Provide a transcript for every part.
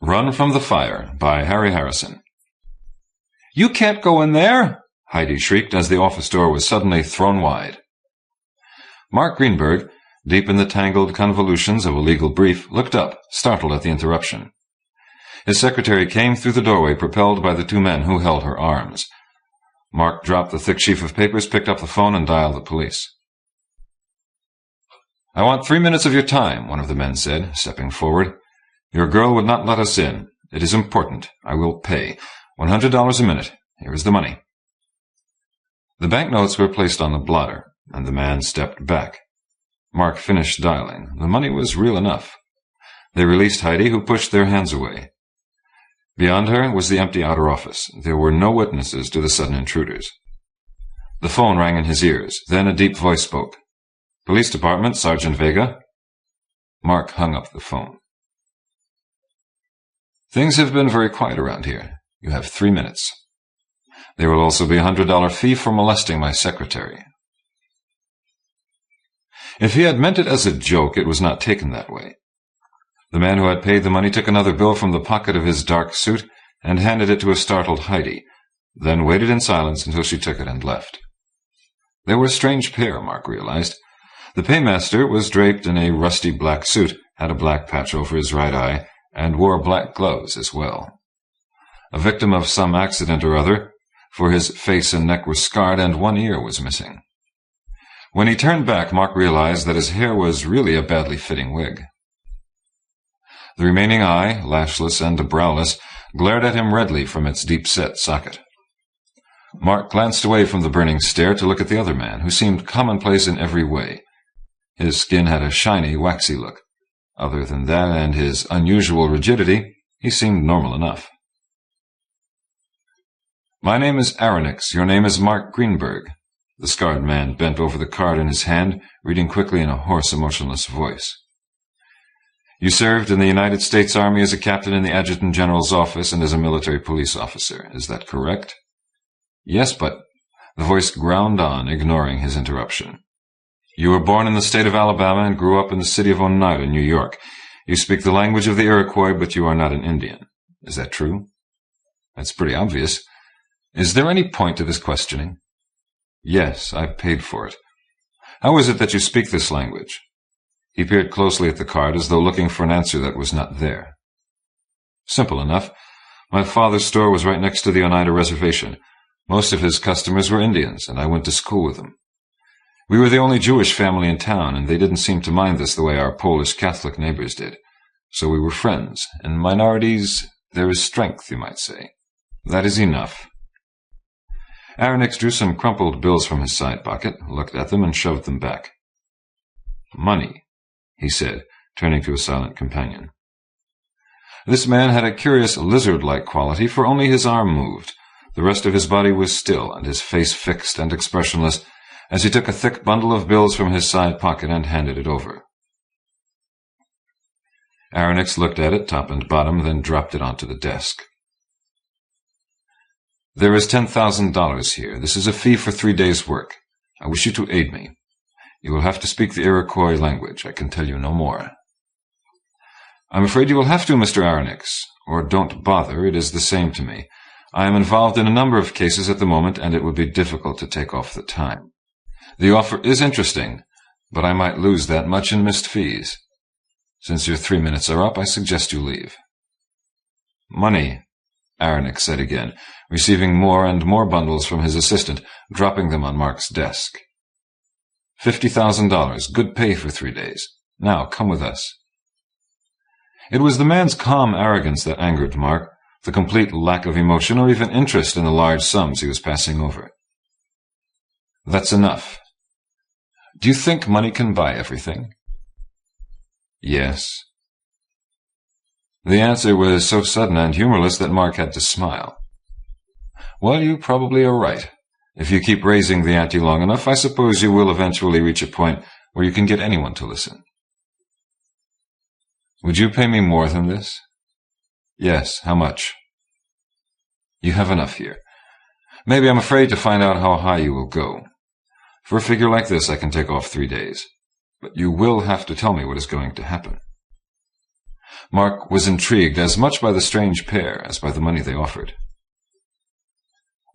Run from the Fire by Harry Harrison. "You can't go in there!" Heidi shrieked as the office door was suddenly thrown wide. Mark Greenberg, deep in the tangled convolutions of a legal brief, looked up, startled at the interruption. His secretary came through the doorway, propelled by the two men who held her arms. Mark dropped the thick sheaf of papers, picked up the phone, and dialed the police. "I want 3 minutes of your time," one of the men said, stepping forward. "Your girl would not let us in. It is important. I will pay. $100 a minute. Here is the money." The banknotes were placed on the blotter, and the man stepped back. Mark finished dialing. The money was real enough. They released Heidi, who pushed their hands away. Beyond her was the empty outer office. There were no witnesses to the sudden intruders. The phone rang in his ears. Then a deep voice spoke. "Police Department, Sergeant Vega." Mark hung up the phone. "Things have been very quiet around here. You have 3 minutes. There will also be a $100 fee for molesting my secretary." If he had meant it as a joke, it was not taken that way. The man who had paid the money took another bill from the pocket of his dark suit and handed it to a startled Heidi, then waited in silence until she took it and left. They were a strange pair, Mark realized. The paymaster was draped in a rusty black suit, had a black patch over his right eye, and wore black gloves as well. A victim of some accident or other, for his face and neck were scarred and one ear was missing. When he turned back, Mark realized that his hair was really a badly fitting wig. The remaining eye, lashless and browless, glared at him redly from its deep-set socket. Mark glanced away from the burning stare to look at the other man, who seemed commonplace in every way. His skin had a shiny, waxy look. Other than that and his unusual rigidity, he seemed normal enough. "My name is Aronix. Your name is Mark Greenberg." The scarred man bent over the card in his hand, reading quickly in a hoarse, emotionless voice. "You served in the United States Army as a captain in the Adjutant General's office and as a military police officer. Is that correct?" "Yes, but—" The voice ground on, ignoring his interruption. "You were born in the state of Alabama and grew up in the city of Oneida, New York. You speak the language of the Iroquois, but you are not an Indian. Is that true?" "That's pretty obvious. Is there any point to this questioning?" "Yes, I paid for it. How is it that you speak this language?" He peered closely at the card as though looking for an answer that was not there. "Simple enough. My father's store was right next to the Oneida Reservation. Most of his customers were Indians, and I went to school with them. We were the only Jewish family in town, and they didn't seem to mind this the way our Polish Catholic neighbors did. So we were friends. In minorities, there is strength, you might say. That is enough." Aronix drew some crumpled bills from his side pocket, looked at them, and shoved them back. "Money," he said, turning to a silent companion. This man had a curious lizard-like quality, for only his arm moved. The rest of his body was still, and his face fixed and expressionless, as he took a thick bundle of bills from his side pocket and handed it over. Aronix looked at it, top and bottom, then dropped it onto the desk. "There is $10,000 here. This is a fee for 3 days' work. I wish you to aid me. You will have to speak the Iroquois language. I can tell you no more." "I'm afraid you will have to, Mr. Aronix. Or don't bother. It is the same to me. I am involved in a number of cases at the moment, and it would be difficult to take off the time. The offer is interesting, but I might lose that much in missed fees. Since your 3 minutes are up, I suggest you leave." "Money," Aronix said again, receiving more and more bundles from his assistant, dropping them on Mark's desk. $50,000, good pay for 3 days. Now, come with us." It was the man's calm arrogance that angered Mark, the complete lack of emotion or even interest in the large sums he was passing over. "That's enough. Do you think money can buy everything?" "Yes." The answer was so sudden and humorless that Mark had to smile. "Well, you probably are right. If you keep raising the ante long enough, I suppose you will eventually reach a point where you can get anyone to listen." "Would you pay me more than this?" "Yes. How much?" "You have enough here. Maybe I'm afraid to find out how high you will go. For a figure like this, I can take off 3 days. But you will have to tell me what is going to happen." Mark was intrigued as much by the strange pair as by the money they offered.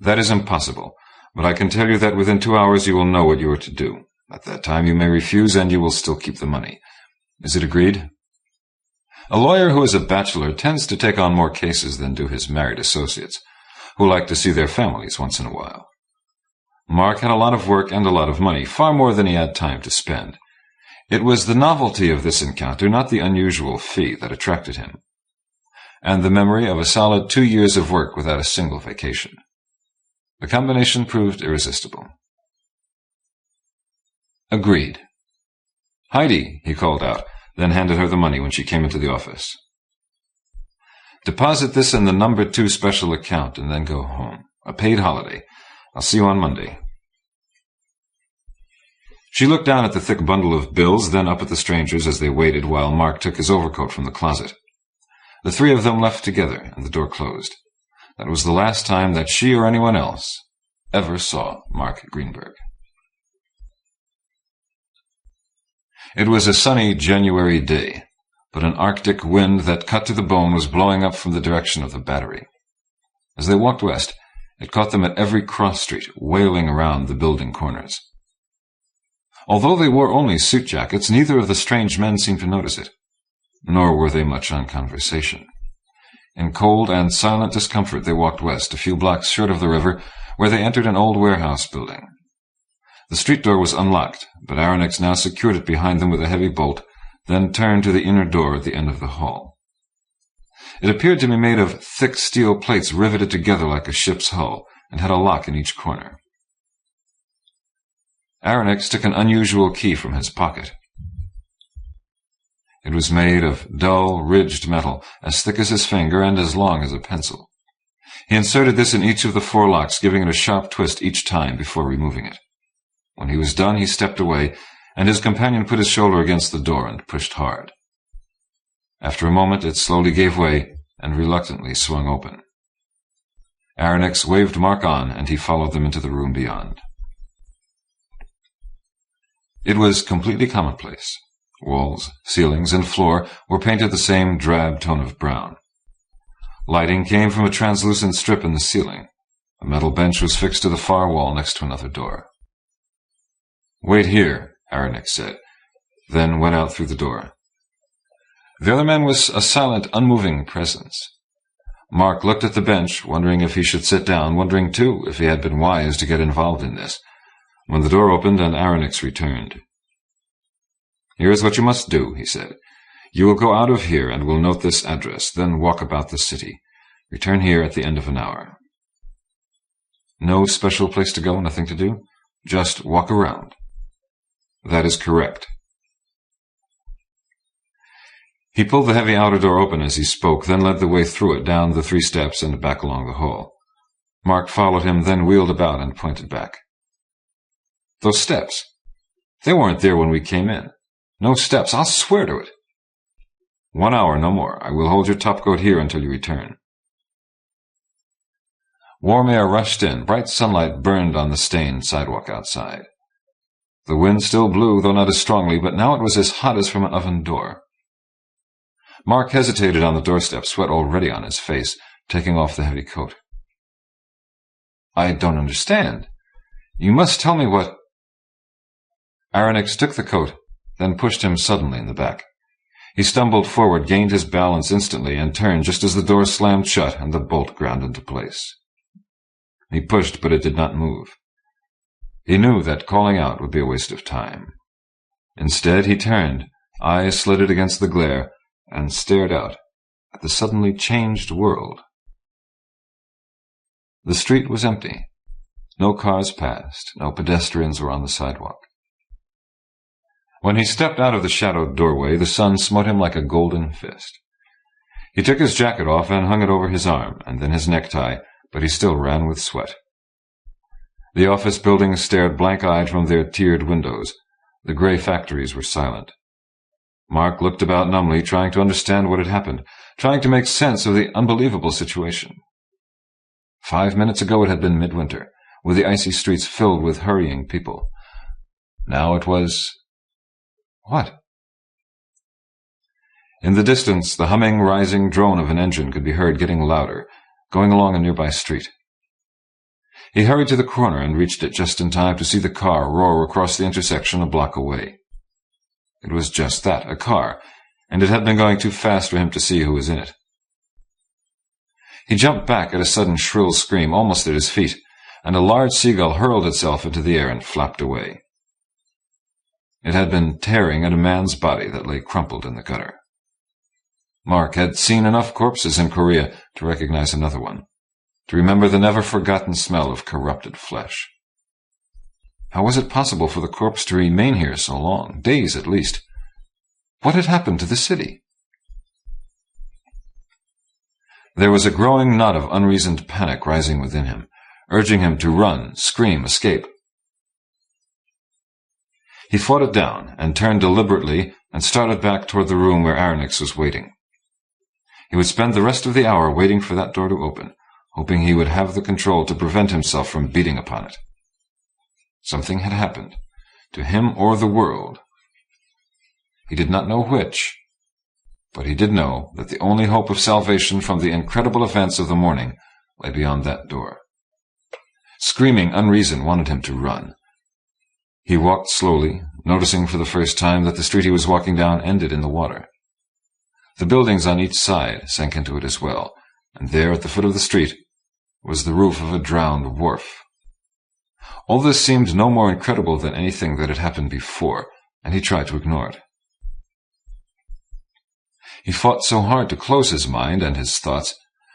"That is impossible, but I can tell you that within 2 hours you will know what you are to do. At that time you may refuse, and you will still keep the money. Is it agreed?" A lawyer who is a bachelor tends to take on more cases than do his married associates, who like to see their families once in a while. Mark had a lot of work and a lot of money, far more than he had time to spend. It was the novelty of this encounter, not the unusual fee, that attracted him, and the memory of a solid 2 years of work without a single vacation. The combination proved irresistible. "Agreed." "Heidi," he called out, then handed her the money when she came into the office. "Deposit this in the number 2 special account and then go home. A paid holiday. I'll see you on Monday." She looked down at the thick bundle of bills, then up at the strangers as they waited while Mark took his overcoat from the closet. The 3 of them left together, and the door closed. That was the last time that she or anyone else ever saw Mark Greenberg. It was a sunny January day, but an Arctic wind that cut to the bone was blowing up from the direction of the Battery. As they walked west, it caught them at every cross street, wailing around the building corners. Although they wore only suit jackets, neither of the strange men seemed to notice it, nor were they much on conversation. In cold and silent discomfort they walked west, a few blocks short of the river, where they entered an old warehouse building. The street door was unlocked, but Aronnax now secured it behind them with a heavy bolt, then turned to the inner door at the end of the hall. It appeared to be made of thick steel plates riveted together like a ship's hull, and had a lock in each corner. Aronnax took an unusual key from his pocket. It was made of dull, ridged metal, as thick as his finger and as long as a pencil. He inserted this in each of the 4 locks, giving it a sharp twist each time before removing it. When he was done, he stepped away, and his companion put his shoulder against the door and pushed hard. After a moment, it slowly gave way and reluctantly swung open. Aronnax waved Mark on, and he followed them into the room beyond. It was completely commonplace. Walls, ceilings, and floor were painted the same drab tone of brown. Lighting came from a translucent strip in the ceiling. A metal bench was fixed to the far wall next to another door. "Wait here," Aronnax said, then went out through the door. The other man was a silent, unmoving presence. Mark looked at the bench, wondering if he should sit down, wondering, too, if he had been wise to get involved in this, when the door opened and Aronnax returned. "Here is what you must do," he said. "You will go out of here and will note this address, then walk about the city. Return here at the end of an hour." "No special place to go, nothing to do? Just walk around?" "That is correct." He pulled the heavy outer door open as he spoke, then led the way through it, down the 3 steps and back along the hall. Mark followed him, then wheeled about and pointed back. "Those steps. They weren't there when we came in. No steps, I'll swear to it." 1 hour, no more. I will hold your topcoat here until you return." Warm air rushed in. Bright sunlight burned on the stained sidewalk outside. The wind still blew, though not as strongly, but now it was as hot as from an oven door. Mark hesitated on the doorstep, sweat already on his face, taking off the heavy coat. "I don't understand. You must tell me what—" Aronnax took the coat, then pushed him suddenly in the back. He stumbled forward, gained his balance instantly, and turned just as the door slammed shut and the bolt ground into place. He pushed, but it did not move. He knew that calling out would be a waste of time. Instead, he turned, eyes slitted against the glare, and stared out at the suddenly changed world. The street was empty. No cars passed, no pedestrians were on the sidewalk. When he stepped out of the shadowed doorway, the sun smote him like a golden fist. He took his jacket off and hung it over his arm, and then his necktie, but he still ran with sweat. The office buildings stared blank-eyed from their tiered windows. The gray factories were silent. Mark looked about numbly, trying to understand what had happened, trying to make sense of the unbelievable situation. 5 minutes ago it had been midwinter, with the icy streets filled with hurrying people. Now it was— what? In the distance, the humming, rising drone of an engine could be heard getting louder, going along a nearby street. He hurried to the corner and reached it just in time to see the car roar across the intersection a block away. It was just that, a car, and it had been going too fast for him to see who was in it. He jumped back at a sudden shrill scream almost at his feet, and a large seagull hurled itself into the air and flapped away. It had been tearing at a man's body that lay crumpled in the gutter. Mark had seen enough corpses in Korea to recognize another one, to remember the never-forgotten smell of corrupted flesh. How was it possible for the corpse to remain here so long, days at least? What had happened to the city? There was a growing knot of unreasoned panic rising within him, urging him to run, scream, escape. He fought it down and turned deliberately and started back toward the room where Aronix was waiting. He would spend the rest of the hour waiting for that door to open, hoping he would have the control to prevent himself from beating upon it. Something had happened, to him or the world. He did not know which, but he did know that the only hope of salvation from the incredible events of the morning lay beyond that door. Screaming unreason wanted him to run. He walked slowly, noticing for the first time that the street he was walking down ended in the water. The buildings on each side sank into it as well, and there at the foot of the street was the roof of a drowned wharf. All this seemed no more incredible than anything that had happened before, and he tried to ignore it. He fought so hard to close his mind and his thoughts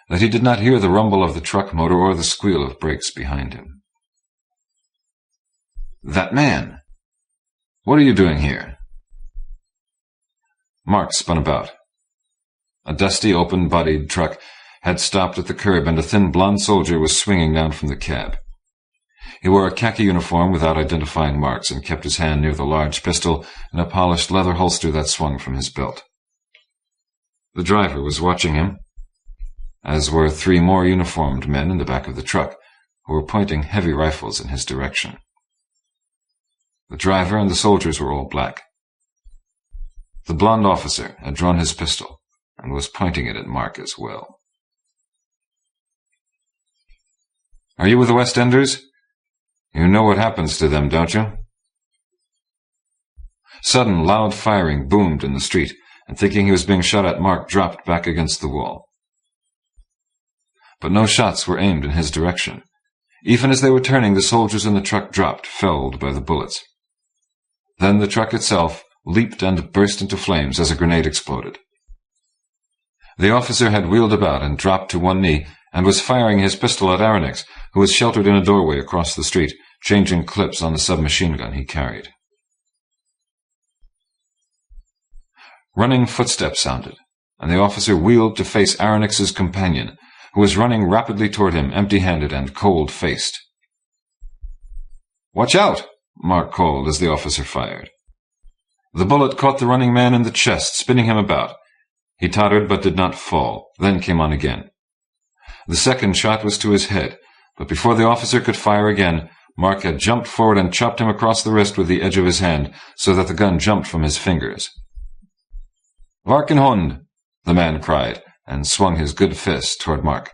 that he did not hear the rumble of the truck motor or the squeal of brakes behind him. "That man! What are you doing here?" Mark spun about. A dusty, open-bodied truck had stopped at the curb, and a thin blond soldier was swinging down from the cab. He wore a khaki uniform without identifying marks and kept his hand near the large pistol in a polished leather holster that swung from his belt. The driver was watching him, as were 3 more uniformed men in the back of the truck, who were pointing heavy rifles in his direction. The driver and the soldiers were all black. The blond officer had drawn his pistol and was pointing it at Mark as well. "Are you with the West Enders? You know what happens to them, don't you?" Sudden, loud firing boomed in the street, and thinking he was being shot at, Mark dropped back against the wall. But no shots were aimed in his direction. Even as they were turning, the soldiers in the truck dropped, felled by the bullets. Then the truck itself leaped and burst into flames as a grenade exploded. The officer had wheeled about and dropped to one knee and was firing his pistol at Aronix, who was sheltered in a doorway across the street, changing clips on the submachine gun he carried. Running footsteps sounded, and the officer wheeled to face Aronix's companion, who was running rapidly toward him, empty-handed and cold-faced. "Watch out!" Mark called as the officer fired. The bullet caught the running man in the chest, spinning him about. He tottered but did not fall, then came on again. The second shot was to his head, but before the officer could fire again, Mark had jumped forward and chopped him across the wrist with the edge of his hand, so that the gun jumped from his fingers. "Varkenhund!" the man cried, and swung his good fist toward Mark.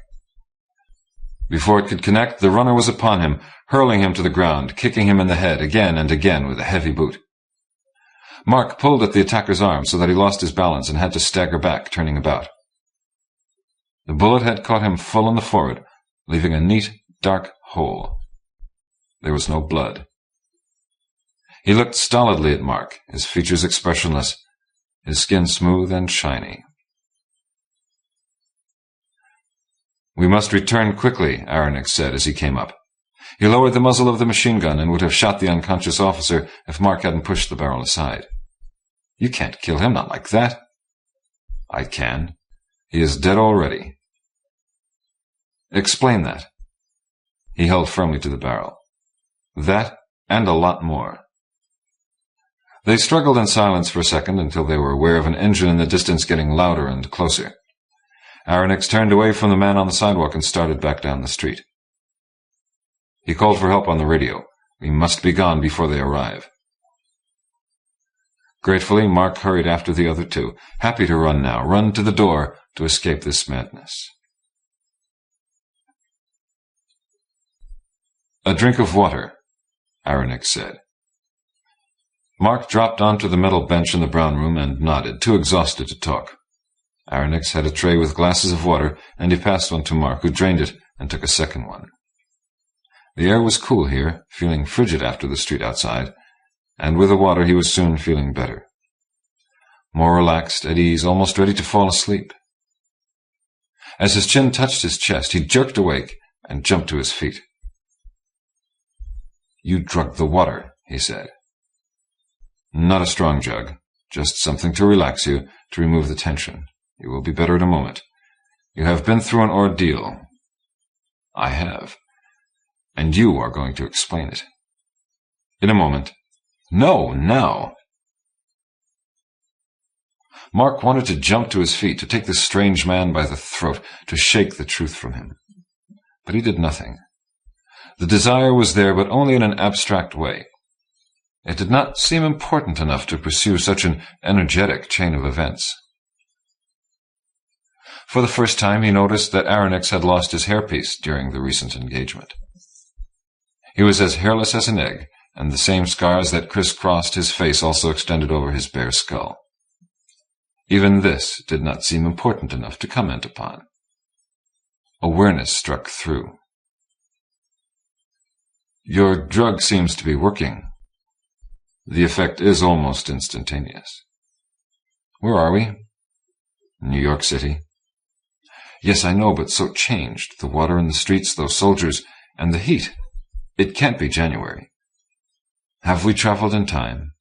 Before it could connect, the runner was upon him, hurling him to the ground, kicking him in the head again and again with a heavy boot. Mark pulled at the attacker's arm so that he lost his balance and had to stagger back, turning about. The bullet had caught him full in the forehead, leaving a neat, dark hole. There was no blood. He looked stolidly at Mark, his features expressionless, his skin smooth and shiny. "We must return quickly," Aronix said as he came up. He lowered the muzzle of the machine gun and would have shot the unconscious officer if Mark hadn't pushed the barrel aside. "You can't kill him, not like that." "I can. He is dead already." "Explain that." He held firmly to the barrel. "That and a lot more." They struggled in silence for a second until they were aware of an engine in the distance getting louder and closer. Aronix turned away from the man on the sidewalk and started back down the street. He called for help on the radio. "We must be gone before they arrive." Gratefully, Mark hurried after the other two, happy to run now, run to the door to escape this madness. "A drink of water," Aronix said. Mark dropped onto the metal bench in the brown room and nodded, too exhausted to talk. Aronix had a tray with glasses of water, and he passed one to Mark, who drained it and took a second one. The air was cool here, feeling frigid after the street outside, and with the water he was soon feeling better. More relaxed, at ease, almost ready to fall asleep. As his chin touched his chest, he jerked awake and jumped to his feet. "You drugged the water," he said. "Not a strong jug, just something to relax you, to remove the tension. You will be better in a moment. You have been through an ordeal." "I have. And you are going to explain it." "In a moment." "No, now." Mark wanted to jump to his feet, to take this strange man by the throat, to shake the truth from him. But he did nothing. The desire was there, but only in an abstract way. It did not seem important enough to pursue such an energetic chain of events. For the first time he noticed that Aronix had lost his hairpiece during the recent engagement. He was as hairless as an egg, and the same scars that crisscrossed his face also extended over his bare skull. Even this did not seem important enough to comment upon. Awareness struck through. "Your drug seems to be working. The effect is almost instantaneous." "Where are we?" "New York City." "Yes, I know, but so changed. The water in the streets, those soldiers, and the heat. It can't be January. Have we traveled in time?"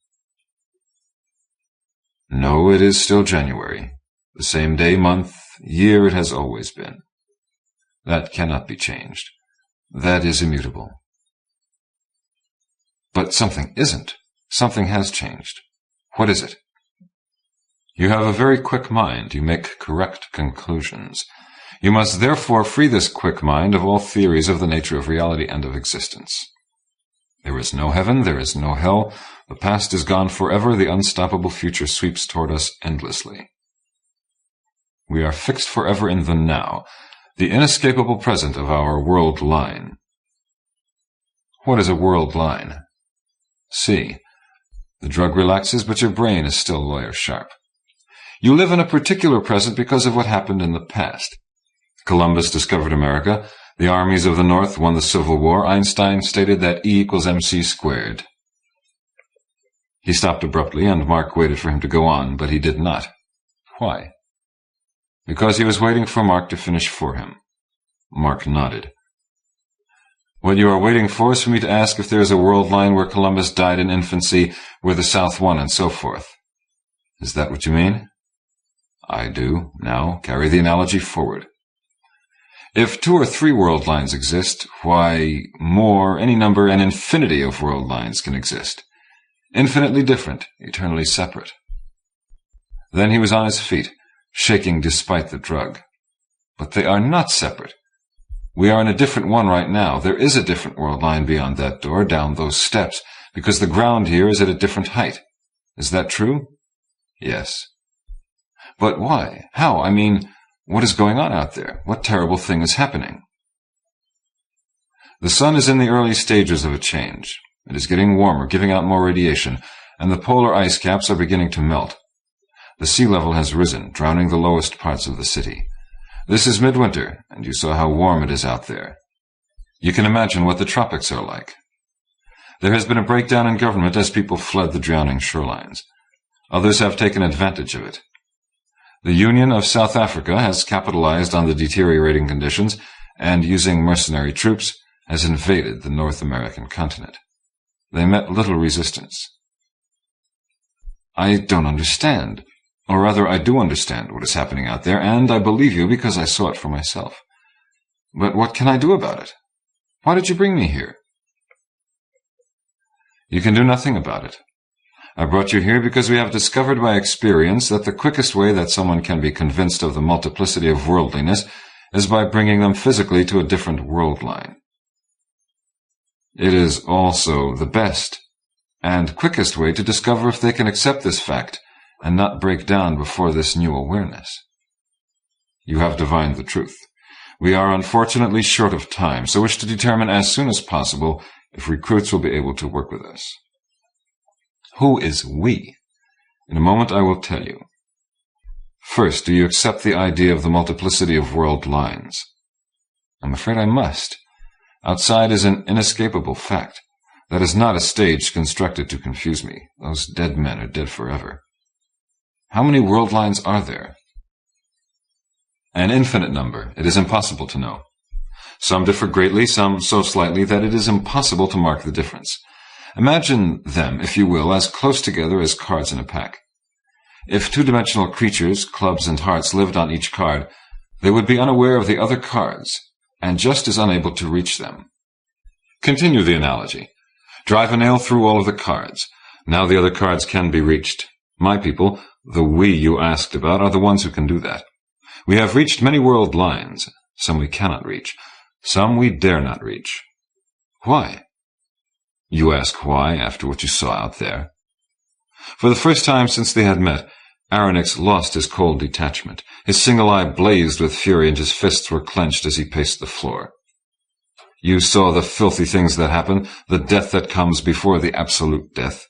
"No, it is still January. The same day, month, year it has always been. That cannot be changed. That is immutable." "But something isn't. Something has changed. What is it?" "You have a very quick mind. You make correct conclusions. You must therefore free this quick mind of all theories of the nature of reality and of existence. There is no heaven, there is no hell. The past is gone forever. The unstoppable future sweeps toward us endlessly. We are fixed forever in the now, the inescapable present of our world line." "What is a world line?" "See. The drug relaxes, but your brain is still lawyer sharp. You live in a particular present because of what happened in the past. Columbus discovered America. The armies of the North won the Civil War. Einstein stated that E equals mc squared. He stopped abruptly, and Mark waited for him to go on, but he did not. Why? Because he was waiting for Mark to finish for him. Mark nodded. "What you are waiting for is for me to ask if there is a world line where Columbus died in infancy, where the South won, and so forth. Is that what you mean?" "I do. Now, carry the analogy forward. If 2 or 3 world lines exist, why, more, any number, an infinity of world lines can exist. Infinitely different, eternally separate." Then he was on his feet, shaking despite the drug. "But they are not separate. We are in a different one right now. There is a different world line beyond that door, down those steps, because the ground here is at a different height. Is that true?" "Yes." "But why? How? I mean, what is going on out there? What terrible thing is happening?" "The sun is in the early stages of a change. It is getting warmer, giving out more radiation, and the polar ice caps are beginning to melt. The sea level has risen, drowning the lowest parts of the city. This is midwinter, and you saw how warm it is out there. You can imagine what the tropics are like. There has been a breakdown in government as people fled the drowning shorelines. Others have taken advantage of it. The Union of South Africa has capitalized on the deteriorating conditions and, using mercenary troops, has invaded the North American continent. They met little resistance." "I don't understand. Or rather, I do understand what is happening out there, and I believe you because I saw it for myself. But what can I do about it? Why did you bring me here?" "You can do nothing about it. I brought you here because we have discovered by experience that the quickest way that someone can be convinced of the multiplicity of worldliness is by bringing them physically to a different world line. It is also the best and quickest way to discover if they can accept this fact and not break down before this new awareness. You have divined the truth. We are unfortunately short of time, so wish to determine as soon as possible if recruits will be able to work with us. Who is we? In a moment I will tell you. First, do you accept the idea of the multiplicity of world lines? I'm afraid I must. Outside is an inescapable fact. That is not a stage constructed to confuse me. Those dead men are dead forever. How many world lines are there? An infinite number. It is impossible to know. Some differ greatly, some so slightly that it is impossible to mark the difference. Imagine them, if you will, as close together as cards in a pack. If two-dimensional creatures, clubs and hearts, lived on each card, they would be unaware of the other cards, and just as unable to reach them. Continue the analogy. Drive a nail through all of the cards. Now the other cards can be reached. My people, the we you asked about, are the ones who can do that. We have reached many world lines. Some we cannot reach. Some we dare not reach. Why? You ask why after what you saw out there. For the first time since they had met, Aronix lost his cold detachment. His single eye blazed with fury, and his fists were clenched as he paced the floor. You saw the filthy things that happen, the death that comes before the absolute death.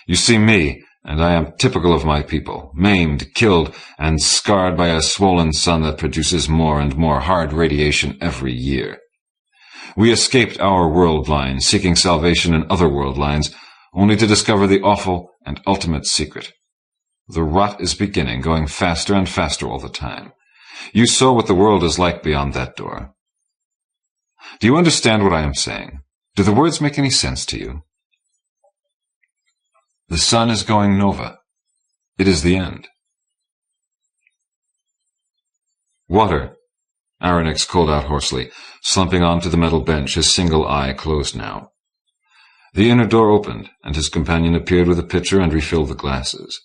You see me, and I am typical of my people, maimed, killed, and scarred by a swollen sun that produces more and more hard radiation every year. We escaped our world line, seeking salvation in other world lines, only to discover the awful and ultimate secret. The rot is beginning, going faster and faster all the time. You saw what the world is like beyond that door. Do you understand what I am saying? Do the words make any sense to you? The sun is going nova. It is the end. Water, Aronix called out hoarsely, slumping onto the metal bench, his single eye closed now. The inner door opened, and his companion appeared with a pitcher and refilled the glasses.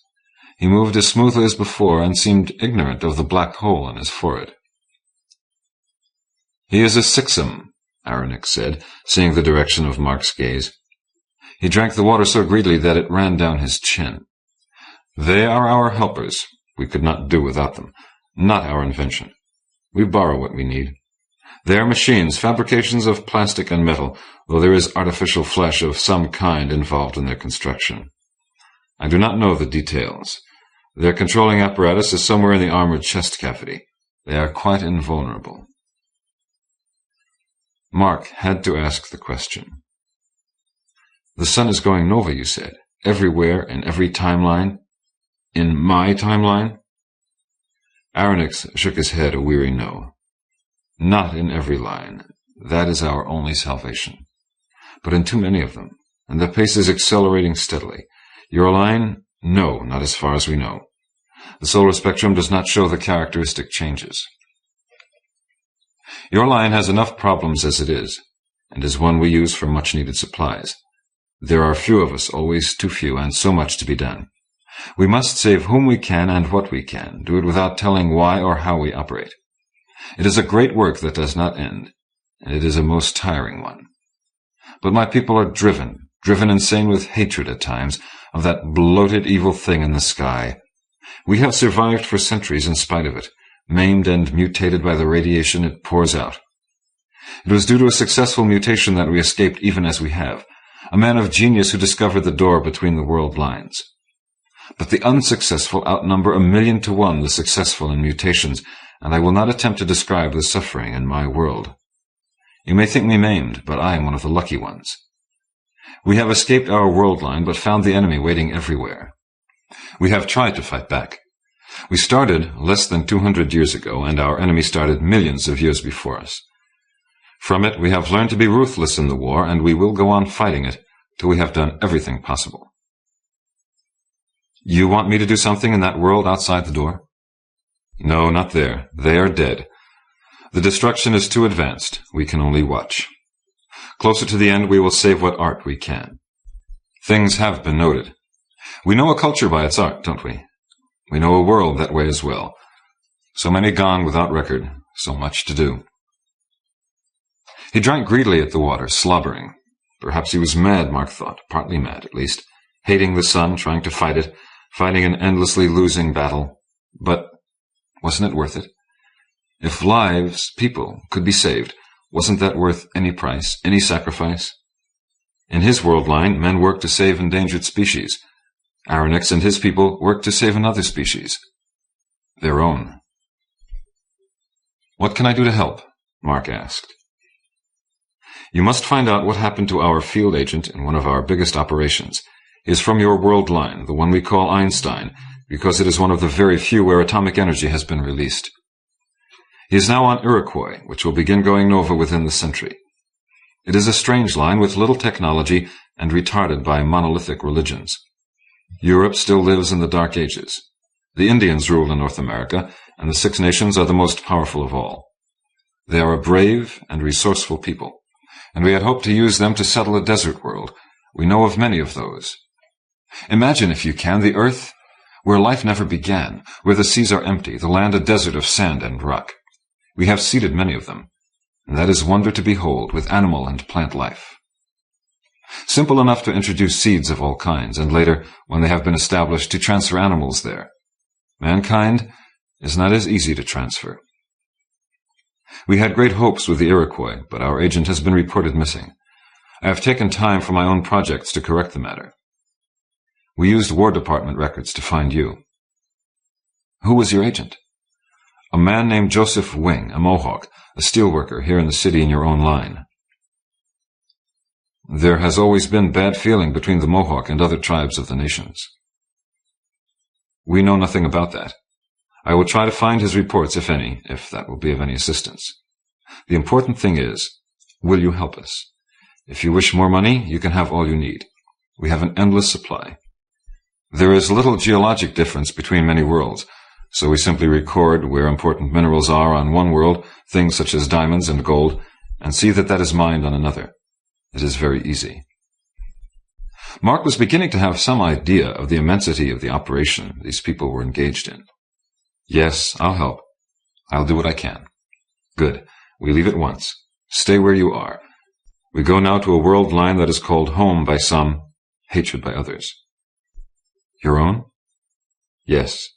He moved as smoothly as before and seemed ignorant of the black hole in his forehead. He is a Sixum, Aronix said, seeing the direction of Mark's gaze. He drank the water so greedily that it ran down his chin. They are our helpers. We could not do without them. Not our invention. We borrow what we need. They are machines, fabrications of plastic and metal, though there is artificial flesh of some kind involved in their construction. I do not know the details. Their controlling apparatus is somewhere in the armored chest cavity. They are quite invulnerable. Mark had to ask the question. The sun is going nova, you said. Everywhere, in every timeline. In my timeline? Aronix shook his head a weary no. Not in every line. That is our only salvation. But in too many of them, and the pace is accelerating steadily. Your line? No, not as far as we know. The solar spectrum does not show the characteristic changes. Your line has enough problems as it is, and is one we use for much-needed supplies. There are few of us, always too few, and so much to be done. We must save whom we can and what we can, do it without telling why or how we operate. It is a great work that does not end, and it is a most tiring one. But my people are driven insane with hatred at times, of that bloated evil thing in the sky. We have survived for centuries in spite of it, maimed and mutated by the radiation it pours out. It was due to a successful mutation that we escaped even as we have, a man of genius who discovered the door between the world lines. But the unsuccessful outnumber 1,000,000 to 1 the successful in mutations, and I will not attempt to describe the suffering in my world. You may think me maimed, but I am one of the lucky ones. We have escaped our world line, but found the enemy waiting everywhere. We have tried to fight back. We started less than 200 years ago, and our enemy started millions of years before us. From it, we have learned to be ruthless in the war, and we will go on fighting it till we have done everything possible. You want me to do something in that world outside the door? No, not there. They are dead. The destruction is too advanced. We can only watch. Closer to the end, we will save what art we can. Things have been noted. We know a culture by its art, don't we? We know a world that way as well. So many gone without record, so much to do. He drank greedily at the water, slobbering. Perhaps he was mad, Mark thought, partly mad at least, hating the sun, trying to fight it, fighting an endlessly losing battle. But wasn't it worth it? If lives, people, could be saved, wasn't that worth any price, any sacrifice? In his world line, men worked to save endangered species. Aronix and his people worked to save another species. Their own. "What can I do to help?" Mark asked. "You must find out what happened to our field agent in one of our biggest operations. He is from your world line, the one we call Einstein, because it is one of the very few where atomic energy has been released. He is now on Iroquois, which will begin going nova within the century. It is a strange line with little technology and retarded by monolithic religions. Europe still lives in the Dark Ages. The Indians rule in North America, and the Six Nations are the most powerful of all. They are a brave and resourceful people, and we had hoped to use them to settle a desert world. We know of many of those. Imagine, if you can, the Earth, where life never began, where the seas are empty, the land a desert of sand and rock. We have seeded many of them, and that is wonder to behold, with animal and plant life. Simple enough to introduce seeds of all kinds, and later, when they have been established, to transfer animals there. Mankind is not as easy to transfer. We had great hopes with the Iroquois, but our agent has been reported missing. I have taken time for my own projects to correct the matter. We used War Department records to find you." "Who was your agent?" "A man named Joseph Wing, a Mohawk, a steelworker here in the city in your own line." "There has always been bad feeling between the Mohawk and other tribes of the nations." "We know nothing about that. I will try to find his reports, if any, if that will be of any assistance. The important thing is, will you help us? If you wish more money, you can have all you need. We have an endless supply. There is little geologic difference between many worlds, so we simply record where important minerals are on one world, things such as diamonds and gold, and see that that is mined on another. It is very easy." Mark was beginning to have some idea of the immensity of the operation these people were engaged in. "Yes, I'll help. I'll do what I can." "Good. We leave at once. Stay where you are. We go now to a world line that is called home by some, hatred by others." "Your own?" "Yes.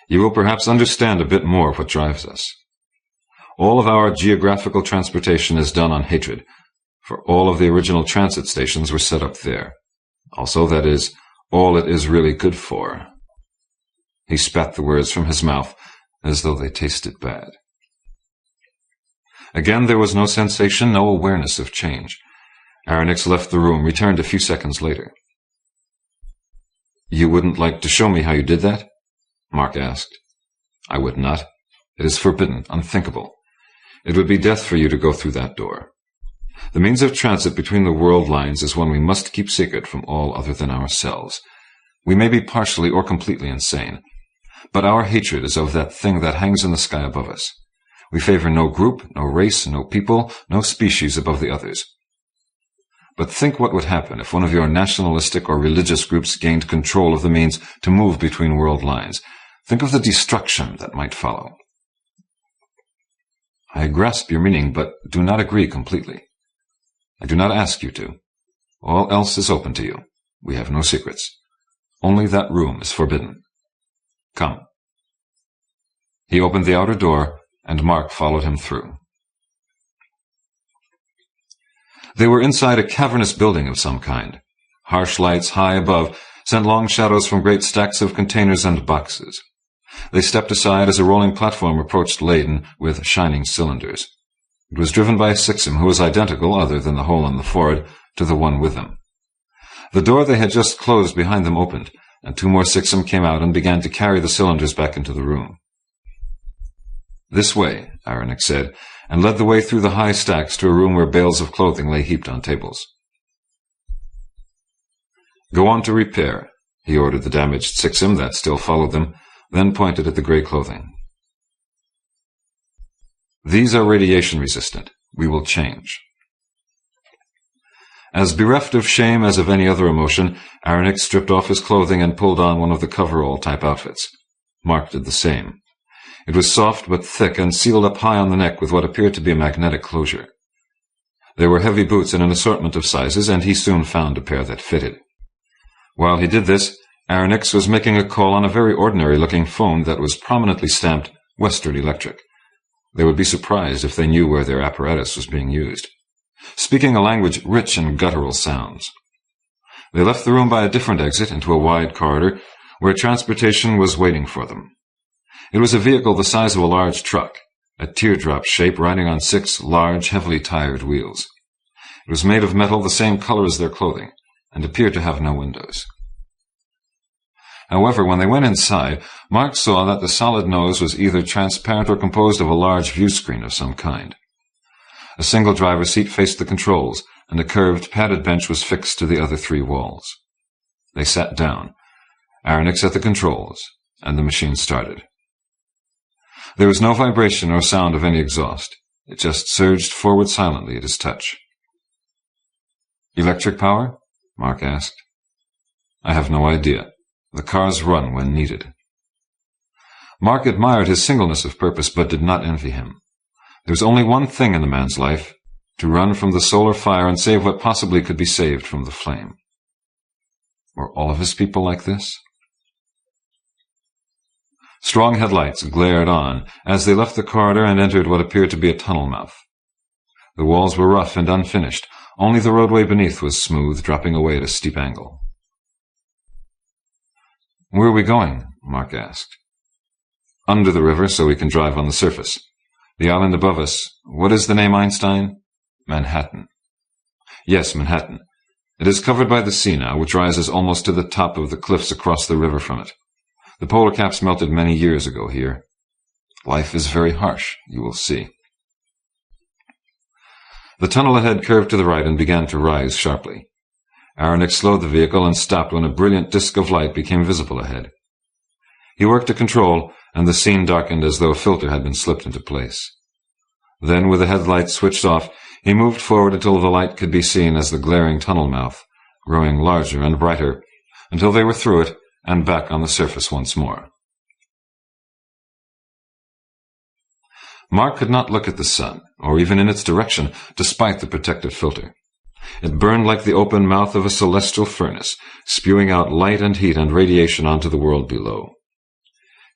You will perhaps understand a bit more of what drives us. All of our geographical transportation is done on hatred, for all of the original transit stations were set up there. Also, that is, all it is really good for." He spat the words from his mouth as though they tasted bad. Again there was no sensation, no awareness of change. Aronix left the room, returned a few seconds later. "You wouldn't like to show me how you did that?" Mark asked. "I would not. It is forbidden, unthinkable. It would be death for you to go through that door. The means of transit between the world lines is one we must keep secret from all other than ourselves. We may be partially or completely insane, but our hatred is of that thing that hangs in the sky above us. We favor no group, no race, no people, no species above the others. But think what would happen if one of your nationalistic or religious groups gained control of the means to move between world lines. Think of the destruction that might follow." "I grasp your meaning, but do not agree completely. I do not ask you to. All else is open to you. We have no secrets. Only that room is forbidden. Come." He opened the outer door, and Mark followed him through. They were inside a cavernous building of some kind. Harsh lights high above sent long shadows from great stacks of containers and boxes. They stepped aside as a rolling platform approached laden with shining cylinders. It was driven by a Sixum who was identical, other than the hole in the forehead, to the one with them. The door they had just closed behind them opened, and 2 more Sixum came out and began to carry the cylinders back into the room. "This way," Aronix said, and led the way through the high stacks to a room where bales of clothing lay heaped on tables. "Go on to repair," he ordered the damaged Sixum that still followed them, then pointed at the gray clothing. "These are radiation-resistant. We will change." As bereft of shame as of any other emotion, Aronix stripped off his clothing and pulled on one of the coverall-type outfits. Mark did the same. It was soft but thick and sealed up high on the neck with what appeared to be a magnetic closure. There were heavy boots in an assortment of sizes, and he soon found a pair that fitted. While he did this, Aronix was making a call on a very ordinary-looking phone that was prominently stamped Western Electric. They would be surprised if they knew where their apparatus was being used. Speaking a language rich in guttural sounds. They left the room by a different exit into a wide corridor where transportation was waiting for them. It was a vehicle the size of a large truck, a teardrop shape riding on 6 large, heavily tired wheels. It was made of metal the same color as their clothing, and appeared to have no windows. However, when they went inside, Mark saw that the solid nose was either transparent or composed of a large view screen of some kind. A single driver's seat faced the controls, and a curved, padded bench was fixed to the other 3 walls. They sat down, Aronix at the controls, and the machine started. There was no vibration or sound of any exhaust. It just surged forward silently at his touch. "Electric power?" Mark asked. "I have no idea. The cars run when needed." Mark admired his singleness of purpose, but did not envy him. There was only one thing in the man's life: to run from the solar fire and save what possibly could be saved from the flame. Were all of his people like this? Strong headlights glared on as they left the corridor and entered what appeared to be a tunnel mouth. The walls were rough and unfinished. Only the roadway beneath was smooth, dropping away at a steep angle. "Where are we going?" Mark asked. "Under the river, so we can drive on the surface. The island above us, what is the name, Einstein?" "Manhattan." "Yes, Manhattan. It is covered by the sea now, which rises almost to the top of the cliffs across the river from it. The polar caps melted many years ago here. Life is very harsh, you will see." The tunnel ahead curved to the right and began to rise sharply. Aronix slowed the vehicle and stopped when a brilliant disk of light became visible ahead. He worked a control, and the scene darkened as though a filter had been slipped into place. Then, with the headlights switched off, he moved forward until the light could be seen as the glaring tunnel mouth, growing larger and brighter, until they were through it and back on the surface once more. Mark could not look at the sun, or even in its direction, despite the protective filter. It burned like the open mouth of a celestial furnace, spewing out light and heat and radiation onto the world below.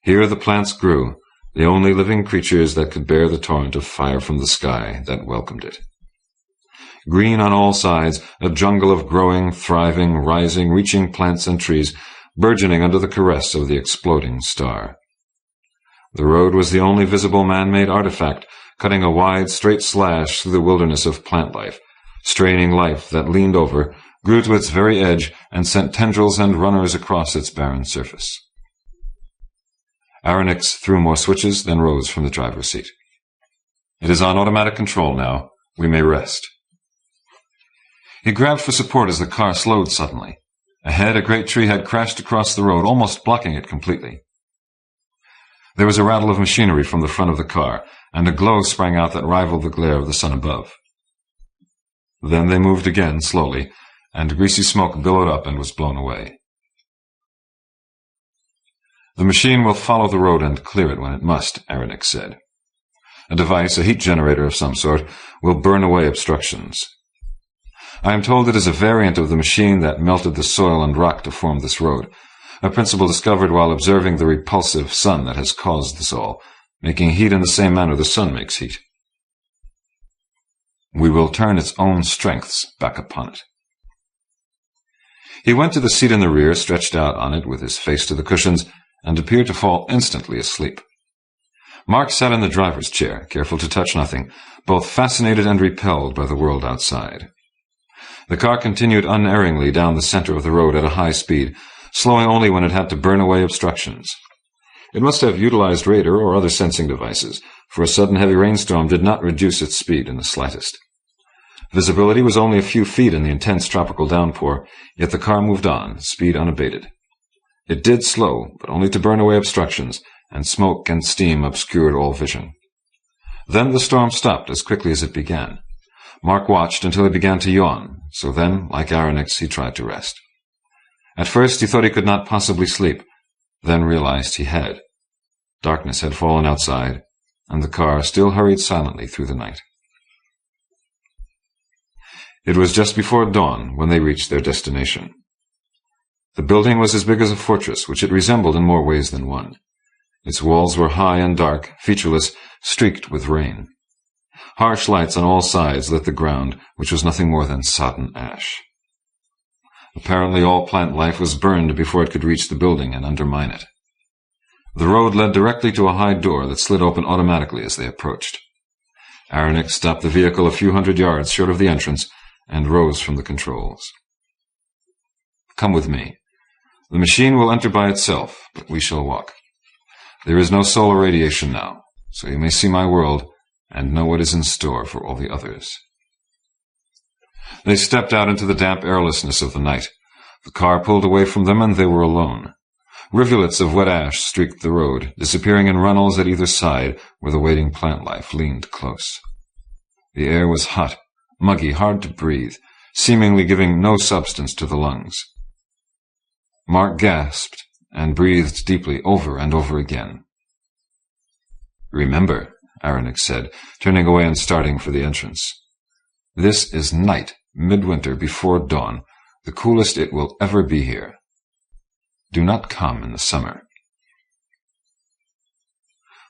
Here the plants grew, the only living creatures that could bear the torrent of fire from the sky that welcomed it. Green on all sides, a jungle of growing, thriving, rising, reaching plants and trees, burgeoning under the caress of the exploding star. The road was the only visible man-made artifact, cutting a wide, straight slash through the wilderness of plant life, straining life that leaned over, grew to its very edge, and sent tendrils and runners across its barren surface. Aronix threw more switches, then rose from the driver's seat. "It is on automatic control now. We may rest." He grabbed for support as the car slowed suddenly. Ahead, a great tree had crashed across the road, almost blocking it completely. There was a rattle of machinery from the front of the car, and a glow sprang out that rivaled the glare of the sun above. Then they moved again, slowly, and greasy smoke billowed up and was blown away. "The machine will follow the road and clear it when it must," Aronix said. "A device, a heat generator of some sort, will burn away obstructions. I am told it is a variant of the machine that melted the soil and rock to form this road, a principle discovered while observing the repulsive sun that has caused this all, making heat in the same manner the sun makes heat. We will turn its own strengths back upon it." He went to the seat in the rear, stretched out on it with his face to the cushions, and appeared to fall instantly asleep. Mark sat in the driver's chair, careful to touch nothing, both fascinated and repelled by the world outside. The car continued unerringly down the center of the road at a high speed, slowing only when it had to burn away obstructions. It must have utilized radar or other sensing devices, for a sudden heavy rainstorm did not reduce its speed in the slightest. Visibility was only a few feet in the intense tropical downpour, yet the car moved on, speed unabated. It did slow, but only to burn away obstructions, and smoke and steam obscured all vision. Then the storm stopped as quickly as it began. Mark watched until he began to yawn, so then, like Aronix, he tried to rest. At first he thought he could not possibly sleep, then realized he had. Darkness had fallen outside, and the car still hurried silently through the night. It was just before dawn when they reached their destination. The building was as big as a fortress, which it resembled in more ways than one. Its walls were high and dark, featureless, streaked with rain. Harsh lights on all sides lit the ground, which was nothing more than sodden ash. Apparently all plant life was burned before it could reach the building and undermine it. The road led directly to a high door that slid open automatically as they approached. Aronix stopped the vehicle a few hundred yards short of the entrance and rose from the controls. "Come with me. The machine will enter by itself, but we shall walk. There is no solar radiation now, so you may see my world and know what is in store for all the others." They stepped out into the damp airlessness of the night. The car pulled away from them, and they were alone. Rivulets of wet ash streaked the road, disappearing in runnels at either side where the waiting plant life leaned close. The air was hot, muggy, hard to breathe, seemingly giving no substance to the lungs. Mark gasped and breathed deeply over and over again. "Remember," Aronix said, turning away and starting for the entrance. "This is night, midwinter, before dawn, the coolest it will ever be here. Do not come in the summer."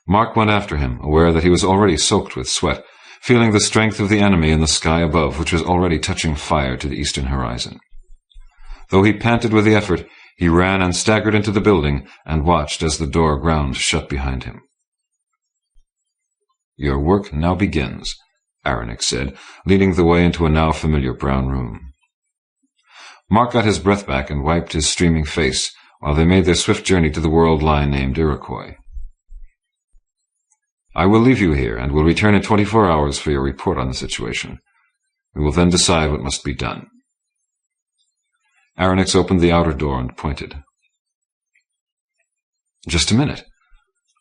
Mark went after him, aware that he was already soaked with sweat, feeling the strength of the enemy in the sky above, which was already touching fire to the eastern horizon. Though he panted with the effort, he ran and staggered into the building and watched as the door ground shut behind him. "Your work now begins," Aronix said, leading the way into a now familiar brown room. Mark got his breath back and wiped his streaming face while they made their swift journey to the world line named Iroquois. "I will leave you here and will return in 24 hours for your report on the situation. We will then decide what must be done." Aronix opened the outer door and pointed. "Just a minute.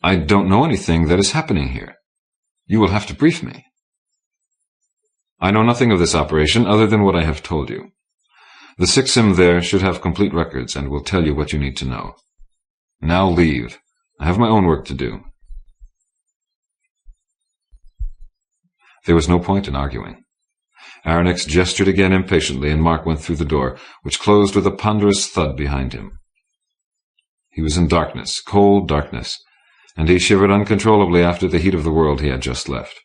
I don't know anything that is happening here. You will have to brief me." "I know nothing of this operation other than what I have told you. The Sixim there should have complete records and will tell you what you need to know. Now leave. I have my own work to do." There was no point in arguing. Aronix gestured again impatiently, and Mark went through the door, which closed with a ponderous thud behind him. He was in darkness, cold darkness, and he shivered uncontrollably after the heat of the world he had just left.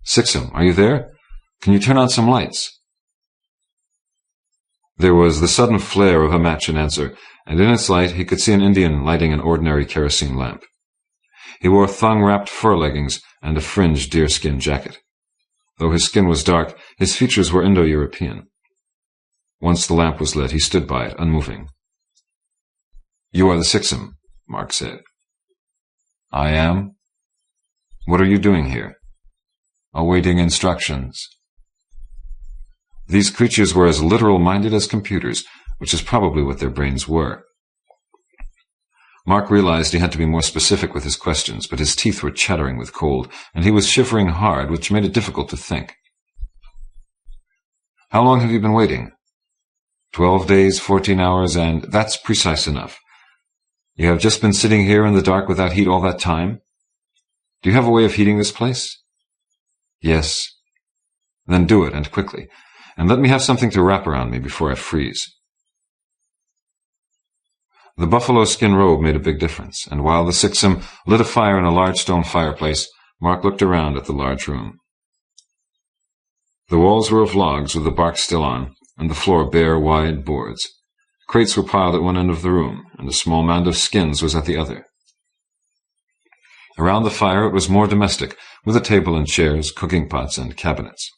"Sixim, are you there? Can you turn on some lights?" There was the sudden flare of a match in answer, and in its light he could see an Indian lighting an ordinary kerosene lamp. He wore thong-wrapped fur leggings and a fringed deerskin jacket. Though his skin was dark, his features were Indo-European. Once the lamp was lit, he stood by it, unmoving. "You are the Sixim," Mark said. "I am." "What are you doing here?" "Awaiting instructions." These creatures were as literal-minded as computers, which is probably what their brains were. Mark realized he had to be more specific with his questions, but his teeth were chattering with cold, and he was shivering hard, which made it difficult to think. "How long have you been waiting?" 12 days, 14 hours, and that's precise enough. You have just been sitting here in the dark without heat all that time? Do you have a way of heating this place?" "Yes." "Then do it, and quickly, and let me have something to wrap around me before I freeze." The buffalo skin robe made a big difference, and while the Sixim lit a fire in a large stone fireplace, Mark looked around at the large room. The walls were of logs with the bark still on, and the floor bare, wide boards. Crates were piled at one end of the room, and a small mound of skins was at the other. Around the fire it was more domestic, with a table and chairs, cooking pots, and cabinets.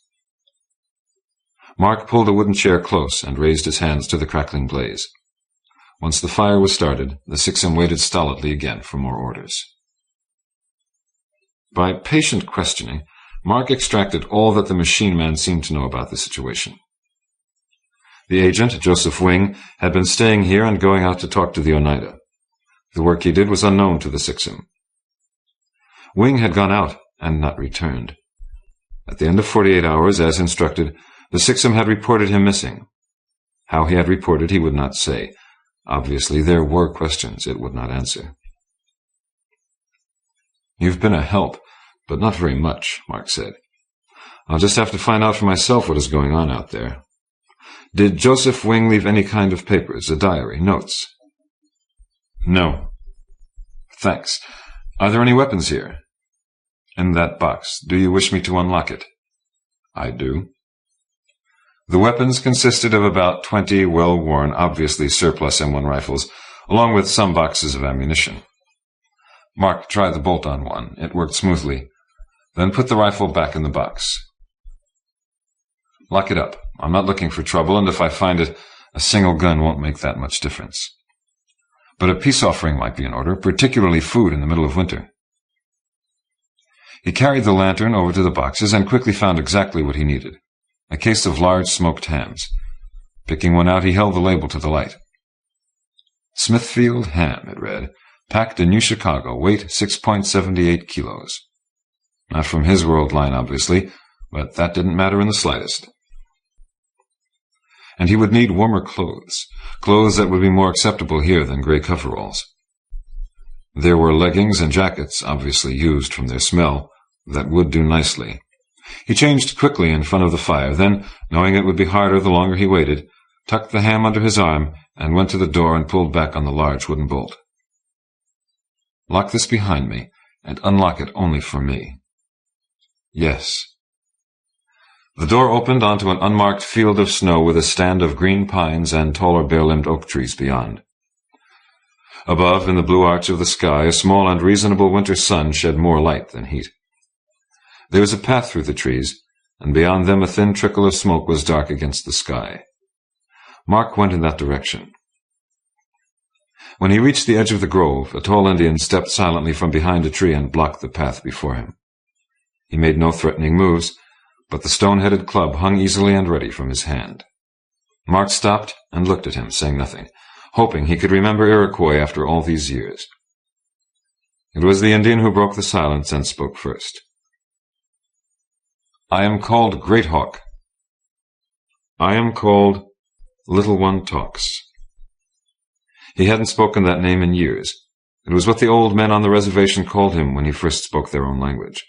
Mark pulled a wooden chair close and raised his hands to the crackling blaze. Once the fire was started, the Sixim waited stolidly again for more orders. By patient questioning, Mark extracted all that the machine man seemed to know about the situation. The agent, Joseph Wing, had been staying here and going out to talk to the Oneida. The work he did was unknown to the Sixim. Wing had gone out and not returned. At the end of 48 hours, as instructed, the Sixim had reported him missing. How he had reported he would not say. Obviously, there were questions it would not answer. "You've been a help, but not very much," Mark said. I'll just have to find out for myself what is going on out there. Did Joseph Wing leave any kind of papers, a diary, notes? No. Thanks. Are there any weapons here? In that box. Do you wish me to unlock it? I do. The weapons consisted of about 20 well-worn, obviously surplus M1 rifles, along with some boxes of ammunition. Mark tried the bolt on one. It worked smoothly. Then put the rifle back in the box. Lock it up. I'm not looking for trouble, and if I find it, a single gun won't make that much difference. But a peace offering might be in order, particularly food in the middle of winter. He carried the lantern over to the boxes and quickly found exactly what he needed. A case of large smoked hams. Picking one out, he held the label to the light. Smithfield ham, it read. Packed in New Chicago, weight 6.78 kilos. Not from his world line, obviously, but that didn't matter in the slightest. And he would need warmer clothes that would be more acceptable here than gray coveralls. There were leggings and jackets, obviously used from their smell, that would do nicely. He changed quickly in front of the fire, then, knowing it would be harder the longer he waited, tucked the ham under his arm and went to the door and pulled back on the large wooden bolt. Lock this behind me, and unlock it only for me. Yes. The door opened onto an unmarked field of snow with a stand of green pines and taller bare-limbed oak trees beyond. Above, in the blue arch of the sky, a small and reasonable winter sun shed more light than heat. There was a path through the trees, and beyond them a thin trickle of smoke was dark against the sky. Mark went in that direction. When he reached the edge of the grove, a tall Indian stepped silently from behind a tree and blocked the path before him. He made no threatening moves, but the stone-headed club hung easily and ready from his hand. Mark stopped and looked at him, saying nothing, hoping he could remember Iroquois after all these years. It was the Indian who broke the silence and spoke first. I am called Great Hawk. I am called Little One Talks. He hadn't spoken that name in years. It was what the old men on the reservation called him when he first spoke their own language.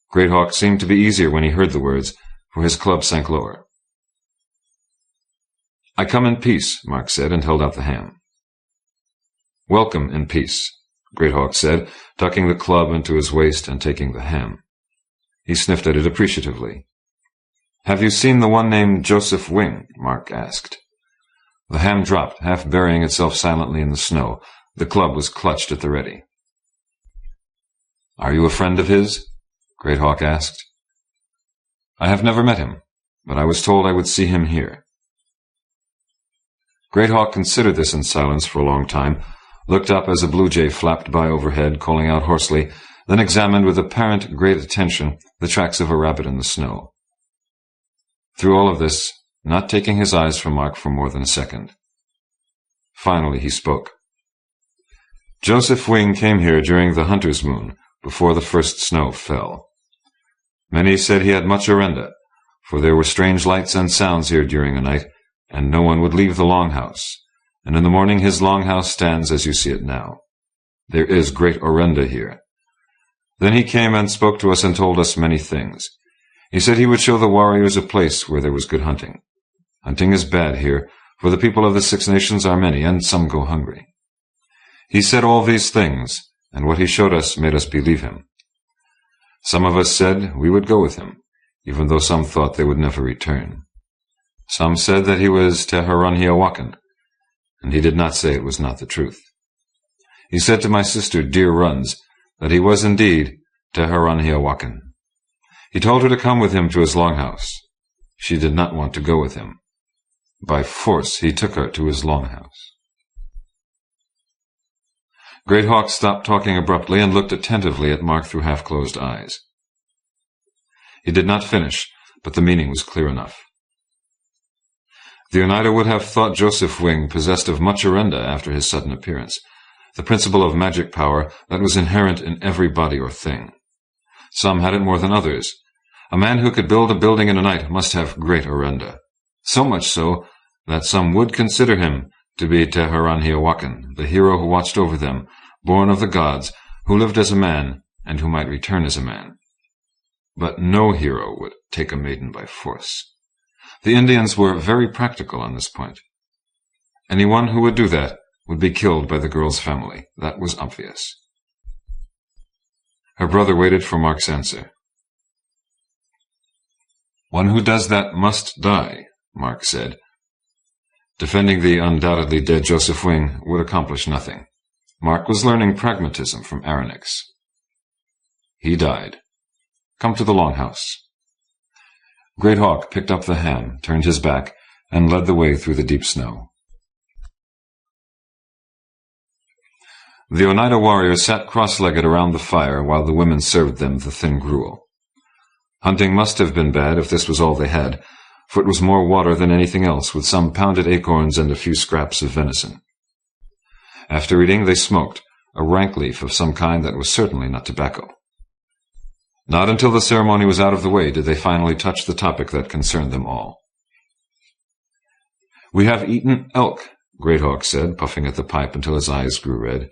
Great Hawk seemed to be easier when he heard the words, for his club sank lower. I come in peace, Mark said, and held out the ham. Welcome in peace, Great Hawk said, tucking the club into his waist and taking the ham. He sniffed at it appreciatively. Have you seen the one named Joseph Wing? Mark asked. The ham dropped, half burying itself silently in the snow. The club was clutched at the ready. Are you a friend of his? Great Hawk asked. I have never met him, but I was told I would see him here. Great Hawk considered this in silence for a long time, looked up as a blue jay flapped by overhead, calling out hoarsely, then examined with apparent great attention the tracks of a rabbit in the snow. Through all of this, not taking his eyes from Mark for more than a second. Finally he spoke. Joseph Wing came here during the hunter's moon, before the first snow fell. Many said he had much orenda, for there were strange lights and sounds here during the night, and no one would leave the longhouse, and in the morning his longhouse stands as you see it now. There is great orenda here. Then he came and spoke to us and told us many things. He said he would show the warriors a place where there was good hunting. Hunting is bad here, for the people of the Six Nations are many, and some go hungry. He said all these things, and what he showed us made us believe him. Some of us said we would go with him, even though some thought they would never return. Some said that he was Teherunhiawakan, and he did not say it was not the truth. He said to my sister, Dear Runs, that he was indeed Teherunhiawakan. He told her to come with him to his longhouse. She did not want to go with him. By force he took her to his longhouse. Great Hawk stopped talking abruptly and looked attentively at Mark through half-closed eyes. He did not finish, but the meaning was clear enough. The Oneida would have thought Joseph Wing possessed of much orenda after his sudden appearance, the principle of magic power that was inherent in every body or thing. Some had it more than others. A man who could build a building in a night must have great orenda, so much so that some would consider him to be Teherunhiawakan, the hero who watched over them, born of the gods, who lived as a man, and who might return as a man. But no hero would take a maiden by force. The Indians were very practical on this point. Anyone who would do that would be killed by the girl's family. That was obvious. Her brother waited for Mark's answer. "One who does that must die," Mark said. Defending the undoubtedly dead Joseph Wing would accomplish nothing. Mark was learning pragmatism from Aronix. He died. Come to the longhouse. Great Hawk picked up the ham, turned his back, and led the way through the deep snow. The Oneida warriors sat cross-legged around the fire while the women served them the thin gruel. Hunting must have been bad if this was all they had, for it was more water than anything else, with some pounded acorns and a few scraps of venison. After eating, they smoked, a rank leaf of some kind that was certainly not tobacco. Not until the ceremony was out of the way did they finally touch the topic that concerned them all. "We have eaten elk," Great Hawk said, puffing at the pipe until his eyes grew red.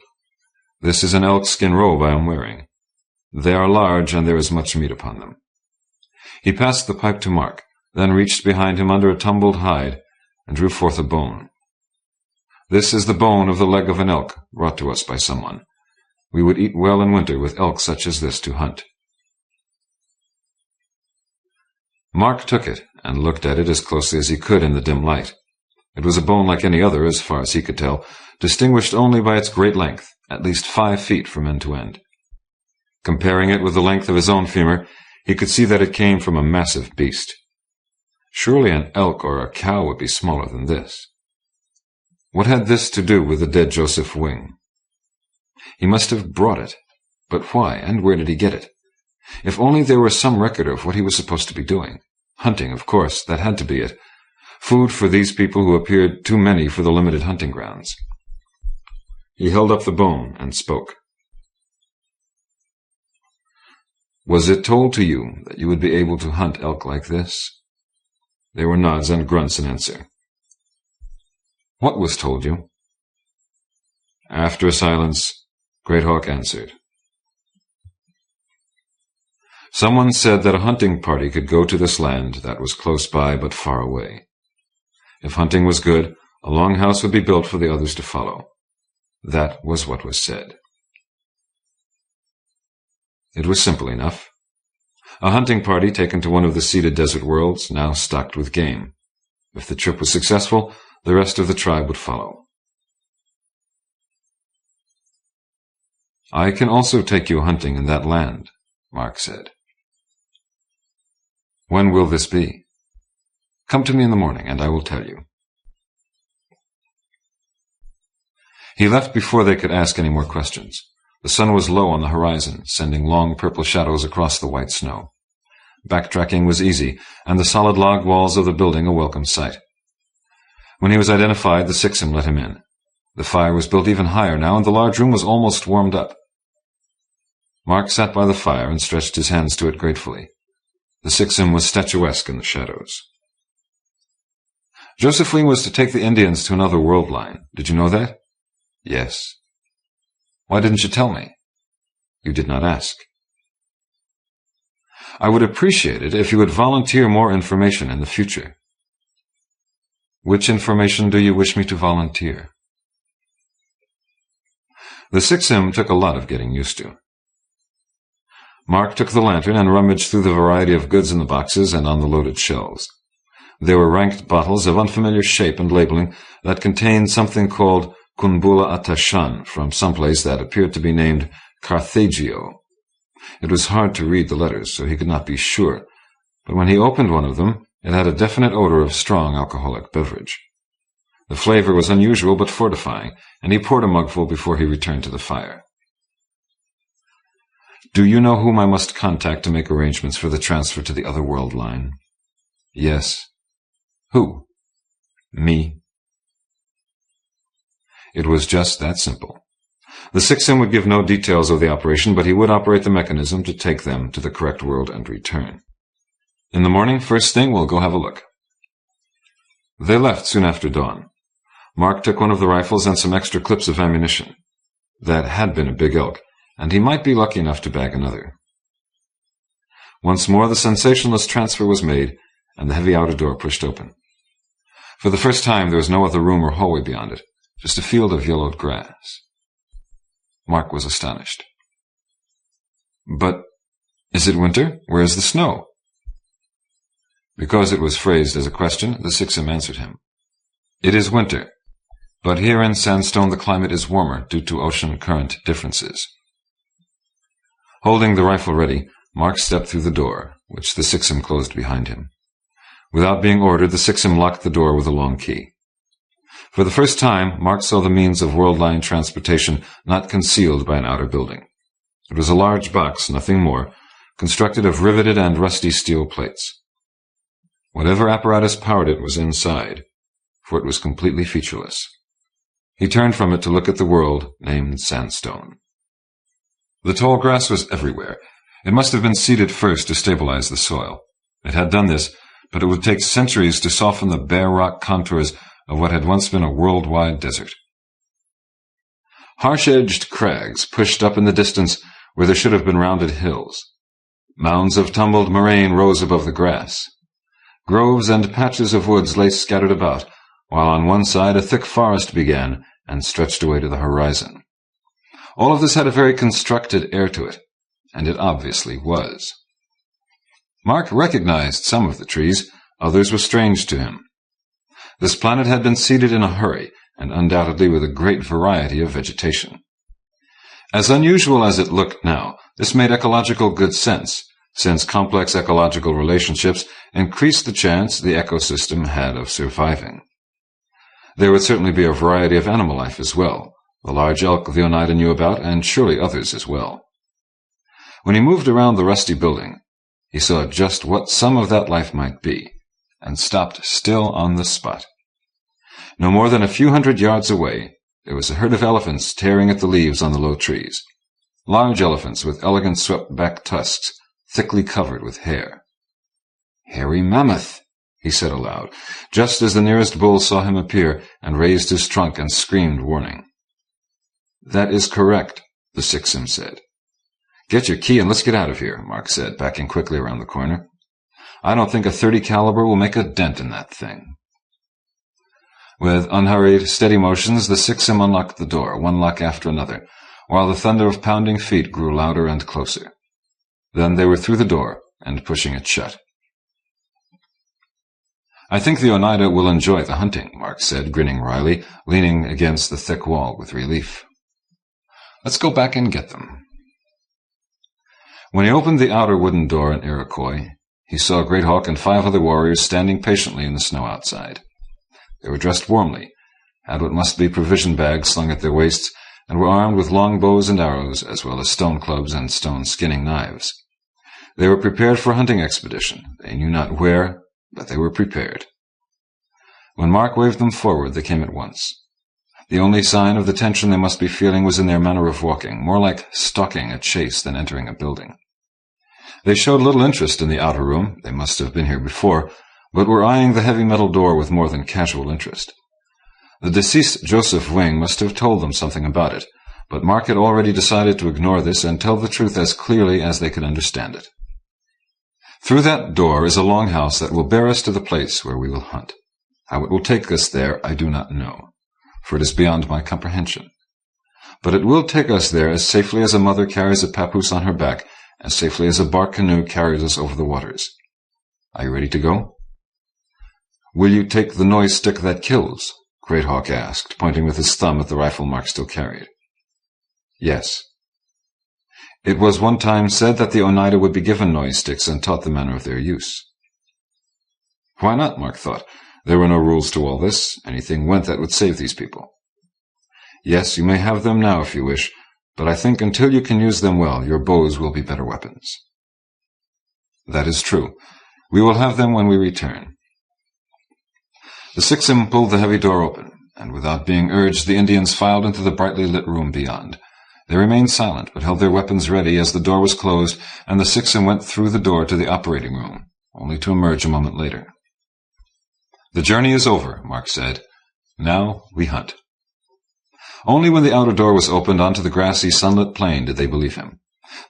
"This is an elk skin robe I am wearing. They are large, and there is much meat upon them." He passed the pipe to Mark, then reached behind him under a tumbled hide and drew forth a bone. "This is the bone of the leg of an elk, brought to us by someone. We would eat well in winter with elk such as this to hunt." Mark took it and looked at it as closely as he could in the dim light. It was a bone like any other, as far as he could tell, distinguished only by its great length, at least 5 feet from end to end. Comparing it with the length of his own femur, he could see that it came from a massive beast. Surely an elk or a cow would be smaller than this. What had this to do with the dead Joseph Wing? He must have brought it. But why, and where did he get it? If only there were some record of what he was supposed to be doing. Hunting, of course, that had to be it. Food for these people who appeared too many for the limited hunting grounds. He held up the bone and spoke. "Was it told to you that you would be able to hunt elk like this?" There were nods and grunts in answer. "What was told you?" After a silence, Great Hawk answered. "Someone said that a hunting party could go to this land that was close by but far away. If hunting was good, a longhouse would be built for the others to follow. That was what was said." It was simple enough. A hunting party taken to one of the seeded desert worlds, now stocked with game. If the trip was successful, the rest of the tribe would follow. "I can also take you hunting in that land," Mark said. "When will this be?" "Come to me in the morning, and I will tell you." He left before they could ask any more questions. The sun was low on the horizon, sending long purple shadows across the white snow. Backtracking was easy, and the solid log walls of the building a welcome sight. When he was identified, the Sixim let him in. The fire was built even higher now, and the large room was almost warmed up. Mark sat by the fire and stretched his hands to it gratefully. The Sixim was statuesque in the shadows. "Joseph Wing was to take the Indians to another world line. Did you know that?" "Yes." "Why didn't you tell me?" "You did not ask." "I would appreciate it if you would volunteer more information in the future." "Which information do you wish me to volunteer?" The Sixim took a lot of getting used to. Mark took the lantern and rummaged through the variety of goods in the boxes and on the loaded shelves. There were ranked bottles of unfamiliar shape and labeling that contained something called Kunbula Atashan from someplace that appeared to be named Carthagio. It was hard to read the letters, so he could not be sure, but when he opened one of them, it had a definite odor of strong alcoholic beverage. The flavor was unusual but fortifying, and he poured a mugful before he returned to the fire. "Do you know whom I must contact to make arrangements for the transfer to the other world line?" "Yes." "Who?" "Me." It was just that simple. The Sixim would give no details of the operation, but he would operate the mechanism to take them to the correct world and return. "In the morning, first thing, we'll go have a look." They left soon after dawn. Mark took one of the rifles and some extra clips of ammunition. That had been a big elk, and he might be lucky enough to bag another. Once more the sensationless transfer was made, and the heavy outer door pushed open. For the first time there was no other room or hallway beyond it, just a field of yellowed grass. Mark was astonished. "But is it winter? Where is the snow?" Because it was phrased as a question, the Sixim answered him. "It is winter, but here in Sandstone the climate is warmer due to ocean current differences." Holding the rifle ready, Mark stepped through the door, which the Sixim closed behind him. Without being ordered, the Sixim locked the door with a long key. For the first time, Mark saw the means of world-line transportation not concealed by an outer building. It was a large box, nothing more, constructed of riveted and rusty steel plates. Whatever apparatus powered it was inside, for it was completely featureless. He turned from it to look at the world named Sandstone. The tall grass was everywhere. It must have been seeded first to stabilize the soil. It had done this, but it would take centuries to soften the bare rock contours of what had once been a worldwide desert. Harsh-edged crags pushed up in the distance where there should have been rounded hills. Mounds of tumbled moraine rose above the grass. Groves and patches of woods lay scattered about, while on one side a thick forest began and stretched away to the horizon. All of this had a very constructed air to it, and it obviously was. Mark recognized some of the trees, others were strange to him. This planet had been seeded in a hurry, and undoubtedly with a great variety of vegetation. As unusual as it looked now, this made ecological good sense, since complex ecological relationships increased the chance the ecosystem had of surviving. There would certainly be a variety of animal life as well, the large elk the Oneida knew about, and surely others as well. When he moved around the rusty building, he saw just what some of that life might be, and stopped still on the spot. No more than a few hundred yards away, there was a herd of elephants tearing at the leaves on the low trees. Large elephants with elegant swept-back tusks, thickly covered with hair. "Hairy mammoth," he said aloud, just as the nearest bull saw him appear and raised his trunk and screamed warning. "That is correct," the Sixim said. "Get your key and let's get out of here," Mark said, backing quickly around the corner. "I don't think a .30 caliber will make a dent in that thing." With unhurried, steady motions, the Sixim unlocked the door, one lock after another, while the thunder of pounding feet grew louder and closer. Then they were through the door and pushing it shut. "I think the Oneida will enjoy the hunting," Mark said, grinning wryly, leaning against the thick wall with relief. "Let's go back and get them." When he opened the outer wooden door in Iroquois, he saw Great Hawk and 5 other warriors standing patiently in the snow outside. They were dressed warmly, had what must be provision bags slung at their waists, and were armed with long bows and arrows, as well as stone clubs and stone skinning knives. They were prepared for a hunting expedition. They knew not where, but they were prepared. When Mark waved them forward, they came at once. The only sign of the tension they must be feeling was in their manner of walking, more like stalking a chase than entering a building. They showed little interest in the outer room, they must have been here before, but were eyeing the heavy metal door with more than casual interest. The deceased Joseph Wing must have told them something about it, but Mark had already decided to ignore this and tell the truth as clearly as they could understand it. Through that door is a longhouse that will bear us to the place where we will hunt. How it will take us there I do not know, for it is beyond my comprehension. But it will take us there as safely as a mother carries a papoose on her back, as safely as a bark canoe carries us over the waters. Are you ready to go? "Will you take the noise stick that kills?" Great Hawk asked, pointing with his thumb at the rifle Mark still carried. "Yes." It was one time said that the Oneida would be given noise sticks and taught the manner of their use. Why not, Mark thought. There were no rules to all this. Anything went that would save these people. "Yes, you may have them now if you wish, but I think until you can use them well, your bows will be better weapons." "That is true. We will have them when we return." The Sixim pulled the heavy door open, and without being urged, the Indians filed into the brightly lit room beyond. They remained silent, but held their weapons ready as the door was closed, and the Sixim went through the door to the operating room, only to emerge a moment later. "The journey is over," Mark said. "Now we hunt." Only when the outer door was opened onto the grassy, sunlit plain did they believe him.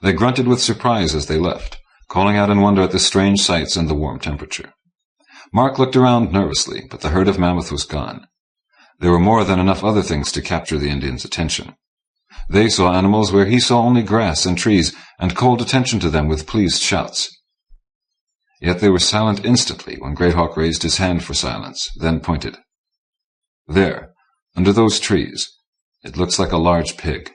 They grunted with surprise as they left. calling out in wonder at the strange sights and the warm temperature. Mark looked around nervously, but the herd of mammoth was gone. There were more than enough other things to capture the Indians' attention. They saw animals where he saw only grass and trees, and called attention to them with pleased shouts. Yet they were silent instantly when Great Hawk raised his hand for silence, then pointed. There, under those trees, it looks like a large pig.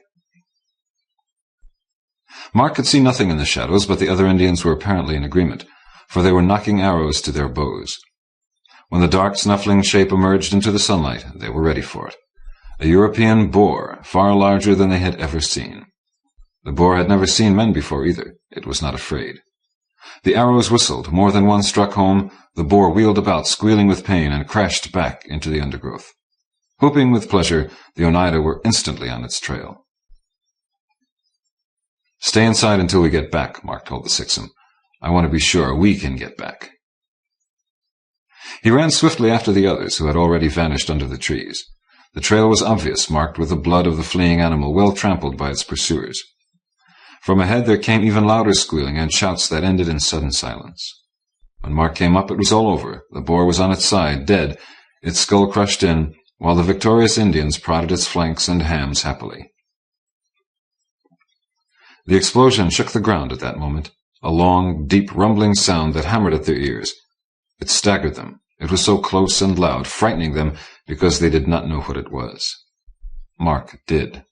Mark could see nothing in the shadows, but the other Indians were apparently in agreement, for they were knocking arrows to their bows. When the dark, snuffling shape emerged into the sunlight, they were ready for it. A European boar, far larger than they had ever seen. The boar had never seen men before either. It was not afraid. The arrows whistled. More than one struck home. The boar wheeled about, squealing with pain, and crashed back into the undergrowth. Whooping with pleasure, the Oneida were instantly on its trail. "Stay inside until we get back," Mark told the Sixum. "I want to be sure we can get back." He ran swiftly after the others, who had already vanished under the trees. The trail was obvious, marked with the blood of the fleeing animal, well trampled by its pursuers. From ahead there came even louder squealing and shouts that ended in sudden silence. When Mark came up, it was all over. The boar was on its side, dead, its skull crushed in, while the victorious Indians prodded its flanks and hams happily. The explosion shook the ground at that moment, a long, deep, rumbling sound that hammered at their ears. It staggered them. It was so close and loud, frightening them because they did not know what it was. Mark did.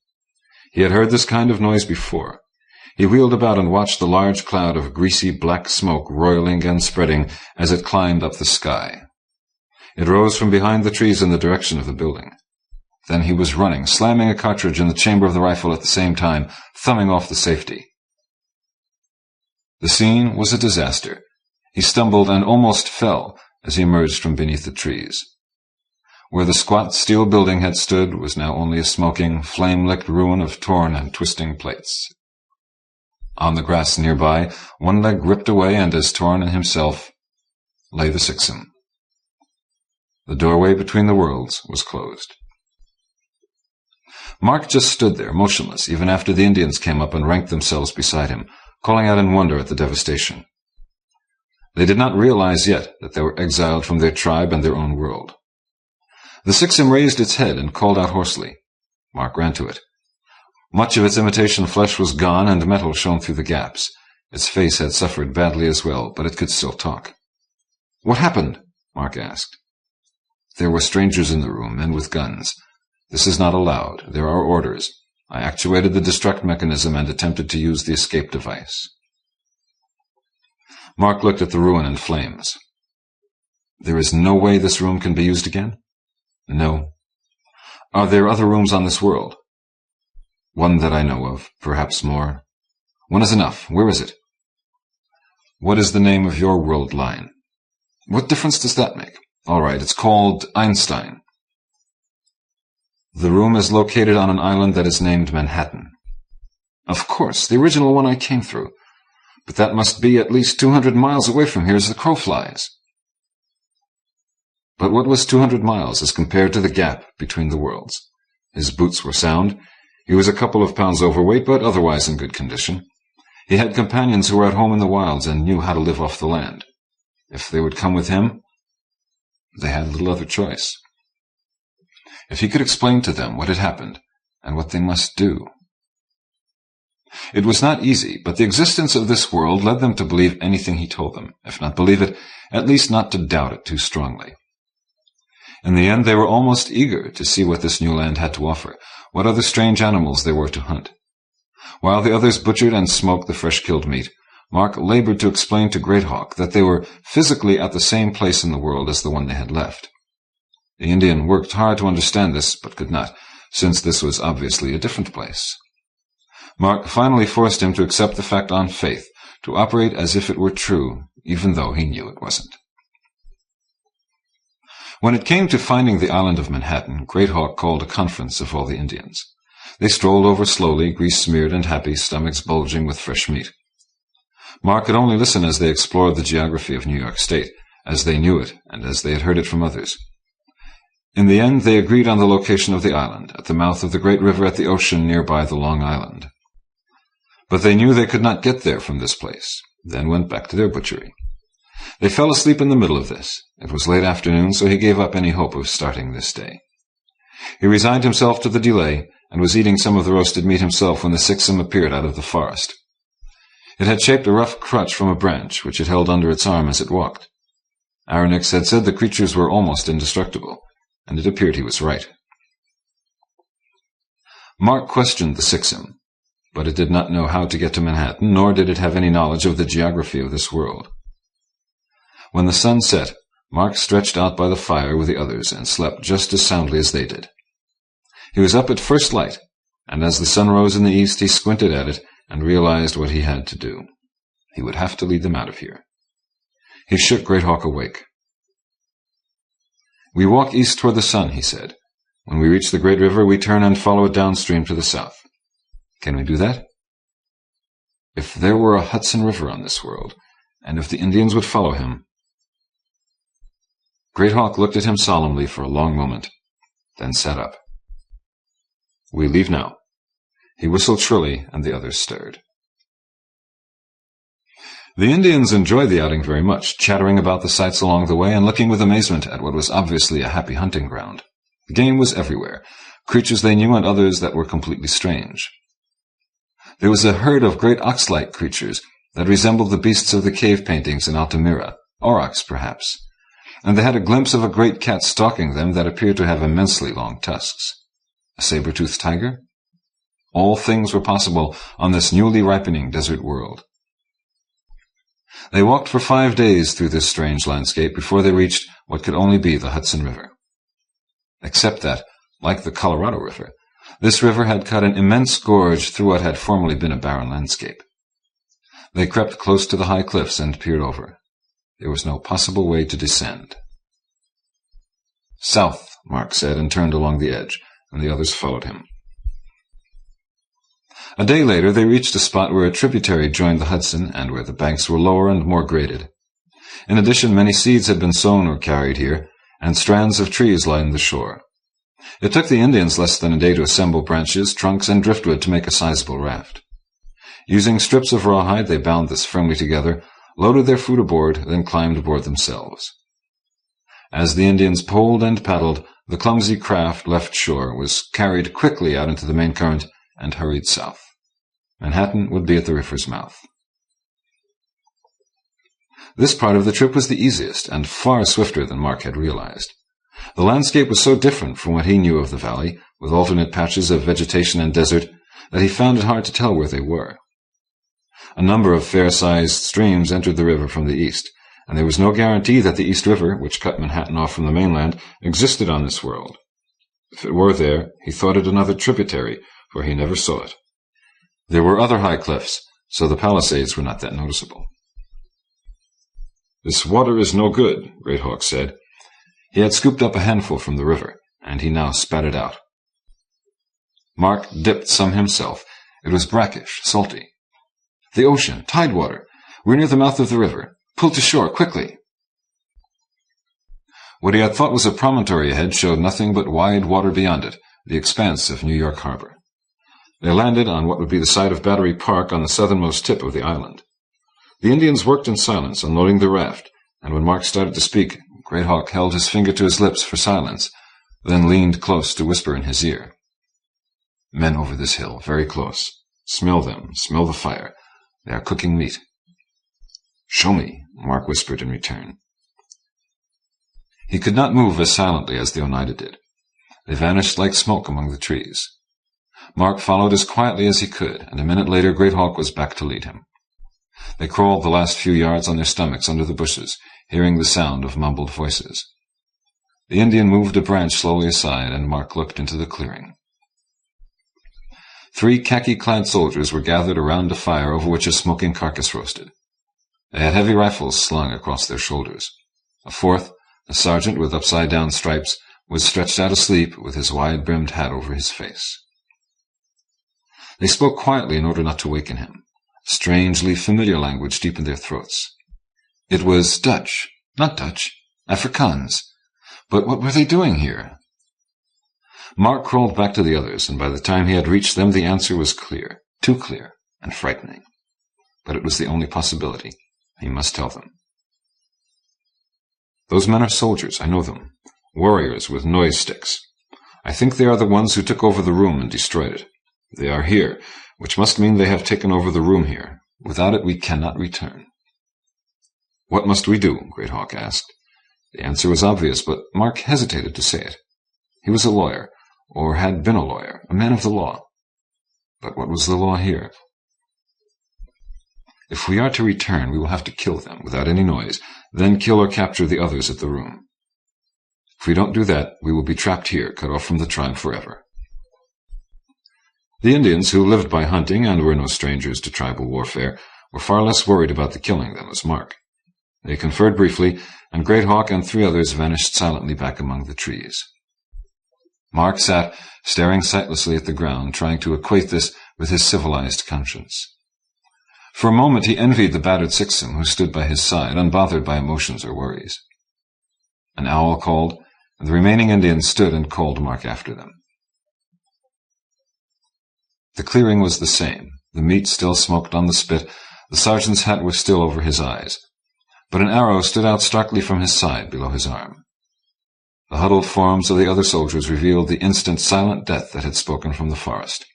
He had heard this kind of noise before. He wheeled about and watched the large cloud of greasy black smoke roiling and spreading as it climbed up the sky. It rose from behind the trees in the direction of the building. Then he was running, slamming a cartridge in the chamber of the rifle at the same time, thumbing off the safety. The scene was a disaster. He stumbled and almost fell as he emerged from beneath the trees. Where the squat steel building had stood was now only a smoking, flame-licked ruin of torn and twisting plates. On the grass nearby, one leg ripped away and as torn in himself, lay the Sixum. The doorway between the worlds was closed. Mark just stood there, motionless, even after the Indians came up and ranked themselves beside him, calling out in wonder at the devastation. They did not realize yet that they were exiled from their tribe and their own world. The Sixum raised its head and called out hoarsely. Mark ran to it. Much of its imitation flesh was gone, and metal shone through the gaps. Its face had suffered badly as well, but it could still talk. "What happened?" Mark asked. "There were strangers in the room, men with guns. This is not allowed. There are orders. I actuated the destruct mechanism and attempted to use the escape device." Mark looked at the ruin in flames. "There is no way this room can be used again?" "No." "Are there other rooms on this world?" "One that I know of, perhaps more." "One is enough. Where is it?" "What is the name of your world line?" "What difference does that make?" "All right, it's called Einstein." "The room is located on an island that is named Manhattan." "Of course, the original one I came through. But that must be at least 200 miles away from here as the crow flies." But what was 200 miles as compared to the gap between the worlds? His boots were sound. He was a couple of pounds overweight, but otherwise in good condition. He had companions who were at home in the wilds and knew how to live off the land. If they would come with him, they had little other choice. If he could explain to them what had happened and what they must do. It was not easy, but the existence of this world led them to believe anything he told them, if not believe it, at least not to doubt it too strongly. In the end, they were almost eager to see what this new land had to offer, what other strange animals there were to hunt. While the others butchered and smoked the fresh-killed meat, Mark labored to explain to Great Hawk that they were physically at the same place in the world as the one they had left. The Indian worked hard to understand this, but could not, since this was obviously a different place. Mark finally forced him to accept the fact on faith, to operate as if it were true, even though he knew it wasn't. When it came to finding the island of Manhattan, Great Hawk called a conference of all the Indians. They strolled over slowly, grease-smeared and happy, stomachs bulging with fresh meat. Mark could only listen as they explored the geography of New York State, as they knew it and as they had heard it from others. In the end, they agreed on the location of the island, at the mouth of the great river at the ocean nearby the Long Island. But they knew they could not get there from this place. then went back to their butchery. They fell asleep in the middle of this. It was late afternoon, so he gave up any hope of starting this day. He resigned himself to the delay, and was eating some of the roasted meat himself when the Sixum appeared out of the forest. It had shaped a rough crutch from a branch, which it held under its arm as it walked. Aronix had said the creatures were almost indestructible, and it appeared he was right. Mark questioned the Sixum, but it did not know how to get to Manhattan, nor did it have any knowledge of the geography of this world. When the sun set, Mark stretched out by the fire with the others and slept just as soundly as they did. He was up at first light, and as the sun rose in the east, he squinted at it and realized what he had to do. He would have to lead them out of here. He shook Great Hawk awake. "We walk east toward the sun," he said. "When we reach the great river, we turn and follow it downstream to the south. Can we do that? If there were a Hudson River on this world, and if the Indians would follow him—" Great Hawk looked at him solemnly for a long moment, then sat up. "We leave now." He whistled shrilly, and the others stirred. The Indians enjoyed the outing very much, chattering about the sights along the way and looking with amazement at what was obviously a happy hunting ground. The game was everywhere, creatures they knew and others that were completely strange. There was a herd of great ox-like creatures that resembled the beasts of the cave paintings in Altamira, aurochs perhaps, and they had a glimpse of a great cat stalking them that appeared to have immensely long tusks. A saber-toothed tiger? All things were possible on this newly ripening desert world. They walked for 5 days through this strange landscape before they reached what could only be the Hudson River. Except that, like the Colorado River, this river had cut an immense gorge through what had formerly been a barren landscape. They crept close to the high cliffs and peered over. There was no possible way to descend. "South," Mark said, and turned along the edge, and the others followed him. A day later they reached a spot where a tributary joined the Hudson and where the banks were lower and more graded. In addition, many seeds had been sown or carried here, and strands of trees lined the shore. It took the Indians less than a day to assemble branches, trunks, and driftwood to make a sizable raft. Using strips of rawhide, they bound this firmly together, loaded their food aboard, then climbed aboard themselves. As the Indians poled and paddled, the clumsy craft left shore, was carried quickly out into the main current, and hurried south. Manhattan would be at the river's mouth. This part of the trip was the easiest, and far swifter than Mark had realized. The landscape was so different from what he knew of the valley, with alternate patches of vegetation and desert, that he found it hard to tell where they were. A number of fair-sized streams entered the river from the east, and there was no guarantee that the East River, which cut Manhattan off from the mainland, existed on this world. If it were there, he thought it another tributary, for he never saw it. There were other high cliffs, so the Palisades were not that noticeable. "This water is no good," Great Hawk said. He had scooped up a handful from the river, and he now spat it out. Mark dipped some himself. It was brackish, salty. "The ocean, tidewater. We're near the mouth of the river. Pull to shore, quickly." What he had thought was a promontory ahead showed nothing but wide water beyond it, the expanse of New York Harbor. They landed on what would be the site of Battery Park on the southernmost tip of the island. The Indians worked in silence, unloading the raft, and when Mark started to speak, Great Hawk held his finger to his lips for silence, then leaned close to whisper in his ear. "Men over this hill, very close. Smell them, smell the fire. They are cooking meat." "Show me," Mark whispered in return. He could not move as silently as the Oneida did. They vanished like smoke among the trees. Mark followed as quietly as he could, and a minute later Great Hawk was back to lead him. They crawled the last few yards on their stomachs under the bushes, hearing the sound of mumbled voices. The Indian moved a branch slowly aside, and Mark looked into the clearing. 3 khaki-clad soldiers were gathered around a fire over which a smoking carcass roasted. They had heavy rifles slung across their shoulders. A 4th, a sergeant with upside-down stripes, was stretched out asleep with his wide-brimmed hat over his face. They spoke quietly in order not to waken him. Strangely familiar language deep in their throats. It was Dutch, not Dutch, Afrikaans. But what were they doing here? Mark crawled back to the others, and by the time he had reached them the answer was clear, too clear, and frightening. but it was the only possibility. He must tell them. Those men are soldiers, I know them. Warriors with noise sticks. I think they are the ones who took over the room and destroyed it. They are here, which must mean they have taken over the room here. Without it, we cannot return. What must we do? Great Hawk asked. The answer was obvious, but Mark hesitated to say it. He was a lawyer, or had been a lawyer, a man of the law. But what was the law here? If we are to return, we will have to kill them without any noise, then kill or capture the others at the room. If we don't do that, we will be trapped here, cut off from the tribe forever. The Indians, who lived by hunting and were no strangers to tribal warfare, were far less worried about the killing than was Mark. They conferred briefly, and Great Hawk and 3 others vanished silently back among the trees. Mark sat, staring sightlessly at the ground, trying to equate this with his civilized conscience. For a moment he envied the battered Sixum who stood by his side, unbothered by emotions or worries. An owl called, and the remaining Indians stood and called Mark after them. The clearing was the same. The meat still smoked on the spit. The sergeant's hat was still over his eyes. But an arrow stood out starkly from his side below his arm. The huddled forms of the other soldiers revealed the instant silent death that had spoken from the forest.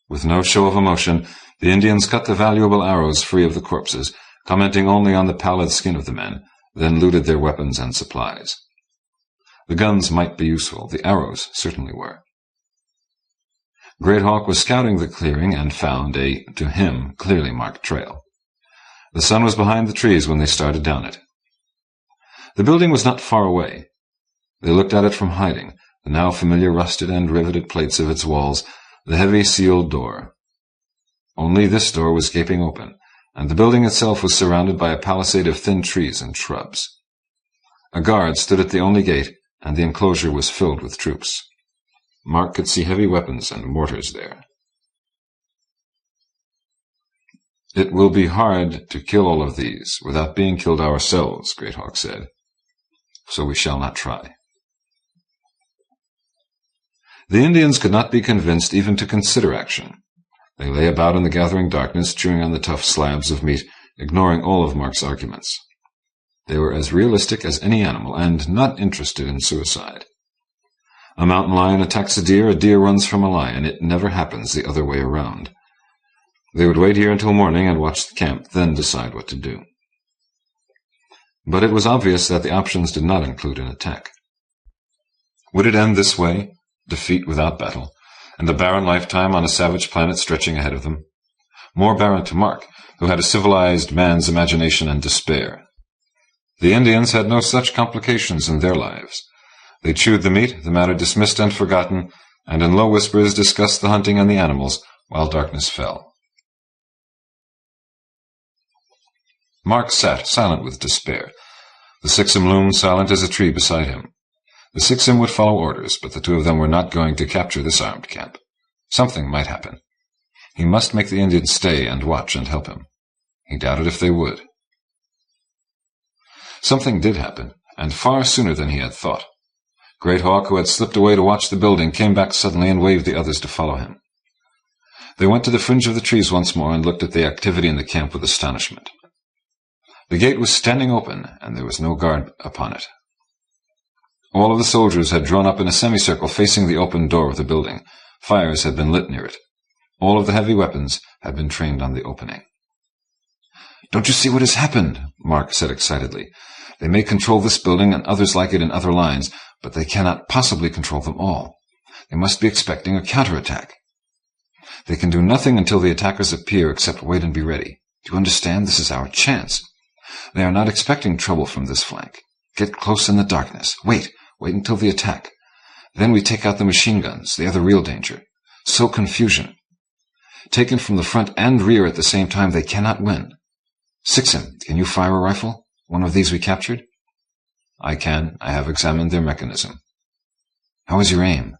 With no show of emotion, the Indians cut the valuable arrows free of the corpses, commenting only on the pallid skin of the men, then looted their weapons and supplies. The guns might be useful. The arrows certainly were. Great Hawk was scouting the clearing and found a, to him, clearly marked trail. The sun was behind the trees when they started down it. The building was not far away. They looked at it from hiding, the now familiar rusted and riveted plates of its walls, the heavy sealed door. Only this door was gaping open, and the building itself was surrounded by a palisade of thin trees and shrubs. A guard stood at the only gate, and the enclosure was filled with troops. Mark could see heavy weapons and mortars there. It will be hard to kill all of these without being killed ourselves, Great Hawk said. So we shall not try. The Indians could not be convinced even to consider action. They lay about in the gathering darkness, chewing on the tough slabs of meat, ignoring all of Mark's arguments. They were as realistic as any animal, and not interested in suicide. A mountain lion attacks a deer runs from a lion. It never happens the other way around. They would wait here until morning and watch the camp, then decide what to do. But it was obvious that the options did not include an attack. Would it end this way? Defeat without battle, and a barren lifetime on a savage planet stretching ahead of them? More barren to Mark, who had a civilized man's imagination and despair. The Indians had no such complications in their lives. They chewed the meat, the matter dismissed and forgotten, and in low whispers discussed the hunting and the animals, while darkness fell. Mark sat, silent with despair. The Sixum loomed silent as a tree beside him. The Sixum would follow orders, but the 2 of them were not going to capture this armed camp. Something might happen. He must make the Indians stay and watch and help him. He doubted if they would. Something did happen, and far sooner than he had thought. Great Hawk, who had slipped away to watch the building, came back suddenly and waved the others to follow him. They went to the fringe of the trees once more and looked at the activity in the camp with astonishment. The gate was standing open, and there was no guard upon it. All of the soldiers had drawn up in a semicircle facing the open door of the building. Fires had been lit near it. All of the heavy weapons had been trained on the opening. "Don't you see what has happened?" Mark said excitedly. "They may control this building and others like it in other lines, but they cannot possibly control them all. They must be expecting a counterattack. They can do nothing until the attackers appear except wait and be ready. Do you understand? This is our chance. They are not expecting trouble from this flank. Get close in the darkness. Wait until the attack. Then we take out the machine guns. They are the real danger. Sow confusion. Taken from the front and rear at the same time, they cannot win. Sixum, can you fire a rifle? One of these we captured?" "I can. I have examined their mechanism." "How is your aim?"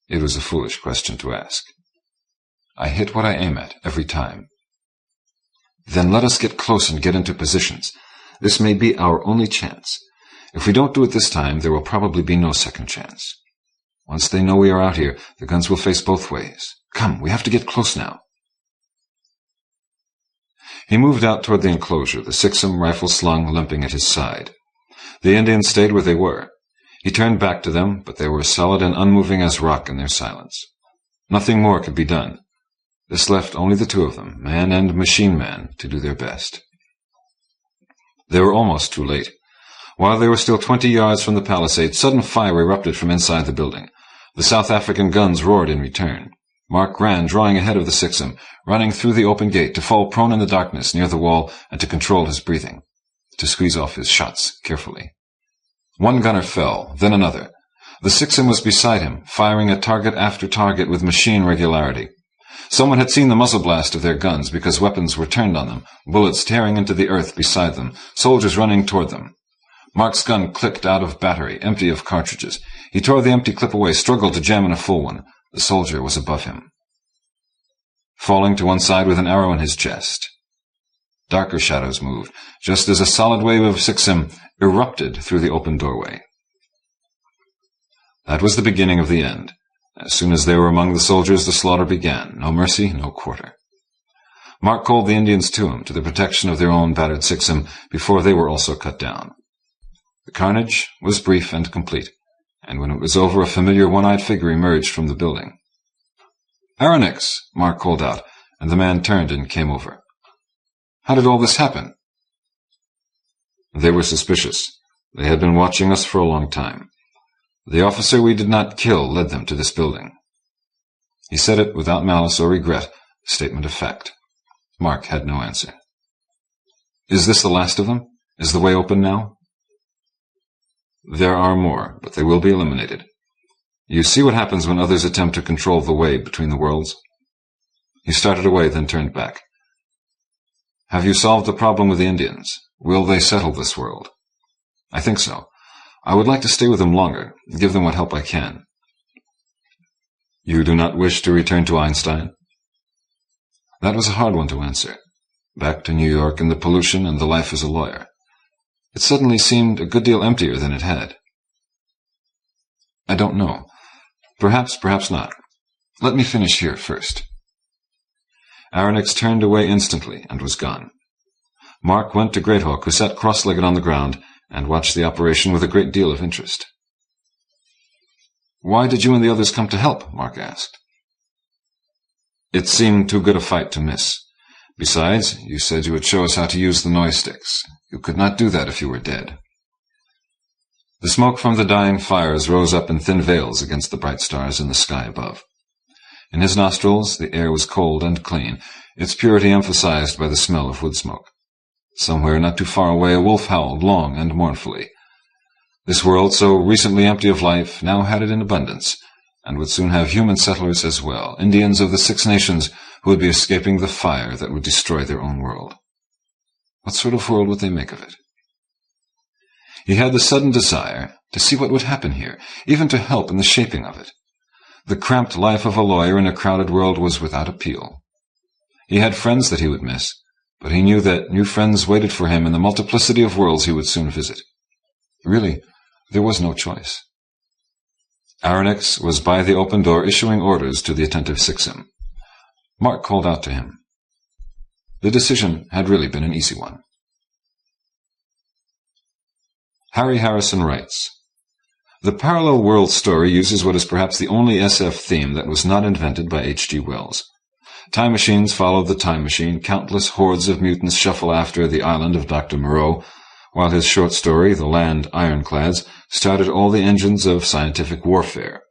It was a foolish question to ask. "I hit what I aim at, every time." "Then let us get close and get into positions. This may be our only chance. If we don't do it this time, there will probably be no second chance. Once they know we are out here, the guns will face both ways. Come, we have to get close now." He moved out toward the enclosure, the Sixum rifle slung, limping at his side. The Indians stayed where they were. He turned back to them, but they were solid and unmoving as rock in their silence. Nothing more could be done. This left only the two of them, man and machine man, to do their best. They were almost too late. While they were still 20 yards from the palisade, sudden fire erupted from inside the building. The South African guns roared in return. Mark ran, drawing ahead of the Sixum, running through the open gate to fall prone in the darkness near the wall and to control his breathing, to squeeze off his shots carefully. One gunner fell, then another. The Sixum was beside him, firing at target after target with machine regularity. Someone had seen the muzzle blast of their guns because weapons were turned on them, bullets tearing into the earth beside them, soldiers running toward them. Mark's gun clicked out of battery, empty of cartridges. He tore the empty clip away, struggled to jam in a full one. The soldier was above him, falling to one side with an arrow in his chest. Darker shadows moved, just as a solid wave of Sixum erupted through the open doorway. That was the beginning of the end. As soon as they were among the soldiers, the slaughter began. No mercy, no quarter. Mark called the Indians to him, to the protection of their own battered Sixum, before they were also cut down. The carnage was brief and complete, and when it was over, a familiar one-eyed figure emerged from the building. "Aronix!" Mark called out, and the man turned and came over. "How did all this happen?" They were suspicious. They had been watching us for a long time. The officer we did not kill led them to this building. He said it without malice or regret, a statement of fact. Mark had no answer. "Is this the last of them? Is the way open now?" "There are more, but they will be eliminated. You see what happens when others attempt to control the way between the worlds?" He started away, then turned back. "Have you solved the problem with the Indians? Will they settle this world?" "I think so. I would like to stay with them longer, give them what help I can." "You do not wish to return to Einstein?" That was a hard one to answer. Back to New York and the pollution and the life as a lawyer. It suddenly seemed a good deal emptier than it had. "I don't know. Perhaps, perhaps not. Let me finish here first." Aronix turned away instantly and was gone. Mark went to Greathawk, who sat cross-legged on the ground, and watched the operation with a great deal of interest. "Why did you and the others come to help?" Mark asked. "It seemed too good a fight to miss. Besides, you said you would show us how to use the noise sticks. You could not do that if you were dead." The smoke from the dying fires rose up in thin veils against the bright stars in the sky above. In his nostrils, the air was cold and clean, its purity emphasized by the smell of wood smoke. Somewhere not too far away, a wolf howled long and mournfully. This world, so recently empty of life, now had it in abundance, and would soon have human settlers as well, Indians of the 6 nations who would be escaping the fire that would destroy their own world. What sort of world would they make of it? He had the sudden desire to see what would happen here, even to help in the shaping of it. The cramped life of a lawyer in a crowded world was without appeal. He had friends that he would miss, but he knew that new friends waited for him in the multiplicity of worlds he would soon visit. Really, there was no choice. Aronix was by the open door issuing orders to the attentive Sixum. Mark called out to him. The decision had really been an easy one. Harry Harrison writes, "The parallel world story uses what is perhaps the only SF theme that was not invented by H.G. Wells. Time machines follow the time machine, countless hordes of mutants shuffle after the island of Dr. Moreau, while his short story, The Land Ironclads, started all the engines of scientific warfare.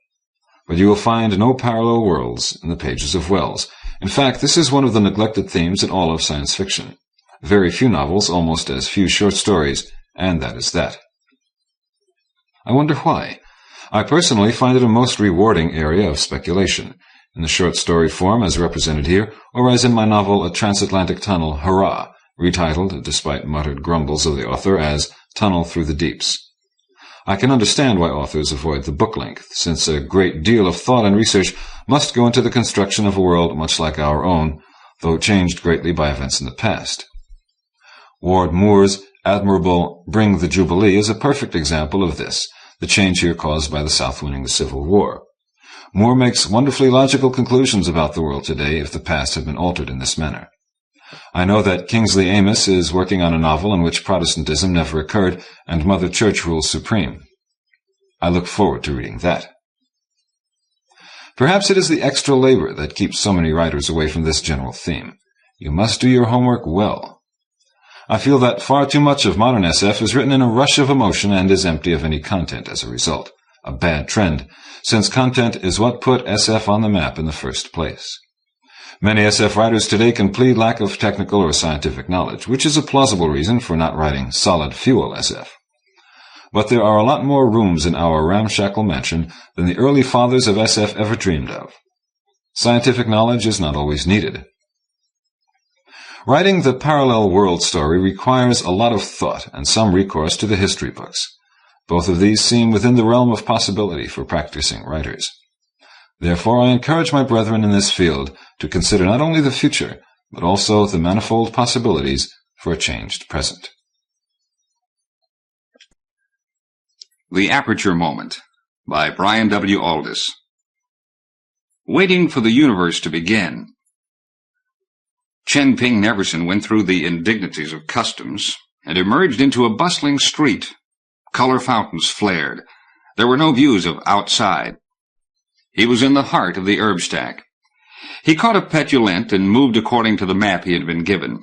But you will find no parallel worlds in the pages of Wells. In fact, this is one of the neglected themes in all of science fiction. Very few novels, almost as few short stories, and that is that. I wonder why. I personally find it a most rewarding area of speculation, in the short story form as represented here, or as in my novel A Transatlantic Tunnel, Hurrah, retitled, despite muttered grumbles of the author, as Tunnel Through the Deeps. I can understand why authors avoid the book length, since a great deal of thought and research must go into the construction of a world much like our own, though changed greatly by events in the past. Ward Moore's admirable Bring the Jubilee is a perfect example of this, the change here caused by the South winning the Civil War. Moore makes wonderfully logical conclusions about the world today if the past had been altered in this manner. I know that Kingsley Amis is working on a novel in which Protestantism never occurred and Mother Church rules supreme. I look forward to reading that. Perhaps it is the extra labor that keeps so many writers away from this general theme. You must do your homework well. I feel that far too much of modern SF is written in a rush of emotion and is empty of any content as a result. A bad trend, since content is what put SF on the map in the first place. Many SF writers today can plead lack of technical or scientific knowledge, which is a plausible reason for not writing solid fuel SF. But there are a lot more rooms in our ramshackle mansion than the early fathers of SF ever dreamed of. Scientific knowledge is not always needed. Writing the parallel world story requires a lot of thought and some recourse to the history books. Both of these seem within the realm of possibility for practicing writers. Therefore, I encourage my brethren in this field to consider not only the future, but also the manifold possibilities for a changed present. The Aperture Moment by Brian W. Aldiss. Waiting for the universe to begin. Chen Ping Neverson went through the indignities of customs and emerged into a bustling street. Color fountains flared. There were no views of outside. He was in the heart of the herb stack. He caught a petulant and moved according to the map he had been given.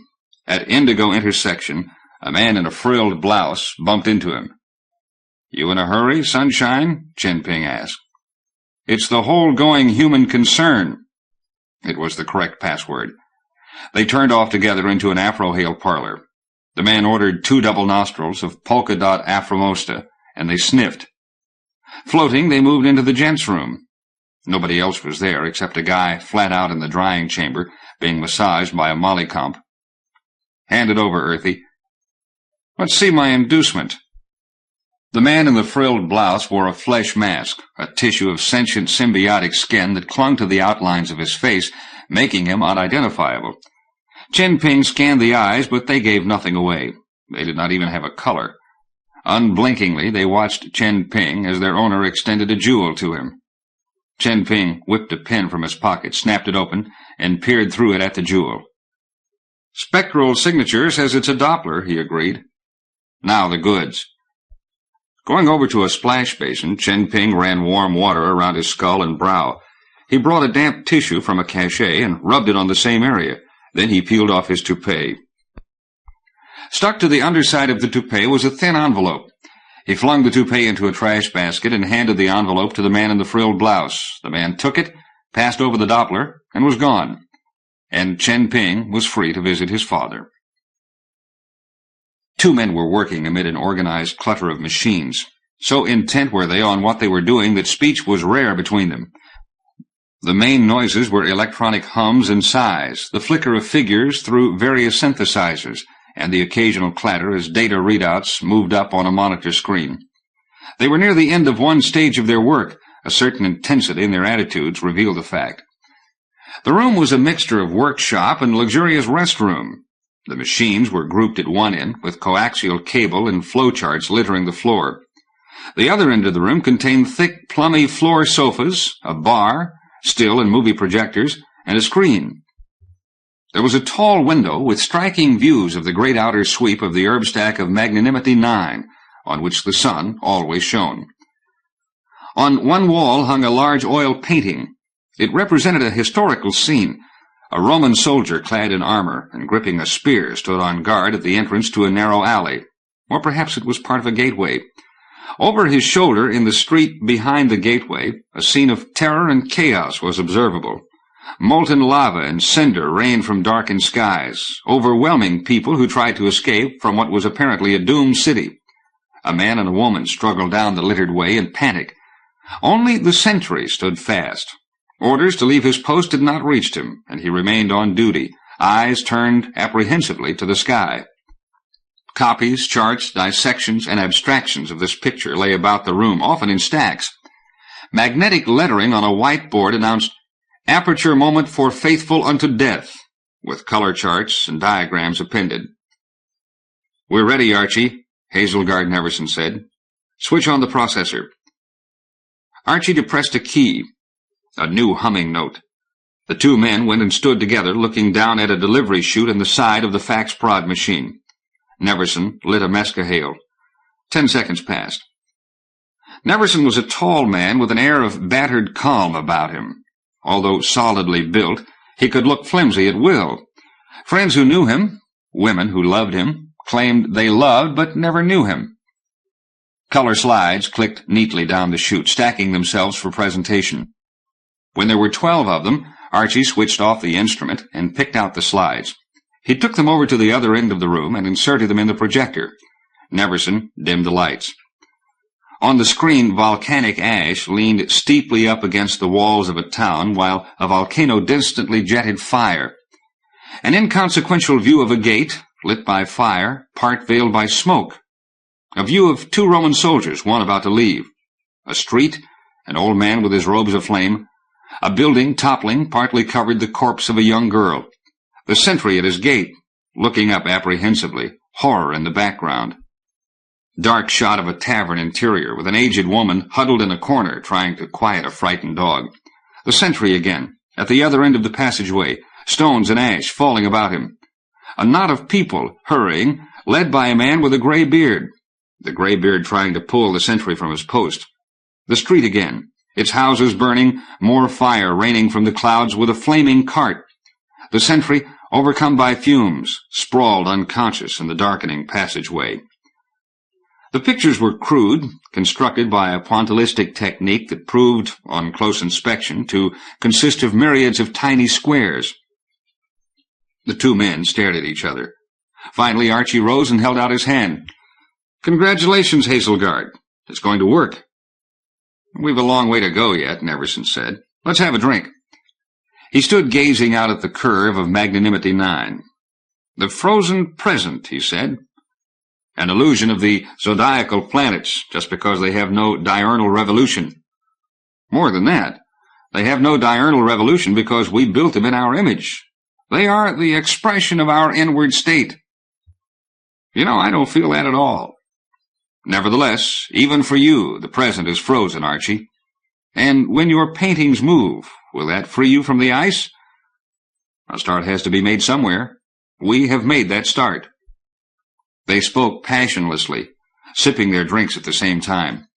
At Indigo intersection, a man in a frilled blouse bumped into him. "You in a hurry, sunshine?" Chen Ping asked. "It's the whole-going human concern." It was the correct password. They turned off together into an Afro-Hale parlor. The man ordered 2 double nostrils of polka-dot Afromosta, and they sniffed. Floating, they moved into the gents' room. Nobody else was there except a guy flat out in the drying chamber, being massaged by a mollycomp. "Hand it over, Earthy." "Let's see my inducement." The man in the frilled blouse wore a flesh mask, a tissue of sentient symbiotic skin that clung to the outlines of his face, making him unidentifiable. Chen Ping scanned the eyes, but they gave nothing away. They did not even have a color. Unblinkingly, they watched Chen Ping as their owner extended a jewel to him. Chen Ping whipped a pen from his pocket, snapped it open, and peered through it at the jewel. "Spectral signature says it's a Doppler," he agreed. "Now the goods." Going over to a splash basin, Chen Ping ran warm water around his skull and brow. He brought a damp tissue from a cachet and rubbed it on the same area. Then he peeled off his toupee. Stuck to the underside of the toupee was a thin envelope. He flung the toupee into a trash basket and handed the envelope to the man in the frilled blouse. The man took it, passed over the Doppler, and was gone. And Chen Ping was free to visit his father. 2 men were working amid an organized clutter of machines. So intent were they on what they were doing that speech was rare between them. The main noises were electronic hums and sighs, the flicker of figures through various synthesizers, and the occasional clatter as data readouts moved up on a monitor screen. They were near the end of one stage of their work. A certain intensity in their attitudes revealed the fact. The room was a mixture of workshop and luxurious restroom. The machines were grouped at one end, with coaxial cable and flowcharts littering the floor. The other end of the room contained thick, plummy floor sofas, a bar, still and movie projectors, and a screen. There was a tall window with striking views of the great outer sweep of the herb stack of Magnanimity 9, on which the sun always shone. On one wall hung a large oil painting. It represented a historical scene. A Roman soldier clad in armor and gripping a spear stood on guard at the entrance to a narrow alley. Or perhaps it was part of a gateway. Over his shoulder, in the street behind the gateway, a scene of terror and chaos was observable. Molten lava and cinder rained from darkened skies, overwhelming people who tried to escape from what was apparently a doomed city. A man and a woman struggled down the littered way in panic. Only the sentry stood fast. Orders to leave his post had not reached him, and he remained on duty, eyes turned apprehensively to the sky. Copies, charts, dissections, and abstractions of this picture lay about the room, often in stacks. Magnetic lettering on a whiteboard announced, "Aperture Moment for Faithful unto Death," with color charts and diagrams appended. "We're ready, Archie," Hazelgard Neverson said. "Switch on the processor." Archie depressed a key. A new humming note. The two men went and stood together, looking down at a delivery chute in the side of the fax prod machine. Neverson lit a mescahale. 10 seconds passed. Neverson was a tall man with an air of battered calm about him. Although solidly built, he could look flimsy at will. Friends who knew him, women who loved him, claimed they loved but never knew him. Color slides clicked neatly down the chute, stacking themselves for presentation. When there were 12 of them, Archie switched off the instrument and picked out the slides. He took them over to the other end of the room and inserted them in the projector. Neverson dimmed the lights. On the screen, volcanic ash leaned steeply up against the walls of a town, while a volcano distantly jetted fire. An inconsequential view of a gate, lit by fire, part veiled by smoke. A view of 2 Roman soldiers, one about to leave. A street, an old man with his robes aflame. A building toppling partly covered the corpse of a young girl. The sentry at his gate, looking up apprehensively, horror in the background. Dark shot of a tavern interior, with an aged woman huddled in a corner trying to quiet a frightened dog. The sentry again, at the other end of the passageway, stones and ash falling about him. A knot of people hurrying, led by a man with a gray beard. The gray beard trying to pull the sentry from his post. The street again, its houses burning, more fire raining from the clouds with a flaming cart. The sentry, overcome by fumes, sprawled unconscious in the darkening passageway. The pictures were crude, constructed by a pointillistic technique that proved, on close inspection, to consist of myriads of tiny squares. The two men stared at each other. Finally, Archie rose and held out his hand. "Congratulations, Hazelgard. It's going to work." "We've a long way to go yet," Neverson said. "Let's have a drink." He stood gazing out at the curve of Magnanimity 9. "The frozen present," he said. "An illusion of the zodiacal planets, just because they have no diurnal revolution. More than that, they have no diurnal revolution because we built them in our image. They are the expression of our inward state. I don't feel that at all. Nevertheless, even for you, the present is frozen, Archie. And when your paintings move, will that free you from the ice? A start has to be made somewhere. We have made that start." They spoke passionlessly, sipping their drinks at the same time.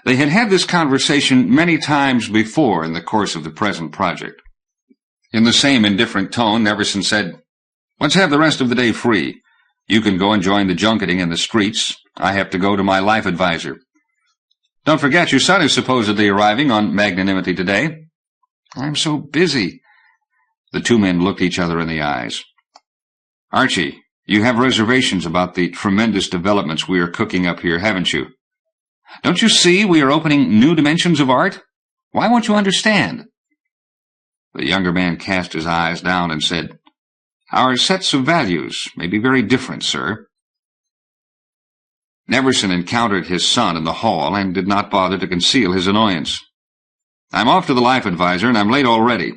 They had had this conversation many times before in the course of the present project. In the same indifferent tone, Neverson said, "Let's have the rest of the day free. You can go and join the junketing in the streets. I have to go to my life advisor. Don't forget your son is supposedly arriving on Magnanimity today." "I'm so busy." The two men looked each other in the eyes. "Archie, you have reservations about the tremendous developments we are cooking up here, haven't you? Don't you see we are opening new dimensions of art? Why won't you understand?" The younger man cast his eyes down and said, "Our sets of values may be very different, sir." Neverson encountered his son in the hall and did not bother to conceal his annoyance. "I'm off to the life advisor, and I'm late already."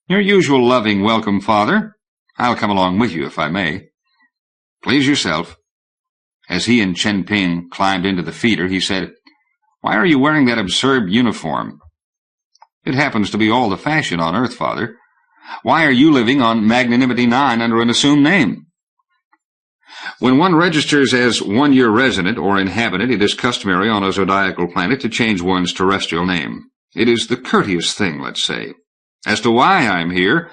"Your usual loving welcome, father. I'll come along with you, if I may." "Please yourself." As he and Chen Ping climbed into the feeder, he said, "Why are you wearing that absurd uniform?" "It happens to be all the fashion on Earth, father. Why are you living on Magnanimity 9 under an assumed name?" "When one registers as one-year resident or inhabitant, it is customary on a zodiacal planet to change one's terrestrial name. It is the courteous thing, let's say. As to why I'm here,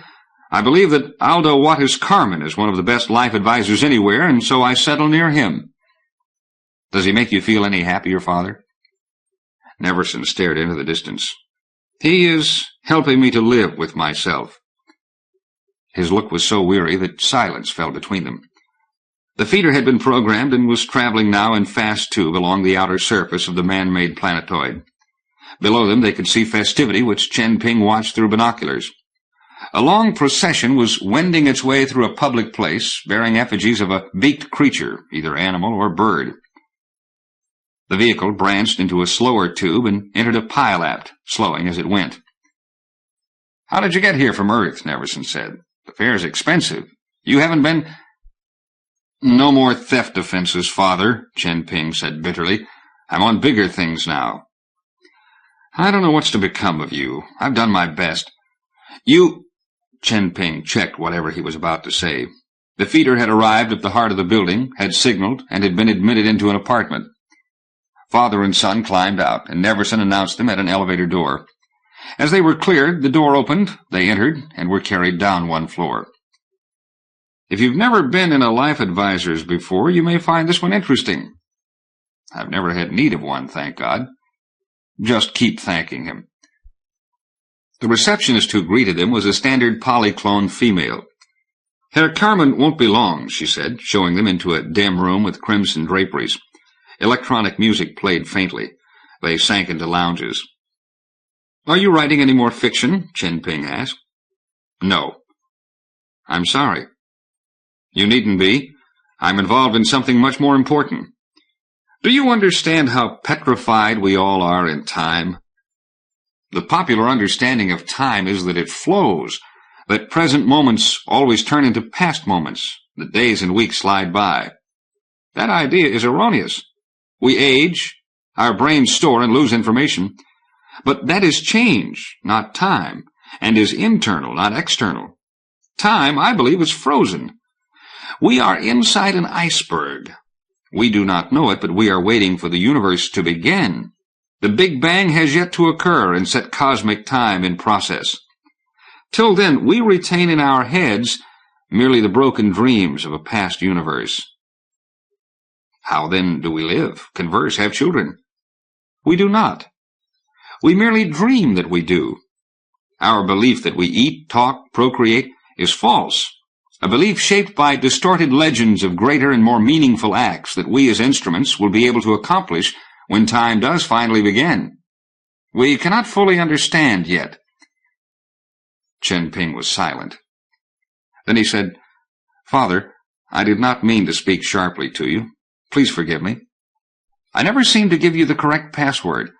I believe that Aldo Wattis Carmen is one of the best life advisors anywhere, and so I settle near him." "Does he make you feel any happier, father?" Neverson stared into the distance. "He is helping me to live with myself." His look was so weary that silence fell between them. The feeder had been programmed and was traveling now in fast tube along the outer surface of the man-made planetoid. Below them they could see festivity, which Chen Ping watched through binoculars. A long procession was wending its way through a public place, bearing effigies of a beaked creature, either animal or bird. The vehicle branched into a slower tube and entered a pile-apt, slowing as it went. "How did you get here from Earth?" Neverson said. "The fare's expensive. You haven't been—" "No more theft offenses, father," Chen Ping said bitterly. "I'm on bigger things now." "I don't know what's to become of you. I've done my best. You— Chen Ping checked whatever he was about to say. The feeder had arrived at the heart of the building, had signaled, and had been admitted into an apartment. Father and son climbed out, and Neverson announced them at an elevator door. As they were cleared, the door opened, they entered, and were carried down one floor. If you've never been in a Life Advisors before, you may find this one interesting. I've never had need of one, thank God. Just keep thanking him. The receptionist who greeted them was a standard polyclone female. Herr Carmen won't be long, she said, showing them into a dim room with crimson draperies. Electronic music played faintly. They sank into lounges. Are you writing any more fiction? Chen Ping asked. No. I'm sorry. You needn't be. I'm involved in something much more important. Do you understand how petrified we all are in time? The popular understanding of time is that it flows, that present moments always turn into past moments, that days and weeks slide by. That idea is erroneous. We age, our brains store and lose information, but that is change, not time, and is internal, not external. Time, I believe, is frozen. We are inside an iceberg. We do not know it, but we are waiting for the universe to begin. The Big Bang has yet to occur and set cosmic time in process. Till then, we retain in our heads merely the broken dreams of a past universe. How then do we live, converse, have children? We do not. We merely dream that we do. Our belief that we eat, talk, procreate is false, a belief shaped by distorted legends of greater and more meaningful acts that we as instruments will be able to accomplish when time does finally begin. We cannot fully understand yet. Chen Ping was silent. Then he said, Father, I did not mean to speak sharply to you. Please forgive me. I never seemed to give you the correct password.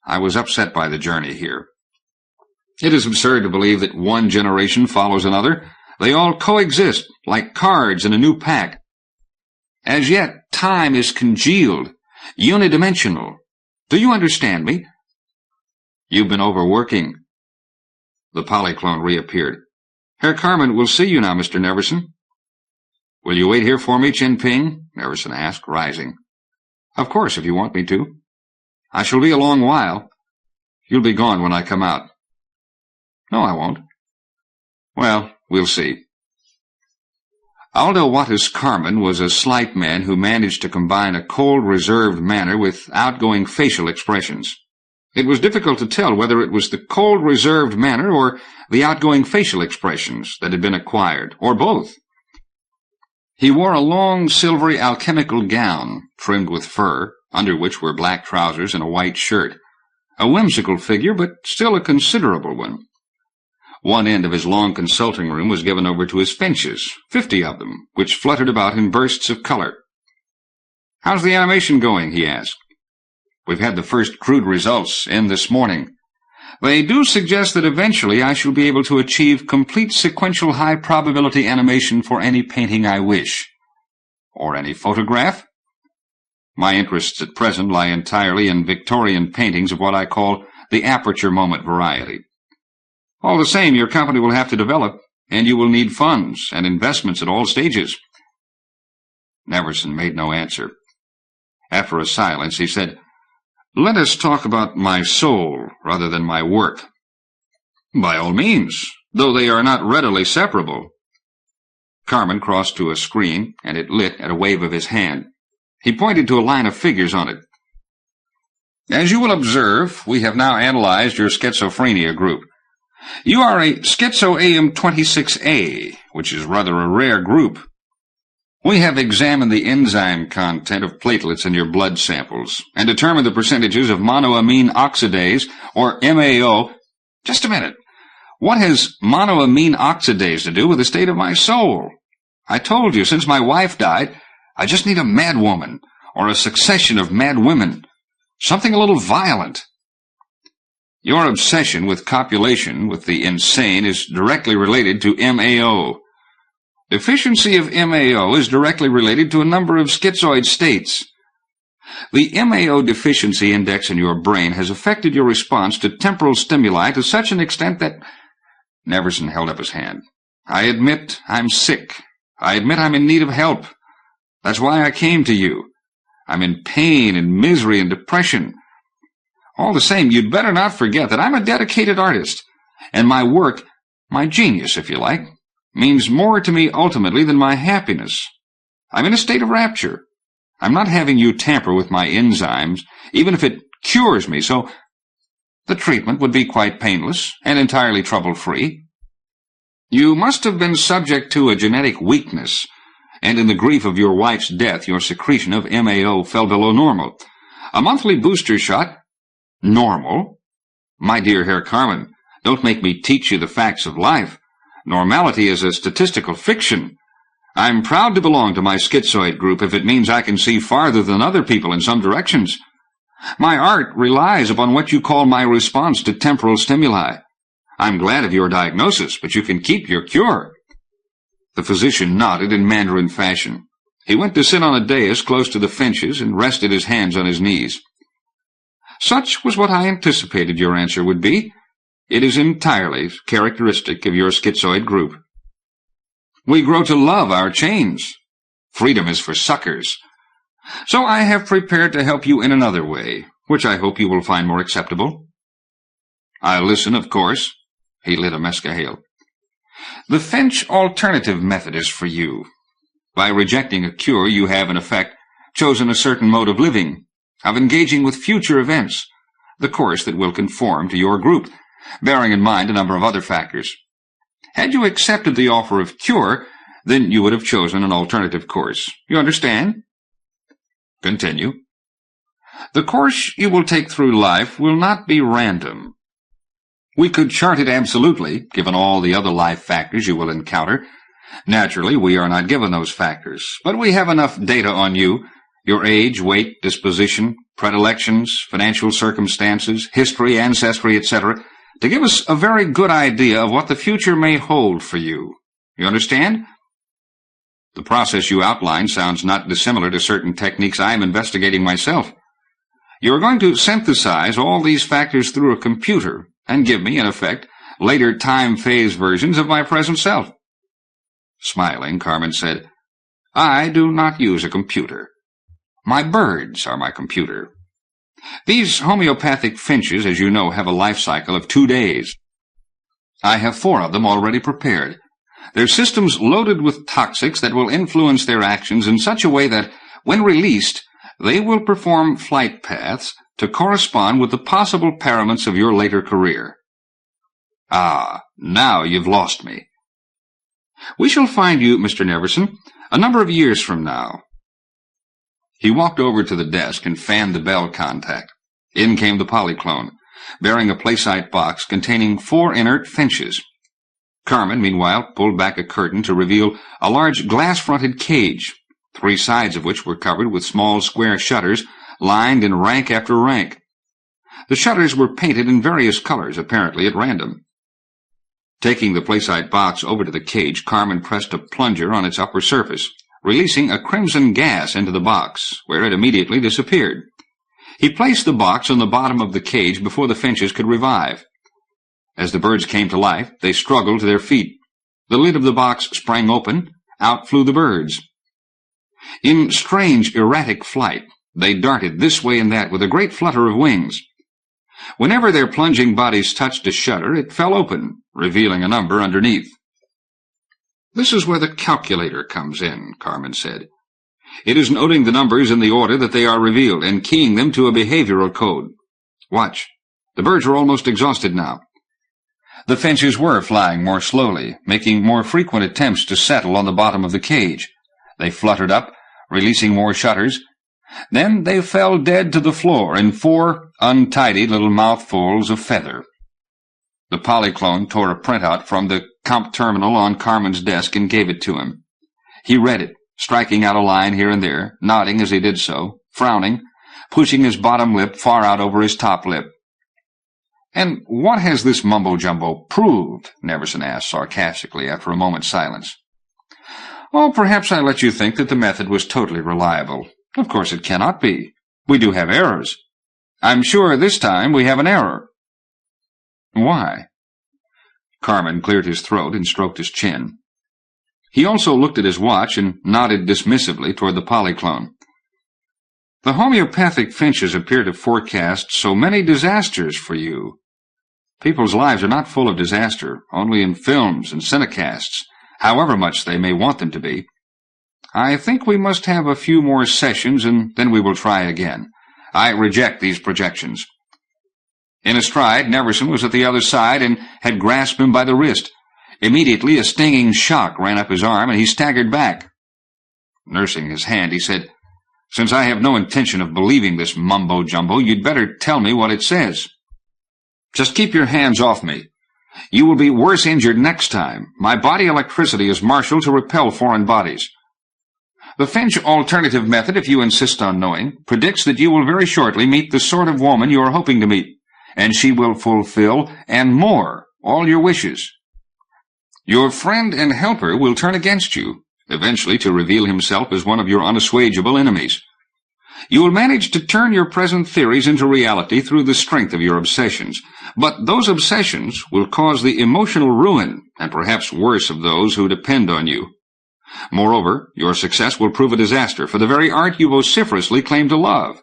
I was upset by the journey here. It is absurd to believe that one generation follows another. They all coexist, like cards in a new pack. As yet, time is congealed, unidimensional. Do you understand me? You've been overworking. The polyclone reappeared. Herr Carmen will see you now, Mr. Neverson. Will you wait here for me, Chen Ping? Neverson asked, rising. Of course, if you want me to. I shall be a long while. You'll be gone when I come out. No, I won't. Well, we'll see. Aldo Wattis Carmen was a slight man who managed to combine a cold, reserved manner with outgoing facial expressions. It was difficult to tell whether it was the cold, reserved manner or the outgoing facial expressions that had been acquired, or both. He wore a long, silvery, alchemical gown, trimmed with fur, under which were black trousers and a white shirt. A whimsical figure, but still a considerable one. One end of his long consulting room was given over to his finches, 50 of them, which fluttered about in bursts of color. How's the animation going? He asked. We've had the first crude results in this morning. They do suggest that eventually I shall be able to achieve complete sequential high-probability animation for any painting I wish. Or any photograph? My interests at present lie entirely in Victorian paintings of what I call the Aperture moment variety. All the same, your company will have to develop, and you will need funds and investments at all stages. Neverson made no answer. After a silence, he said, Let us talk about my soul rather than my work. By all means, though they are not readily separable. Carmen crossed to a screen, and it lit at a wave of his hand. He pointed to a line of figures on it. As you will observe, we have now analyzed your schizophrenia group. You are a Schizo-AM26A, which is rather a rare group. We have examined the enzyme content of platelets in your blood samples and determined the percentages of monoamine oxidase, or MAO. Just a minute. What has monoamine oxidase to do with the state of my soul? I told you, since my wife died, I just need a mad woman, or a succession of mad women. Something a little violent. Your obsession with copulation with the insane is directly related to MAO. Deficiency of MAO is directly related to a number of schizoid states. The MAO deficiency index in your brain has affected your response to temporal stimuli to such an extent that Neverson held up his hand. I admit I'm sick. I admit I'm in need of help. That's why I came to you. I'm in pain and misery and depression. All the same, you'd better not forget that I'm a dedicated artist, and my work, my genius, if you like, means more to me ultimately than my happiness. I'm in a state of rapture. I'm not having you tamper with my enzymes, even if it cures me, so the treatment would be quite painless and entirely trouble-free. You must have been subject to a genetic weakness, and in the grief of your wife's death, your secretion of MAO fell below normal. A monthly booster shot? Normal? My dear Herr Carmen, don't make me teach you the facts of life. Normality is a statistical fiction. I'm proud to belong to my schizoid group if it means I can see farther than other people in some directions. My art relies upon what you call my response to temporal stimuli. I'm glad of your diagnosis, but you can keep your cure. The physician nodded in Mandarin fashion. He went to sit on a dais close to the Finches and rested his hands on his knees. Such was what I anticipated your answer would be. It is entirely characteristic of your schizoid group. We grow to love our chains. Freedom is for suckers. So I have prepared to help you in another way, which I hope you will find more acceptable. I'll listen, of course. He lit a mescahale. The Finch alternative method is for you. By rejecting a cure, you have, in effect, chosen a certain mode of living, of engaging with future events, the course that will conform to your group, bearing in mind a number of other factors. Had you accepted the offer of cure, then you would have chosen an alternative course. You understand? Continue. The course you will take through life will not be random. We could chart it absolutely, given all the other life factors you will encounter. Naturally, we are not given those factors, but we have enough data on you, your age, weight, disposition, predilections, financial circumstances, history, ancestry, etc., to give us a very good idea of what the future may hold for you. You understand? The process you outline sounds not dissimilar to certain techniques I am investigating myself. You are going to synthesize all these factors through a computer and give me, in effect, later time-phase versions of my present self. Smiling, Carmen said, I do not use a computer. My birds are my computer. These homeopathic finches, as you know, have a life cycle of 2 days. I have 4 of them already prepared. Their systems loaded with toxics that will influence their actions in such a way that, when released, they will perform flight paths to correspond with the possible paraments of your later career. Ah, now you've lost me. We shall find you, Mr. Neverson, a number of years from now. He walked over to the desk and fanned the bell contact. In came the polyclone, bearing a placite box containing 4 inert finches. Carmen, meanwhile, pulled back a curtain to reveal a large glass-fronted cage, 3 sides of which were covered with small square shutters lined in rank after rank. The shutters were painted in various colors, apparently at random. Taking the placite box over to the cage, Carmen pressed a plunger on its upper surface, releasing a crimson gas into the box, where it immediately disappeared. He placed the box on the bottom of the cage before the finches could revive. As the birds came to life, they struggled to their feet. The lid of the box sprang open. Out flew the birds. In strange, erratic flight, they darted this way and that with a great flutter of wings. Whenever their plunging bodies touched a shutter, it fell open, revealing a number underneath. This is where the calculator comes in, Carmen said. It is noting the numbers in the order that they are revealed and keying them to a behavioral code. Watch. The birds are almost exhausted now. The finches were flying more slowly, making more frequent attempts to settle on the bottom of the cage. They fluttered up, releasing more shutters. Then they fell dead to the floor in 4 untidy little mouthfuls of feather. The polyclone tore a printout from the comp terminal on Carmen's desk and gave it to him. He read it, striking out a line here and there, nodding as he did so, frowning, pushing his bottom lip far out over his top lip. "And what has this mumbo-jumbo proved?" Neverson asked sarcastically after a moment's silence. "Oh, perhaps I let you think that the method was totally reliable. Of course it cannot be. We do have errors. I'm sure this time we have an error." "Why?" Carmen cleared his throat and stroked his chin. He also looked at his watch and nodded dismissively toward the polyclone. The homeopathic finches appear to forecast so many disasters for you. People's lives are not full of disaster, only in films and cinecasts, however much they may want them to be. I think we must have a few more sessions, and then we will try again. I reject these projections. In a stride, Neverson was at the other side and had grasped him by the wrist. Immediately, a stinging shock ran up his arm, and he staggered back. Nursing his hand, he said, "Since I have no intention of believing this mumbo-jumbo, you'd better tell me what it says." "Just keep your hands off me. You will be worse injured next time. My body electricity is marshaled to repel foreign bodies. The Finch alternative method, if you insist on knowing, predicts that you will very shortly meet the sort of woman you are hoping to meet, and she will fulfill, and more, all your wishes. Your friend and helper will turn against you, eventually to reveal himself as one of your unassuageable enemies. You will manage to turn your present theories into reality through the strength of your obsessions, but those obsessions will cause the emotional ruin, and perhaps worse, of those who depend on you. Moreover, your success will prove a disaster for the very art you vociferously claim to love.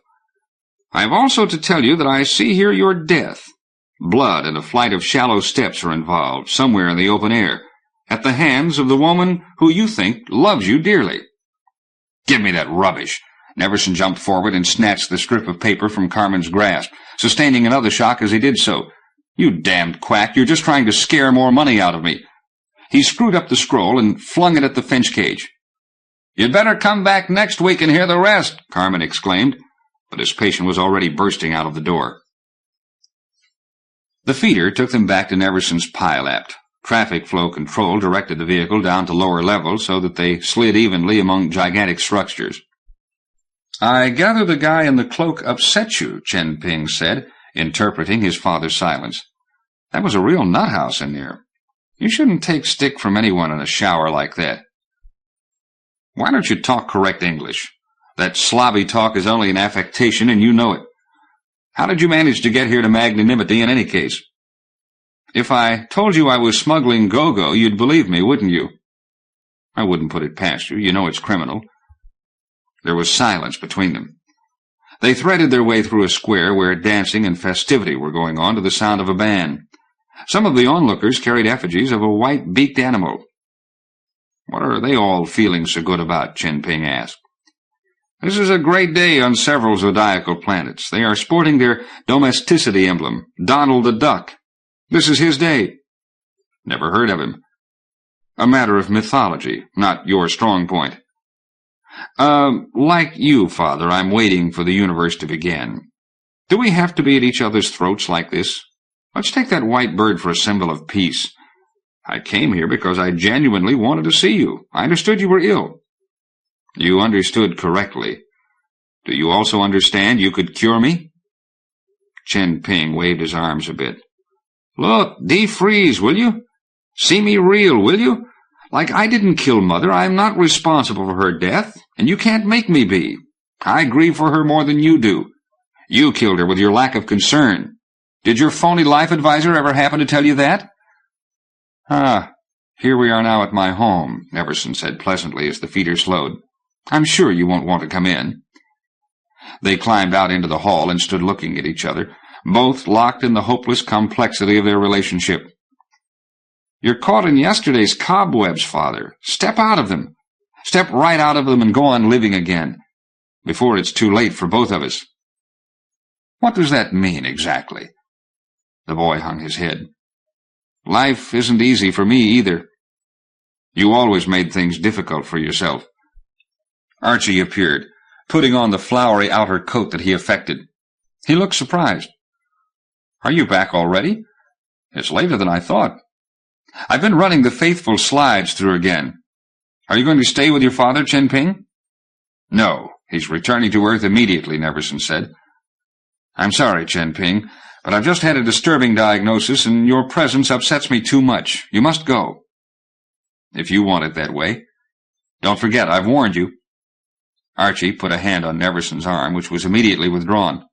I have also to tell you that I see here your death. Blood and a flight of shallow steps are involved, somewhere in the open air, at the hands of the woman who you think loves you dearly." "Give me that rubbish." Neverson jumped forward and snatched the strip of paper from Carmen's grasp, sustaining another shock as he did so. "You damned quack, you're just trying to scare more money out of me." He screwed up the scroll and flung it at the Finch cage. "You'd better come back next week and hear the rest," Carmen exclaimed, but his patient was already bursting out of the door. The feeder took them back to Neverson's pile-apt. Traffic flow control directed the vehicle down to lower levels so that they slid evenly among gigantic structures. "I gather the guy in the cloak upset you," Chen Ping said, interpreting his father's silence. "That was a real nuthouse in there. You shouldn't take stick from anyone in a shower like that." "Why don't you talk correct English? That slobby talk is only an affectation, and you know it. How did you manage to get here to magnanimity in any case? If I told you I was smuggling go-go, you'd believe me, wouldn't you?" "I wouldn't put it past you. You know it's criminal." There was silence between them. They threaded their way through a square where dancing and festivity were going on to the sound of a band. Some of the onlookers carried effigies of a white-beaked animal. "What are they all feeling so good about?" Chen Ping asked. "This is a great day on several zodiacal planets. They are sporting their domesticity emblem, Donald the Duck. This is his day." "Never heard of him." "A matter of mythology, not your strong point." Like you, Father, I'm waiting for the universe to begin. Do we have to be at each other's throats like this? Let's take that white bird for a symbol of peace. I came here because I genuinely wanted to see you. I understood you were ill." "You understood correctly. Do you also understand you could cure me?" Chen Ping waved his arms a bit. "Look, defreeze, will you? See me real, will you? Like I didn't kill Mother, I'm not responsible for her death, and you can't make me be. I grieve for her more than you do. You killed her with your lack of concern. Did your phony life advisor ever happen to tell you that?" Here we are now at my home," Neverson said pleasantly as the feeder slowed. "I'm sure you won't want to come in." They climbed out into the hall and stood looking at each other, both locked in the hopeless complexity of their relationship. "You're caught in yesterday's cobwebs, Father. Step out of them. Step right out of them and go on living again, before it's too late for both of us." "What does that mean, exactly?" The boy hung his head. "Life isn't easy for me, either. You always made things difficult for yourself." Archie appeared, putting on the flowery outer coat that he affected. He looked surprised. "Are you back already? It's later than I thought. I've been running the faithful slides through again. Are you going to stay with your father, Chen Ping?" "No, he's returning to Earth immediately," Neverson said. "I'm sorry, Chen Ping, but I've just had a disturbing diagnosis, and your presence upsets me too much. You must go." "If you want it that way. Don't forget, I've warned you." Archie put a hand on Neverson's arm, which was immediately withdrawn.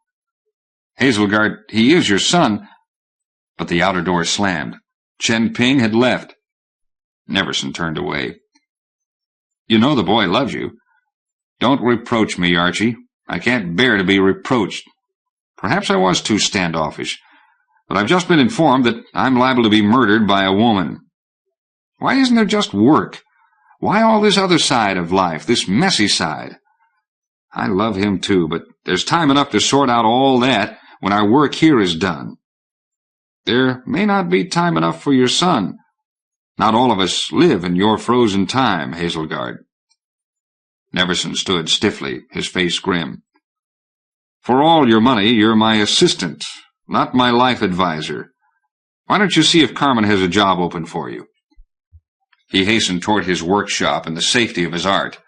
"Hazelgard, he is your son." But the outer door slammed. Chen Ping had left. Neverson turned away. You know the boy loves you. Don't reproach me, Archie. I can't bear to be reproached. Perhaps I was too standoffish, but I've just been informed that I'm liable to be murdered by a woman. Why isn't there just work? Why all this other side of life, this messy side? I love him too, but there's time enough to sort out all that when our work here is done. There may not be time enough for your son. Not all of us live in your frozen time, Hazelgard. Neverson stood stiffly, his face grim. For all your money, you're my assistant, not my life advisor. Why don't you see if Carmen has a job open for you? He hastened toward his workshop in the safety of his art.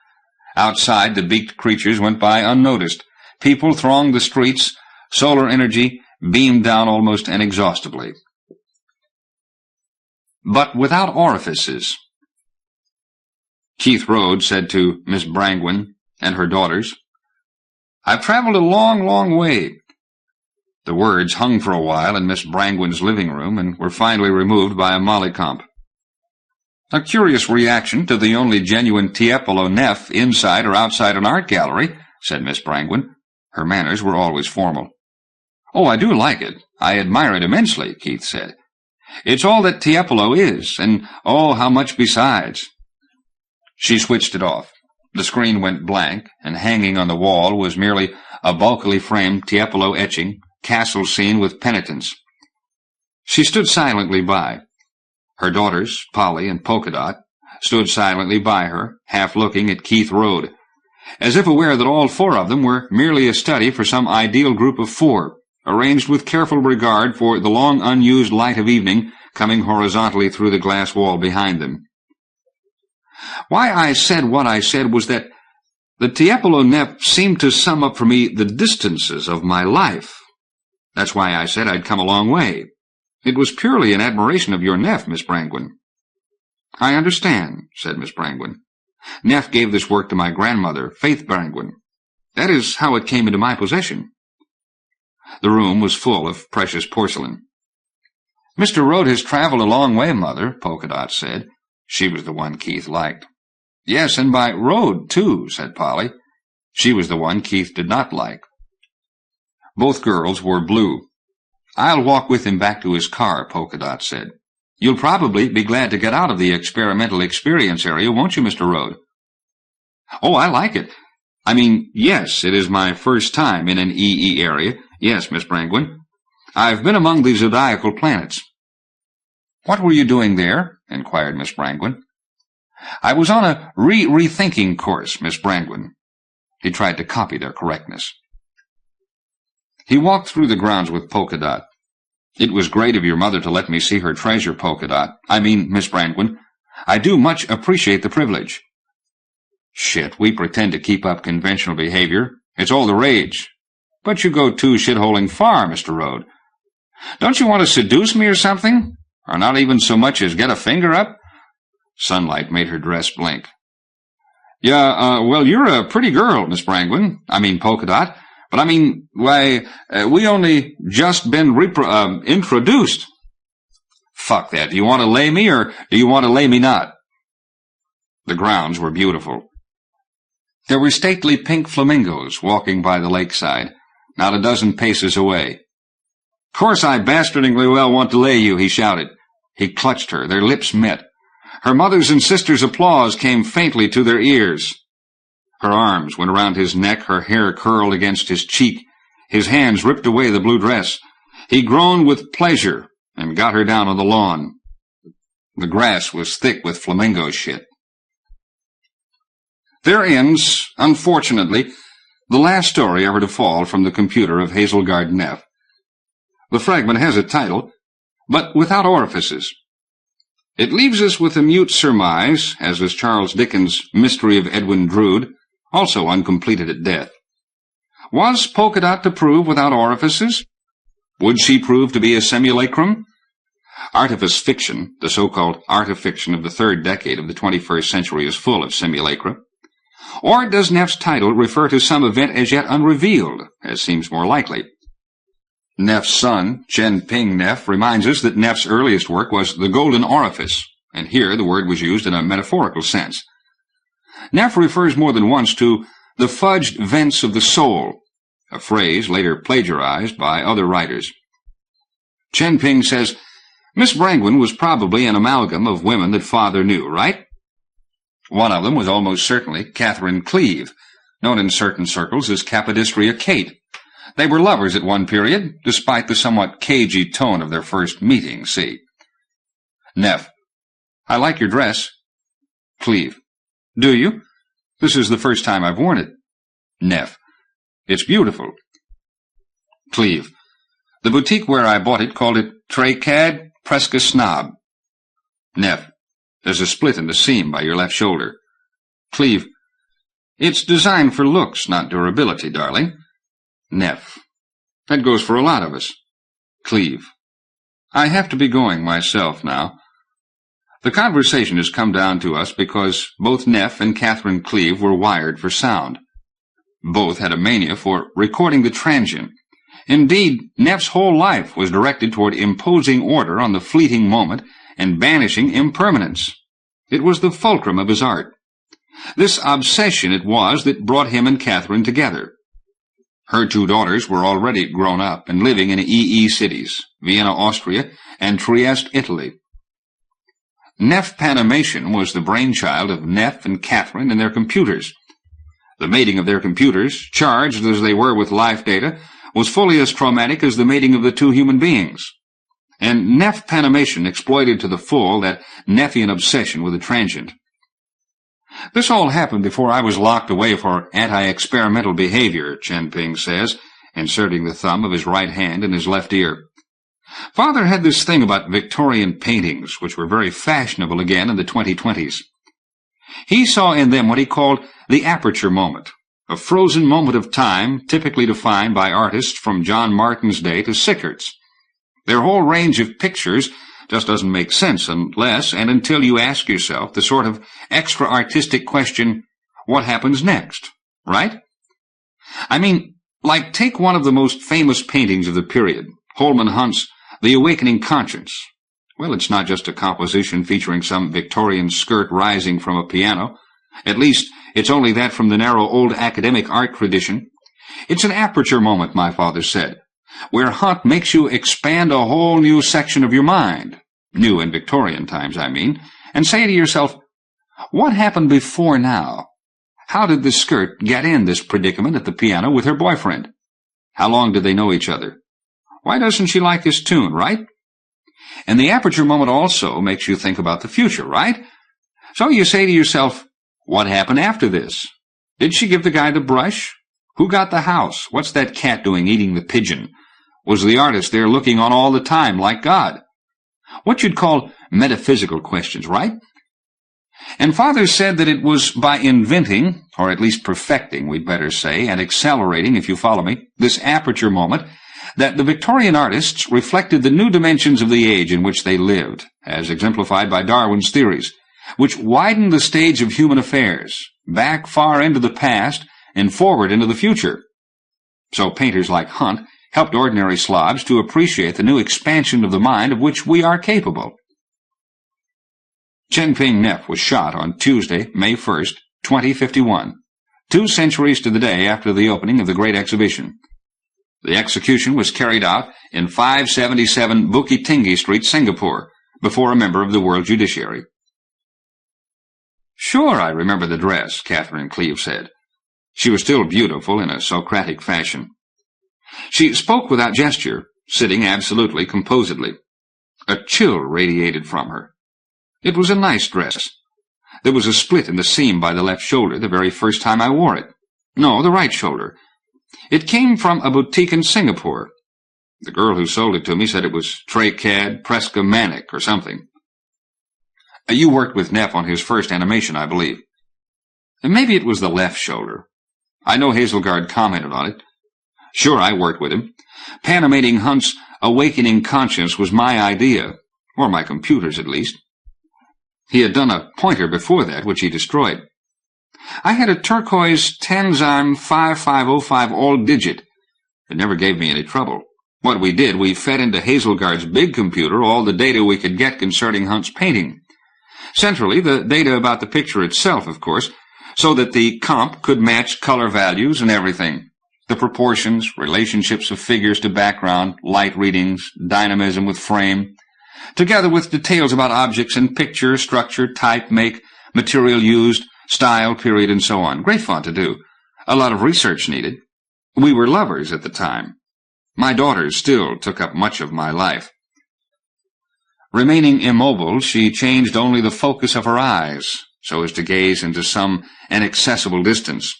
Outside, the beaked creatures went by unnoticed. People thronged the streets. Solar energy beamed down almost inexhaustibly. But without orifices. Keith Rhodes said to Miss Brangwyn and her daughters, I've traveled a long, long way. The words hung for a while in Miss Brangwyn's living room and were finally removed by a mollycomp. A curious reaction to the only genuine Tiepolo Neff inside or outside an art gallery, said Miss Brangwyn. Her manners were always formal. Oh, I do like it. I admire it immensely, Keith said. It's all that Tiepolo is, and oh, how much besides. She switched it off. The screen went blank, and hanging on the wall was merely a bulkily framed Tiepolo etching, castle scene with penitents. She stood silently by. Her daughters, Polly and Polka Dot, stood silently by her, half looking at Keith Rhodes, as if aware that all four of them were merely a study for some ideal group of four, arranged with careful regard for the long unused light of evening coming horizontally through the glass wall behind them. Why I said what I said was that the Tiepolo Neff seemed to sum up for me the distances of my life. That's why I said I'd come a long way. It was purely in admiration of your Neff, Miss Brangwyn. I understand, said Miss Brangwyn. Neff gave this work to my grandmother, Faith Brangwyn. That is how it came into my possession. The room was full of precious porcelain. Mr. Rhodes has traveled a long way, Mother, Polka Dot said. She was the one Keith liked. Yes, and by road, too, said Polly. She was the one Keith did not like. Both girls wore blue. I'll walk with him back to his car, Polka Dot said. You'll probably be glad to get out of the experimental experience area, won't you, Mr. Rhodes? Oh, I like it. I mean, yes, it is my first time in an EE area. Yes, Miss Brangwyn. I've been among the zodiacal planets. What were you doing there? Inquired Miss Brangwyn. I was on a rethinking course, Miss Brangwyn. He tried to copy their correctness. He walked through the grounds with Polka Dot. It was great of your mother to let me see her treasure, Polka Dot. I mean, Miss Brangwyn. I do much appreciate the privilege. Shit, we pretend to keep up conventional behavior. It's all the rage. But you go too shitholing far, Mr. Rhodes. Don't you want to seduce me or something? Or not even so much as get a finger up? Sunlight made her dress blink. Yeah, well, you're a pretty girl, Miss Brangwyn. I mean, Polka Dot. But I mean, why, we only just been introduced. Fuck that. Do you want to lay me, or do you want to lay me not? The grounds were beautiful. There were stately pink flamingos walking by the lakeside, not a dozen paces away. Course I bastardingly well want to lay you, he shouted. He clutched her. Their lips met. Her mother's and sister's applause came faintly to their ears. Her arms went around his neck, her hair curled against his cheek. His hands ripped away the blue dress. He groaned with pleasure and got her down on the lawn. The grass was thick with flamingo shit. There ends, unfortunately, the last story ever to fall from the computer of Hazelgard Neff. The fragment has a title, but without orifices. It leaves us with a mute surmise, as is Charles Dickens' Mystery of Edwin Drood, also uncompleted at death. Was Polka Dot to prove without orifices? Would she prove to be a simulacrum? Artifice fiction, the so-called artifiction of the third decade of the 21st century, is full of simulacra. Or does Neff's title refer to some event as yet unrevealed, as seems more likely? Neff's son, Chen Ping Neff, reminds us that Neff's earliest work was The Golden Orifice, and here the word was used in a metaphorical sense. Neff refers more than once to the fudged vents of the soul, a phrase later plagiarized by other writers. Chen Ping says, Miss Brangwyn was probably an amalgam of women that Father knew, right? One of them was almost certainly Catherine Cleeve, known in certain circles as Capodistria Kate. They were lovers at one period, despite the somewhat cagey tone of their first meeting, see. Neff, I like your dress. Cleeve, do you? This is the first time I've worn it. Neff, it's beautiful. Cleeve, the boutique where I bought it called it Tricad Presque Snob. Neff, there's a split in the seam by your left shoulder. Cleeve, it's designed for looks, not durability, darling. Neff, that goes for a lot of us. Cleeve, I have to be going myself now. The conversation has come down to us because both Neff and Catherine Cleeve were wired for sound. Both had a mania for recording the transient. Indeed, Neff's whole life was directed toward imposing order on the fleeting moment and banishing impermanence. It was the fulcrum of his art. This obsession it was that brought him and Catherine together. Her two daughters were already grown up and living in EE cities, Vienna, Austria, and Trieste, Italy. Neff Panimation was the brainchild of Neff and Catherine and their computers. The mating of their computers, charged as they were with life data, was fully as traumatic as the mating of the two human beings. And Neff Panimation exploited to the full that Neffian obsession with the transient. This all happened before I was locked away for anti-experimental behavior, Chen Ping says, inserting the thumb of his right hand in his left ear. Father had this thing about Victorian paintings, which were very fashionable again in the 2020s. He saw in them what he called the Aperture moment, a frozen moment of time typically defined by artists from John Martin's day to Sickert's. Their whole range of pictures just doesn't make sense unless and until you ask yourself the sort of extra-artistic question, what happens next, right? I mean, like take one of the most famous paintings of the period, Holman Hunt's The Awakening Conscience. Well, it's not just a composition featuring some Victorian skirt rising from a piano. At least, it's only that from the narrow old academic art tradition. It's an aperture moment, my father said, where Hunt makes you expand a whole new section of your mind, new in Victorian times, I mean, and say to yourself, what happened before now? How did this skirt get in this predicament at the piano with her boyfriend? How long did they know each other? Why doesn't she like this tune, right? And the aperture moment also makes you think about the future, right? So you say to yourself, what happened after this? Did she give the guy the brush? Who got the house? What's that cat doing eating the pigeon? Was the artist there looking on all the time like God? What you'd call metaphysical questions, right? And Father said that it was by inventing, or at least perfecting, we'd better say, and accelerating, if you follow me, this aperture moment, that the Victorian artists reflected the new dimensions of the age in which they lived, as exemplified by Darwin's theories, which widened the stage of human affairs, back far into the past and forward into the future. So painters like Hunt helped ordinary Slavs to appreciate the new expansion of the mind of which we are capable. Chen Ping Neff was shot on Tuesday, May 1st, 2051, 2 centuries to the day after the opening of the Great Exhibition. The execution was carried out in 577 Bukit Tinggi Street, Singapore, before a member of the World Judiciary. Sure, I remember the dress, Catherine Cleeve said. She was still beautiful in a Socratic fashion. She spoke without gesture, sitting absolutely composedly. A chill radiated from her. It was a nice dress. There was a split in the seam by the left shoulder the very first time I wore it. No, the right shoulder. It came from a boutique in Singapore. The girl who sold it to me said it was Tricad Presque Manic or something. You worked with Neff on his first animation, I believe. And maybe it was the left shoulder. I know Hazelgard commented on it. Sure, I worked with him. Panimating Hunt's Awakening Conscience was my idea, or my computer's at least. He had done a pointer before that, which he destroyed. I had a turquoise Tanzan 5505 all-digit. It never gave me any trouble. What we did, we fed into Hazelgard's big computer all the data we could get concerning Hunt's painting. Centrally, the data about the picture itself, of course, so that the comp could match color values and everything. The proportions, relationships of figures to background, light readings, dynamism with frame, together with details about objects and picture, structure, type, make, material used, style, period, and so on. Great fun to do. A lot of research needed. We were lovers at the time. My daughters still took up much of my life. Remaining immobile, she changed only the focus of her eyes, so as to gaze into some inaccessible distance.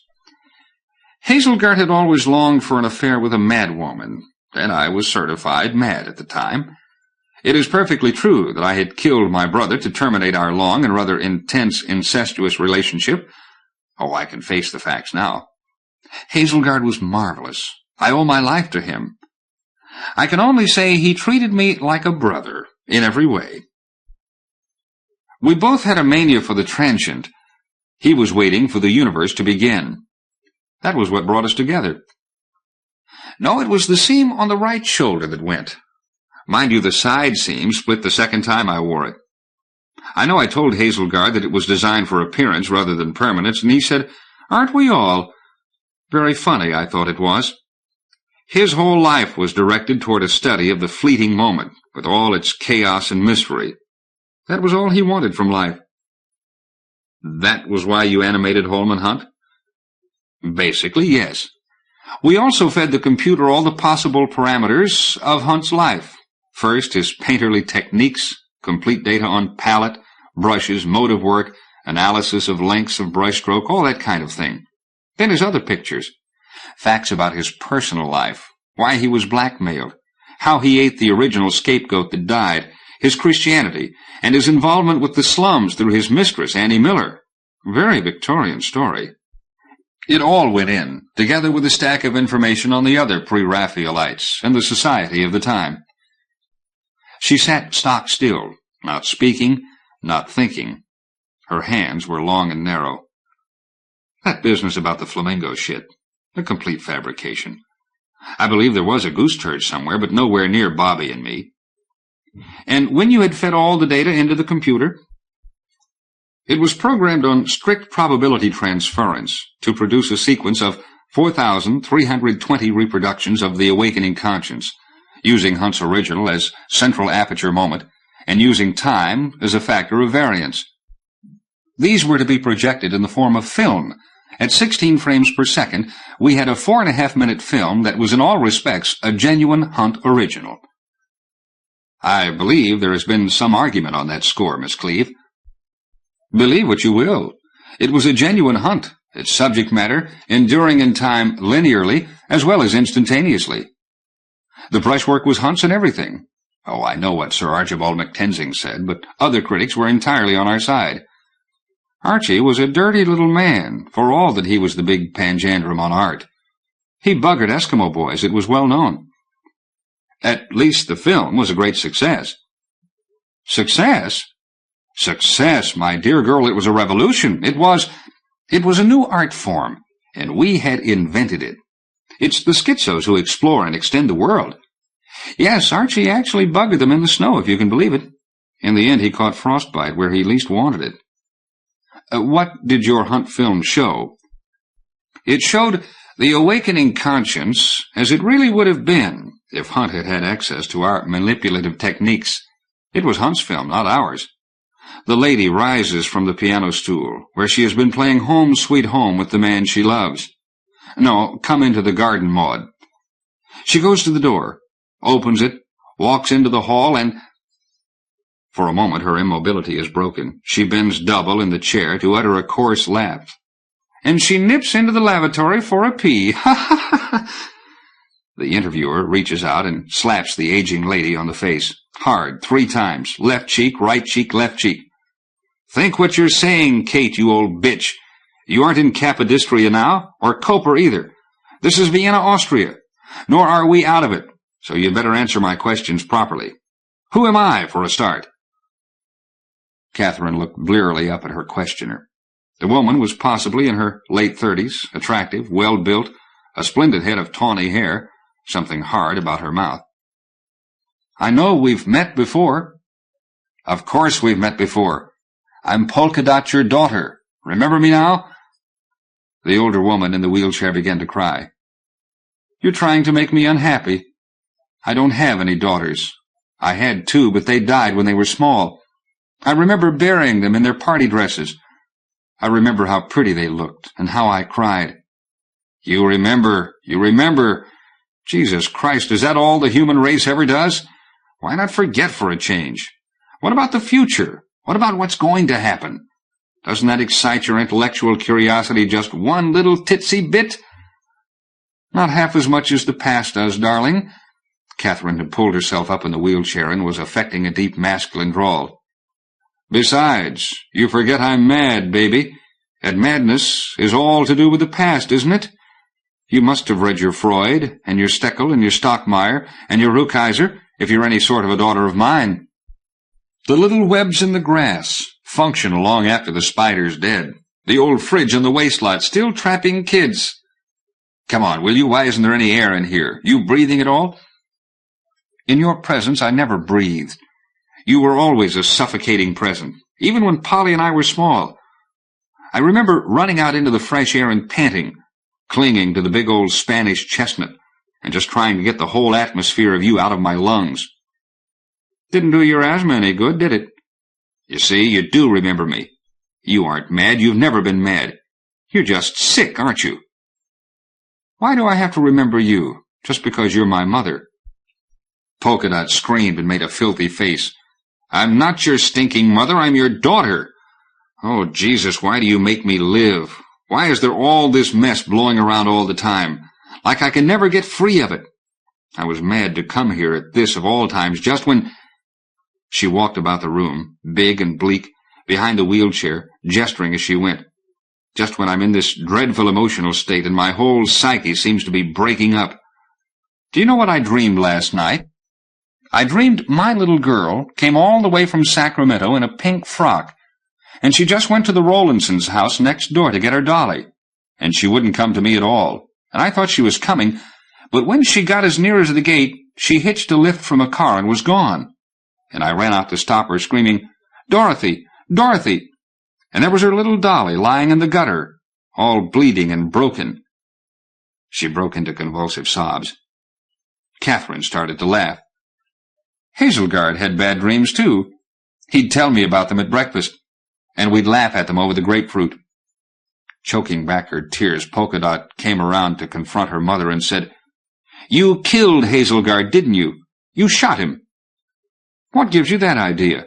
Hazelgard had always longed for an affair with a madwoman, and I was certified mad at the time. It is perfectly true that I had killed my brother to terminate our long and rather intense incestuous relationship. Oh, I can face the facts now. Hazelgard was marvelous. I owe my life to him. I can only say he treated me like a brother in every way. We both had a mania for the transient. He was waiting for the universe to begin. That was what brought us together. No, it was the seam on the right shoulder that went. Mind you, the side seam split the second time I wore it. I know I told Hazelgard that it was designed for appearance rather than permanence, and he said, "Aren't we all?" Very funny, I thought it was. His whole life was directed toward a study of the fleeting moment, with all its chaos and mystery. That was all he wanted from life. That was why you animated Holman Hunt? Basically, yes. We also fed the computer all the possible parameters of Hunt's life. First, his painterly techniques, complete data on palette, brushes, motive work, analysis of lengths of brushstroke, all that kind of thing. Then his other pictures. Facts about his personal life, why he was blackmailed, how he ate the original scapegoat that died, his Christianity, and his involvement with the slums through his mistress, Annie Miller. Very Victorian story. It all went in, together with a stack of information on the other pre-Raphaelites and the society of the time. She sat stock still, not speaking, not thinking. Her hands were long and narrow. That business about the flamingo shit, a complete fabrication. I believe there was a goose turd somewhere, but nowhere near Bobby and me. And when you had fed all the data into the computer, it was programmed on strict probability transference to produce a sequence of 4,320 reproductions of the awakening conscience, using Hunt's original as central aperture moment, and using time as a factor of variance. These were to be projected in the form of film. At 16 frames per second, we had a 4.5-minute film that was in all respects a genuine Hunt original. I believe there has been some argument on that score, Miss Cleve. Believe what you will. It was a genuine Hunt, its subject matter enduring in time linearly as well as instantaneously. The brushwork was Hunt's and everything. Oh, I know what Sir Archibald MacTenzing said, but other critics were entirely on our side. Archie was a dirty little man, for all that he was the big panjandrum on art. He buggered Eskimo boys, it was well known. At least the film was a great success. Success? Success, my dear girl, it was a revolution. It was a new art form, and we had invented it. It's the schizos who explore and extend the world. Yes, Archie actually buggered them in the snow, if you can believe it. In the end, he caught frostbite where he least wanted it. What did your Hunt film show? It showed the awakening conscience as it really would have been if Hunt had had access to our manipulative techniques. It was Hunt's film, not ours. The lady rises from the piano stool, where she has been playing Home Sweet Home with the man she loves. No, come into the garden, Maud. She goes to the door, opens it, walks into the hall, and... For a moment her immobility is broken. She bends double in the chair to utter a coarse laugh. And she nips into the lavatory for a pee. Ha ha ha! The interviewer reaches out and slaps the aging lady on the face. Hard, 3 times. Left cheek, right cheek, left cheek. Think what you're saying, Kate, you old bitch. You aren't in Capodistria now, or Koper either. This is Vienna, Austria. Nor are we out of it, so you'd better answer my questions properly. Who am I, for a start? Catherine looked blearily up at her questioner. The woman was possibly in her late 30s, attractive, well-built, a splendid head of tawny hair, something hard about her mouth. I know we've met before." "Of course we've met before. I'm Polka Dot, your daughter. Remember me now?" The older woman in the wheelchair began to cry. "You're trying to make me unhappy. I don't have any daughters. I had 2, but they died when they were small. I remember burying them in their party dresses. I remember how pretty they looked and how I cried." You remember. Jesus Christ, is that all the human race ever does? Why not forget for a change? What about the future? What about what's going to happen? Doesn't that excite your intellectual curiosity just one little titsy bit? Not half as much as the past does, darling. Catherine had pulled herself up in the wheelchair and was affecting a deep masculine drawl. Besides, you forget I'm mad, baby. And madness is all to do with the past, isn't it? You must have read your Freud, and your Steckel, and your Stockmeyer, and your Rukeyser, if you're any sort of a daughter of mine. The little webs in the grass function long after the spider's dead. The old fridge on the waste lot still trapping kids. Come on, will you? Why isn't there any air in here? You breathing at all? In your presence I never breathed. You were always a suffocating present, even when Polly and I were small. I remember running out into the fresh air and panting, clinging to the big old Spanish chestnut, and just trying to get the whole atmosphere of you out of my lungs. Didn't do your asthma any good, did it? You see, you do remember me. You aren't mad. You've never been mad. You're just sick, aren't you? Why do I have to remember you, just because you're my mother? Polka Dot screamed and made a filthy face. I'm not your stinking mother. I'm your daughter. Oh, Jesus, why do you make me live? Why is there all this mess blowing around all the time, like I can never get free of it? I was mad to come here at this of all times, just when... She walked about the room, big and bleak, behind the wheelchair, gesturing as she went. Just when I'm in this dreadful emotional state and my whole psyche seems to be breaking up. Do you know what I dreamed last night? I dreamed my little girl came all the way from Sacramento in a pink frock, and she just went to the Rowlandsons' house next door to get her dolly, and she wouldn't come to me at all, and I thought she was coming, but when she got as near as the gate, she hitched a lift from a car and was gone. And I ran out to stop her, screaming, Dorothy! Dorothy! And there was her little dolly lying in the gutter, all bleeding and broken. She broke into convulsive sobs. Catherine started to laugh. Hazelgard had bad dreams, too. He'd tell me about them at breakfast, and we'd laugh at them over the grapefruit. Choking back her tears, Polka Dot came around to confront her mother and said, You killed Hazelgard, didn't you? You shot him. What gives you that idea?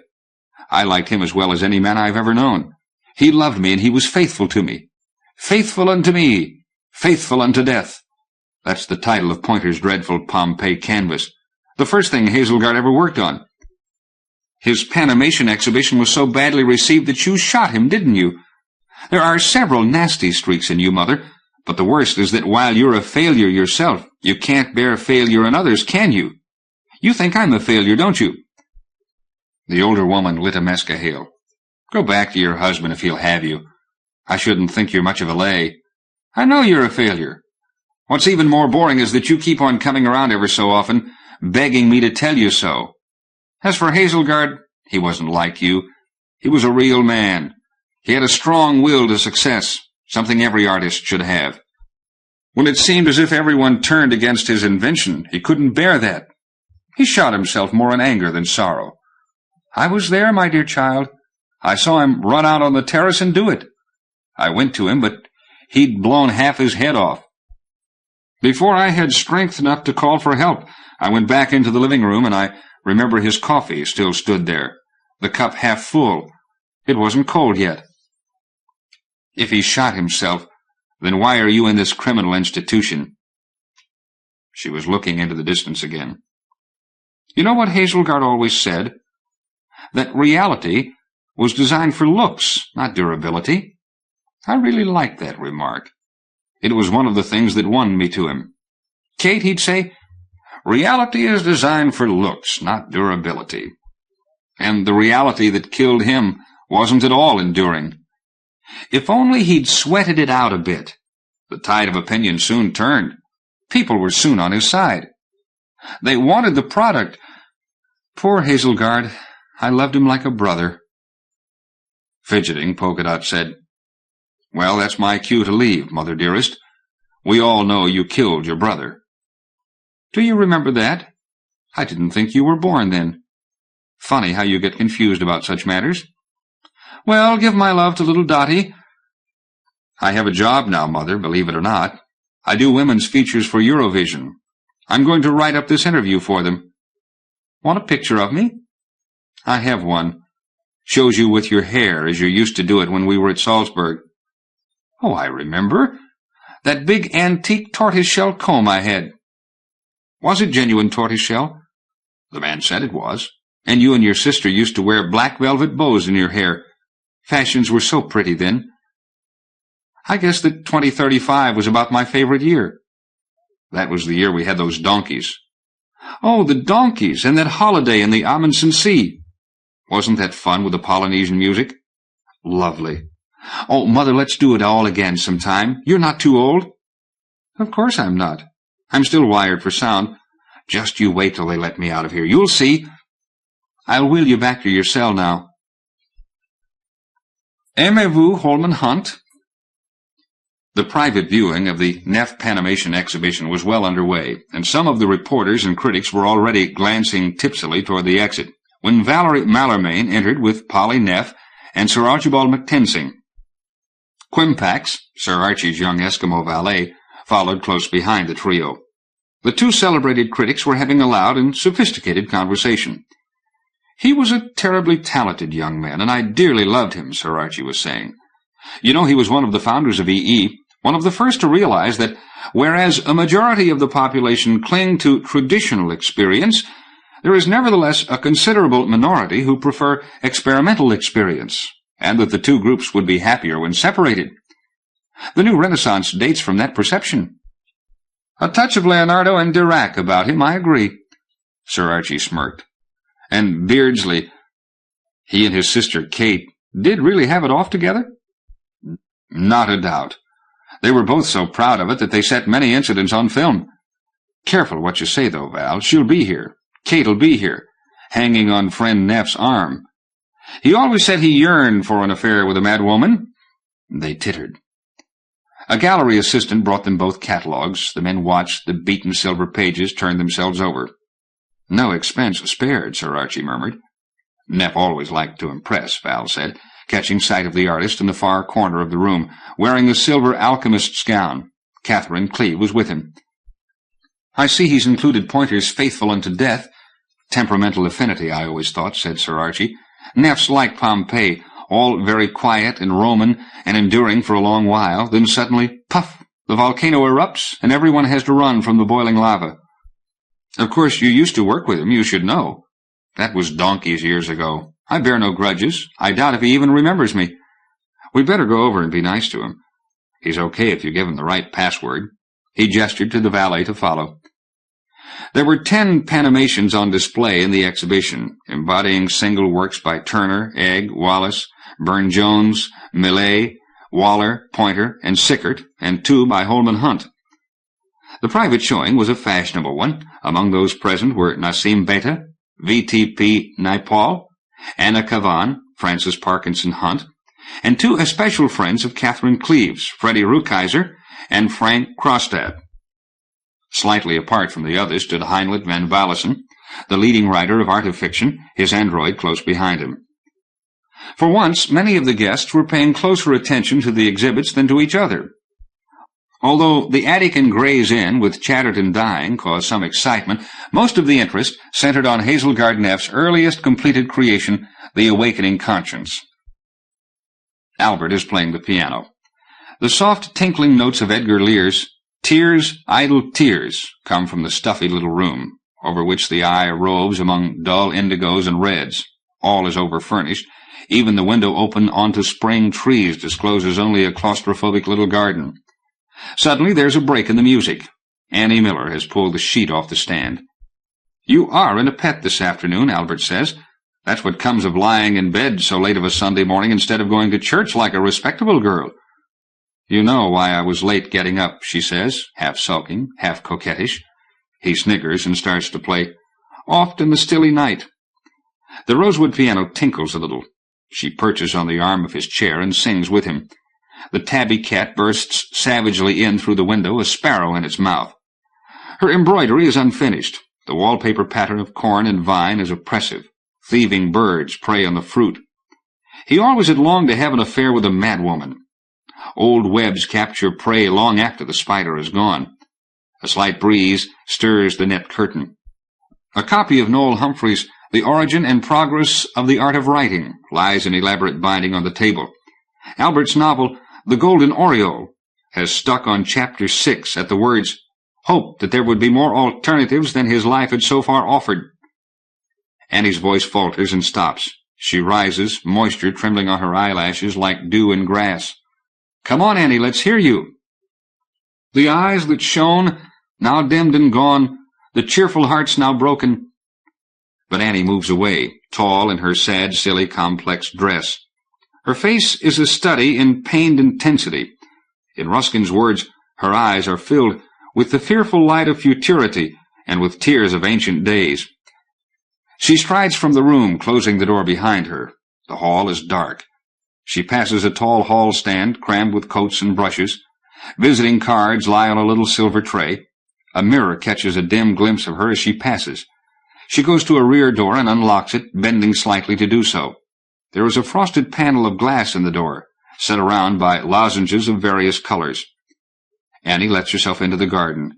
I liked him as well as any man I've ever known. He loved me, and he was faithful to me. Faithful unto me, faithful unto death. That's the title of Pointer's dreadful Pompeii canvas, the first thing Hazelgard ever worked on. His Panamation exhibition was so badly received that you shot him, didn't you? There are several nasty streaks in you, Mother, but the worst is that while you're a failure yourself, you can't bear failure in others, can you? You think I'm a failure, don't you? The older woman lit a mescahale. Go back to your husband if he'll have you. I shouldn't think you're much of a lay. I know you're a failure. What's even more boring is that you keep on coming around ever so often, begging me to tell you so. As for Hazelgard, he wasn't like you. He was a real man. He had a strong will to success, something every artist should have. When it seemed as if everyone turned against his invention, he couldn't bear that. He shot himself more in anger than sorrow. I was there, my dear child. I saw him run out on the terrace and do it. I went to him, but he'd blown half his head off. Before I had strength enough to call for help, I went back into the living room, and I remember his coffee still stood there, the cup half full. It wasn't cold yet. If he shot himself, then why are you in this criminal institution? She was looking into the distance again. You know what Hazelgard always said? That reality was designed for looks, not durability. I really liked that remark. It was one of the things that won me to him. Kate, he'd say, reality is designed for looks, not durability. And the reality that killed him wasn't at all enduring. If only he'd sweated it out a bit. The tide of opinion soon turned. People were soon on his side. They wanted the product, Poor Hazelgard. I loved him like a brother. Fidgeting, Polka Dot said, Well, that's my cue to leave, Mother dearest. We all know you killed your brother. Do you remember that? I didn't think you were born then. Funny how you get confused about such matters. Well, give my love to little Dottie. I have a job now, Mother, believe it or not. I do women's features for Eurovision. I'm going to write up this interview for them. Want a picture of me? I have one. Shows you with your hair, as you used to do it when we were at Salzburg. Oh, I remember. That big antique tortoiseshell comb I had. Was it genuine tortoiseshell? The man said it was. And you and your sister used to wear black velvet bows in your hair. Fashions were so pretty then. I guess that 2035 was about my favorite year. That was the year we had those donkeys. Oh, the donkeys, and that holiday in the Amundsen Sea. Wasn't that fun with the Polynesian music? Lovely. Oh, Mother, let's do it all again sometime. You're not too old? Of course I'm not. I'm still wired for sound. Just you wait till they let me out of here. You'll see. I'll wheel you back to your cell now. Aimez-vous Holman Hunt? The private viewing of the Neff Panimation exhibition was well underway, and some of the reporters and critics were already glancing tipsily toward the exit, when Valerie Mallarmain entered with Polly Neff and Sir Archibald McTensing. Quimpax, Sir Archie's young Eskimo valet, followed close behind the trio. The two celebrated critics were having a loud and sophisticated conversation. He was a terribly talented young man, and I dearly loved him, Sir Archie was saying. You know, he was one of the founders of EE, one of the first to realize that whereas a majority of the population cling to traditional experience, there is nevertheless a considerable minority who prefer experimental experience, and that the two groups would be happier when separated. The new Renaissance dates from that perception. A touch of Leonardo and Dirac about him, I agree. Sir Archie smirked. And Beardsley, he and his sister Kate, did really have it off together? Not a doubt. They were both so proud of it that they set many incidents on film. Careful what you say, though, Val. She'll be here. Kate'll be here, hanging on friend Neff's arm. He always said he yearned for an affair with a mad woman. They tittered. A gallery assistant brought them both catalogues. The men watched the beaten silver pages turn themselves over. No expense spared, Sir Archie murmured. Neff always liked to impress, Val said, catching sight of the artist in the far corner of the room, wearing a silver alchemist's gown. Catherine Cleve was with him. I see he's included pointers faithful unto death. Temperamental affinity, I always thought, said Sir Archie. Neff's like Pompeii, all very quiet and Roman and enduring for a long while, then suddenly, puff, the volcano erupts, and everyone has to run from the boiling lava. Of course, you used to work with him, you should know. That was donkeys years ago. I bear no grudges. I doubt if he even remembers me. We'd better go over and be nice to him. He's okay if you give him the right password. He gestured to the valet to follow. There were 10 Panimations on display in the exhibition, embodying single works by Turner, Egg, Wallace, Burne-Jones, Millet, Waller, Pointer, and Sickert, and 2 by Holman Hunt. The private showing was a fashionable one. Among those present were Nassim Beta, VTP Naipaul, Anna Kavan, Francis Parkinson Hunt, and 2 especial friends of Catherine Cleves, Freddie Rukeyser, and Frank Krostad. Slightly apart from the others stood Heinrich van Vallesen, the leading writer of art of fiction, his android close behind him. For once, many of the guests were paying closer attention to the exhibits than to each other. Although the attic in Gray's Inn with Chatterton dying caused some excitement, most of the interest centered on Hazelgard Neff's earliest completed creation, The Awakening Conscience. Albert is playing the piano. The soft tinkling notes of Edgar Lear's "Tears, Idle Tears" come from the stuffy little room, over which the eye roves among dull indigos and reds. All is over-furnished. Even the window open onto spring trees discloses only a claustrophobic little garden. Suddenly there's a break in the music. Annie Miller has pulled the sheet off the stand. "You are in a pet this afternoon," Albert says. "That's what comes of lying in bed so late of a Sunday morning instead of going to church like a respectable girl." "You know why I was late getting up," she says, half sulking, half coquettish. He sniggers and starts to play "Oft in the Stilly Night," The rosewood piano tinkles a little. She perches on the arm of his chair and sings with him. The tabby cat bursts savagely in through the window, a sparrow in its mouth. Her embroidery is unfinished. The wallpaper pattern of corn and vine is oppressive. Thieving birds prey on the fruit. He always had longed to have an affair with a madwoman. Old webs capture prey long after the spider is gone. A slight breeze stirs the net curtain. A copy of Noel Humphrey's The Origin and Progress of the Art of Writing lies in elaborate binding on the table. Albert's novel, The Golden Oriole, has stuck on chapter 6 at the words, "Hoped that there would be more alternatives than his life had so far offered." Annie's voice falters and stops. She rises, moisture trembling on her eyelashes like dew in grass. "Come on, Annie, let's hear you." The eyes that shone, now dimmed and gone, the cheerful hearts now broken. But Annie moves away, tall in her sad, silly, complex dress. Her face is a study in pained intensity. In Ruskin's words, her eyes are filled with the fearful light of futurity and with tears of ancient days. She strides from the room, closing the door behind her. The hall is dark. She passes a tall hall stand crammed with coats and brushes. Visiting cards lie on a little silver tray. A mirror catches a dim glimpse of her as she passes. She goes to a rear door and unlocks it, bending slightly to do so. There is a frosted panel of glass in the door, set around by lozenges of various colors. Annie lets herself into the garden.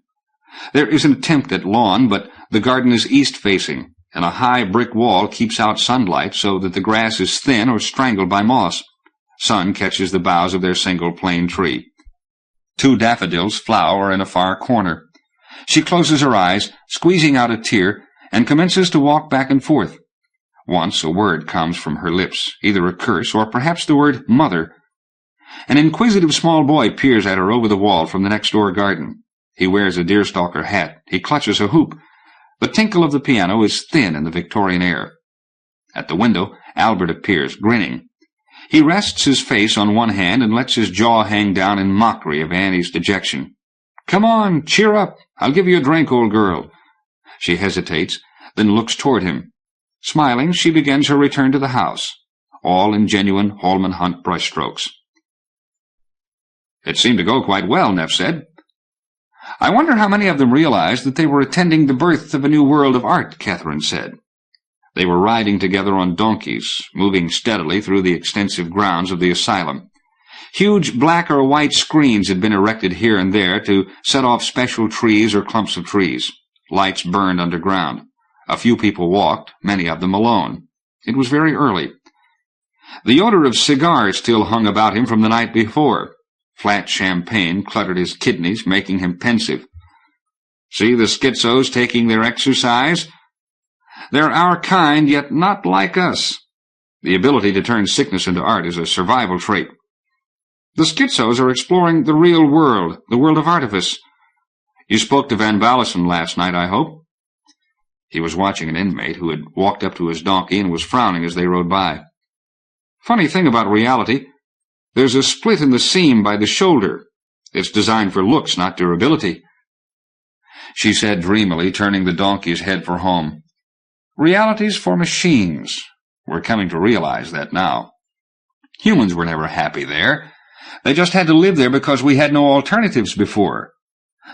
There is an attempt at lawn, but the garden is east-facing, and a high brick wall keeps out sunlight so that the grass is thin or strangled by moss. Sun catches the boughs of their single plane tree. 2 daffodils flower in a far corner. She closes her eyes, squeezing out a tear, and commences to walk back and forth. Once a word comes from her lips, either a curse or perhaps the word mother. An inquisitive small boy peers at her over the wall from the next-door garden. He wears a deerstalker hat. He clutches a hoop. The tinkle of the piano is thin in the Victorian air. At the window, Albert appears, grinning. He rests his face on one hand and lets his jaw hang down in mockery of Annie's dejection. "Come on, cheer up. I'll give you a drink, old girl." She hesitates, then looks toward him. Smiling, she begins her return to the house, all in genuine Holman Hunt brushstrokes. "It seemed to go quite well," Neff said. "I wonder how many of them realized that they were attending the birth of a new world of art," Catherine said. They were riding together on donkeys, moving steadily through the extensive grounds of the asylum. Huge black or white screens had been erected here and there to set off special trees or clumps of trees. Lights burned underground. A few people walked, many of them alone. It was very early. The odor of cigars still hung about him from the night before. Flat champagne cluttered his kidneys, making him pensive. "See the schizos taking their exercise? They're our kind, yet not like us. The ability to turn sickness into art is a survival trait. The schizos are exploring the real world, the world of artifice. You spoke to Van Ballison last night, I hope?" He was watching an inmate who had walked up to his donkey and was frowning as they rode by. "Funny thing about reality. There's a split in the seam by the shoulder. It's designed for looks, not durability," she said dreamily, turning the donkey's head for home. "Reality's for machines. We're coming to realize that now. Humans were never happy there. They just had to live there because we had no alternatives before.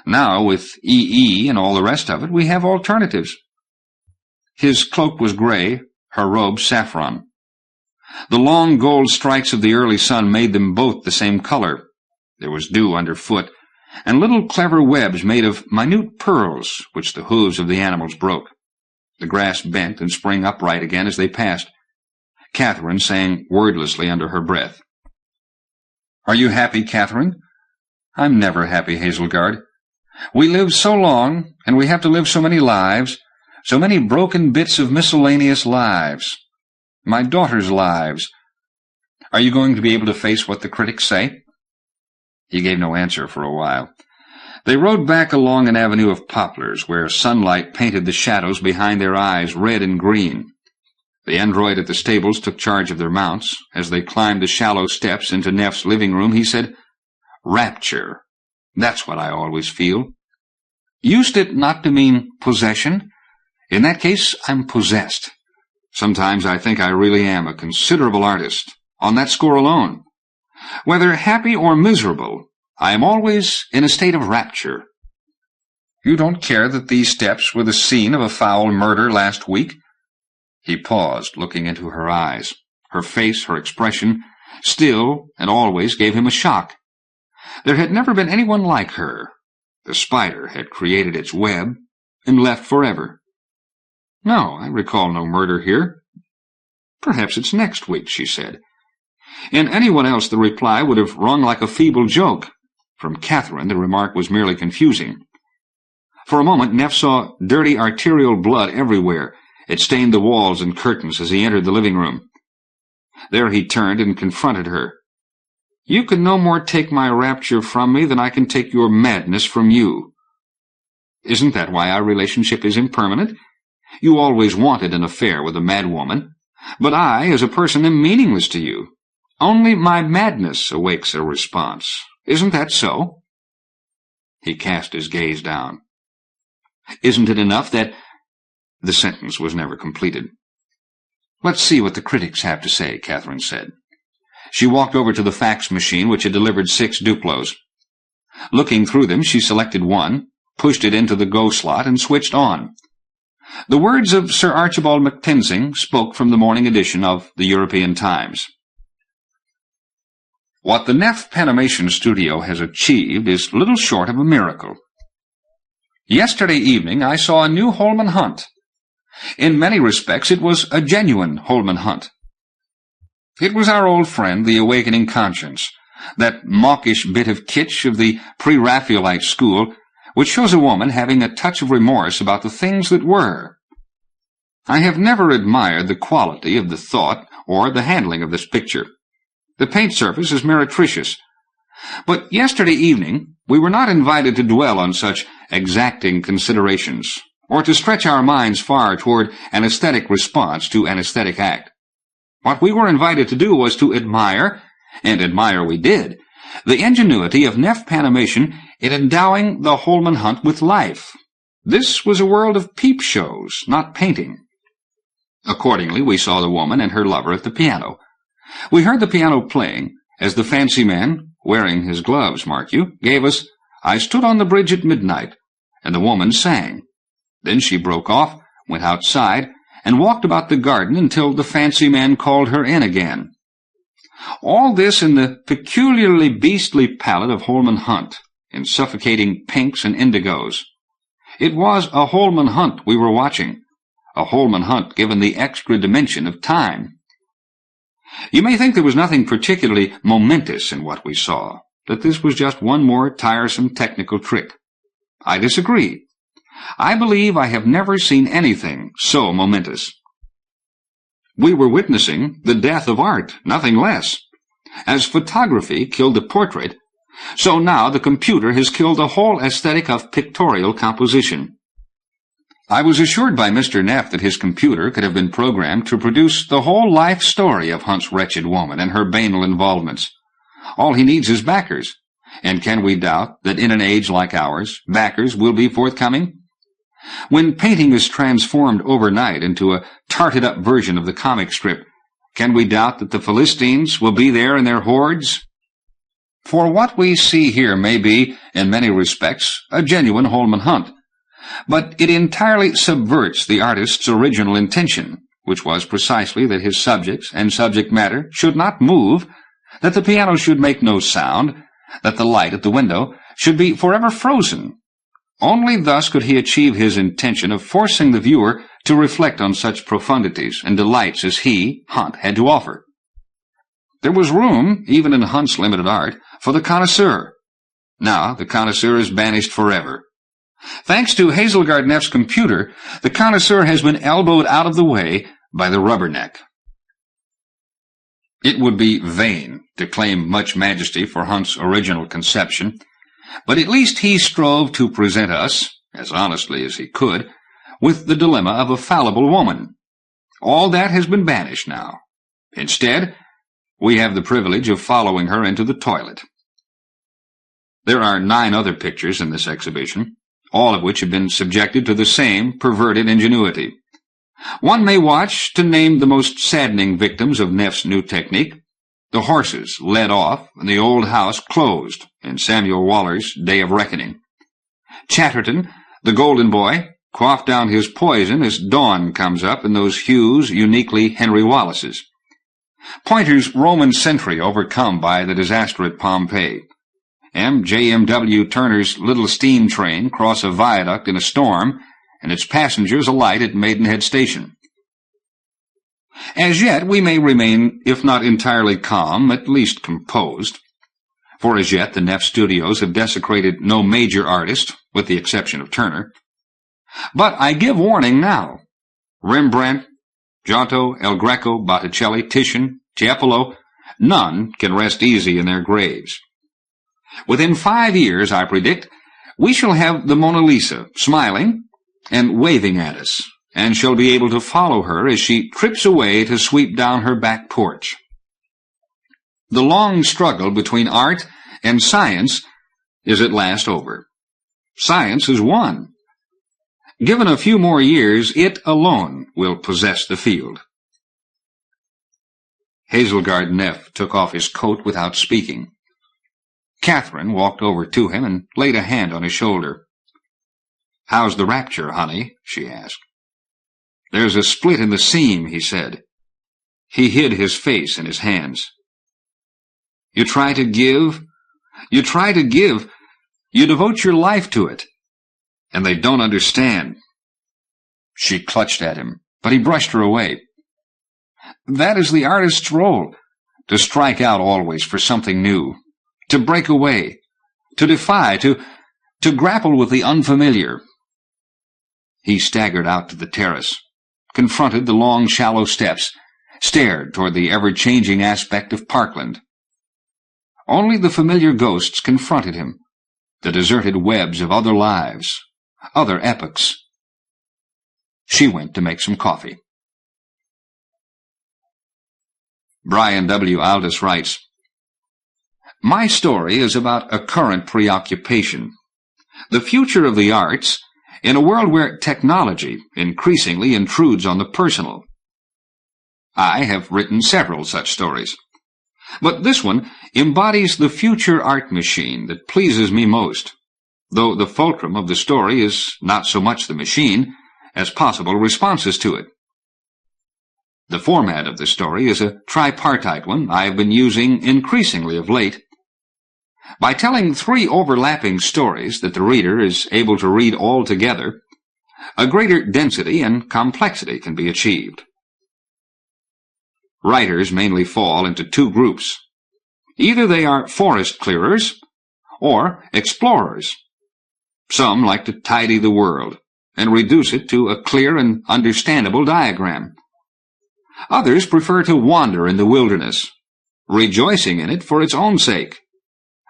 Now, with EE and all the rest of it, we have alternatives." His cloak was gray, her robe saffron. The long gold strikes of the early sun made them both the same color. There was dew underfoot, and little clever webs made of minute pearls, which the hooves of the animals broke. The grass bent and sprang upright again as they passed. Catherine sang wordlessly under her breath. "Are you happy, Catherine?" "I'm never happy, Hazelgard. We live so long, and we have to live so many lives, so many broken bits of miscellaneous lives. My daughter's lives. Are you going to be able to face what the critics say?" He gave no answer for a while. They rode back along an avenue of poplars, where sunlight painted the shadows behind their eyes red and green. The android at the stables took charge of their mounts. As they climbed the shallow steps into Neff's living room, he said, "Rapture. That's what I always feel. Used it not to mean possession? In that case, I'm possessed. Sometimes I think I really am a considerable artist, on that score alone. Whether happy or miserable, I am always in a state of rapture. You don't care that these steps were the scene of a foul murder last week?" He paused, looking into her eyes. Her face, her expression, still and always gave him a shock. There had never been anyone like her. The spider had created its web and left forever. "No, I recall no murder here." "Perhaps it's next week," she said. In anyone else the reply would have rung like a feeble joke. From Catherine the remark was merely confusing. For a moment Neff saw dirty arterial blood everywhere. It stained the walls and curtains as he entered the living room. There he turned and confronted her. "You can no more take my rapture from me than I can take your madness from you. Isn't that why our relationship is impermanent? You always wanted an affair with a mad woman, but I, as a person, am meaningless to you. Only my madness awakes a response. Isn't that so?" He cast his gaze down. "Isn't it enough that—" The sentence was never completed. "Let's see what the critics have to say," Catherine said. She walked over to the fax machine, which had delivered 6 Duplos. Looking through them, she selected one, pushed it into the go slot, and switched on. The words of Sir Archibald MacTenzing spoke from the morning edition of the European Times. "What the Neff Panimation Studio has achieved is little short of a miracle. Yesterday evening I saw a new Holman Hunt. In many respects it was a genuine Holman Hunt. It was our old friend, the Awakening Conscience, that mawkish bit of kitsch of the pre-Raphaelite school, which shows a woman having a touch of remorse about the things that were. I have never admired the quality of the thought or the handling of this picture. The paint surface is meretricious. But yesterday evening we were not invited to dwell on such exacting considerations, or to stretch our minds far toward an aesthetic response to an aesthetic act. What we were invited to do was to admire, and admire we did, the ingenuity of Neff Panimation in endowing the Holman Hunt with life. This was a world of peep shows, not painting. Accordingly, we saw the woman and her lover at the piano. We heard the piano playing, as the fancy man, wearing his gloves, mark you, gave us 'I Stood on the Bridge at Midnight,' and the woman sang. Then she broke off, went outside, and walked about the garden until the fancy man called her in again. All this in the peculiarly beastly palette of Holman Hunt, in suffocating pinks and indigos. It was a Holman Hunt we were watching, a Holman Hunt given the extra dimension of time. You may think there was nothing particularly momentous in what we saw, that this was just one more tiresome technical trick. I disagree. I believe I have never seen anything so momentous. We were witnessing the death of art, nothing less. As photography killed the portrait, so now the computer has killed the whole aesthetic of pictorial composition. I was assured by Mr. Neff that his computer could have been programmed to produce the whole life story of Hunt's wretched woman and her banal involvements. All he needs is backers, and can we doubt that in an age like ours, backers will be forthcoming? When painting is transformed overnight into a tarted-up version of the comic strip, can we doubt that the Philistines will be there in their hordes? For what we see here may be, in many respects, a genuine Holman Hunt, but it entirely subverts the artist's original intention, which was precisely that his subjects and subject matter should not move, that the piano should make no sound, that the light at the window should be forever frozen. Only thus could he achieve his intention of forcing the viewer to reflect on such profundities and delights as he, Hunt, had to offer. There was room, even in Hunt's limited art, for the connoisseur. Now the connoisseur is banished forever. Thanks to Hazelgard Neff's computer, the connoisseur has been elbowed out of the way by the rubberneck. It would be vain to claim much majesty for Hunt's original conception, but at least he strove to present us, as honestly as he could, with the dilemma of a fallible woman. All that has been banished now. Instead, we have the privilege of following her into the toilet. There are 9 other pictures in this exhibition, all of which have been subjected to the same perverted ingenuity. One may watch to name the most saddening victims of Neff's new technique. The horses led off, and the old house closed in Samuel Waller's Day of Reckoning. Chatterton, the golden boy, quaffed down his poison as dawn comes up in those hues uniquely Henry Wallace's. Pointer's Roman sentry overcome by the disaster at Pompeii. J.M.W. Turner's little steam train cross a viaduct in a storm, and its passengers alight at Maidenhead Station. As yet we may remain, if not entirely calm, at least composed. For as yet the Neff Studios have desecrated no major artist, with the exception of Turner. But I give warning now. Rembrandt, Giotto, El Greco, Botticelli, Titian, Tiepolo, none can rest easy in their graves. Within 5 years, I predict, we shall have the Mona Lisa smiling and waving at us, and shall be able to follow her as she trips away to sweep down her back porch. The long struggle between art and science is at last over. Science has won. Given a few more years, it alone will possess the field. Hazelgard Neff took off his coat without speaking. Catherine walked over to him and laid a hand on his shoulder. "How's the rapture, honey?" she asked. "There's a split in the seam," he said. He hid his face in his hands. You try to give, you devote your life to it, and they don't understand." She clutched at him, but he brushed her away. "That is the artist's role, to strike out always for something new, to break away, to defy, to grapple with the unfamiliar." He staggered out to the terrace, confronted the long, shallow steps, stared toward the ever-changing aspect of Parkland. Only the familiar ghosts confronted him, the deserted webs of other lives, other epochs. She went to make some coffee. Brian W. Aldiss writes, "My story is about a current preoccupation, the future of the arts in a world where technology increasingly intrudes on the personal. I have written several such stories, but this one embodies the future art machine that pleases me most, though the fulcrum of the story is not so much the machine as possible responses to it. The format of the story is a tripartite one I have been using increasingly of late. By telling 3 overlapping stories that the reader is able to read all together, a greater density and complexity can be achieved. Writers mainly fall into 2 groups. Either they are forest clearers or explorers. Some like to tidy the world and reduce it to a clear and understandable diagram. Others prefer to wander in the wilderness, rejoicing in it for its own sake.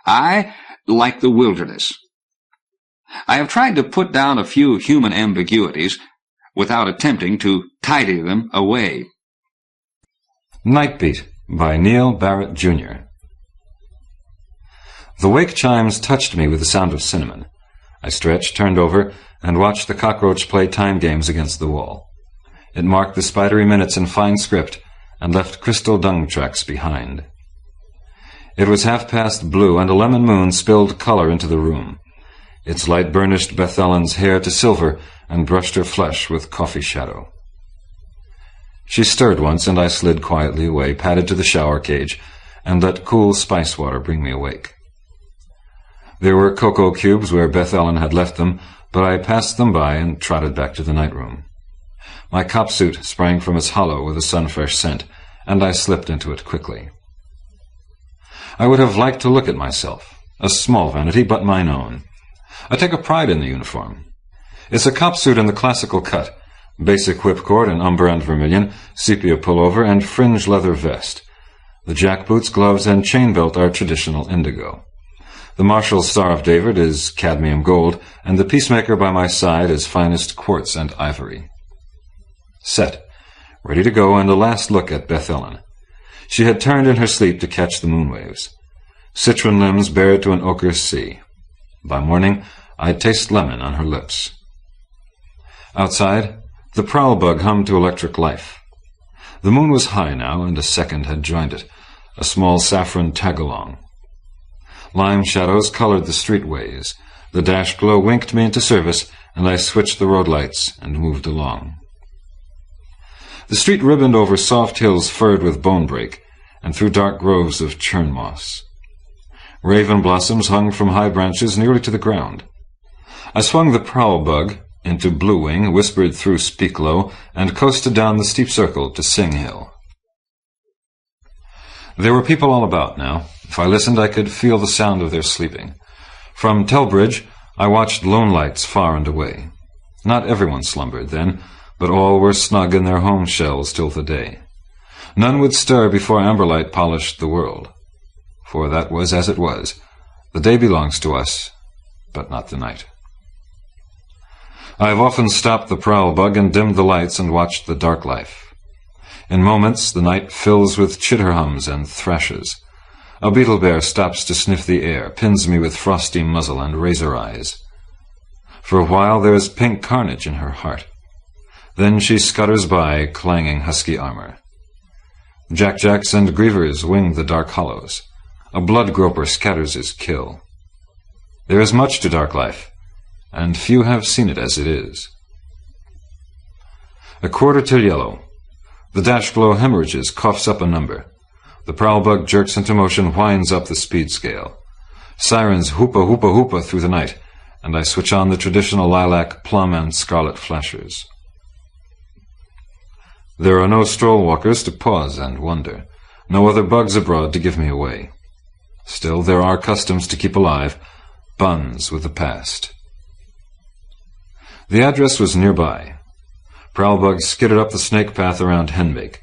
I like the wilderness. I have tried to put down a few human ambiguities without attempting to tidy them away." Nightbeat by Neal, Barrett, Jr. The wake chimes touched me with the sound of cinnamon. I stretched, turned over, and watched the cockroach play time games against the wall. It marked the spidery minutes in fine script and left crystal dung tracks behind. It was blue, and a lemon moon spilled color into the room. Its light burnished Beth Ellen's hair to silver and brushed her flesh with coffee shadow. She stirred once, and I slid quietly away, padded to the shower cage, and let cool spice water bring me awake. There were cocoa cubes where Beth Ellen had left them, but I passed them by and trotted back to the night room. My cop suit sprang from its hollow with a sun-fresh scent, and I slipped into it quickly. I would have liked to look at myself, a small vanity, but mine own. I take a pride in the uniform. It's a cop suit in the classical cut, basic whipcord in umber and vermilion, sepia pullover, and fringe leather vest. The jackboots, gloves, and chain belt are traditional indigo. The Marshal's Star of David is cadmium gold, and the Peacemaker by my side is finest quartz and ivory. Set, ready to go, and a last look at Beth Ellen. She had turned in her sleep to catch the moonwaves. Citron limbs bare to an ochre sea. By morning, I'd taste lemon on her lips. Outside, The prowl bug hummed to electric life. The moon was high now, and a second had joined it, a small saffron tag-along. Lime shadows colored the streetways. The dash glow winked me into service, and I switched the road lights and moved along. The street ribboned over soft hills furred with bonebrake, and through dark groves of churn moss. Raven blossoms hung from high branches nearly to the ground. I swung the prowl bug into Blue Wing, whispered through Speak Low, and coasted down the steep circle to Sing Hill. There were people all about now. If I listened, I could feel the sound of their sleeping. From Telbridge, I watched lone lights far and away. Not everyone slumbered then, but all were snug in their home shells till the day. None would stir before amberlight polished the world. For that was as it was. The day belongs to us, but not the night. I have often stopped the prowl bug and dimmed the lights and watched the dark life. In moments, the night fills with chitter hums and thrashes. A beetle bear stops to sniff the air, pins me with frosty muzzle and razor eyes. For a while there is pink carnage in her heart. Then she scutters by, clanging husky armor. Jack-jacks and grievers wing the dark hollows. A blood-groper scatters his kill. There is much to dark life, and few have seen it as it is. 1:15. The dash glow hemorrhages, coughs up a number. The prowl bug jerks into motion, winds up the speed scale. Sirens hoopa hoopa hoopa through the night, and I switch on the traditional lilac, plum, and scarlet flashers. There are no stroll walkers to pause and wonder, no other bugs abroad to give me away. Still, there are customs to keep alive, buns with the past. The address was nearby. Prowlbug skidded up the snake path around Henbake,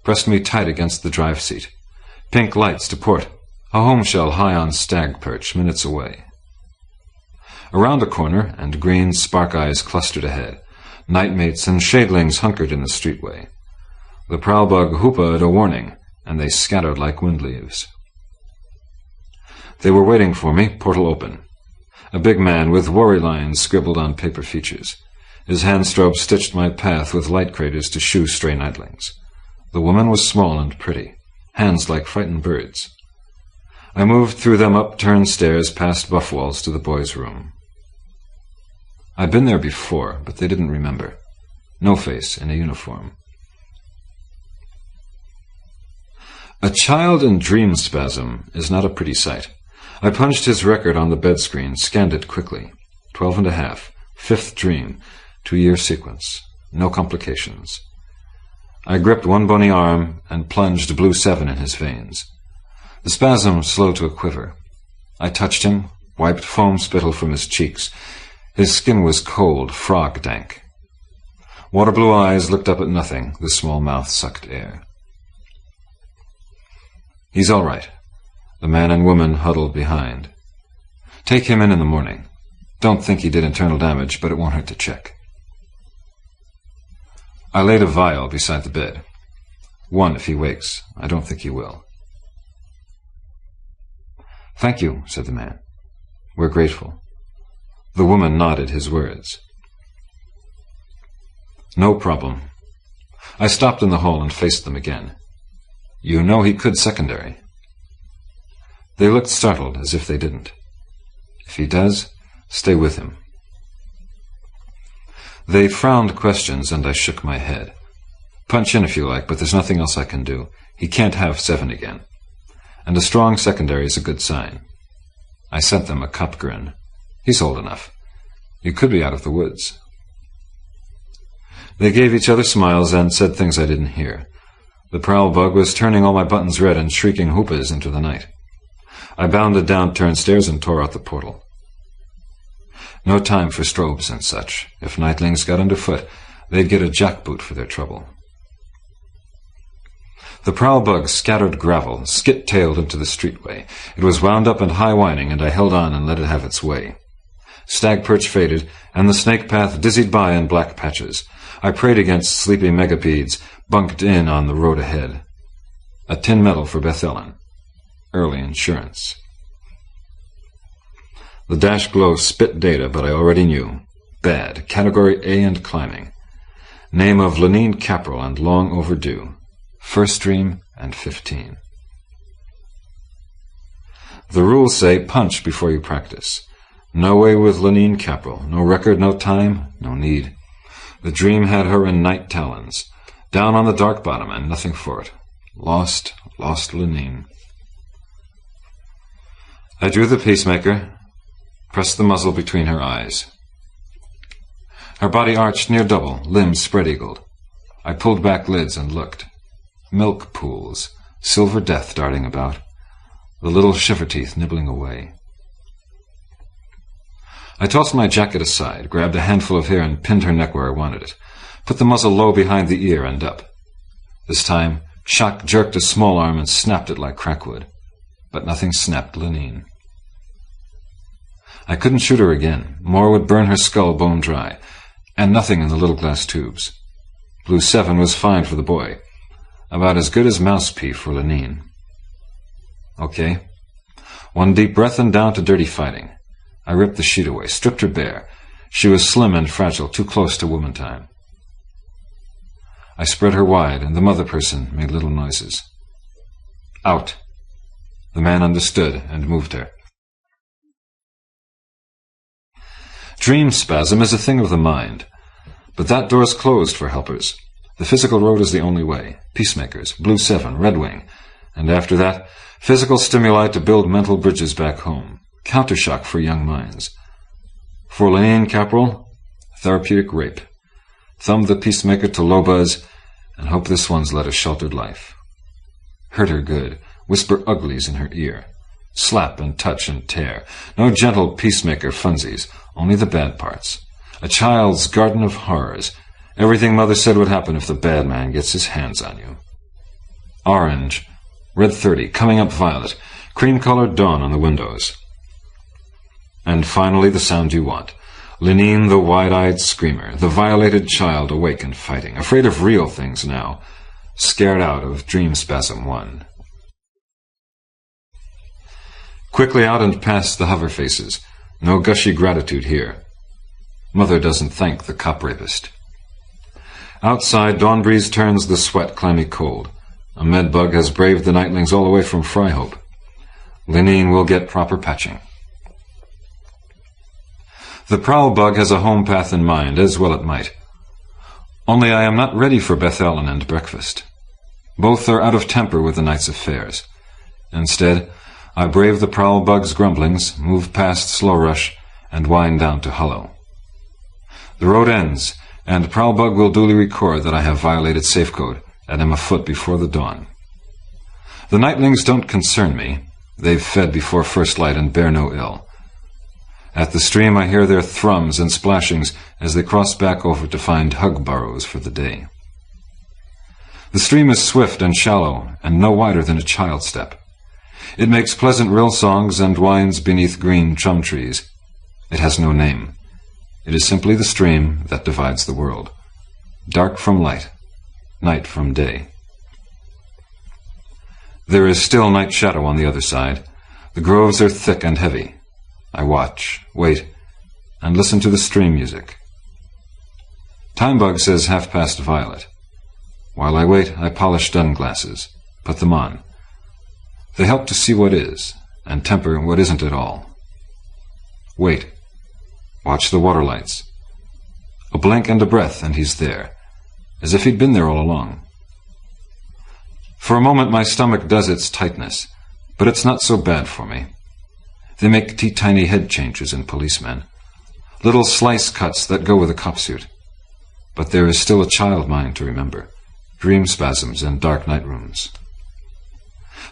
pressed me tight against the drive seat. Pink lights to port, a home shell high on stag perch, minutes away. Around a corner, and green spark eyes clustered ahead. Nightmates and shadelings hunkered in the streetway. The prowlbug hoopaed a warning, and they scattered like wind leaves. They were waiting for me, portal open. A big man with worry lines scribbled on paper features. His handstrobe stitched my path with light craters to shoo stray nightlings. The woman was small and pretty, hands like frightened birds. I moved through them upturned stairs past buff walls to the boys' room. I'd been there before, but they didn't remember. No face in a uniform. A child in dream spasm is not a pretty sight. I punched his record on the bed screen, scanned it quickly. 12.5, 5th dream, 2-year sequence, no complications. I gripped one bony arm and plunged blue 7 in his veins. The spasm slowed to a quiver. I touched him, wiped foam spittle from his cheeks. His skin was cold, frog-dank. Water-blue eyes looked up at nothing. The small mouth sucked air. He's all right. The man and woman huddled behind. Take him in the morning. Don't think he did internal damage, but it won't hurt to check. I laid a vial beside the bed. 1 if he wakes. I don't think he will. Thank you, said the man. We're grateful. The woman nodded his words. No problem. I stopped in the hall and faced them again. You know he could secondary. They looked startled, as if they didn't. If he does, stay with him. They frowned questions, and I shook my head. Punch in if you like, but there's nothing else I can do. He can't have 7 again. And a strong secondary is a good sign. I sent them a cup grin. He's old enough. He could be out of the woods. They gave each other smiles and said things I didn't hear. The prowl bug was turning all my buttons red and shrieking hoopas into the night. I bounded down turnstairs and tore out the portal. No time for strobes and such. If nightlings got underfoot, they'd get a jackboot for their trouble. The prowl bug scattered gravel, skit-tailed into the streetway. It was wound up and high-whining, and I held on and let it have its way. Stag perch faded, and the snake path dizzied by in black patches. I prayed against sleepy megapedes, bunked in on the road ahead. A tin medal for Beth Ellen. Early insurance. The dash glow spit data, but I already knew. Bad. Category A and climbing. Name of Lenine Capril and long overdue. First dream and 15. The rules say punch before you practice. No way with Lenine Capril. No record, no time, no need. The dream had her in night talons. Down on the dark bottom and nothing for it. Lost Lenine. I drew the peacemaker, pressed the muzzle between her eyes. Her body arched near double, limbs spread-eagled. I pulled back lids and looked. Milk pools, silver death darting about, the little shiver teeth nibbling away. I tossed my jacket aside, grabbed a handful of hair and pinned her neck where I wanted it, put the muzzle low behind the ear and up. This time, Shock jerked a small arm and snapped it like crackwood, but nothing snapped Lenine. I couldn't shoot her again. More would burn her skull bone dry, and nothing in the little glass tubes. Blue 7 was fine for the boy, about as good as mouse pee for Lenine. Okay. One deep breath and down to dirty fighting. I ripped the sheet away, stripped her bare. She was slim and fragile, too close to woman time. I spread her wide, and the mother person made little noises. Out. The man understood and moved her. Dream spasm is a thing of the mind, but that door's closed for helpers. The physical road is the only way. Peacemakers, Blue 7, Red Wing, and after that, physical stimuli to build mental bridges back home. Countershock for young minds. For Lenine Capril, therapeutic rape. Thumb the peacemaker to low buzz, and hope this one's led a sheltered life. Hurt her good, whisper uglies in her ear. Slap and touch and tear. No gentle peacemaker funsies, only the bad parts. A child's garden of horrors. Everything Mother said would happen if the bad man gets his hands on you. Orange, red 30, coming up violet, cream-colored dawn on the windows. And finally the sound you want. Lenine, the wide-eyed screamer, the violated child awake and fighting, afraid of real things now, scared out of Dream Spasm 1. Quickly out and past the hover faces. No gushy gratitude here. Mother doesn't thank the cop rapist. Outside, dawn breeze turns the sweat clammy cold. A med bug has braved the nightlings all the way from Fryhope. Lenine will get proper patching. The prowl bug has a home path in mind, as well it might. Only I am not ready for Beth Ellen and breakfast. Both are out of temper with the night's affairs. Instead, I brave the prowl bug's grumblings, move past Slow Rush, and wind down to Hollow. The road ends, and prowl bug will duly record that I have violated safecode and am afoot before the dawn. The nightlings don't concern me. They've fed before first light and bear no ill. At the stream I hear their thrums and splashings as they cross back over to find hug burrows for the day. The stream is swift and shallow and no wider than a child's step. It makes pleasant rill songs and winds beneath green chum trees. It has no name. It is simply the stream that divides the world. Dark from light, night from day. There is still night shadow on the other side. The groves are thick and heavy. I watch, wait, and listen to the stream music. Timebug says 1/2 violet. While I wait, I polish dun glasses, put them on. They help to see what is, and temper what isn't at all. Wait. Watch the water lights. A blink and a breath, and he's there, as if he'd been there all along. For a moment my stomach does its tightness, but it's not so bad for me. They make teeny head changes in policemen, little slice cuts that go with a cop suit. But there is still a child mind to remember, dream spasms and dark night rooms.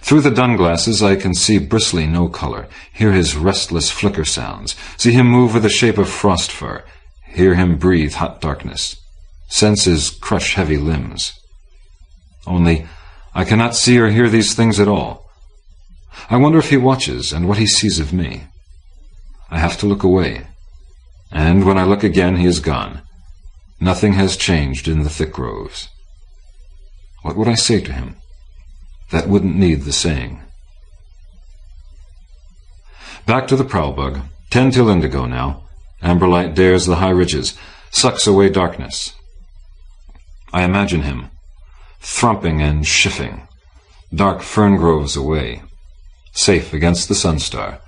Through the dun glasses I can see bristly no color, hear his restless flicker sounds, see him move with the shape of frost fur, hear him breathe hot darkness, sense his crush heavy limbs. Only I cannot see or hear these things at all. I wonder if he watches and what he sees of me. I have to look away, and when I look again he is gone. Nothing has changed in the thick groves. What would I say to him? That wouldn't need the saying. Back to the prowl bug. 10 till indigo now. Amber light dares the high ridges, sucks away darkness. I imagine him, thrumping and shiffing, dark fern groves away, safe against the sunstar,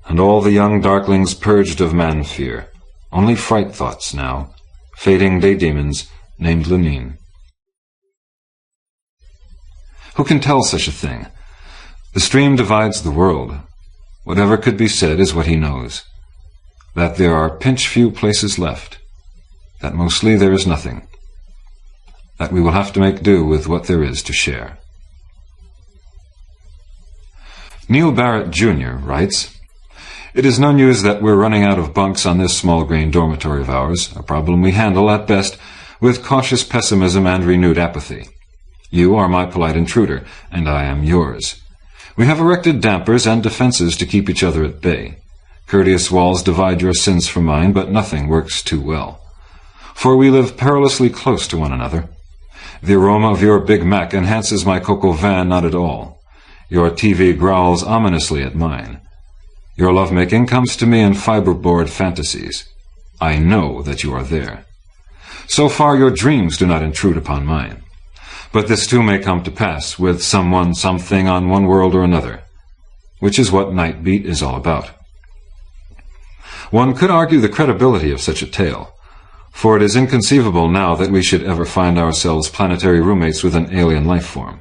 and all the young darklings purged of man-fear, only fright thoughts now, fading day-demons named Lenine. Who can tell such a thing? The stream divides the world. Whatever could be said is what he knows. That there are pinch few places left. That mostly there is nothing. That we will have to make do with what there is to share. Neal Barrett, Jr. writes, "It is no news that we're running out of bunks on this small-grain dormitory of ours, a problem we handle, at best, with cautious pessimism and renewed apathy. You are my polite intruder, and I am yours. We have erected dampers and defenses to keep each other at bay. Courteous walls divide your sins from mine, but nothing works too well. For we live perilously close to one another. The aroma of your Big Mac enhances my cocoa vin not at all. Your TV growls ominously at mine. Your lovemaking comes to me in fiberboard fantasies. I know that you are there. So far your dreams do not intrude upon mine. But this too may come to pass with someone, something on one world or another, which is what Nightbeat is all about." One could argue the credibility of such a tale, for it is inconceivable now that we should ever find ourselves planetary roommates with an alien life form.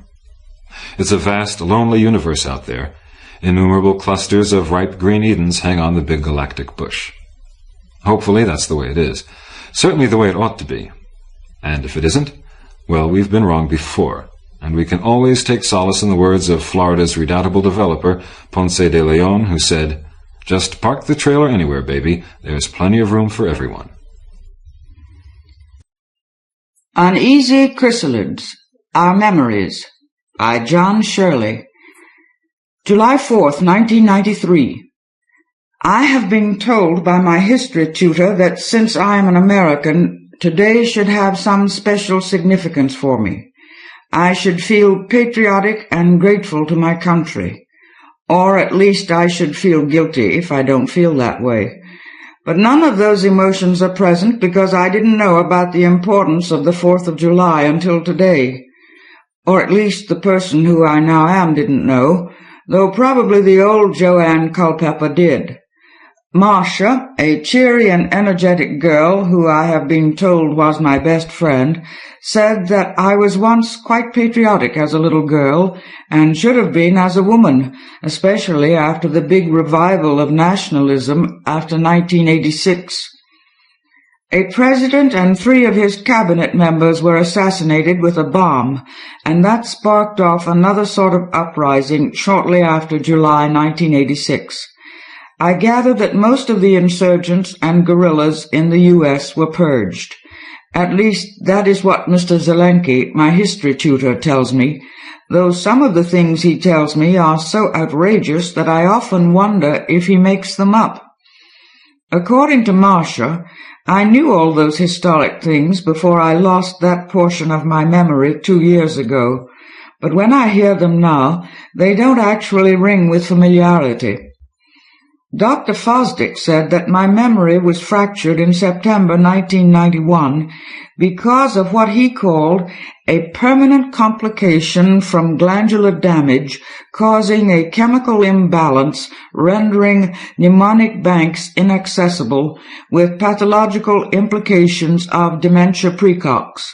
It's a vast, lonely universe out there. Innumerable clusters of ripe green Edens hang on the big galactic bush. Hopefully that's the way it is. Certainly the way it ought to be. And if it isn't, well, we've been wrong before, and we can always take solace in the words of Florida's redoubtable developer, Ponce de Leon, who said, "Just park the trailer anywhere, baby. There's plenty of room for everyone." Uneasy Chrysalids, Our Memories, by John Shirley. July 4th, 1993. I have been told by my history tutor that since I am an American, today should have some special significance for me. I should feel patriotic and grateful to my country. Or at least I should feel guilty if I don't feel that way. But none of those emotions are present because I didn't know about the importance of the 4th of July until today. Or at least the person who I now am didn't know, though probably the old Joanne Culpepper did. Marcia, a cheery and energetic girl who I have been told was my best friend, said that I was once quite patriotic as a little girl and should have been as a woman, especially after the big revival of nationalism after 1986. A president and 3 of his cabinet members were assassinated with a bomb, and that sparked off another sort of uprising shortly after July 1986. I gather that most of the insurgents and guerrillas in the U.S. were purged. At least that is what Mr. Zelenki, my history tutor, tells me, though some of the things he tells me are so outrageous that I often wonder if he makes them up. According to Marcia, I knew all those historic things before I lost that portion of my memory 2 years ago, but when I hear them now, they don't actually ring with familiarity. Dr. Fosdick said that my memory was fractured in September 1991 because of what he called a permanent complication from glandular damage causing a chemical imbalance rendering mnemonic banks inaccessible with pathological implications of dementia precox.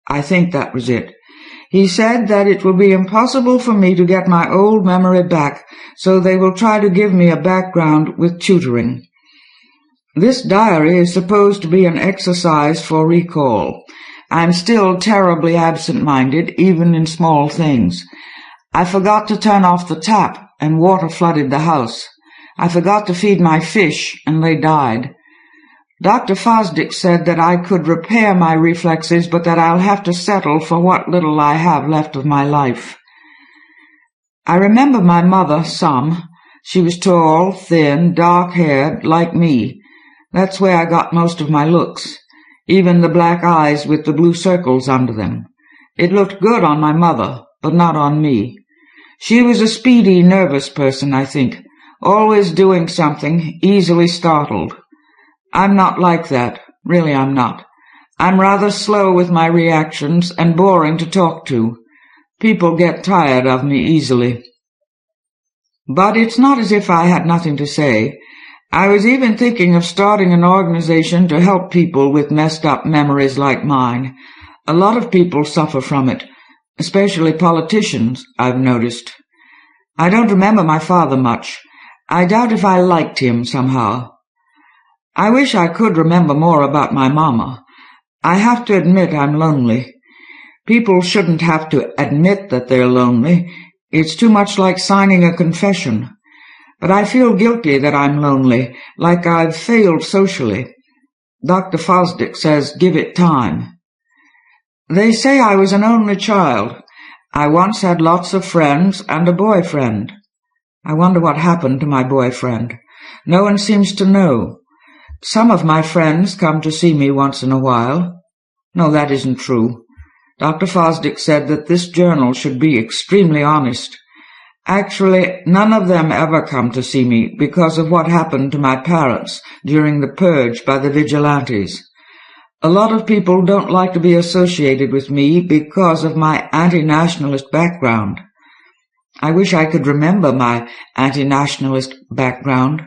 I think that was it. He said that it will be impossible for me to get my old memory back, so they will try to give me a background with tutoring. This diary is supposed to be an exercise for recall. I'm still terribly absent-minded, even in small things. I forgot to turn off the tap, and water flooded the house. I forgot to feed my fish, and they died. Dr. Fosdick said that I could repair my reflexes, but that I'll have to settle for what little I have left of my life. I remember my mother some. She was tall, thin, dark-haired, like me. That's where I got most of my looks, even the black eyes with the blue circles under them. It looked good on my mother, but not on me. She was a speedy, nervous person, I think, always doing something, easily startled. I'm not like that. Really, I'm not. I'm rather slow with my reactions and boring to talk to. People get tired of me easily. But it's not as if I had nothing to say. I was even thinking of starting an organization to help people with messed up memories like mine. A lot of people suffer from it, especially politicians, I've noticed. I don't remember my father much. I doubt if I liked him somehow. I wish I could remember more about my mama. I have to admit I'm lonely. People shouldn't have to admit that they're lonely. It's too much like signing a confession. But I feel guilty that I'm lonely, like I've failed socially. Dr. Fosdick says give it time. They say I was an only child. I once had lots of friends and a boyfriend. I wonder what happened to my boyfriend. No one seems to know. Some of my friends come to see me once in a while. No, that isn't true. Dr. Fosdick said that this journal should be extremely honest. Actually, none of them ever come to see me because of what happened to my parents during the purge by the vigilantes. A lot of people don't like to be associated with me because of my anti-nationalist background. I wish I could remember my anti-nationalist background.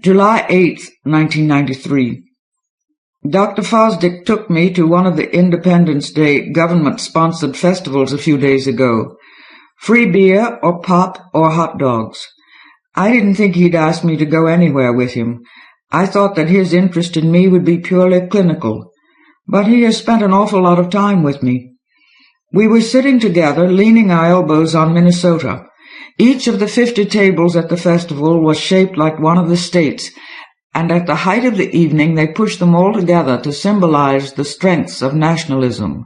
July 8th, 1993. Dr. Fosdick took me to one of the Independence Day government-sponsored festivals a few days ago. Free beer or pop or hot dogs. I didn't think he'd ask me to go anywhere with him. I thought that his interest in me would be purely clinical. But he has spent an awful lot of time with me. We were sitting together, leaning our elbows on Minnesota. Each of the 50 tables at the festival was shaped like one of the states, and at the height of the evening they pushed them all together to symbolize the strengths of nationalism.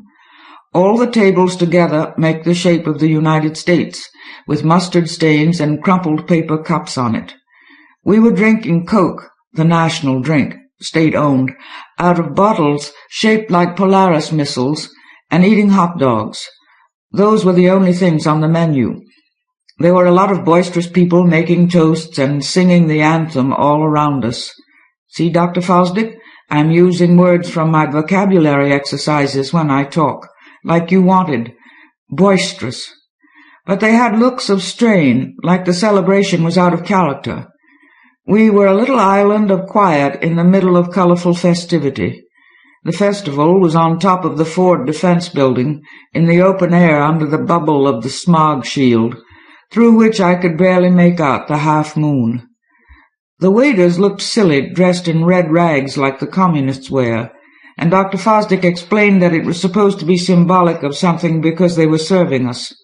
All the tables together make the shape of the United States, with mustard stains and crumpled paper cups on it. We were drinking Coke, the national drink, state-owned, out of bottles shaped like Polaris missiles, and eating hot dogs. Those were the only things on the menu. There were a lot of boisterous people making toasts and singing the anthem all around us. See, Dr. Fosdick, I'm using words from my vocabulary exercises when I talk, like you wanted. Boisterous. But they had looks of strain, like the celebration was out of character. We were a little island of quiet in the middle of colorful festivity. The festival was on top of the Ford Defense Building, in the open air under the bubble of the smog shield, through which I could barely make out the half-moon. The waiters looked silly, dressed in red rags like the communists wear, and Dr. Fosdick explained that it was supposed to be symbolic of something because they were serving us.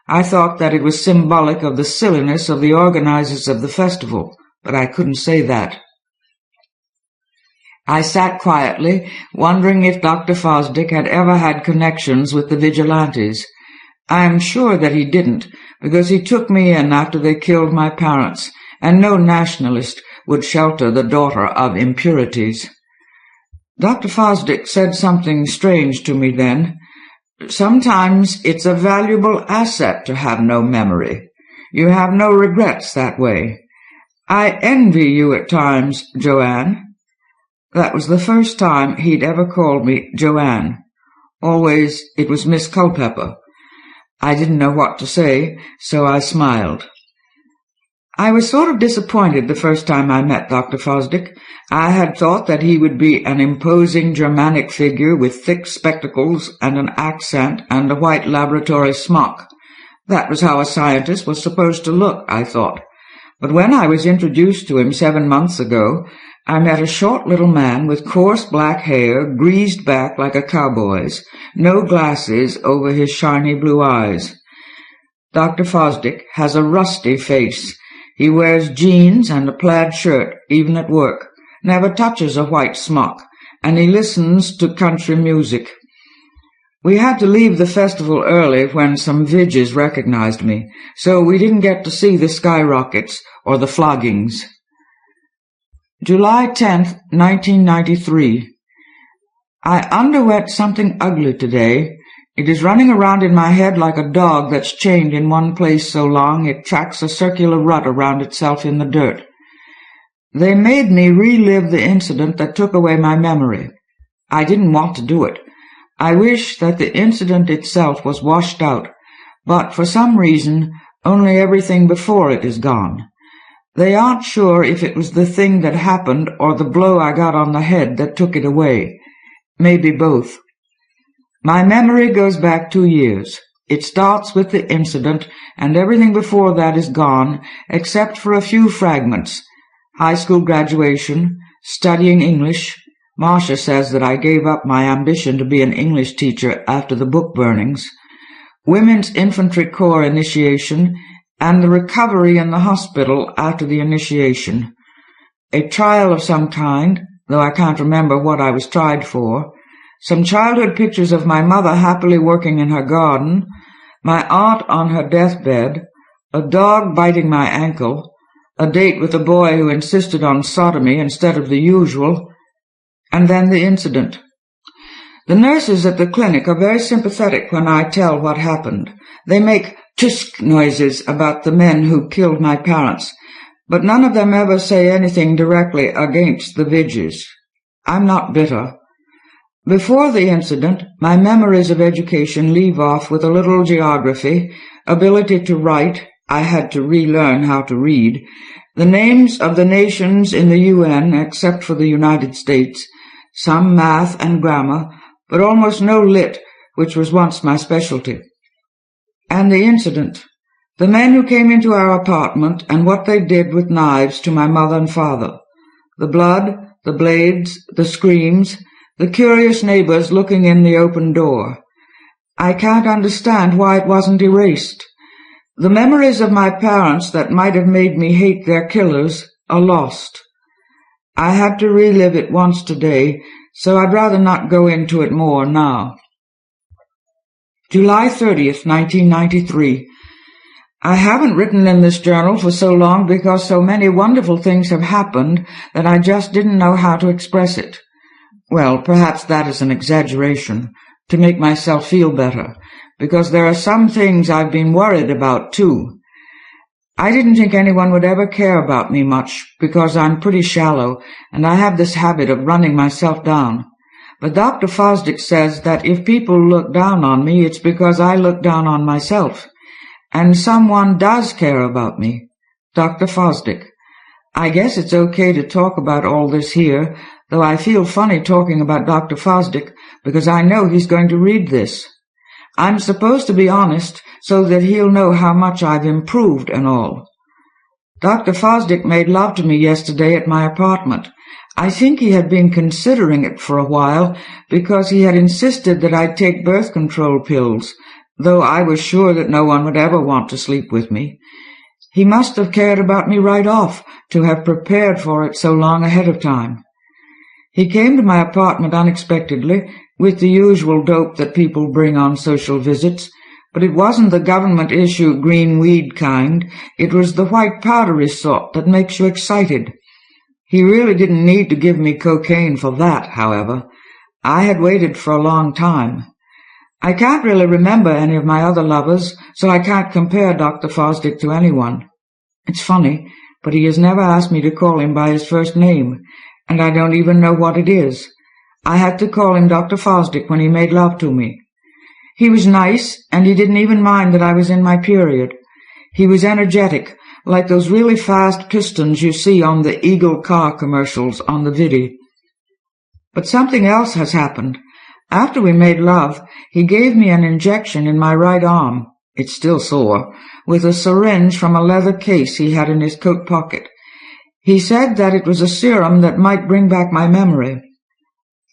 I thought that it was symbolic of the silliness of the organizers of the festival, but I couldn't say that. I sat quietly, wondering if Dr. Fosdick had ever had connections with the vigilantes. I am sure that he didn't, because he took me in after they killed my parents, and no nationalist would shelter the daughter of impurities. Dr. Fosdick said something strange to me then. Sometimes it's a valuable asset to have no memory. You have no regrets that way. I envy you at times, Joanne. That was the first time he'd ever called me Joanne. Always it was Miss Culpepper. I didn't know what to say, so I smiled. I was sort of disappointed the first time I met Dr. Fosdick. I had thought that he would be an imposing Germanic figure with thick spectacles and an accent and a white laboratory smock. That was how a scientist was supposed to look, I thought. But when I was introduced to him 7 months ago, I met a short little man with coarse black hair, greased back like a cowboy's, no glasses over his shiny blue eyes. Dr. Fosdick has a rusty face. He wears jeans and a plaid shirt, even at work, never touches a white smock, and he listens to country music. We had to leave the festival early when some vidges recognized me, so we didn't get to see the skyrockets or the floggings. July 10th, 1993. I underwent something ugly today. It is running around in my head like a dog that's chained in one place so long it tracks a circular rut around itself in the dirt. They made me relive the incident that took away my memory. I didn't want to do it. I wish that the incident itself was washed out, but for some reason only everything before it is gone. They aren't sure if it was the thing that happened or the blow I got on the head that took it away. Maybe both. My memory goes back 2 years. It starts with the incident, and everything before that is gone, except for a few fragments. High school graduation, studying English. Marcia says that I gave up my ambition to be an English teacher after the book burnings. Women's Infantry Corps initiation, and the recovery in the hospital after the initiation. A trial of some kind, though I can't remember what I was tried for. Some childhood pictures of my mother happily working in her garden, my aunt on her deathbed, a dog biting my ankle, a date with a boy who insisted on sodomy instead of the usual, and then the incident. The nurses at the clinic are very sympathetic when I tell what happened. They make tusk noises about the men who killed my parents, but none of them ever say anything directly against the Vidges. I'm not bitter. Before the incident, my memories of education leave off with a little geography, ability to write — I had to relearn how to read — the names of the nations in the UN except for the United States, some math and grammar, but almost no lit, which was once my specialty. And the incident. The men who came into our apartment and what they did with knives to my mother and father. The blood, the blades, the screams, the curious neighbors looking in the open door. I can't understand why it wasn't erased. The memories of my parents that might have made me hate their killers are lost. I had to relive it once today, so I'd rather not go into it more now. July 30th, 1993. I haven't written in this journal for so long because so many wonderful things have happened that I just didn't know how to express it. Well, perhaps that is an exaggeration, to make myself feel better, because there are some things I've been worried about, too. I didn't think anyone would ever care about me much, because I'm pretty shallow, and I have this habit of running myself down. But Dr. Fosdick says that if people look down on me, it's because I look down on myself. And someone does care about me. Dr. Fosdick. I guess it's okay to talk about all this here, though I feel funny talking about Dr. Fosdick, because I know he's going to read this. I'm supposed to be honest, so that he'll know how much I've improved and all. Dr. Fosdick made love to me yesterday at my apartment. I think he had been considering it for a while, because he had insisted that I take birth control pills, though I was sure that no one would ever want to sleep with me. He must have cared about me right off, to have prepared for it so long ahead of time. He came to my apartment unexpectedly, with the usual dope that people bring on social visits, but it wasn't the government-issue green weed kind. It was the white powdery sort that makes you excited. He really didn't need to give me cocaine for that, however. I had waited for a long time. I can't really remember any of my other lovers, so I can't compare Dr. Fosdick to anyone. It's funny, but he has never asked me to call him by his first name, and I don't even know what it is. I had to call him Dr. Fosdick when he made love to me. He was nice, and he didn't even mind that I was in my period. He was energetic, like those really fast pistons you see on the Eagle car commercials on the viddy. But something else has happened. After we made love, he gave me an injection in my right arm — it's still sore — with a syringe from a leather case he had in his coat pocket. He said that it was a serum that might bring back my memory.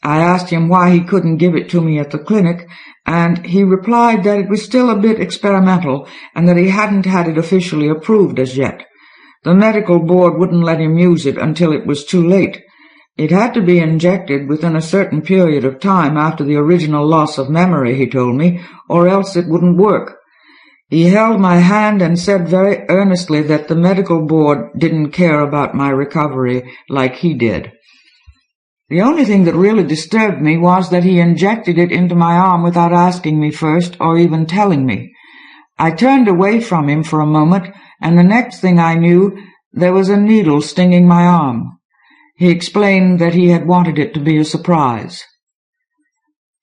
I asked him why he couldn't give it to me at the clinic, and he replied that it was still a bit experimental and that he hadn't had it officially approved as yet. The medical board wouldn't let him use it until it was too late. It had to be injected within a certain period of time after the original loss of memory, he told me, or else it wouldn't work. He held my hand and said very earnestly that the medical board didn't care about my recovery like he did. The only thing that really disturbed me was that he injected it into my arm without asking me first or even telling me. I turned away from him for a moment, and the next thing I knew, there was a needle stinging my arm. He explained that he had wanted it to be a surprise.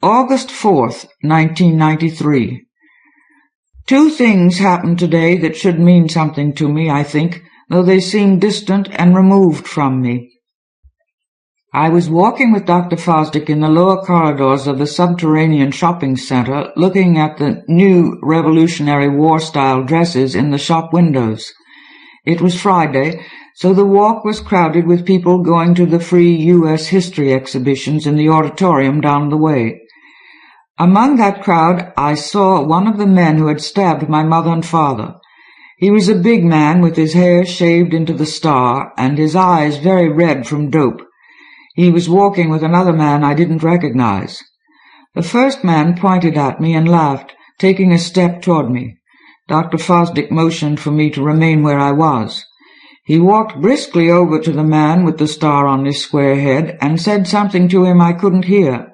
August 4th, 1993. Two things happened today that should mean something to me, I think, though they seem distant and removed from me. I was walking with Dr. Fosdick in the lower corridors of the subterranean shopping center, looking at the new Revolutionary War-style dresses in the shop windows. It was Friday, so the walk was crowded with people going to the free U.S. history exhibitions in the auditorium down the way. Among that crowd I saw one of the men who had stabbed my mother and father. He was a big man with his hair shaved into the star and his eyes very red from dope. He was walking with another man I didn't recognize. The first man pointed at me and laughed, taking a step toward me. Dr. Fosdick motioned for me to remain where I was. He walked briskly over to the man with the star on his square head and said something to him I couldn't hear.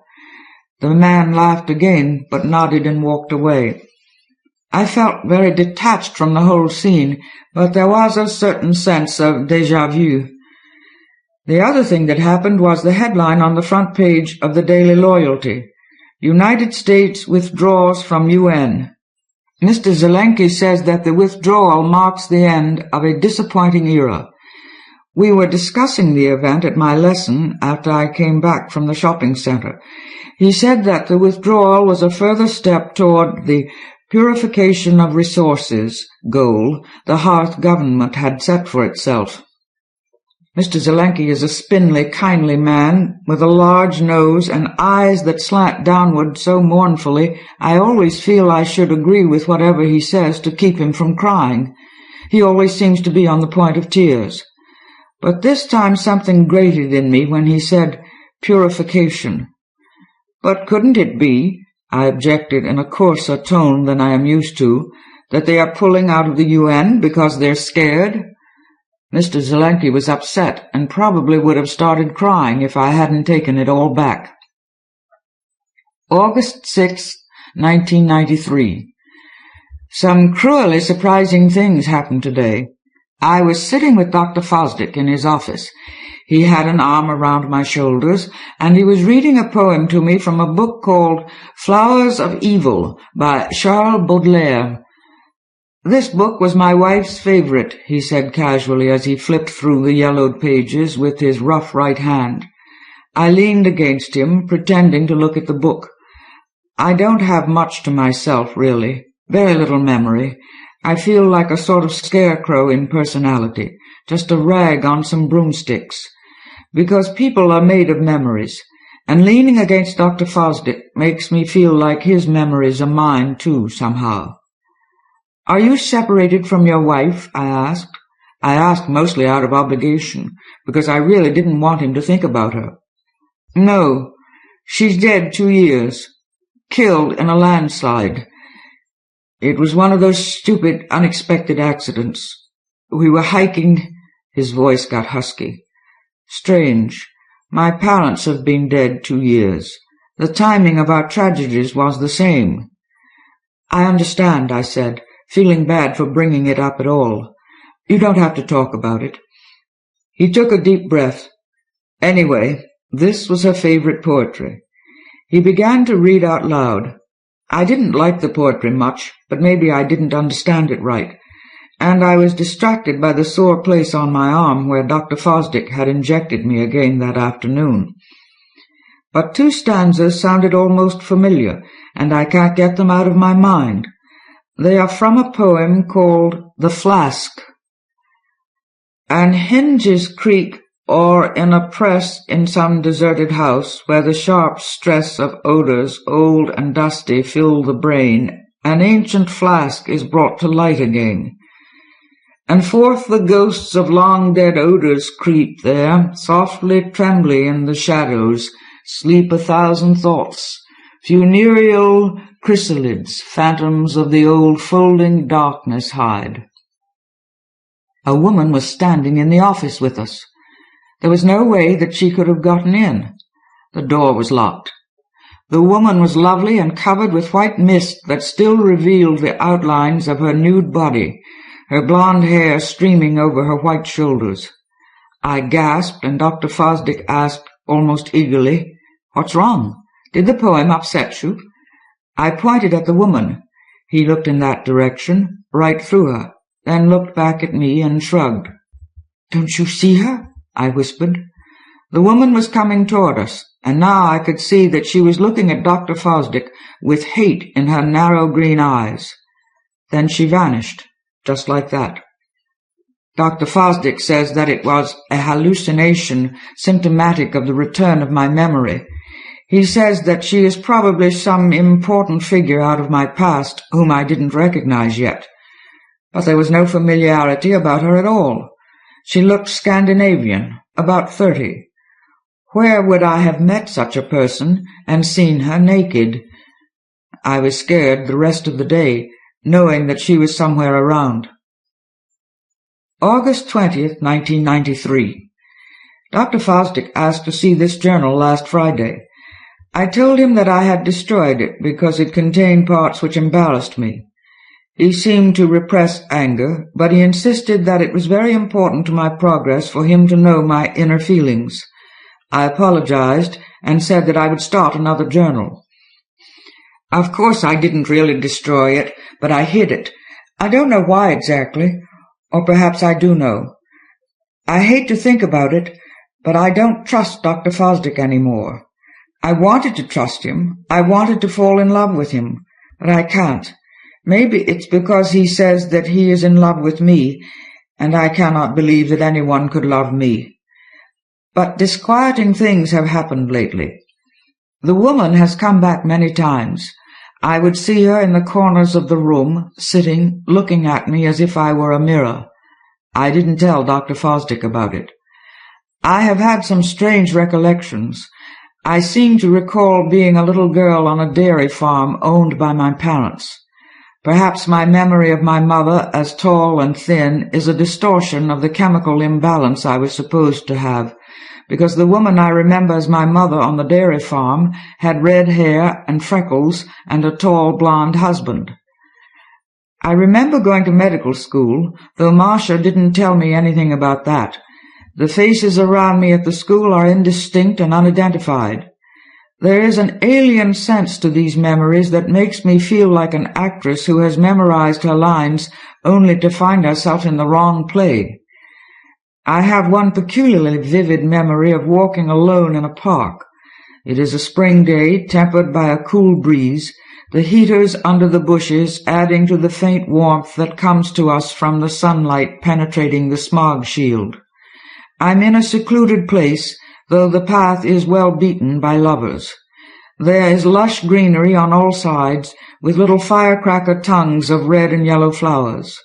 The man laughed again, but nodded and walked away. I felt very detached from the whole scene, but there was a certain sense of déjà vu. The other thing that happened was the headline on the front page of the Daily Loyalty: United States withdraws from UN. Mr. Zelensky says that the withdrawal marks the end of a disappointing era. We were discussing the event at my lesson after I came back from the shopping center. He said that the withdrawal was a further step toward the purification of resources goal the Hearth government had set for itself. Mr. Zelensky is a spindly, kindly man with a large nose and eyes that slant downward so mournfully I always feel I should agree with whatever he says to keep him from crying. He always seems to be on the point of tears. But this time something grated in me when he said purification. But couldn't it be, I objected in a coarser tone than I am used to, that they are pulling out of the UN because they're scared? Mr. Zelensky was upset and probably would have started crying if I hadn't taken it all back. August 6, 1993. Some cruelly surprising things happened today. I was sitting with Dr. Fosdick in his office. He had an arm around my shoulders, and he was reading a poem to me from a book called Flowers of Evil by Charles Baudelaire. This book was my wife's favorite, he said casually as he flipped through the yellowed pages with his rough right hand. I leaned against him, pretending to look at the book. I don't have much to myself, really. Very little memory. I feel like a sort of scarecrow in personality, just a rag on some broomsticks. Because people are made of memories, and leaning against Dr. Fosdick makes me feel like his memories are mine, too, somehow. "Are you separated from your wife?" I asked. I asked mostly out of obligation, because I really didn't want him to think about her. "No, she's dead 2 years. Killed in a landslide. It was one of those stupid, unexpected accidents. We were hiking—" His voice got husky. "Strange. My parents have been dead 2 years. The timing of our tragedies was the same." "I understand," I said, feeling bad for bringing it up at all. "You don't have to talk about it." He took a deep breath. Anyway, this was her favorite poetry. He began to read out loud. I didn't like the poetry much, but maybe I didn't understand it right, and I was distracted by the sore place on my arm where Dr. Fosdick had injected me again that afternoon. But 2 stanzas sounded almost familiar, and I can't get them out of my mind. They are from a poem called The Flask. "And hinges creak, or in a press in some deserted house, where the sharp stress of odors old and dusty fill the brain, an ancient flask is brought to light again. And forth the ghosts of long-dead odors creep there, softly trembly in the shadows, sleep 1,000 thoughts, funereal chrysalids, phantoms of the old folding darkness hide." A woman was standing in the office with us. There was no way that she could have gotten in. The door was locked. The woman was lovely and covered with white mist that still revealed the outlines of her nude body, her blonde hair streaming over her white shoulders. I gasped, and Dr. Fosdick asked, almost eagerly, "What's wrong? Did the poem upset you?" I pointed at the woman. He looked in that direction, right through her, then looked back at me and shrugged. "Don't you see her?" I whispered. The woman was coming toward us, and now I could see that she was looking at Dr. Fosdick with hate in her narrow green eyes. Then she vanished, just like that. Dr. Fosdick says that it was a hallucination symptomatic of the return of my memory. He says that she is probably some important figure out of my past whom I didn't recognize yet. But there was no familiarity about her at all. She looked Scandinavian, about 30. Where would I have met such a person and seen her naked? I was scared the rest of the day, knowing that she was somewhere around. August 20th, 1993. Dr. Fosdick asked to see this journal last Friday. I told him that I had destroyed it because it contained parts which embarrassed me. He seemed to repress anger, but he insisted that it was very important to my progress for him to know my inner feelings. I apologized and said that I would start another journal. Of course I didn't really destroy it, but I hid it. I don't know why exactly, or perhaps I do know. I hate to think about it, but I don't trust Dr. Fosdick anymore. I wanted to trust him. I wanted to fall in love with him, but I can't. Maybe it's because he says that he is in love with me, and I cannot believe that anyone could love me. But disquieting things have happened lately. The woman has come back many times. I would see her in the corners of the room, sitting, looking at me as if I were a mirror. I didn't tell Dr. Fosdick about it. I have had some strange recollections. I seem to recall being a little girl on a dairy farm owned by my parents. Perhaps my memory of my mother as tall and thin is a distortion of the chemical imbalance I was supposed to have, because the woman I remember as my mother on the dairy farm had red hair and freckles and a tall blonde husband. I remember going to medical school, though Marcia didn't tell me anything about that. The faces around me at the school are indistinct and unidentified. There is an alien sense to these memories that makes me feel like an actress who has memorized her lines only to find herself in the wrong play. I have one peculiarly vivid memory of walking alone in a park. It is a spring day, tempered by a cool breeze, the heaters under the bushes adding to the faint warmth that comes to us from the sunlight penetrating the smog shield. I'm in a secluded place, though the path is well beaten by lovers. There is lush greenery on all sides, with little firecracker tongues of red and yellow flowers.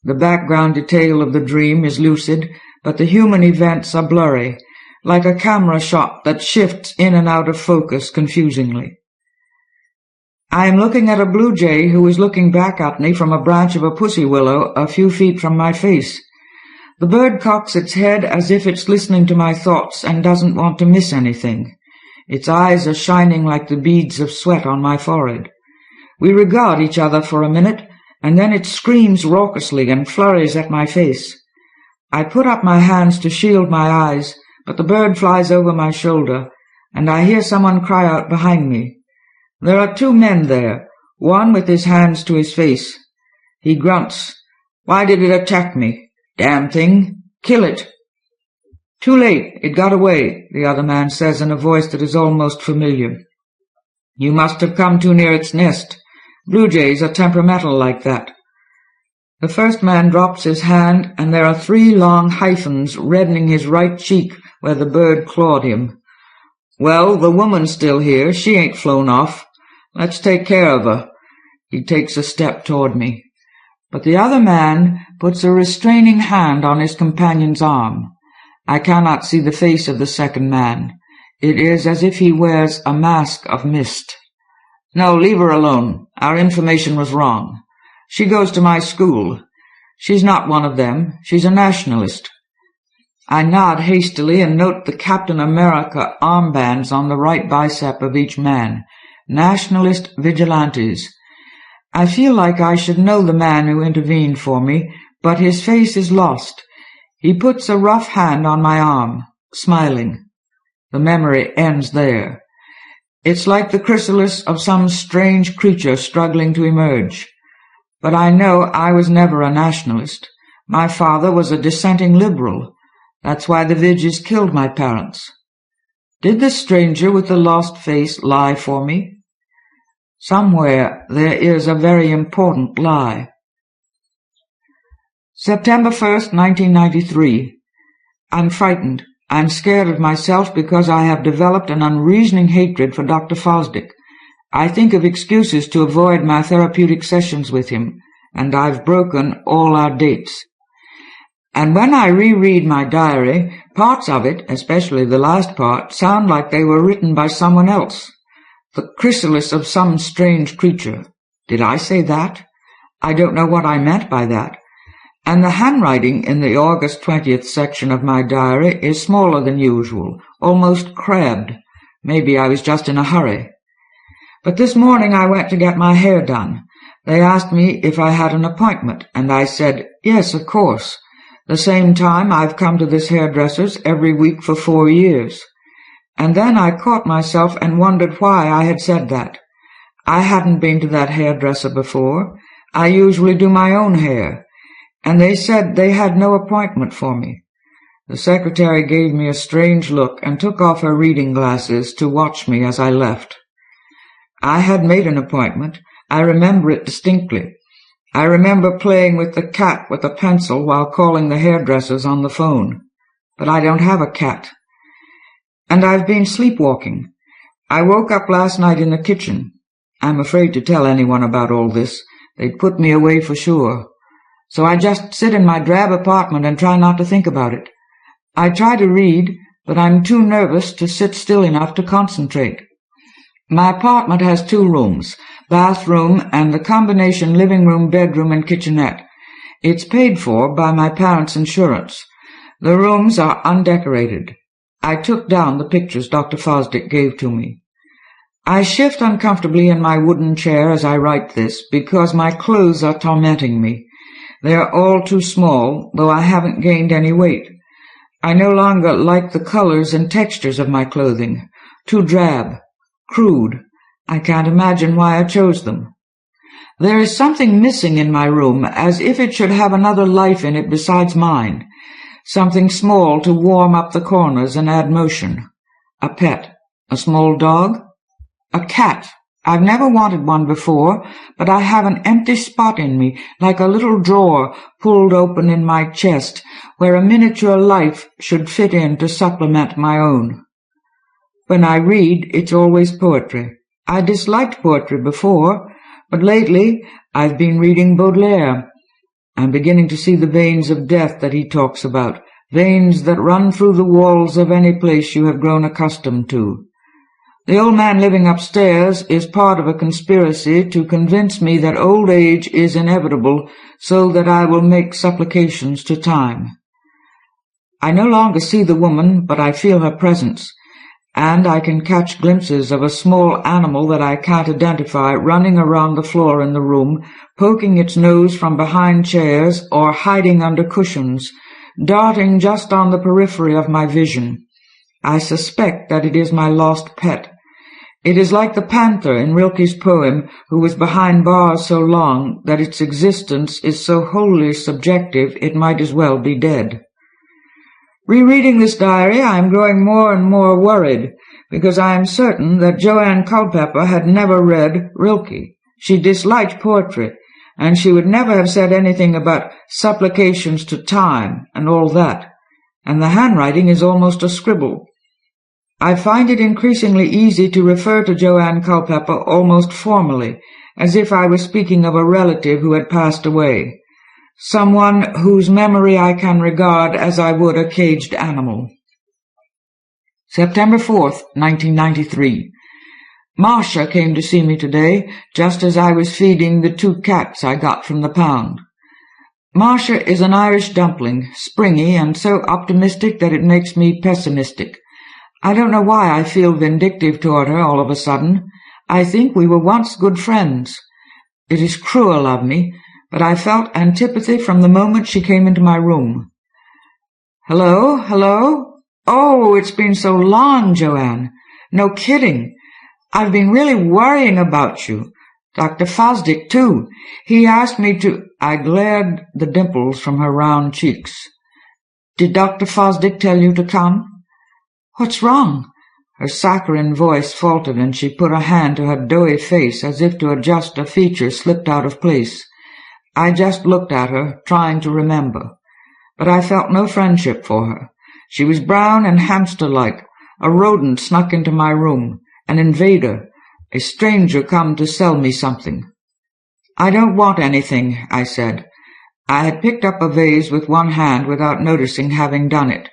The background detail of the dream is lucid, but the human events are blurry, like a camera shot that shifts in and out of focus confusingly. I am looking at a blue jay who is looking back at me from a branch of a pussy willow a few feet from my face. The bird cocks its head as if it's listening to my thoughts and doesn't want to miss anything. Its eyes are shining like the beads of sweat on my forehead. We regard each other for a minute, and then it screams raucously and flurries at my face. I put up my hands to shield my eyes, but the bird flies over my shoulder, and I hear someone cry out behind me. There are two men there, one with his hands to his face. He grunts. "Why did it attack me? Damn thing! Kill it!" "Too late. It got away," the other man says in a voice that is almost familiar. "You must have come too near its nest. Blue jays are temperamental like that." The first man drops his hand, and there are 3 long hyphens reddening his right cheek where the bird clawed him. "Well, the woman's still here. She ain't flown off. Let's take care of her." He takes a step toward me. But the other man puts a restraining hand on his companion's arm. I cannot see the face of the second man. It is as if he wears a mask of mist. "No, leave her alone. Our information was wrong. She goes to my school. She's not one of them. She's a nationalist." I nod hastily and note the Captain America armbands on the right bicep of each man. Nationalist vigilantes. I feel like I should know the man who intervened for me, but his face is lost. He puts a rough hand on my arm, smiling. The memory ends there. It's like the chrysalis of some strange creature struggling to emerge. But I know I was never a nationalist. My father was a dissenting liberal. That's why the Vidges killed my parents. Did the stranger with the lost face lie for me? Somewhere there is a very important lie. September 1st, 1993. I'm frightened. I'm scared of myself because I have developed an unreasoning hatred for Dr. Fosdick. I think of excuses to avoid my therapeutic sessions with him, and I've broken all our dates. And when I reread my diary, parts of it, especially the last part, sound like they were written by someone else. The chrysalis of some strange creature. Did I say that? I don't know what I meant by that. And the handwriting in the August 20th section of my diary is smaller than usual, almost crabbed. Maybe I was just in a hurry. But this morning I went to get my hair done. They asked me if I had an appointment, and I said, yes, of course. The same time I've come to this hairdresser's every week for 4 years. And then I caught myself and wondered why I had said that. I hadn't been to that hairdresser before. I usually do my own hair. And they said they had no appointment for me. The secretary gave me a strange look and took off her reading glasses to watch me as I left. I had made an appointment. I remember it distinctly. I remember playing with the cat with a pencil while calling the hairdressers on the phone. But I don't have a cat. And I've been sleepwalking. I woke up last night in the kitchen. I'm afraid to tell anyone about all this. They'd put me away for sure. So I just sit in my drab apartment and try not to think about it. I try to read, but I'm too nervous to sit still enough to concentrate. My apartment has 2 rooms, bathroom and the combination living room, bedroom, and kitchenette. It's paid for by my parents' insurance. The rooms are undecorated. I took down the pictures Dr. Fosdick gave to me. I shift uncomfortably in my wooden chair as I write this because my clothes are tormenting me. They are all too small, though I haven't gained any weight. I no longer like the colors and textures of my clothing. Too drab, crude. I can't imagine why I chose them. There is something missing in my room, as if it should have another life in it besides mine. Something small to warm up the corners and add motion. A pet. A small dog. A cat. I've never wanted one before, but I have an empty spot in me, like a little drawer pulled open in my chest, where a miniature life should fit in to supplement my own. When I read, it's always poetry. I disliked poetry before, but lately I've been reading Baudelaire. I'm beginning to see the veins of death that he talks about, veins that run through the walls of any place you have grown accustomed to. The old man living upstairs is part of a conspiracy to convince me that old age is inevitable, so that I will make supplications to time. I no longer see the woman, but I feel her presence, and I can catch glimpses of a small animal that I can't identify running around the floor in the room, poking its nose from behind chairs or hiding under cushions, darting just on the periphery of my vision. I suspect that it is my lost pet. It is like the panther in Rilke's poem, who was behind bars so long that its existence is so wholly subjective it might as well be dead. Rereading this diary, I am growing more and more worried, because I am certain that Joanne Culpeper had never read Rilke. She disliked poetry, and she would never have said anything about supplications to time and all that, and the handwriting is almost a scribble. I find it increasingly easy to refer to Joanne Culpeper almost formally, as if I was speaking of a relative who had passed away, someone whose memory I can regard as I would a caged animal. September 4th, 1993. Marcia came to see me today, just as I was feeding the 2 cats I got from the pound. Marcia is an Irish dumpling, springy and so optimistic that it makes me pessimistic. I don't know why I feel vindictive toward her all of a sudden. I think we were once good friends. It is cruel of me, but I felt antipathy from the moment she came into my room. Hello, hello? Oh, it's been so long, Joanne. No kidding. I've been really worrying about you. Dr. Fosdick, too. He asked me to—" I glared the dimples from her round cheeks. "Did Dr. Fosdick tell you to come?" "What's wrong?" Her saccharine voice faltered, and she put a hand to her doughy face as if to adjust a feature slipped out of place. I just looked at her, trying to remember. But I felt no friendship for her. She was brown and hamster-like, a rodent snuck into my room, an invader, a stranger come to sell me something. "I don't want anything," I said. I had picked up a vase with one hand without noticing having done it.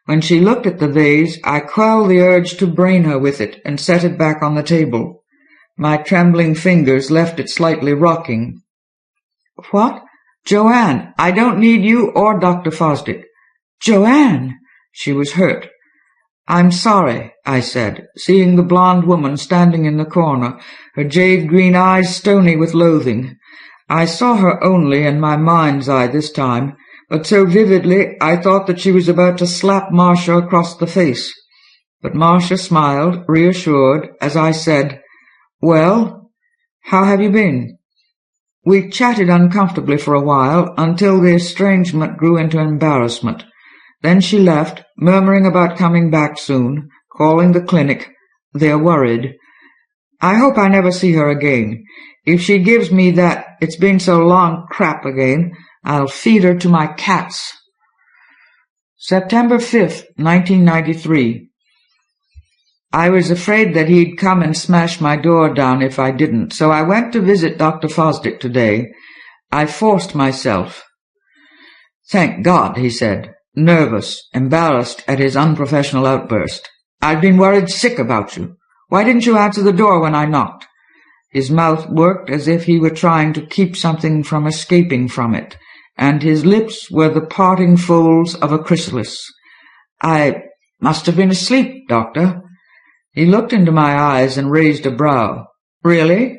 When she looked at the vase, I quelled the urge to brain her with it and set it back on the table. My trembling fingers left it slightly rocking. "What? Joanne, I don't need you or Dr. Fosdick." "Joanne!" She was hurt. "I'm sorry," I said, seeing the blonde woman standing in the corner, her jade-green eyes stony with loathing. I saw her only in my mind's eye this time, but so vividly I thought that she was about to slap Marcia across the face. But Marcia smiled, reassured, as I said, "Well, how have you been?" We chatted uncomfortably for a while, until the estrangement grew into embarrassment. Then she left, murmuring about coming back soon, calling the clinic. They're worried. I hope I never see her again. If she gives me that "it's been so long" crap again, I'll feed her to my cats. September 5th, 1993. I was afraid that he'd come and smash my door down if I didn't, so I went to visit Dr. Fosdick today. I forced myself. "Thank God," he said, nervous, embarrassed at his unprofessional outburst. "I've been worried sick about you. Why didn't you answer the door when I knocked?" His mouth worked as if he were trying to keep something from escaping from it, and his lips were the parting folds of a chrysalis. "I must have been asleep, Doctor." He looked into my eyes and raised a brow. "Really?"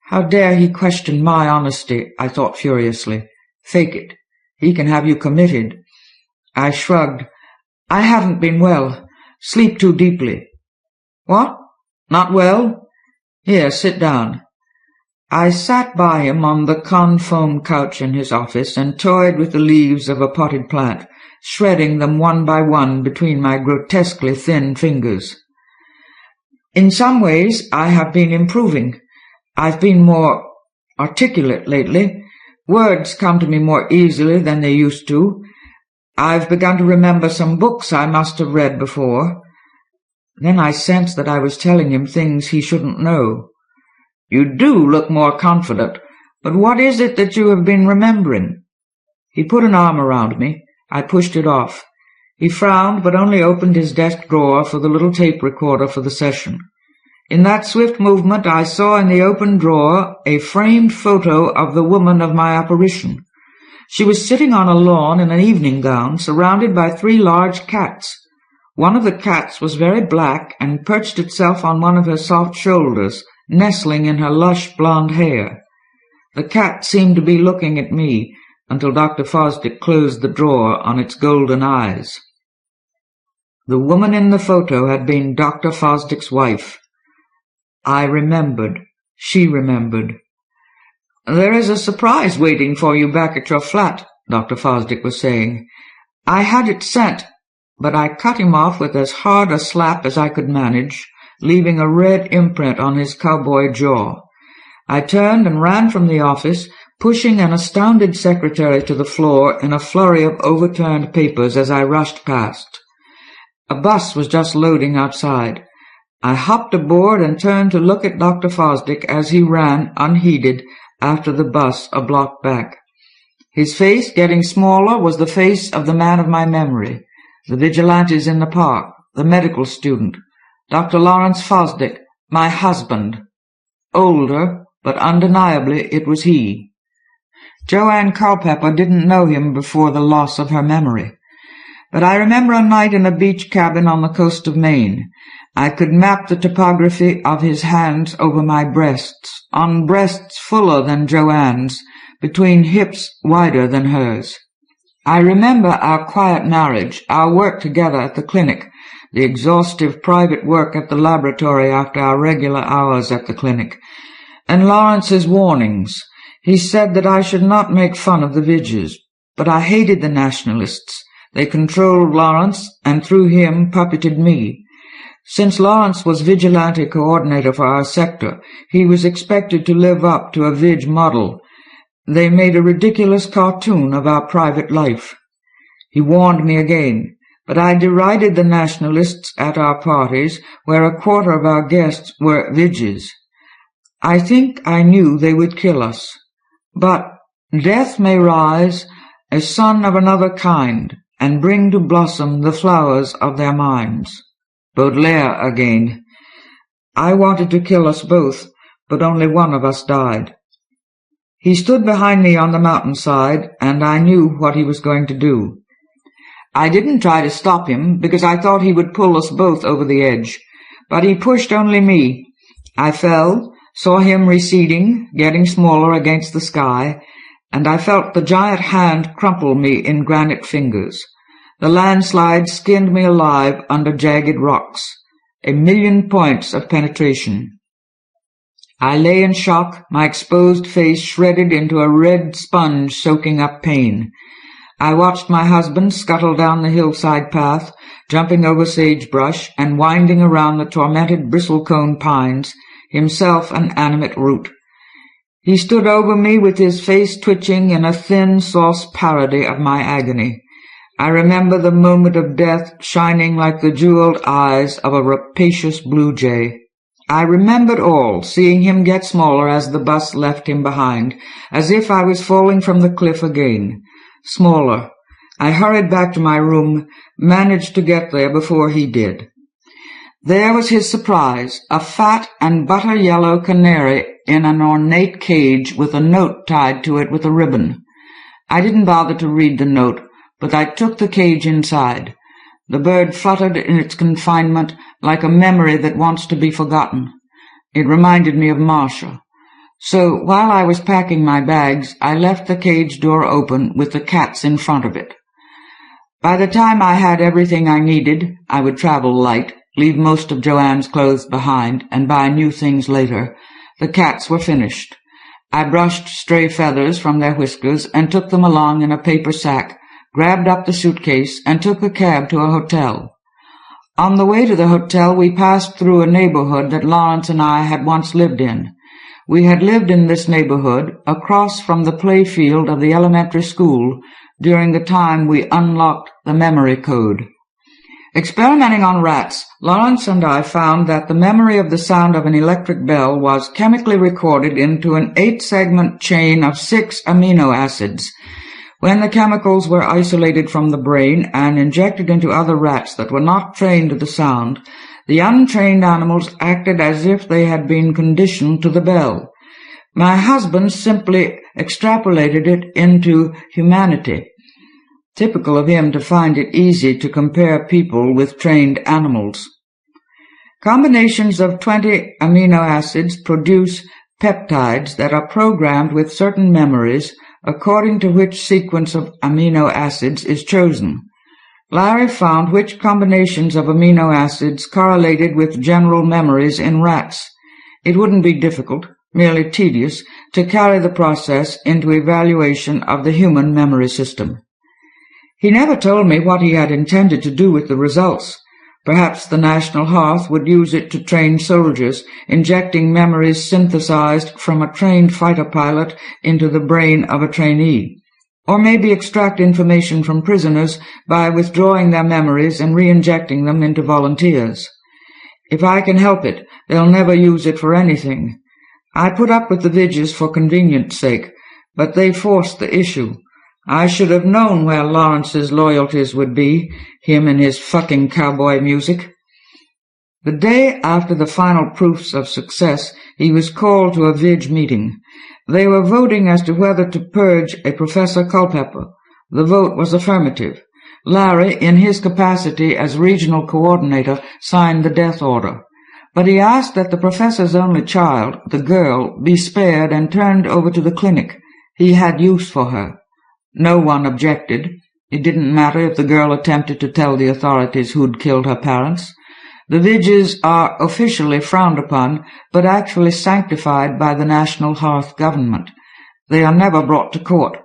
How dare he question my honesty, I thought furiously. Fake it. He can have you committed. I shrugged. "I haven't been well. Sleep too deeply." "What? Not well?" "Here, sit down." I sat by him on the con-foam couch in his office and toyed with the leaves of a potted plant, shredding them one by one between my grotesquely thin fingers. In some ways I have been improving. I've been more articulate lately. Words come to me more easily than they used to. I've begun to remember some books I must have read before. Then I sensed that I was telling him things he shouldn't know. "You do look more confident, but what is it that you have been remembering?" He put an arm around me. I pushed it off. He frowned, but only opened his desk drawer for the little tape recorder for the session. In that swift movement I saw in the open drawer a framed photo of the woman of my apparition. She was sitting on a lawn in an evening gown, surrounded by 3 large cats. One of the cats was very black and perched itself on one of her soft shoulders, nestling in her lush blonde hair. The cat seemed to be looking at me until Dr. Fosdick closed the drawer on its golden eyes. The woman in the photo had been Dr. Fosdick's wife. I remembered. She remembered. "There is a surprise waiting for you back at your flat," Dr. Fosdick was saying. I had it sent, but I cut him off with as hard a slap as I could manage, leaving a red imprint on his cowboy jaw. I turned and ran from the office, pushing an astounded secretary to the floor in a flurry of overturned papers as I rushed past. A bus was just loading outside. I hopped aboard and turned to look at Dr. Fosdick as he ran, unheeded, after the bus a block back. His face, getting smaller, was the face of the man of my memory, the vigilantes in the park, the medical student, Dr. Lawrence Fosdick, my husband. Older, but undeniably it was he. Joanne Culpepper didn't know him before the loss of her memory. But I remember a night in a beach cabin on the coast of Maine. I could map the topography of his hands over my breasts, on breasts fuller than Joanne's, between hips wider than hers. I remember our quiet marriage, our work together at the clinic, the exhaustive private work at the laboratory after our regular hours at the clinic, and Lawrence's warnings. He said that I should not make fun of the Vidges, but I hated the nationalists. They controlled Lawrence, and through him puppeted me. Since Lawrence was vigilante coordinator for our sector, he was expected to live up to a Vidge model. They made a ridiculous cartoon of our private life. He warned me again, but I derided the nationalists at our parties, where a quarter of our guests were Vidges. I think I knew they would kill us. But death may rise, a son of another kind, and bring to blossom the flowers of their minds. Baudelaire again. I wanted to kill us both, but only one of us died. He stood behind me on the mountainside, and I knew what he was going to do. I didn't try to stop him, because I thought he would pull us both over the edge, but he pushed only me. I fell, saw him receding, getting smaller against the sky, and I felt the giant hand crumple me in granite fingers. The landslide skinned me alive under jagged rocks, 1,000,000 points of penetration. I lay in shock, my exposed face shredded into a red sponge soaking up pain. I watched my husband scuttle down the hillside path, jumping over sagebrush and winding around the tormented bristlecone pines, himself an animate root. He stood over me with his face twitching in a thin sauce parody of my agony. I remember the moment of death shining like the jeweled eyes of a rapacious blue jay. I remembered all, seeing him get smaller as the bus left him behind, as if I was falling from the cliff again. Smaller. I hurried back to my room, managed to get there before he did. There was his surprise, a fat and butter-yellow canary in an ornate cage with a note tied to it with a ribbon. I didn't bother to read the note, but I took the cage inside. The bird fluttered in its confinement like a memory that wants to be forgotten. It reminded me of Marcia. So while I was packing my bags, I left the cage door open with the cats in front of it. By the time I had everything I needed, I would travel light, leave most of Joanne's clothes behind, and buy new things later. The cats were finished. I brushed stray feathers from their whiskers and took them along in a paper sack, grabbed up the suitcase, and took a cab to a hotel. On the way to the hotel, we passed through a neighborhood that Lawrence and I had once lived in. We had lived in this neighborhood, across from the playfield of the elementary school, during the time we unlocked the memory code. Experimenting on rats, Lawrence and I found that the memory of the sound of an electric bell was chemically recorded into an 8-segment chain of 6 amino acids. When the chemicals were isolated from the brain and injected into other rats that were not trained to the sound, the untrained animals acted as if they had been conditioned to the bell. My husband simply extrapolated it into humanity. Typical of him to find it easy to compare people with trained animals. Combinations of 20 amino acids produce peptides that are programmed with certain memories according to which sequence of amino acids is chosen. Larry found which combinations of amino acids correlated with general memories in rats. It wouldn't be difficult, merely tedious, to carry the process into evaluation of the human memory system. He never told me what he had intended to do with the results. Perhaps the National Hearth would use it to train soldiers, injecting memories synthesized from a trained fighter pilot into the brain of a trainee. Or maybe extract information from prisoners by withdrawing their memories and re-injecting them into volunteers. If I can help it, they'll never use it for anything. I put up with the Vidges for convenience sake, but they forced the issue. I should have known where Lawrence's loyalties would be, him and his fucking cowboy music. The day after the final proofs of success, he was called to a Vidge meeting. They were voting as to whether to purge a Professor Culpepper. The vote was affirmative. Larry, in his capacity as regional coordinator, signed the death order. But he asked that the professor's only child, the girl, be spared and turned over to the clinic. He had use for her. No one objected. It didn't matter if the girl attempted to tell the authorities who'd killed her parents. The Vidges are officially frowned upon, but actually sanctified by the National Hearth government. They are never brought to court.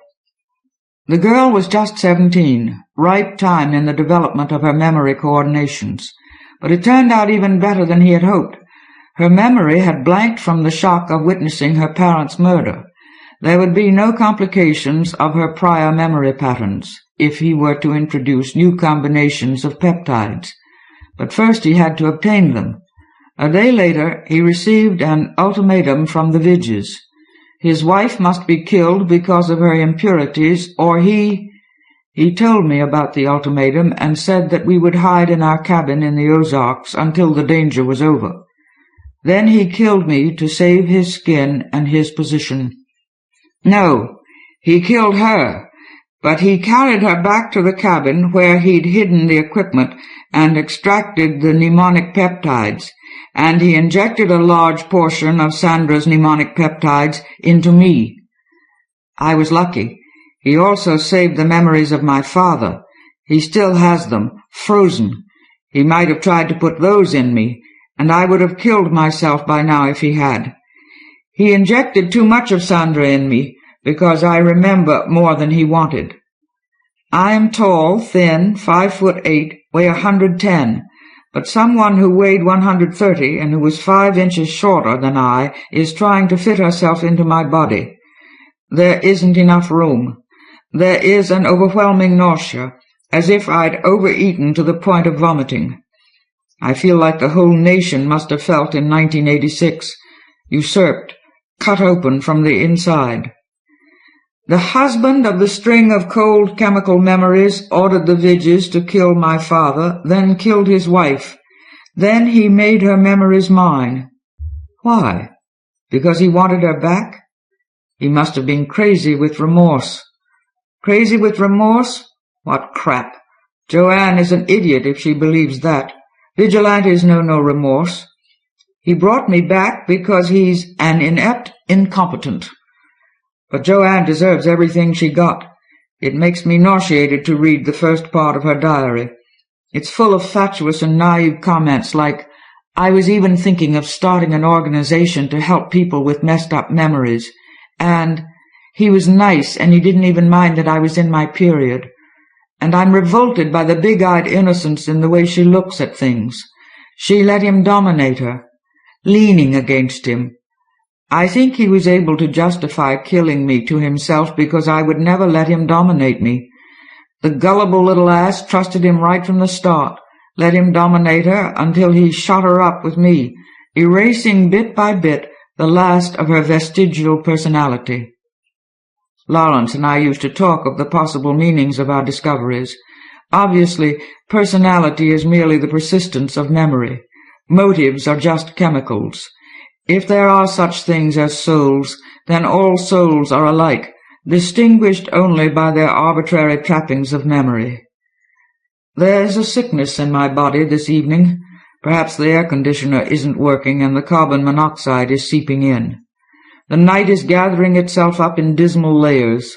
The girl was just 17, ripe time in the development of her memory coordinations. But it turned out even better than he had hoped. Her memory had blanked from the shock of witnessing her parents' murder. There would be no complications of her prior memory patterns if he were to introduce new combinations of peptides. But first he had to obtain them. A day later he received an ultimatum from the Vidges. His wife must be killed because of her impurities, or he told me about the ultimatum and said that we would hide in our cabin in the Ozarks until the danger was over. Then he killed me to save his skin and his position. No, he killed her, but he carried her back to the cabin where he'd hidden the equipment and extracted the mnemonic peptides, and he injected a large portion of Sandra's mnemonic peptides into me. I was lucky. He also saved the memories of my father. He still has them, frozen. He might have tried to put those in me, and I would have killed myself by now if he had. He injected too much of Sandra in me, because I remember more than he wanted. I am tall, thin, 5'8", weigh 110, but someone who weighed 130 and who was 5 inches shorter than I is trying to fit herself into my body. There isn't enough room. There is an overwhelming nausea, as if I'd overeaten to the point of vomiting. I feel like the whole nation must have felt in 1986, usurped, cut open from the inside. The husband of the string of cold chemical memories ordered the Vidges to kill my father, then killed his wife. Then he made her memories mine. Why? Because he wanted her back? He must have been crazy with remorse. Crazy with remorse? What crap! Joanne is an idiot if she believes that. Vigilantes know no remorse. He brought me back because he's an inept incompetent. But Joanne deserves everything she got. It makes me nauseated to read the first part of her diary. It's full of fatuous and naive comments like, I was even thinking of starting an organization to help people with messed-up memories, and he was nice and he didn't even mind that I was in my period. And I'm revolted by the big-eyed innocence in the way she looks at things. She let him dominate her, leaning against him. I think he was able to justify killing me to himself because I would never let him dominate me. The gullible little ass trusted him right from the start, let him dominate her until he shot her up with me, erasing bit by bit the last of her vestigial personality. Lawrence and I used to talk of the possible meanings of our discoveries. Obviously, personality is merely the persistence of memory. Motives are just chemicals. If there are such things as souls, then all souls are alike, distinguished only by their arbitrary trappings of memory. There's a sickness in my body this evening. Perhaps the air conditioner isn't working and the carbon monoxide is seeping in. The night is gathering itself up in dismal layers.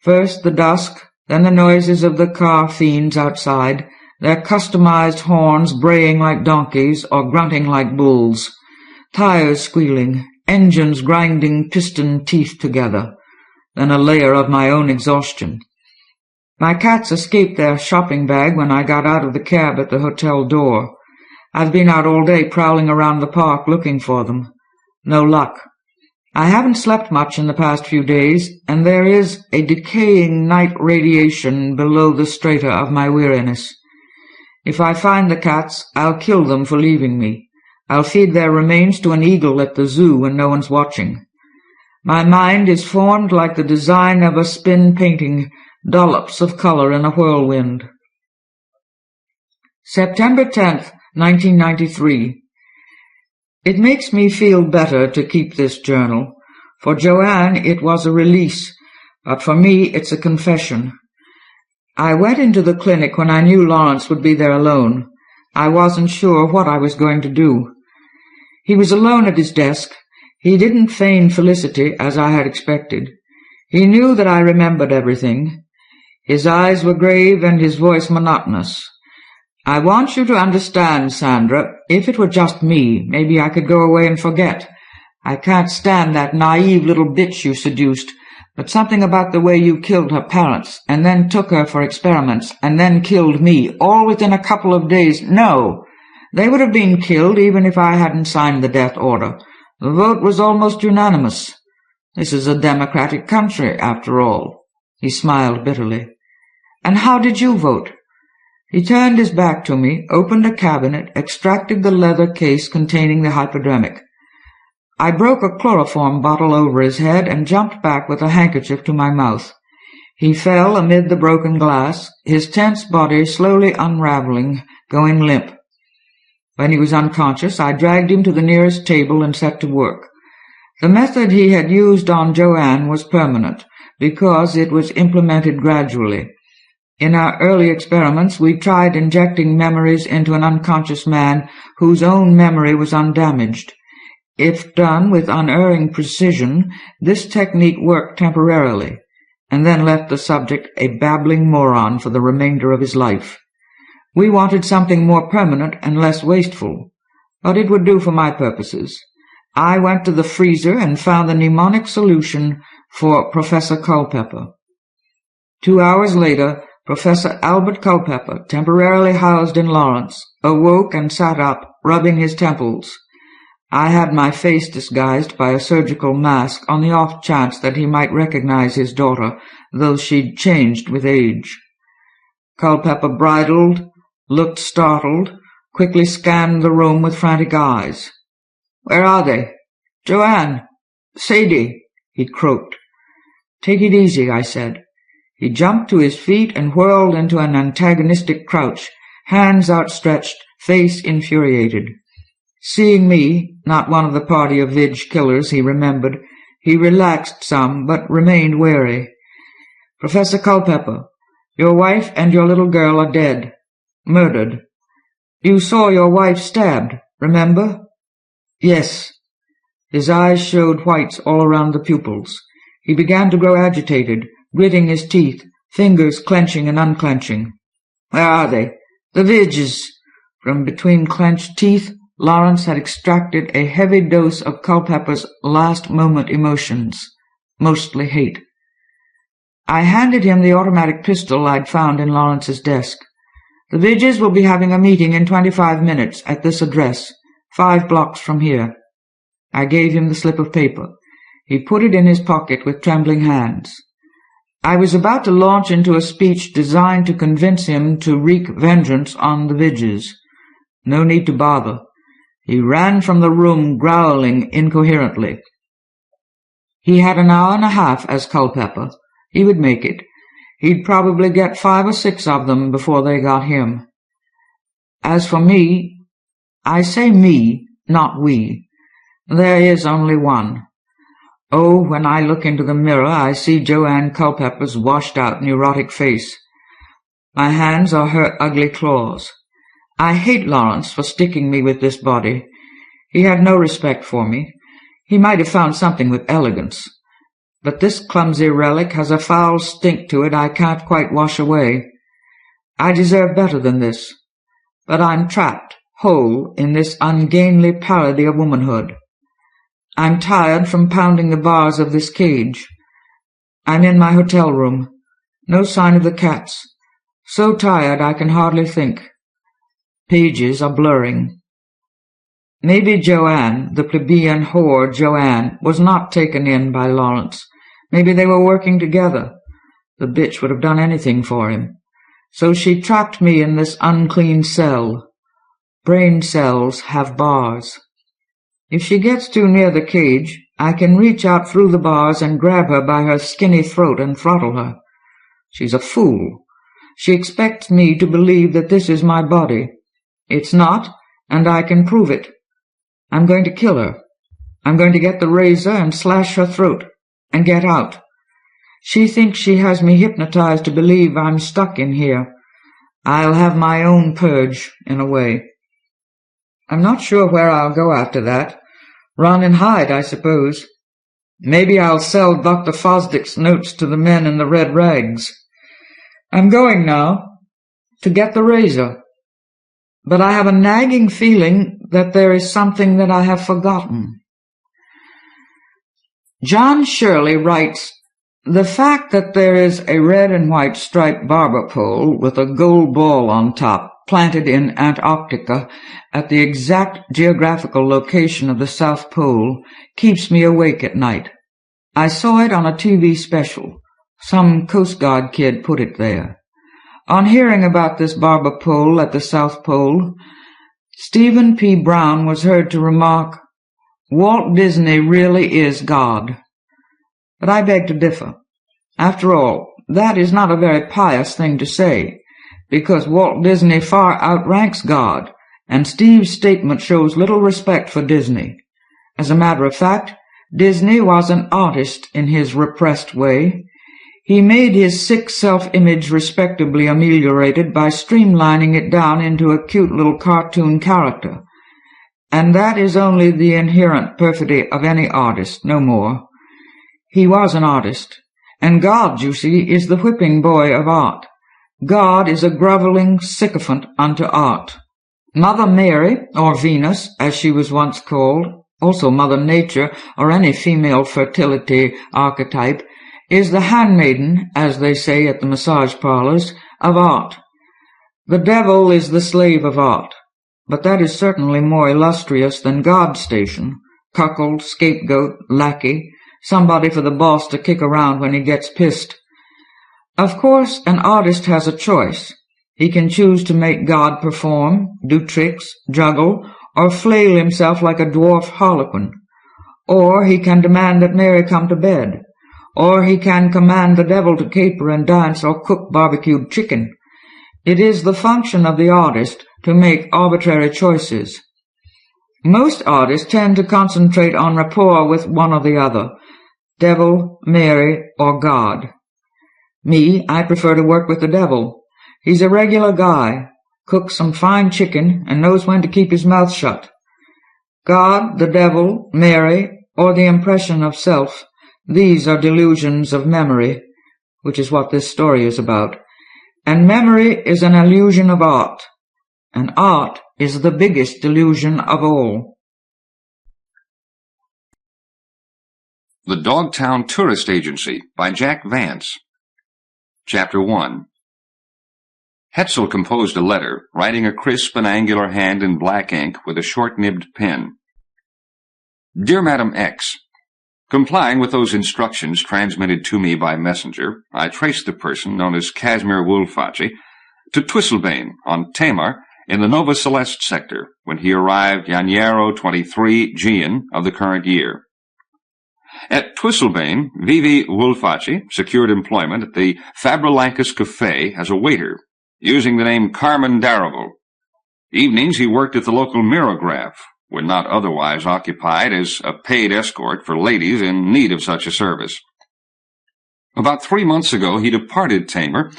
First the dusk, then the noises of the car fiends outside, their customized horns braying like donkeys or grunting like bulls. Tires squealing, engines grinding piston teeth together, then a layer of my own exhaustion. My cats escaped their shopping bag when I got out of the cab at the hotel door. I've been out all day prowling around the park looking for them. No luck. I haven't slept much in the past few days, and there is a decaying night radiation below the strata of my weariness. If I find the cats, I'll kill them for leaving me. I'll feed their remains to an eagle at the zoo when no one's watching. My mind is formed like the design of a spin painting, dollops of color in a whirlwind. September 10th, 1993. It makes me feel better to keep this journal. For Joanne it was a release, but for me it's a confession. I went into the clinic when I knew Lawrence would be there alone. I wasn't sure what I was going to do. He was alone at his desk. He didn't feign felicity, as I had expected. He knew that I remembered everything. His eyes were grave and his voice monotonous. "I want you to understand, Sandra, if it were just me, maybe I could go away and forget. I can't stand that naive little bitch you seduced, but something about the way you killed her parents, and then took her for experiments, and then killed me, all within a couple of days. No, they would have been killed even if I hadn't signed the death order. The vote was almost unanimous. This is a democratic country, after all." He smiled bitterly. "And how did you vote?" He turned his back to me, opened a cabinet, extracted the leather case containing the hypodermic. I broke a chloroform bottle over his head and jumped back with a handkerchief to my mouth. He fell amid the broken glass, his tense body slowly unraveling, going limp. When he was unconscious, I dragged him to the nearest table and set to work. The method he had used on Joanne was permanent, because it was implemented gradually. In our early experiments, we tried injecting memories into an unconscious man whose own memory was undamaged. If done with unerring precision, this technique worked temporarily, and then left the subject a babbling moron for the remainder of his life. We wanted something more permanent and less wasteful, but it would do for my purposes. I went to the freezer and found the mnemonic solution for Professor Culpepper. 2 hours later, Professor Albert Culpepper, temporarily housed in Lawrence, awoke and sat up, rubbing his temples. I had my face disguised by a surgical mask on the off chance that he might recognize his daughter, though she'd changed with age. Culpepper bridled, looked startled, quickly scanned the room with frantic eyes. "Where are they? Joanne! Sadie!" he croaked. "Take it easy," I said. He jumped to his feet and whirled into an antagonistic crouch, hands outstretched, face infuriated. Seeing me, not one of the party of Vidge killers he remembered, he relaxed some, but remained wary. "Professor Culpepper, your wife and your little girl are dead. Murdered. You saw your wife stabbed, remember?" "Yes." His eyes showed whites all around the pupils. He began to grow agitated, gritting his teeth, fingers clenching and unclenching. "Where are they? The Vidges!" From between clenched teeth, Lawrence had extracted a heavy dose of Culpepper's last-moment emotions, mostly hate. I handed him the automatic pistol I'd found in Lawrence's desk. "The Vidges will be having a meeting in 25 minutes at this address, 5 blocks from here." I gave him the slip of paper. He put it in his pocket with trembling hands. I was about to launch into a speech designed to convince him to wreak vengeance on the Vidges. No need to bother. He ran from the room growling incoherently. He had an hour and a half as Culpepper. He would make it. He'd probably get 5 or 6 of them before they got him. As for me, I say me, not we. There is only one. Oh, when I look into the mirror, I see Joanne Culpepper's washed-out, neurotic face. My hands are her ugly claws. I hate Lawrence for sticking me with this body. He had no respect for me. He might have found something with elegance. But this clumsy relic has a foul stink to it I can't quite wash away. I deserve better than this. But I'm trapped, whole, in this ungainly parody of womanhood. I'm tired from pounding the bars of this cage. I'm in my hotel room. No sign of the cats. So tired I can hardly think. Pages are blurring. Maybe Joanne, the plebeian whore Joanne, was not taken in by Lawrence. Maybe they were working together. The bitch would have done anything for him. So she trapped me in this unclean cell. Brain cells have bars. If she gets too near the cage, I can reach out through the bars and grab her by her skinny throat and throttle her. She's a fool. She expects me to believe that this is my body. It's not, and I can prove it. I'm going to kill her. I'm going to get the razor and slash her throat, and get out. She thinks she has me hypnotized to believe I'm stuck in here. I'll have my own purge, in a way. I'm not sure where I'll go after that. Run and hide, I suppose. Maybe I'll sell Dr. Fosdick's notes to the men in the red rags. I'm going now to get the razor, but I have a nagging feeling that there is something that I have forgotten. John Shirley writes, "The fact that there is a red and white striped barber pole with a gold ball on top planted in Antarctica at the exact geographical location of the South Pole keeps me awake at night. I saw it on a TV special. Some Coast Guard kid put it there. On hearing about this barber pole at the South Pole, Stephen P. Brown was heard to remark, 'Walt Disney really is God.' But I beg to differ. After all, that is not a very pious thing to say, because Walt Disney far outranks God, and Steve's statement shows little respect for Disney. As a matter of fact, Disney was an artist in his repressed way. He made his sick self-image respectably ameliorated by streamlining it down into a cute little cartoon character. And that is only the inherent perfidy of any artist, no more. He was an artist, and God, you see, is the whipping boy of art. God is a groveling sycophant unto art. Mother Mary, or Venus, as she was once called, also Mother Nature, or any female fertility archetype, is the handmaiden, as they say at the massage parlors, of art. The devil is the slave of art, but that is certainly more illustrious than God's station, cuckold, scapegoat, lackey, somebody for the boss to kick around when he gets pissed. Of course, an artist has a choice. He can choose to make God perform, do tricks, juggle, or flail himself like a dwarf harlequin. Or he can demand that Mary come to bed. Or he can command the devil to caper and dance or cook barbecued chicken. It is the function of the artist to make arbitrary choices. Most artists tend to concentrate on rapport with one or the other, devil, Mary, or God. Me, I prefer to work with the devil. He's a regular guy, cooks some fine chicken, and knows when to keep his mouth shut. God, the devil, Mary, or the impression of self, these are delusions of memory, which is what this story is about. And memory is an illusion of art, and art is the biggest delusion of all." The Dogtown Tourist Agency by Jack Vance. Chapter 1. Hetzel composed a letter, writing a crisp and angular hand in black ink with a short-nibbed pen. Dear Madam X, complying with those instructions transmitted to me by messenger, I traced the person, known as Casimir Wolfachi, to Twisselbane on Tamar in the Nova Celeste sector when he arrived Janeiro 23 Gian of the current year. At Twisselbane, Vivi Wolfachi secured employment at the Fabrilancus Café as a waiter, using the name Carmen Darrable. Evenings he worked at the local Mirograph, when not otherwise occupied as a paid escort for ladies in need of such a service. About 3 months ago he departed Tamar,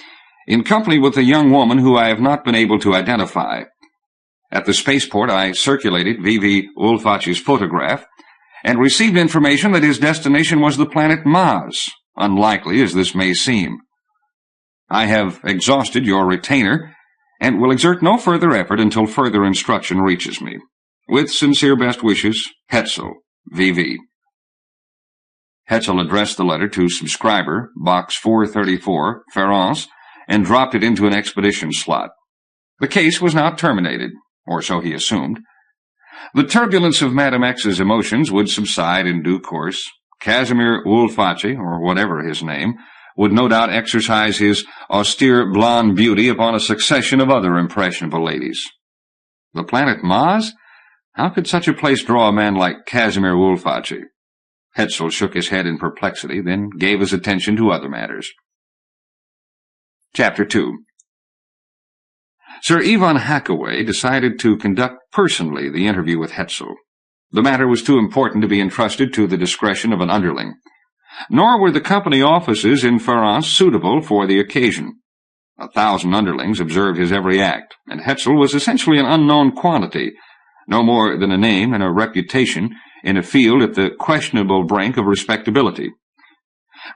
in company with a young woman who I have not been able to identify. At the spaceport I circulated Vivi Wolfachi's photograph, and received information that his destination was the planet Mars, unlikely as this may seem. I have exhausted your retainer, and will exert no further effort until further instruction reaches me. With sincere best wishes, Hetzel, V.V. Hetzel addressed the letter to subscriber, Box 434, Ferrance, and dropped it into an expedition slot. The case was now terminated, or so he assumed. The turbulence of Madame X's emotions would subside in due course. Casimir Wolfachi, or whatever his name, would no doubt exercise his austere blonde beauty upon a succession of other impressionable ladies. The planet Mars? How could such a place draw a man like Casimir Wolfachi? Hetzel shook his head in perplexity, then gave his attention to other matters. Chapter 2. Sir Ivan Hackaway decided to conduct personally the interview with Hetzel. The matter was too important to be entrusted to the discretion of an underling. Nor were the company offices in Ferrance suitable for the occasion. 1,000 underlings observed his every act, and Hetzel was essentially an unknown quantity, no more than a name and a reputation in a field at the questionable brink of respectability.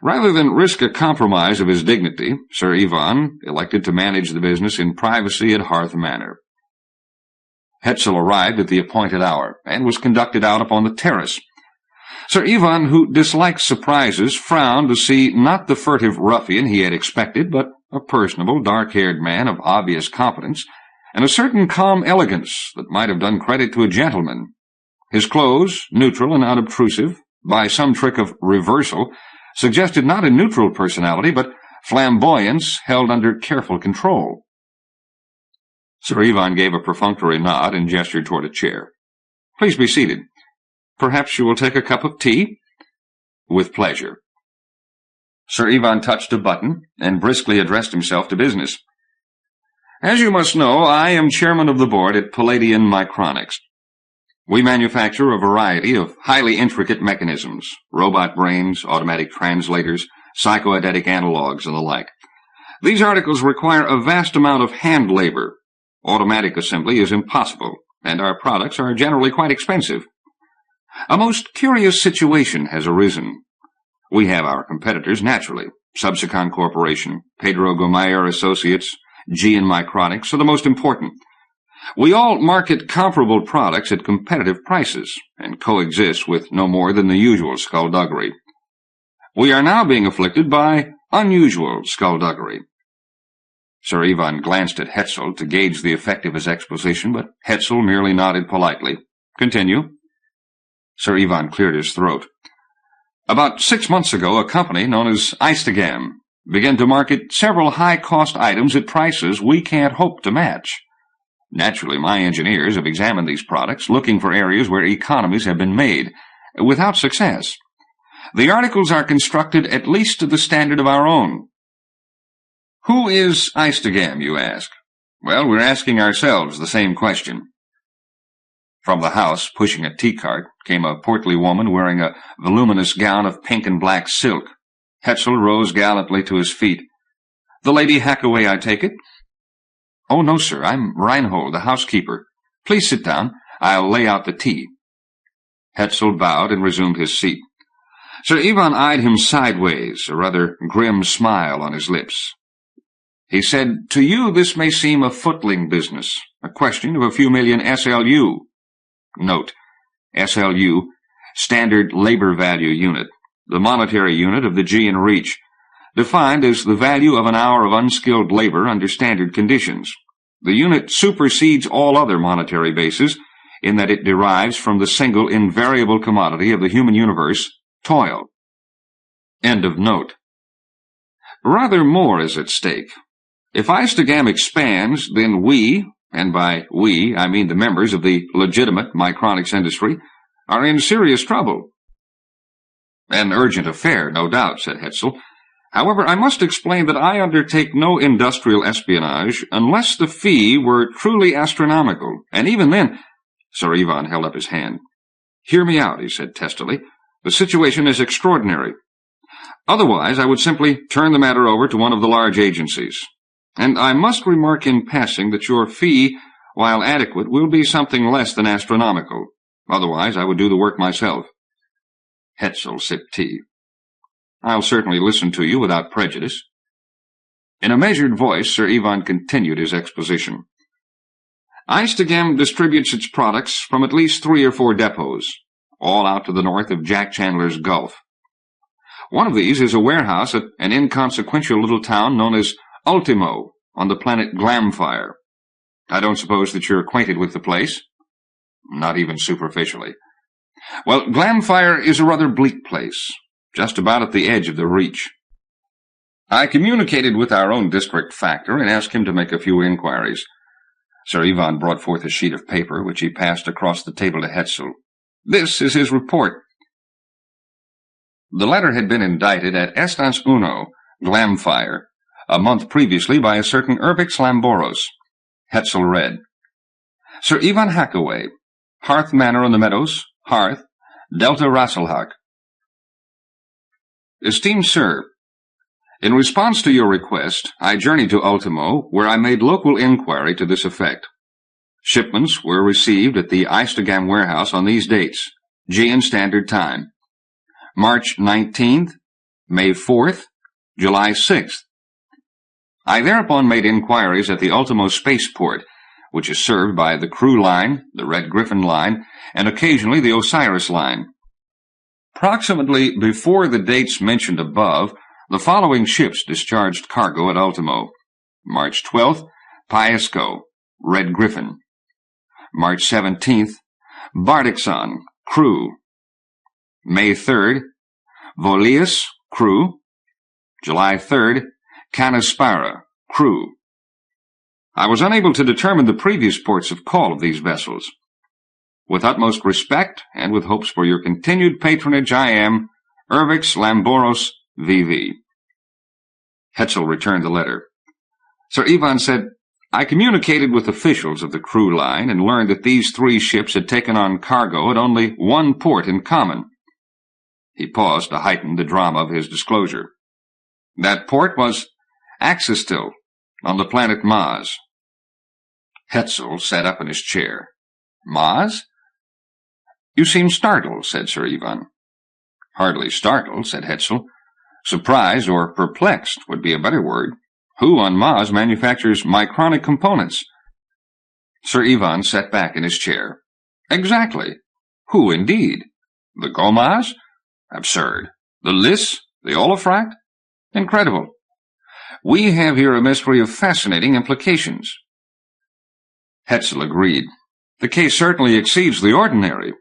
Rather than risk a compromise of his dignity, Sir Ivan elected to manage the business in privacy at Hearth Manor. Hetzel arrived at the appointed hour, and was conducted out upon the terrace. Sir Ivan, who disliked surprises, frowned to see not the furtive ruffian he had expected, but a personable, dark-haired man of obvious competence, and a certain calm elegance that might have done credit to a gentleman. His clothes, neutral and unobtrusive, by some trick of reversal, suggested not a neutral personality, but flamboyance held under careful control. Sir Ivan gave a perfunctory nod and gestured toward a chair. "Please be seated. Perhaps you will take a cup of tea?" "With pleasure." Sir Ivan touched a button and briskly addressed himself to business. "As you must know, I am chairman of the board at Palladian Micronics. We manufacture a variety of highly intricate mechanisms, robot brains, automatic translators, psychoeidetic analogs, and the like. These articles require a vast amount of hand labor. Automatic assembly is impossible, and our products are generally quite expensive. A most curious situation has arisen. We have our competitors, naturally. Subsicon Corporation, Pedro Gomayer Associates, G and Micronics are the most important. We all market comparable products at competitive prices, and coexist with no more than the usual skullduggery. We are now being afflicted by unusual skullduggery." Sir Ivan glanced at Hetzel to gauge the effect of his exposition, but Hetzel merely nodded politely. "Continue." Sir Ivan cleared his throat. "About 6 months ago, a company known as Eistegam began to market several high-cost items at prices we can't hope to match. Naturally, my engineers have examined these products, looking for areas where economies have been made, without success. The articles are constructed at least to the standard of our own." "Who is Eistegam, you ask?" "Well, we're asking ourselves the same question." From the house, pushing a tea cart, came a portly woman wearing a voluminous gown of pink and black silk. Hetzel rose gallantly to his feet. "The Lady Hackaway, I take it?" "Oh, no, sir. I'm Reinhold, the housekeeper. Please sit down. I'll lay out the tea." Hetzel bowed and resumed his seat. Sir Ivan eyed him sideways, a rather grim smile on his lips. He said, "To you this may seem a footling business, a question of a few million SLU. Note, SLU, Standard Labor Value Unit, the monetary unit of the G and Reach, defined as the value of an hour of unskilled labor under standard conditions. The unit supersedes all other monetary bases in that it derives from the single invariable commodity of the human universe, toil." End of note. Rather more is at stake. If Eistegam expands, then we, and by we I mean the members of the legitimate micronics industry, are in serious trouble. "An urgent affair, no doubt," said Hetzel. "However, I must explain that I undertake no industrial espionage unless the fee were truly astronomical, and even then—" Sir Ivan held up his hand. "Hear me out," he said testily. "The situation is extraordinary. Otherwise, I would simply turn the matter over to one of the large agencies. And I must remark in passing that your fee, while adequate, will be something less than astronomical. Otherwise, I would do the work myself." Hetzel sipped tea. "I'll certainly listen to you without prejudice." In a measured voice, Sir Ivan continued his exposition. "Eistegam distributes its products from at least 3 or 4 depots, all out to the north of Jack Chandler's Gulf. One of these is a warehouse at an inconsequential little town known as Ultimo, on the planet Glamfire. I don't suppose that you're acquainted with the place?" "Not even superficially." "Well, Glamfire is a rather bleak place, just about at the edge of the Reach. I communicated with our own district factor and asked him to make a few inquiries." Sir Ivan brought forth a sheet of paper, which he passed across the table to Hetzel. "This is his report." The letter had been indicted at Estance Uno, Glamfire, a month previously by a certain Urbix Lamboros. Hetzel read, "Sir Ivan Hackaway, Hearth Manor on the Meadows, Hearth, Delta Rasselhach. Esteemed Sir, in response to your request, I journeyed to Ultimo, where I made local inquiry to this effect. Shipments were received at the Eistegam warehouse on these dates, G and Standard Time. March 19th, May 4th, July 6th. I thereupon made inquiries at the Ultimo spaceport, which is served by the Crew Line, the Red Griffin Line, and occasionally the Osiris Line. Approximately before the dates mentioned above, the following ships discharged cargo at Ultimo. March 12th, Paisco, Red Griffin. March 17th, Bardixon, Crew. May 3rd, Volius, Crew. July 3rd, Canaspara, Crew. I was unable to determine the previous ports of call of these vessels. With utmost respect, and with hopes for your continued patronage, I am Urvix Lamboros, V.V. Hetzel returned the letter. Sir Ivan said, I communicated with officials of the Crew Line and learned that these 3 ships had taken on cargo at only one port in common. He paused to heighten the drama of his disclosure. That port was Axistil, on the planet Mars. Hetzel sat up in his chair. Mars? You seem startled, said Sir Ivan. Hardly startled, said Hetzel. Surprised or perplexed would be a better word. Who on Mars manufactures micronic components? Sir Ivan sat back in his chair. Exactly. Who, indeed? The Gomas? Absurd. The Lys? The Olifract? Incredible. We have here a mystery of fascinating implications. Hetzel agreed. The case certainly exceeds the ordinary.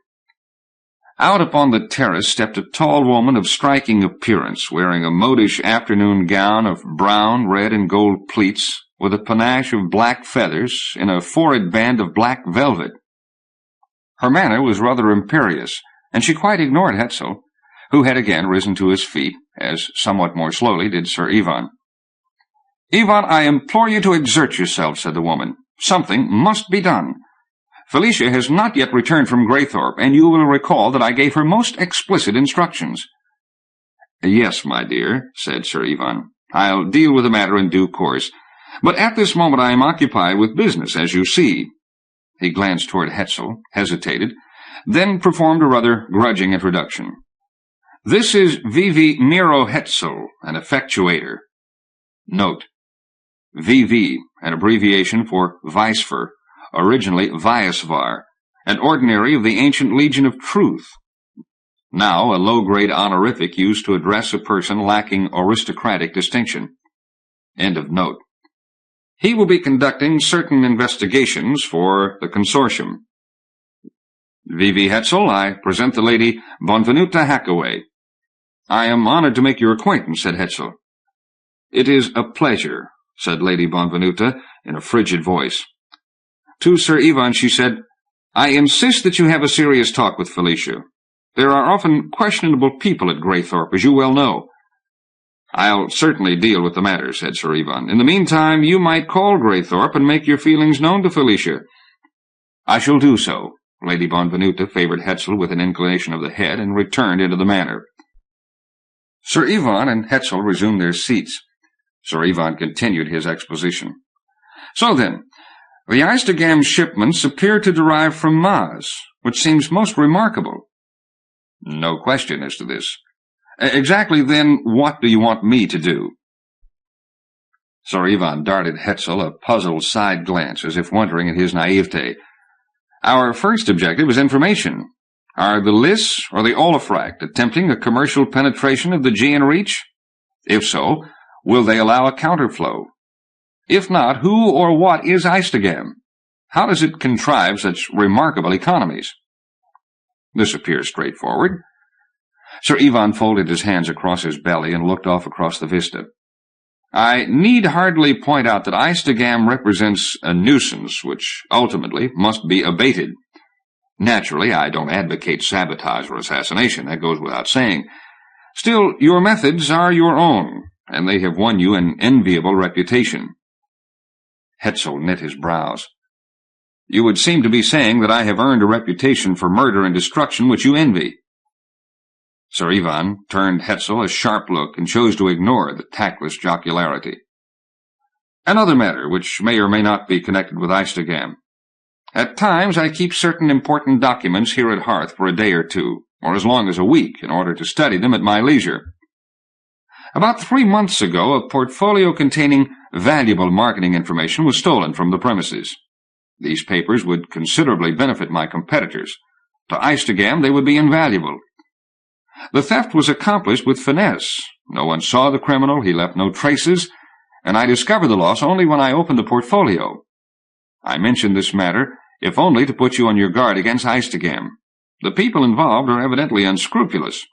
Out upon the terrace stepped a tall woman of striking appearance, wearing a modish afternoon gown of brown, red, and gold pleats, with a panache of black feathers in a forehead band of black velvet. Her manner was rather imperious, and she quite ignored Hetzel, who had again risen to his feet, as somewhat more slowly did Sir Ivan. Ivan, I implore you to exert yourself, said the woman. Something must be done. Felicia has not yet returned from Graythorpe, and you will recall that I gave her most explicit instructions. Yes, my dear, said Sir Ivan. I'll deal with the matter in due course. But at this moment I am occupied with business, as you see. He glanced toward Hetzel, hesitated, then performed a rather grudging introduction. This is V.V. Miro Hetzel, an effectuator. Note: V.V., an abbreviation for Vicefer, originally Viasvar, an ordinary of the ancient Legion of Truth, now a low-grade honorific used to address a person lacking aristocratic distinction. End of note. He will be conducting certain investigations for the consortium. V.V. Hetzel, I present the Lady Bonvenuta Hackaway. I am honored to make your acquaintance, said Hetzel. It is a pleasure, said Lady Bonvenuta in a frigid voice. To Sir Ivan she said, I insist that you have a serious talk with Felicia. There are often questionable people at Graythorpe, as you well know. I'll certainly deal with the matter, said Sir Ivan. In the meantime, you might call Graythorpe and make your feelings known to Felicia. I shall do so. Lady Bonvenuta favored Hetzel with an inclination of the head and returned into the manor. Sir Ivan and Hetzel resumed their seats. Sir Ivan continued his exposition. So then, the Eistagam shipments appear to derive from Mars, which seems most remarkable. No question as to this. Exactly, then, what do you want me to do? Sir Ivan darted Hetzel a puzzled side glance, as if wondering at his naivete. Our first objective is information. Are the Lys or the Olifract attempting a commercial penetration of the Gean Reach? If so, will they allow a counterflow? If not, who or what is Eistagam? How does it contrive such remarkable economies? This appears straightforward. Sir Ivan folded his hands across his belly and looked off across the vista. I need hardly point out that Eistagam represents a nuisance which ultimately must be abated. Naturally, I don't advocate sabotage or assassination, that goes without saying. Still, your methods are your own, and they have won you an enviable reputation. Hetzel knit his brows. You would seem to be saying that I have earned a reputation for murder and destruction which you envy. Sir Ivan turned Hetzel a sharp look and chose to ignore the tactless jocularity. Another matter, which may or may not be connected with Eistagam. At times I keep certain important documents here at Hearth for a day or two, or as long as a week, in order to study them at my leisure. About 3 months ago, a portfolio containing valuable marketing information was stolen from the premises. These papers would considerably benefit my competitors. To Eistigam, they would be invaluable. The theft was accomplished with finesse. No one saw the criminal, he left no traces, and I discovered the loss only when I opened the portfolio. I mentioned this matter, if only to put you on your guard against Eistigam. The people involved are evidently unscrupulous.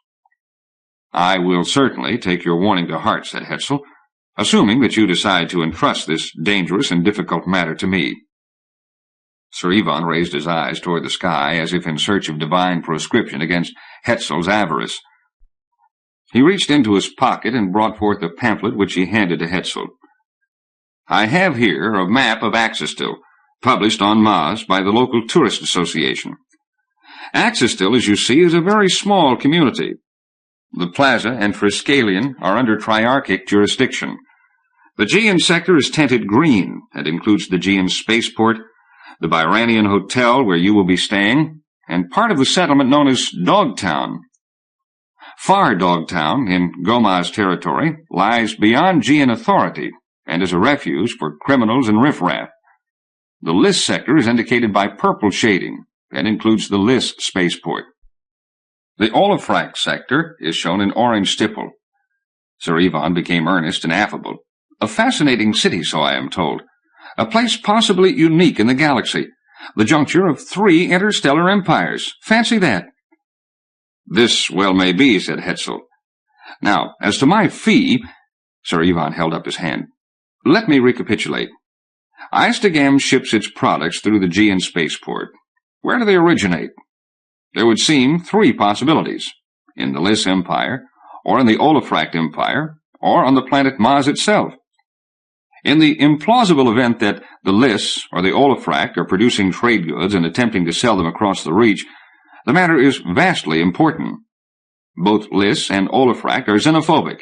I will certainly take your warning to heart, said Hetzel, assuming that you decide to entrust this dangerous and difficult matter to me. Sir Ivan raised his eyes toward the sky as if in search of divine proscription against Hetzel's avarice. He reached into his pocket and brought forth a pamphlet which he handed to Hetzel. I have here a map of Axistil, published en masse by the local tourist association. Axistil, as you see, is a very small community. The Plaza and Triskelion are under triarchic jurisdiction. The Gean sector is tinted green and includes the Gean spaceport, the Byranian Hotel where you will be staying, and part of the settlement known as Dogtown. Far Dogtown, in Gomaz territory, lies beyond Gean authority and is a refuge for criminals and riffraff. The Liss sector is indicated by purple shading and includes the Liss spaceport. The Olafrak sector is shown in orange stipple. Sir Ivan became earnest and affable. A fascinating city, so I am told. A place possibly unique in the galaxy. The juncture of 3 interstellar empires. Fancy that. This well may be, said Hetzel. Now, as to my fee, Sir Ivan held up his hand. Let me recapitulate. Eistigam ships its products through the Gean spaceport. Where do they originate? There would seem 3 possibilities. In the Liss Empire, or in the Olafrak Empire, or on the planet Maz itself. In the implausible event that the Liss or the Olafrak are producing trade goods and attempting to sell them across the Reach, the matter is vastly important. Both Liss and Olafrak are xenophobic.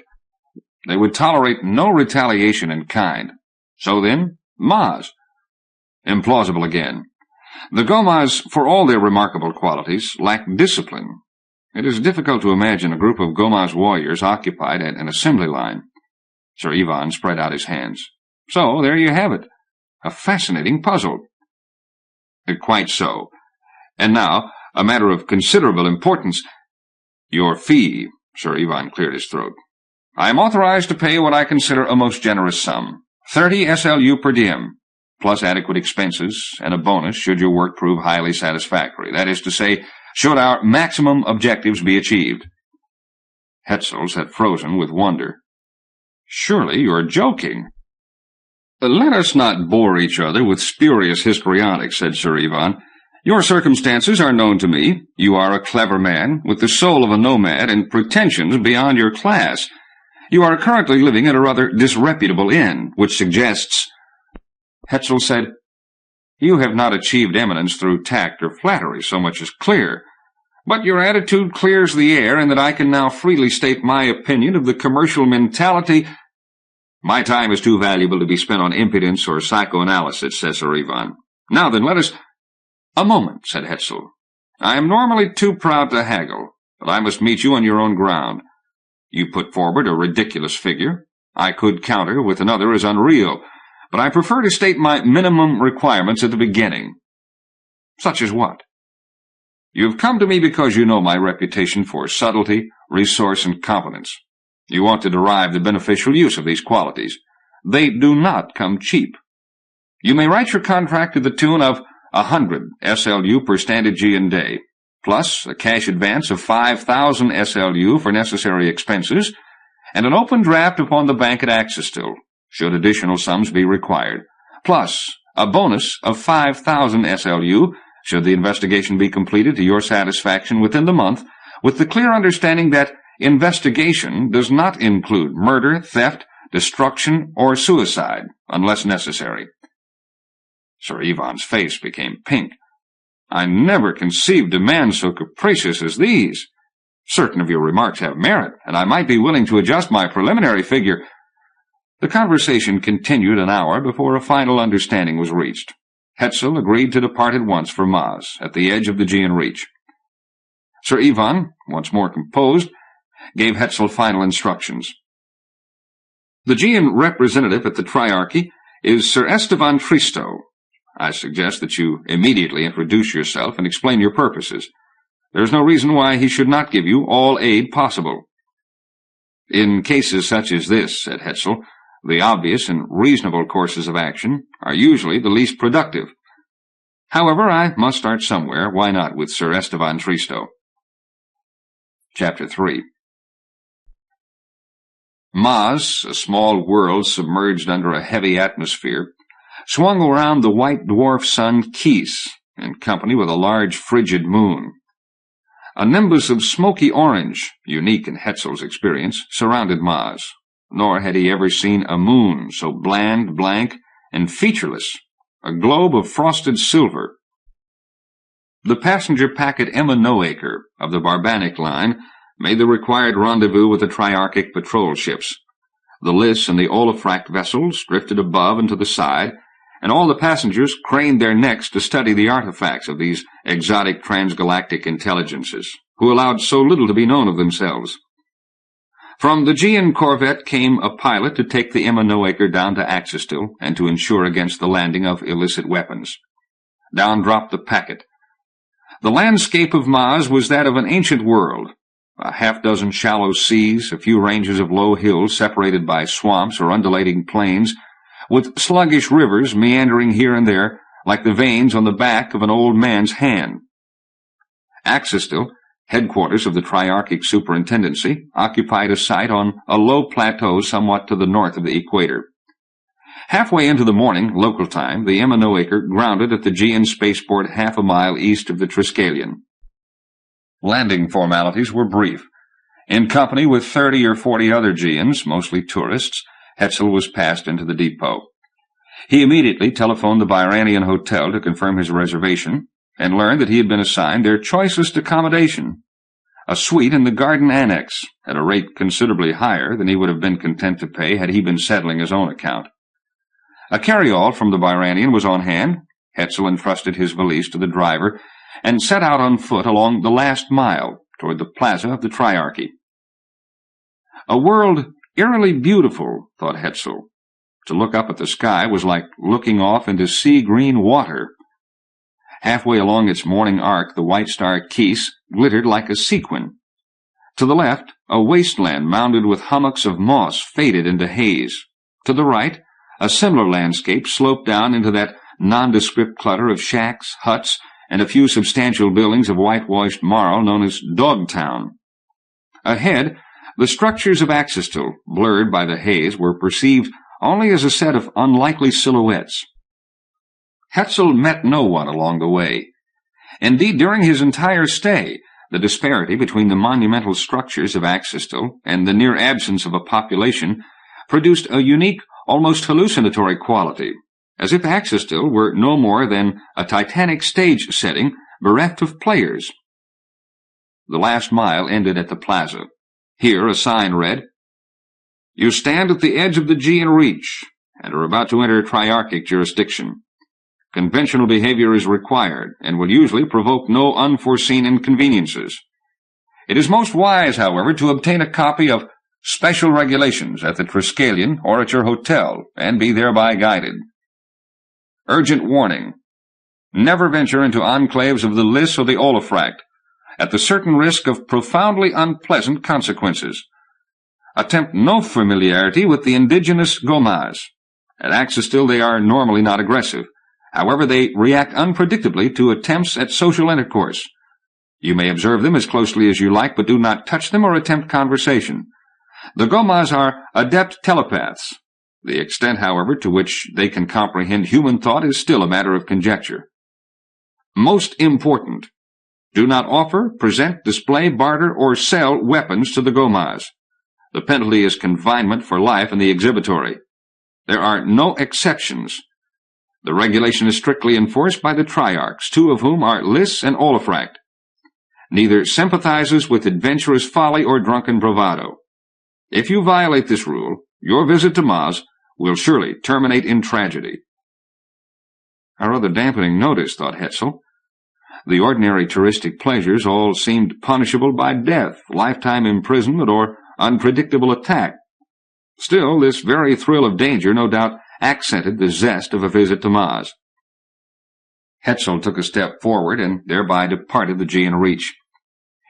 They would tolerate no retaliation in kind. So then, Maz. Implausible again. The Gomaz, for all their remarkable qualities, lack discipline. It is difficult to imagine a group of Gomaz warriors occupied at an assembly line. Sir Ivan spread out his hands. So, there you have it. A fascinating puzzle. Quite so. And now, a matter of considerable importance. Your fee, Sir Ivan cleared his throat. I am authorized to pay what I consider a most generous sum. 30 SLU per diem, plus adequate expenses and a bonus should your work prove highly satisfactory. That is to say, should our maximum objectives be achieved. Hetzel sat frozen with wonder. Surely you are joking. Let us not bore each other with spurious histrionics, said Sir Ivan. Your circumstances are known to me. You are a clever man, with the soul of a nomad and pretensions beyond your class. You are currently living at a rather disreputable inn, which suggests— Hetzel said, You have not achieved eminence through tact or flattery, so much is clear. But your attitude clears the air, in that I can now freely state my opinion of the commercial mentality— My time is too valuable to be spent on impudence or psychoanalysis, says Sir Ivan. Now then, let us— A moment, said Hetzel. I am normally too proud to haggle, but I must meet you on your own ground. You put forward a ridiculous figure. I could counter with another as unreal, but I prefer to state my minimum requirements at the beginning. Such as what? You have come to me because you know my reputation for subtlety, resource, and competence. You want to derive the beneficial use of these qualities. They do not come cheap. You may write your contract to the tune of 100 SLU per standard Gean day, plus a cash advance of 5,000 SLU for necessary expenses, and an open draft upon the bank at Axistil, should additional sums be required, plus a bonus of 5,000 SLU, should the investigation be completed to your satisfaction within the month, with the clear understanding that investigation does not include murder, theft, destruction, or suicide, unless necessary. Sir Ivan's face became pink. I never conceived demands so capricious as these. Certain of your remarks have merit, and I might be willing to adjust my preliminary figure. The conversation continued an hour before a final understanding was reached. Hetzel agreed to depart at once for Maz, at the edge of the Gean Reach. Sir Ivan, once more composed, gave Hetzel final instructions. The Gean representative at the Triarchy is Sir Esteban Tristo. I suggest that you immediately introduce yourself and explain your purposes. There is no reason why he should not give you all aid possible." "In cases such as this," said Hetzel, "the obvious and reasonable courses of action are usually the least productive. However, I must start somewhere. Why not with Sir Esteban Tristo?" Chapter 3. Mars, a small world submerged under a heavy atmosphere, swung around the white dwarf sun Kees, in company with a large frigid moon. A nimbus of smoky orange, unique in Hetzel's experience, surrounded Mars, nor had he ever seen a moon so bland, blank, and featureless, a globe of frosted silver. The passenger packet Emma Noacre of the Barbanic line made the required rendezvous with the Triarchic patrol ships. The Liss and the Olafract vessels drifted above and to the side, and all the passengers craned their necks to study the artifacts of these exotic transgalactic intelligences, who allowed so little to be known of themselves. From the Gean corvette came a pilot to take the Emma Noacre down to Axistil and to ensure against the landing of illicit weapons. Down dropped the packet. The landscape of Mars was that of an ancient world, a half-dozen shallow seas, a few ranges of low hills separated by swamps or undulating plains, with sluggish rivers meandering here and there like the veins on the back of an old man's hand. Axistil, headquarters of the Triarchic Superintendency, occupied a site on a low plateau somewhat to the north of the equator. Halfway into the morning, local time, the Emma Noacre grounded at the Gean spaceport half a mile east of the Triskelion. Landing formalities were brief. In company with 30 or 40 other Geans, mostly tourists, Hetzel was passed into the depot. He immediately telephoned the Byranian Hotel to confirm his reservation, and learned that he had been assigned their choicest accommodation, a suite in the garden annex, at a rate considerably higher than he would have been content to pay had he been settling his own account. A carryall from the Byranian was on hand. Hetzel entrusted his valise to the driver, and set out on foot along the last mile toward the plaza of the Triarchy. A world eerily beautiful, thought Hetzel. To look up at the sky was like looking off into sea-green water. Halfway along its morning arc, the white star Kees glittered like a sequin. To the left, a wasteland mounded with hummocks of moss faded into haze. To the right, a similar landscape sloped down into that nondescript clutter of shacks, huts, and a few substantial buildings of whitewashed marl known as Dogtown. Ahead, the structures of Axistil, blurred by the haze, were perceived only as a set of unlikely silhouettes. Hetzel met no one along the way. Indeed, during his entire stay, the disparity between the monumental structures of Axistil and the near absence of a population produced a unique, almost hallucinatory quality, as if Axistil were no more than a Titanic stage setting bereft of players. The last mile ended at the plaza. Here a sign read, "You stand at the edge of the Gean Reach and are about to enter Triarchic jurisdiction. Conventional behavior is required and will usually provoke no unforeseen inconveniences. It is most wise, however, to obtain a copy of special regulations at the Triskelion or at your hotel and be thereby guided. Urgent warning. Never venture into enclaves of the Liss or the Olafract, at the certain risk of profoundly unpleasant consequences. Attempt no familiarity with the indigenous Gomas. At Axistil they are normally not aggressive. However, they react unpredictably to attempts at social intercourse. You may observe them as closely as you like, but do not touch them or attempt conversation. The Gomas are adept telepaths. The extent, however, to which they can comprehend human thought is still a matter of conjecture. Most important, do not offer, present, display, barter, or sell weapons to the Gomas. The penalty is confinement for life in the exhibitory. There are no exceptions. The regulation is strictly enforced by the Triarchs, two of whom are Liss and Olafract. Neither sympathizes with adventurous folly or drunken bravado. If you violate this rule, your visit to Mars will surely terminate in tragedy." A rather dampening notice, thought Hetzel. The ordinary touristic pleasures all seemed punishable by death, lifetime imprisonment, or unpredictable attack. Still, this very thrill of danger no doubt accented the zest of a visit to Ma's. Hetzel took a step forward and thereby departed the G and Reach.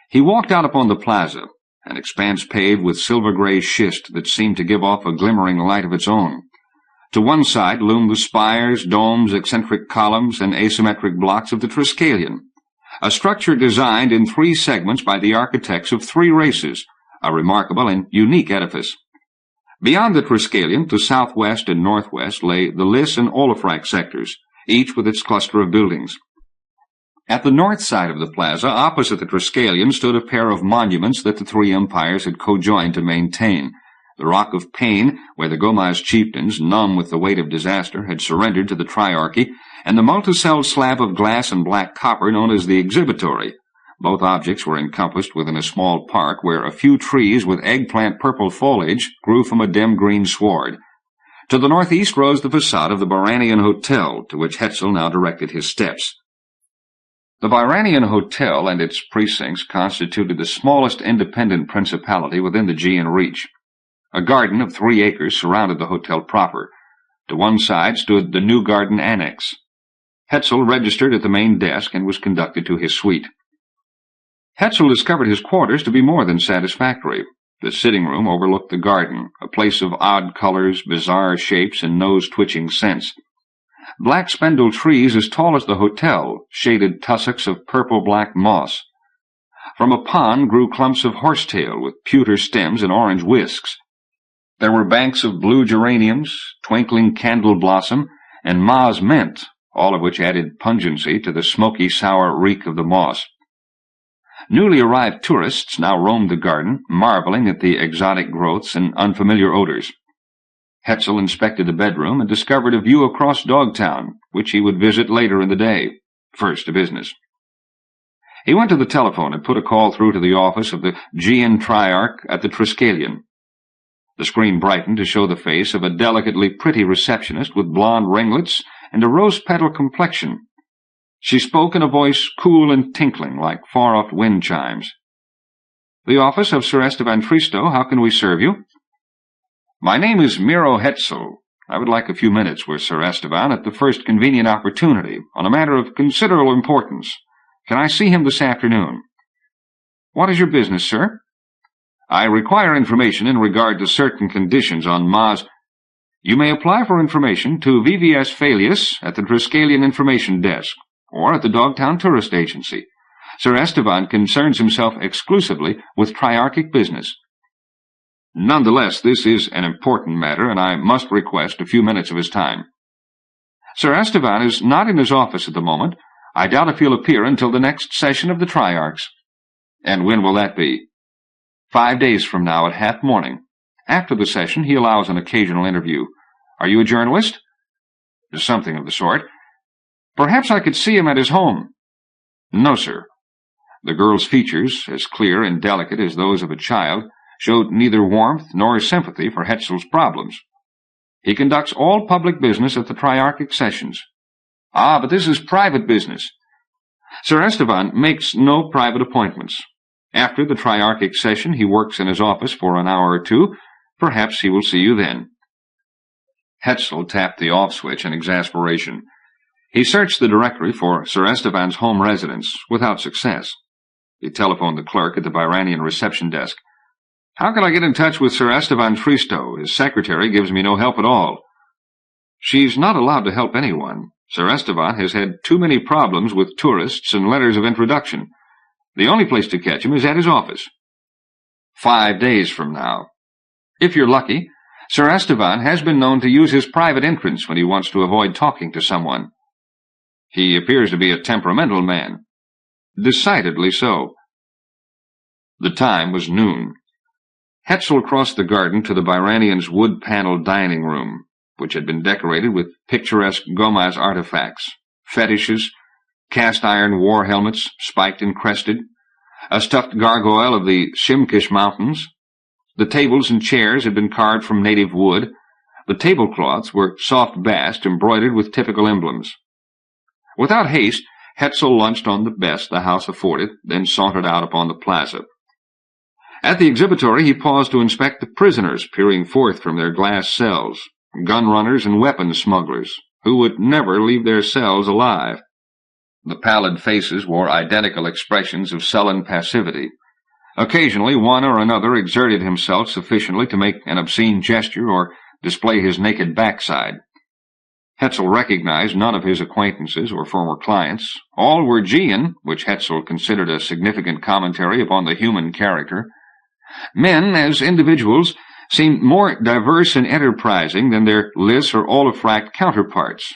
He walked out upon the plaza, an expanse paved with silver-gray schist that seemed to give off a glimmering light of its own. To one side loomed the spires, domes, eccentric columns, and asymmetric blocks of the Triskelion, a structure designed in 3 segments by the architects of 3 races, a remarkable and unique edifice. Beyond the Triskelion, to southwest and northwest, lay the Lys and Olafrak sectors, each with its cluster of buildings. At the north side of the plaza, opposite the Triskelion, stood a pair of monuments that the 3 empires had co-joined to maintain. The Rock of Pain, where the Gomaz chieftains, numb with the weight of disaster, had surrendered to the Triarchy, and the multicelled slab of glass and black copper known as the Exhibitory. Both objects were encompassed within a small park where a few trees with eggplant purple foliage grew from a dim green sward. To the northeast rose the facade of the Barranian Hotel, to which Hetzel now directed his steps. The Barranian Hotel and its precincts constituted the smallest independent principality within the G and Reach. A garden of 3 acres surrounded the hotel proper. To one side stood the New Garden Annex. Hetzel registered at the main desk and was conducted to his suite. Hetzel discovered his quarters to be more than satisfactory. The sitting room overlooked the garden, a place of odd colors, bizarre shapes, and nose-twitching scents. Black spindle trees as tall as the hotel shaded tussocks of purple-black moss. From a pond grew clumps of horsetail with pewter stems and orange whisks. There were banks of blue geraniums, twinkling candle blossom, and Ma's mint, all of which added pungency to the smoky, sour reek of the moss. Newly arrived tourists now roamed the garden, marveling at the exotic growths and unfamiliar odors. Hetzel inspected the bedroom and discovered a view across Dogtown, which he would visit later in the day, first to business. He went to the telephone and put a call through to the office of the Gian Triarch at the Triskelion. The screen brightened to show the face of a delicately pretty receptionist with blonde ringlets and a rose-petal complexion. She spoke in a voice cool and tinkling like far-off wind chimes. "The office of Sir Esteban Fristo. How can we serve you?" "My name is Miro Hetzel. I would like a few minutes with Sir Esteban at the first convenient opportunity, on a matter of considerable importance. Can I see him this afternoon?" "What is your business, sir?" "I require information in regard to certain conditions on Ma's—" "You may apply for information to VVS Falius at the Triskelion Information Desk, or at the Dogtown Tourist Agency. Sir Esteban concerns himself exclusively with Triarchic business." "Nonetheless, this is an important matter, and I must request a few minutes of his time." "Sir Esteban is not in his office at the moment. I doubt if he'll appear until the next session of the Triarchs." "And when will that be?" 5 days from now at half-morning. After the session, he allows an occasional interview. Are you a journalist?" "Something of the sort." "Perhaps I could see him at his home." "No, sir." The girl's features, as clear and delicate as those of a child, showed neither warmth nor sympathy for Hetzel's problems. "He conducts all public business at the Triarchic sessions." "Ah, but this is private business." "Sir Esteban makes no private appointments. After the Triarchic session, he works in his office for an hour or 2. Perhaps he will see you then." Hetzel tapped the off switch in exasperation. He searched the directory for Sir Esteban's home residence, without success. He telephoned the clerk at the Byranian reception desk. "How can I get in touch with Sir Esteban Fristo? His secretary gives me no help at all." "She's not allowed to help anyone. Sir Esteban has had too many problems with tourists and letters of introduction. The only place to catch him is at his office." 5 days from now. If you're lucky, Sir Esteban has been known to use his private entrance when he wants to avoid talking to someone. "He appears to be a temperamental man." "Decidedly so." The time was noon. Hetzel crossed the garden to the Byranian's wood-paneled dining room, which had been decorated with picturesque Gomaz artifacts, fetishes, cast-iron war helmets, spiked and crested, a stuffed gargoyle of the Shimkish Mountains. The tables and chairs had been carved from native wood. The tablecloths were soft bast embroidered with typical emblems. Without haste, Hetzel lunched on the best the house afforded, then sauntered out upon the plaza. At the exhibitory, he paused to inspect the prisoners peering forth from their glass cells, gun runners and weapons smugglers, who would never leave their cells alive. The pallid faces wore identical expressions of sullen passivity. Occasionally, one or another exerted himself sufficiently to make an obscene gesture or display his naked backside. Hetzel recognized none of his acquaintances or former clients. All were Gian, which Hetzel considered a significant commentary upon the human character. Men, as individuals, seemed more diverse and enterprising than their Lys or Olifract counterparts.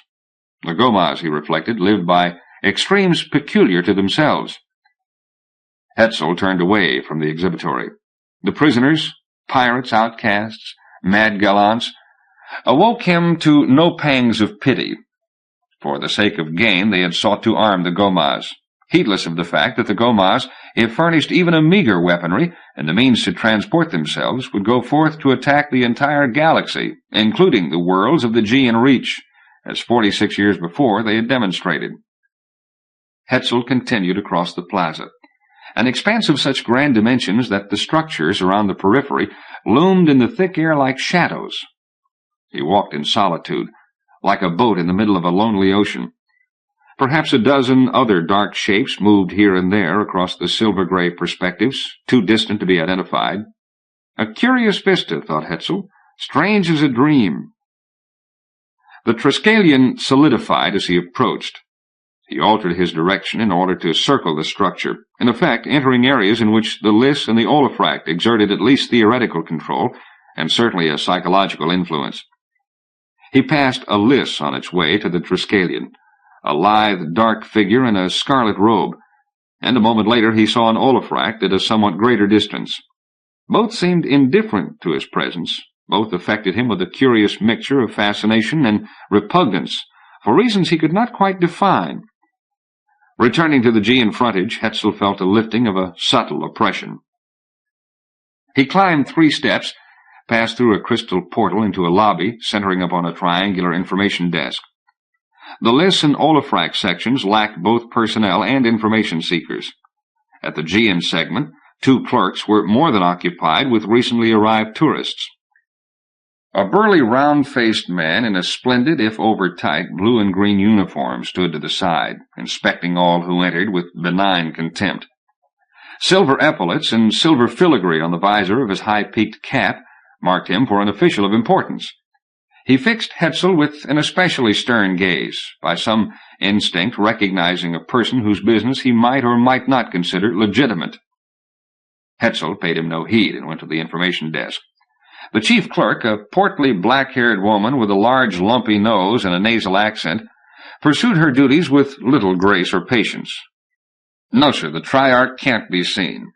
The Gomas, he reflected, lived by extremes peculiar to themselves. Hetzel turned away from the exhibitory. The prisoners, pirates, outcasts, mad gallants, awoke him to no pangs of pity. For the sake of gain, they had sought to arm the Gomas, heedless of the fact that the Gomas, if furnished even a meager weaponry and the means to transport themselves, would go forth to attack the entire galaxy, including the worlds of the Gian Reach, as 46 years before they had demonstrated. Hetzel continued across the plaza, an expanse of such grand dimensions that the structures around the periphery loomed in the thick air like shadows. He walked in solitude, like a boat in the middle of a lonely ocean. Perhaps a dozen other dark shapes moved here and there across the silver-gray perspectives, too distant to be identified. A curious vista, thought Hetzel, strange as a dream. The Triskelion solidified as he approached. He altered his direction in order to circle the structure, in effect entering areas in which the Lys and the Olifract exerted at least theoretical control, and certainly a psychological influence. He passed a Lys on its way to the Triskelion, a lithe, dark figure in a scarlet robe, and a moment later he saw an Olifract at a somewhat greater distance. Both seemed indifferent to his presence. Both affected him with a curious mixture of fascination and repugnance, for reasons he could not quite define. Returning to the Gian frontage, Hetzel felt a lifting of a subtle oppression. He climbed 3 steps, passed through a crystal portal into a lobby, centering upon a triangular information desk. The Lys and Olifract sections lacked both personnel and information seekers. At the Gian segment, 2 clerks were more than occupied with recently arrived tourists. A burly, round-faced man in a splendid, if over-tight, blue and green uniform stood to the side, inspecting all who entered with benign contempt. Silver epaulets and silver filigree on the visor of his high-peaked cap marked him for an official of importance. He fixed Hetzel with an especially stern gaze, by some instinct recognizing a person whose business he might or might not consider legitimate. Hetzel paid him no heed and went to the information desk. The chief clerk, a portly, black-haired woman with a large, lumpy nose and a nasal accent, pursued her duties with little grace or patience. "No, sir, the Triarch can't be seen.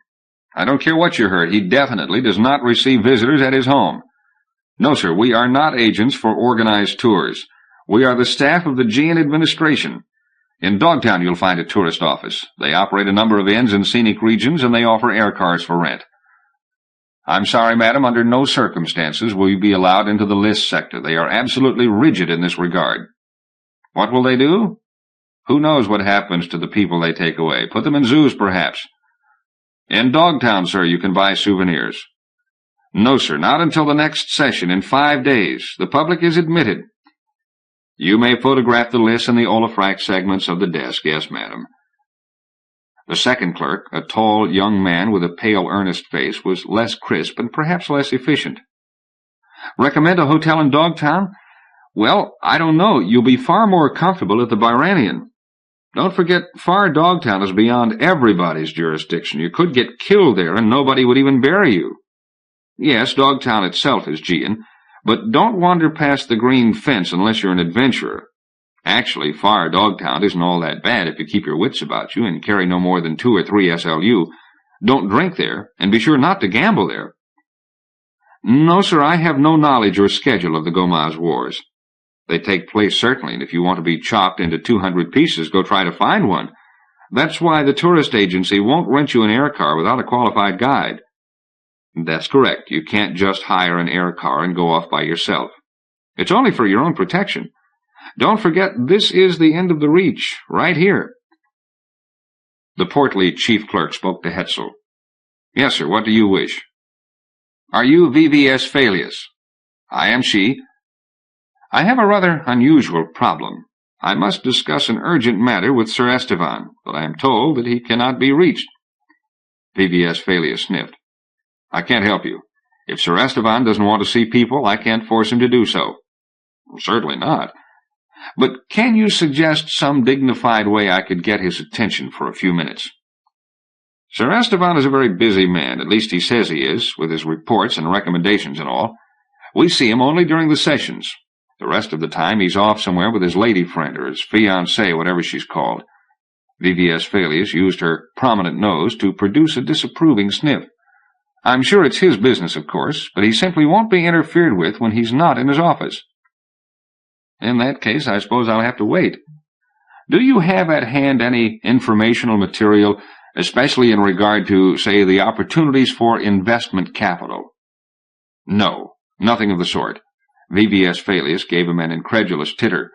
I don't care what you heard, he definitely does not receive visitors at his home. No, sir, we are not agents for organized tours. We are the staff of the Gian administration. In Dogtown you'll find a tourist office. They operate a number of inns in scenic regions, and they offer air cars for rent. I'm sorry, madam, under no circumstances will you be allowed into the Lys sector. They are absolutely rigid in this regard. What will they do? Who knows what happens to the people they take away? Put them in zoos, perhaps. In Dogtown, sir, you can buy souvenirs. No, sir, not until the next session in 5 days. The public is admitted. You may photograph the Lys and the Olifract segments of the desk. Yes, madam. The second clerk, a tall young man with a pale, earnest face, was less crisp and perhaps less efficient. Recommend a hotel in Dogtown? Well, I don't know. You'll be far more comfortable at the Byranian. Don't forget, Far Dogtown is beyond everybody's jurisdiction. You could get killed there, and nobody would even bury you. Yes, Dogtown itself is Gian, but don't wander past the green fence unless you're an adventurer. Actually, Far Dogtown isn't all that bad if you keep your wits about you and carry no more than 2 or 3 SLU. Don't drink there, and be sure not to gamble there. No, sir, I have no knowledge or schedule of the Gomaz Wars. They take place, certainly, and if you want to be chopped into 200 pieces, go try to find one. That's why the tourist agency won't rent you an air car without a qualified guide. That's correct. You can't just hire an air car and go off by yourself. It's only for your own protection. Don't forget, this is the end of the reach, right here. The portly chief clerk spoke to Hetzel. Yes, sir. What do you wish? Are you VVS Falius? I am she. I have a rather unusual problem. I must discuss an urgent matter with Sir Estevan, but I am told that he cannot be reached. VVS Falius sniffed. I can't help you. If Sir Estevan doesn't want to see people, I can't force him to do so. Certainly not. But can you suggest some dignified way I could get his attention for a few minutes? Sir Estevan is a very busy man, at least he says he is, with his reports and recommendations and all. We see him only during the sessions. The rest of the time he's off somewhere with his lady friend or his fiancée, whatever she's called. VVS Falius used her prominent nose to produce a disapproving sniff. I'm sure it's his business, of course, but he simply won't be interfered with when he's not in his office. In that case, I suppose I'll have to wait. Do you have at hand any informational material, especially in regard to, say, the opportunities for investment capital? No, nothing of the sort. VVS Falius gave him an incredulous titter.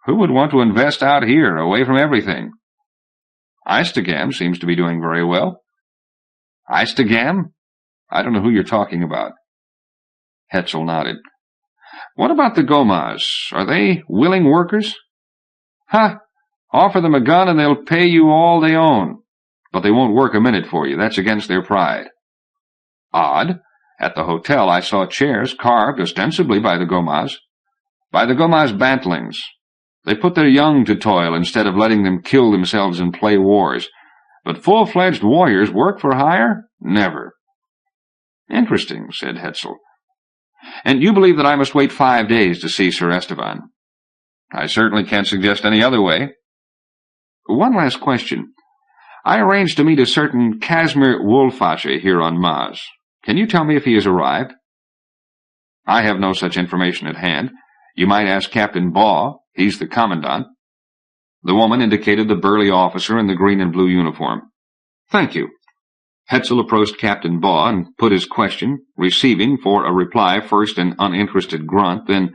Who would want to invest out here, away from everything? Eistegam seems to be doing very well. Eistegam? I don't know who you're talking about. Hetzel nodded. What about the Gomas? Are they willing workers? Huh! Offer them a gun and they'll pay you all they own. But they won't work a minute for you. That's against their pride. Odd. At the hotel I saw chairs carved ostensibly by the Gomas. By the Gomas bantlings. They put their young to toil instead of letting them kill themselves and play wars. But full-fledged warriors work for hire? Never. Interesting, said Hetzel. And you believe that I must wait 5 days to see Sir Estevan? I certainly can't suggest any other way. One last question. I arranged to meet a certain Casimir Wolfache here on Mars. Can you tell me if he has arrived? I have no such information at hand. You might ask Captain Baugh. He's the commandant. The woman indicated the burly officer in the green and blue uniform. Thank you. Hetzel approached Captain Baugh and put his question, receiving for a reply first an uninterested grunt, then,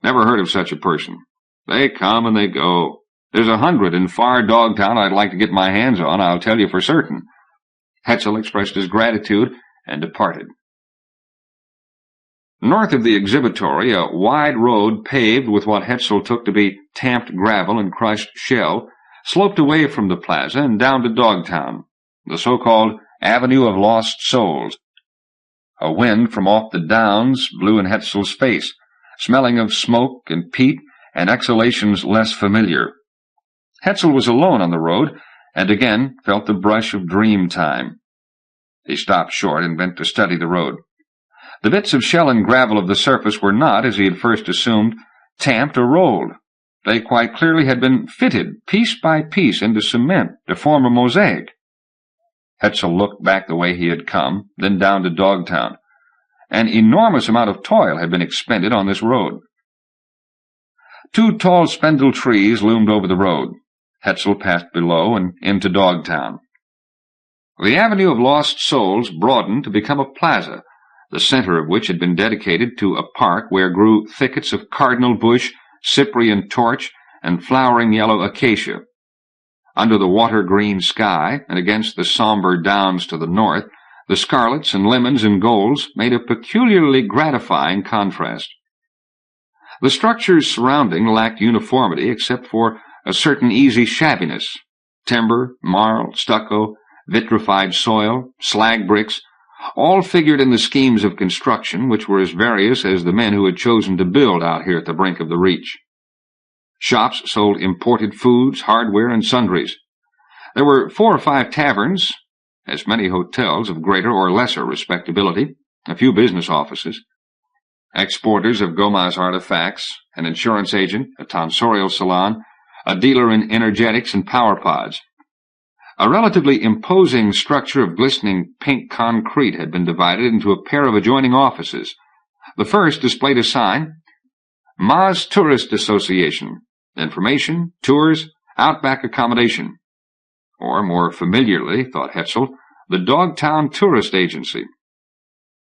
never heard of such a person. They come and they go. There's 100 in far Dogtown I'd like to get my hands on, I'll tell you for certain. Hetzel expressed his gratitude and departed. North of the exhibitory, a wide road paved with what Hetzel took to be tamped gravel and crushed shell sloped away from the plaza and down to Dogtown, the so-called Avenue of Lost Souls. A wind from off the downs blew in Hetzel's face, smelling of smoke and peat and exhalations less familiar. Hetzel was alone on the road, and again felt the brush of dream time. He stopped short and bent to study the road. The bits of shell and gravel of the surface were not, as he had first assumed, tamped or rolled. They quite clearly had been fitted, piece by piece, into cement to form a mosaic. Hetzel looked back the way he had come, then down to Dogtown. An enormous amount of toil had been expended on this road. 2 tall spindle trees loomed over the road. Hetzel passed below and into Dogtown. The Avenue of Lost Souls broadened to become a plaza, the center of which had been dedicated to a park where grew thickets of cardinal bush, Cyprian torch, and flowering yellow acacia. Under the water-green sky, and against the somber downs to the north, the scarlets and lemons and golds made a peculiarly gratifying contrast. The structures surrounding lacked uniformity except for a certain easy shabbiness. Timber, marl, stucco, vitrified soil, slag bricks, all figured in the schemes of construction which were as various as the men who had chosen to build out here at the brink of the reach. Shops sold imported foods, hardware, and sundries. There were 4 or 5 taverns, as many hotels of greater or lesser respectability, a few business offices, exporters of Gomas artifacts, an insurance agent, a tonsorial salon, a dealer in energetics and power pods. A relatively imposing structure of glistening pink concrete had been divided into a pair of adjoining offices. The first displayed a sign, Maz Tourist Association, information, tours, outback accommodation. Or, more familiarly, thought Hetzel, the Dogtown Tourist Agency.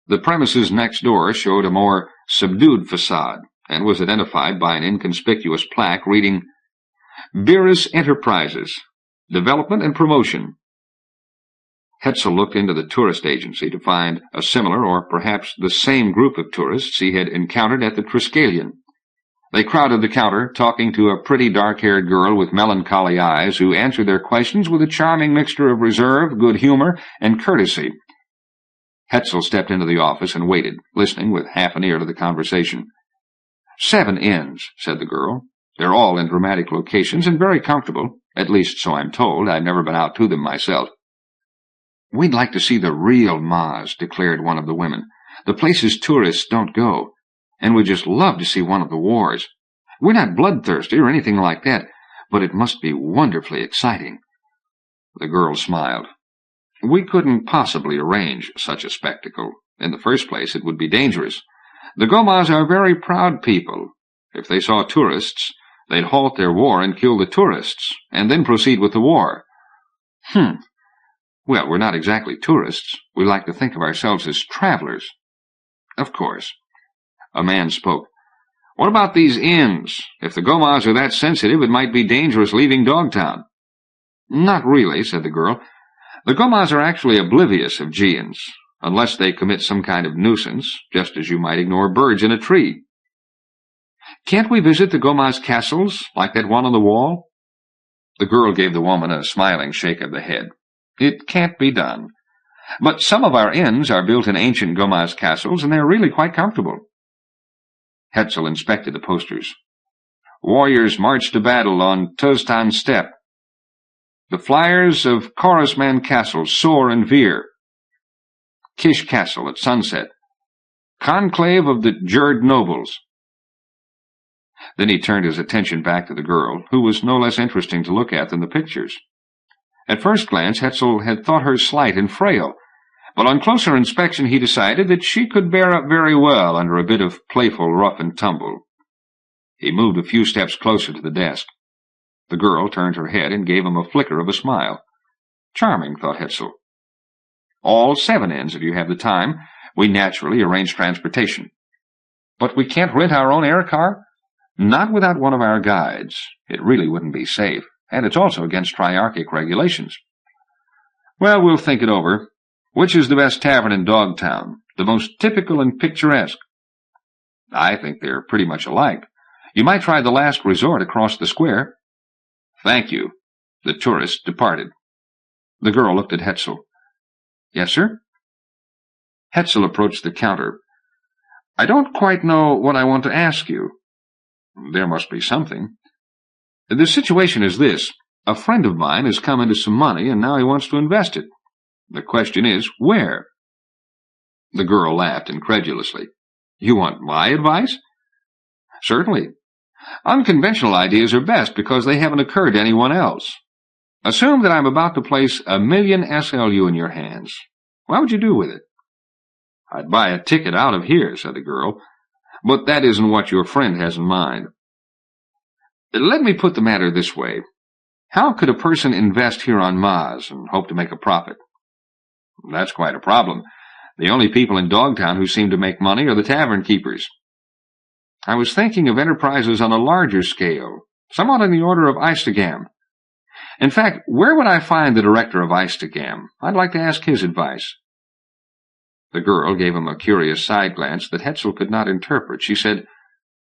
The premises next door showed a more subdued facade, and was identified by an inconspicuous plaque reading, Beerus Enterprises, Development and Promotion. Hetzel looked into the tourist agency to find a similar or perhaps the same group of tourists he had encountered at the Triskelion. They crowded the counter, talking to a pretty dark-haired girl with melancholy eyes who answered their questions with a charming mixture of reserve, good humor, and courtesy. Hetzel stepped into the office and waited, listening with half an ear to the conversation. 7 inns, said the girl. They're all in dramatic locations and very comfortable. At least so I'm told. I've never been out to them myself. We'd like to see the real Maz, declared one of the women. The places tourists don't go. And we'd just love to see one of the wars. We're not bloodthirsty or anything like that, but it must be wonderfully exciting. The girl smiled. We couldn't possibly arrange such a spectacle. In the first place, it would be dangerous. The Gomaz are very proud people. If they saw tourists, they'd halt their war and kill the tourists, and then proceed with the war. Well, we're not exactly tourists. We like to think of ourselves as travelers. Of course. A man spoke. What about these inns? If the Gomaz are that sensitive, it might be dangerous leaving Dogtown. Not really, said the girl. The Gomaz are actually oblivious of Geans, unless they commit some kind of nuisance, just as you might ignore birds in a tree. Can't we visit the Gomaz castles, like that one on the wall? The girl gave the woman a smiling shake of the head. It can't be done. But some of our inns are built in ancient Gomaz castles, and they're really quite comfortable. Hetzel inspected the posters. Warriors march to battle on Tuztan Steppe. The flyers of Chorusman Castle soar and veer. Kish Castle at sunset. Conclave of the Jerd nobles. Then he turned his attention back to the girl, who was no less interesting to look at than the pictures. At first glance, Hetzel had thought her slight and frail, but on closer inspection he decided that she could bear up very well under a bit of playful rough and tumble. He moved a few steps closer to the desk. The girl turned her head and gave him a flicker of a smile. Charming, thought Hetzel. All 7 inns, if you have the time. We naturally arrange transportation. But we can't rent our own air car? Not without one of our guides. It really wouldn't be safe, and it's also against triarchic regulations. Well, we'll think it over. Which is the best tavern in Dogtown? The most typical and picturesque? I think they're pretty much alike. You might try the Last Resort across the square. Thank you. The tourist departed. The girl looked at Hetzel. Yes, sir? Hetzel approached the counter. I don't quite know what I want to ask you. There must be something. The situation is this. A friend of mine has come into some money, and now he wants to invest it. The question is, where? The girl laughed incredulously. You want my advice? Certainly. Unconventional ideas are best because they haven't occurred to anyone else. Assume that I'm about to place 1 million SLU in your hands. What would you do with it? I'd buy a ticket out of here, said the girl, but that isn't what your friend has in mind. Let me put the matter this way. How could a person invest here on Maz and hope to make a profit? That's quite a problem. The only people in Dogtown who seem to make money are the tavern keepers. I was thinking of enterprises on a larger scale, somewhat in the order of Eistegam. In fact, where would I find the director of Eistegam? I'd like to ask his advice. The girl gave him a curious side glance that Hetzel could not interpret. She said,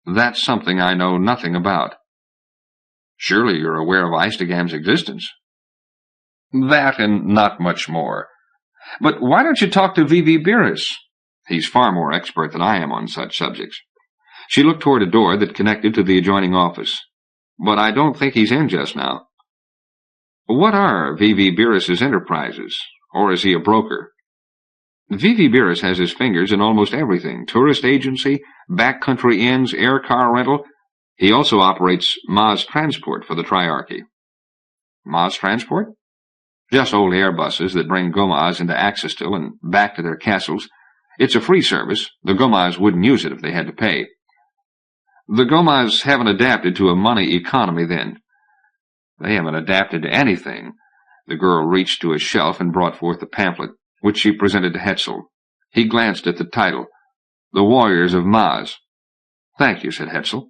That's something I know nothing about. Surely you're aware of Eistegam's existence. That and not much more. But why don't you talk to V.V. Beerus? He's far more expert than I am on such subjects. She looked toward a door that connected to the adjoining office. But I don't think he's in just now. What are V.V. Beerus's enterprises? Or is he a broker? V.V. Beerus has his fingers in almost everything. Tourist agency, backcountry inns, air car rental. He also operates Maz Transport for the Triarchy. Maz Transport? Just old Airbuses that bring Gomaz into Axistil and back to their castles. It's a free service. The Gomaz wouldn't use it if they had to pay. The Gomaz haven't adapted to a money economy then. They haven't adapted to anything. The girl reached to a shelf and brought forth a pamphlet, which she presented to Hetzel. He glanced at the title, The Warriors of Maz. Thank you, said Hetzel.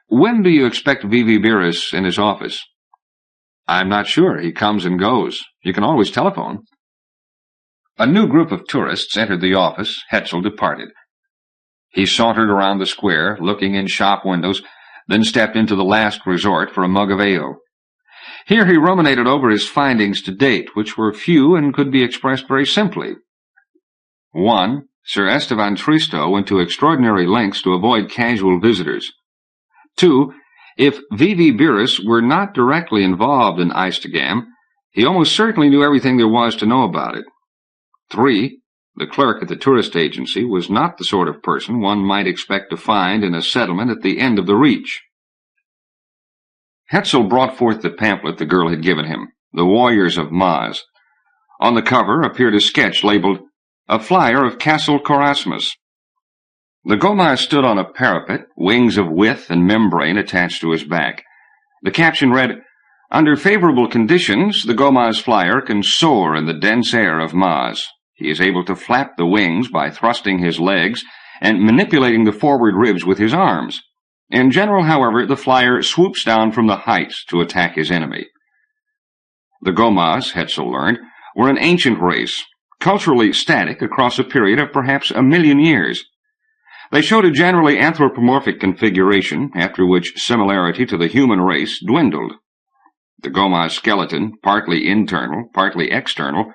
When do you expect V.V. Beerus in his office? I'm not sure. He comes and goes. You can always telephone. A new group of tourists entered the office. Hetzel departed. He sauntered around the square, looking in shop windows, then stepped into the last resort for a mug of ale. Here he ruminated over his findings to date, which were few and could be expressed very simply. 1. Sir Esteban Tristo went to extraordinary lengths to avoid casual visitors. 2. If V.V. Beerus were not directly involved in Eistegam, he almost certainly knew everything there was to know about it. 3. The clerk at the tourist agency was not the sort of person one might expect to find in a settlement at the end of the reach. Hetzel brought forth the pamphlet the girl had given him, The Warriors of Maz. On the cover appeared a sketch labeled, A Flyer of Castle Corasmus. The Gomaz stood on a parapet, wings of width and membrane attached to his back. The caption read, Under favorable conditions, the Gomaz flyer can soar in the dense air of Maz. He is able to flap the wings by thrusting his legs and manipulating the forward ribs with his arms. In general, however, the flyer swoops down from the heights to attack his enemy. The Gomaz, Hetzel learned, were an ancient race, culturally static across a period of perhaps 1,000,000 years. They showed a generally anthropomorphic configuration, after which similarity to the human race dwindled. The Gomaz skeleton, partly internal, partly external,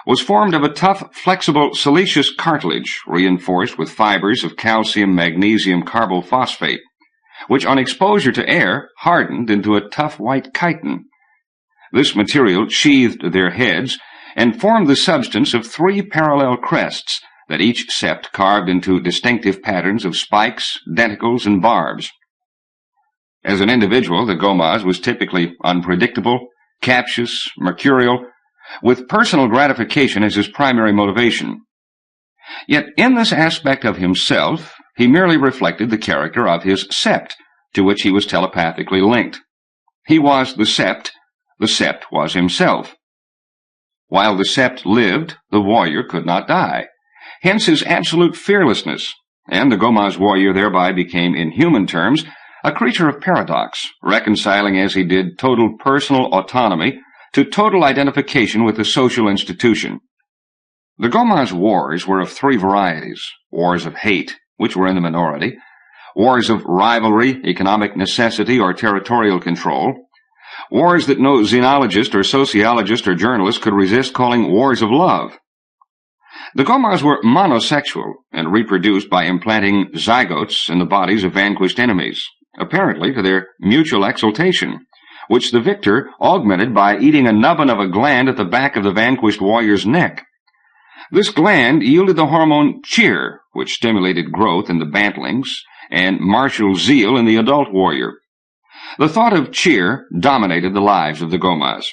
was formed of a tough, flexible, siliceous cartilage reinforced with fibers of calcium-magnesium carbophosphate, which on exposure to air hardened into a tough white chitin. This material sheathed their heads and formed the substance of 3 parallel crests that each sept carved into distinctive patterns of spikes, denticles, and barbs. As an individual, the Gomaz was typically unpredictable, captious, mercurial, with personal gratification as his primary motivation. Yet in this aspect of himself, he merely reflected the character of his sept, to which he was telepathically linked. He was the sept was himself. While the sept lived, the warrior could not die. Hence his absolute fearlessness, and the Gomaz warrior thereby became, in human terms, a creature of paradox, reconciling as he did total personal autonomy to total identification with the social institution. The Gomaz wars were of 3 varieties: wars of hate, which were in the minority, wars of rivalry, economic necessity, or territorial control, wars that no xenologist or sociologist or journalist could resist calling wars of love. The Gomaz were monosexual and reproduced by implanting zygotes in the bodies of vanquished enemies, apparently to their mutual exultation, which the victor augmented by eating a nubbin of a gland at the back of the vanquished warrior's neck. This gland yielded the hormone cheer, which stimulated growth in the bantlings and martial zeal in the adult warrior. The thought of cheer dominated the lives of the Gomaz.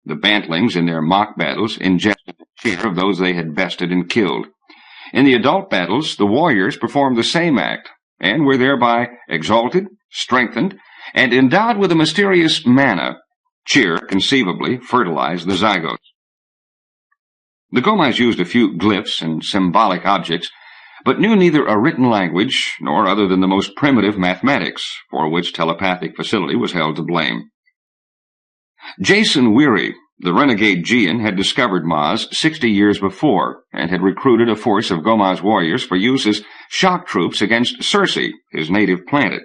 The bantlings, in their mock battles, ingested the cheer of those they had bested and killed. In the adult battles, the warriors performed the same act, and were thereby exalted, strengthened, and endowed with a mysterious mana. Cheer, conceivably, fertilized the zygotes. The Gomaz used a few glyphs and symbolic objects, but knew neither a written language nor other than the most primitive mathematics, for which telepathic facility was held to blame. Jason Weary, the renegade Gean, had discovered Maz 60 years before, and had recruited a force of Gomaz warriors for use as shock troops against Circe, his native planet.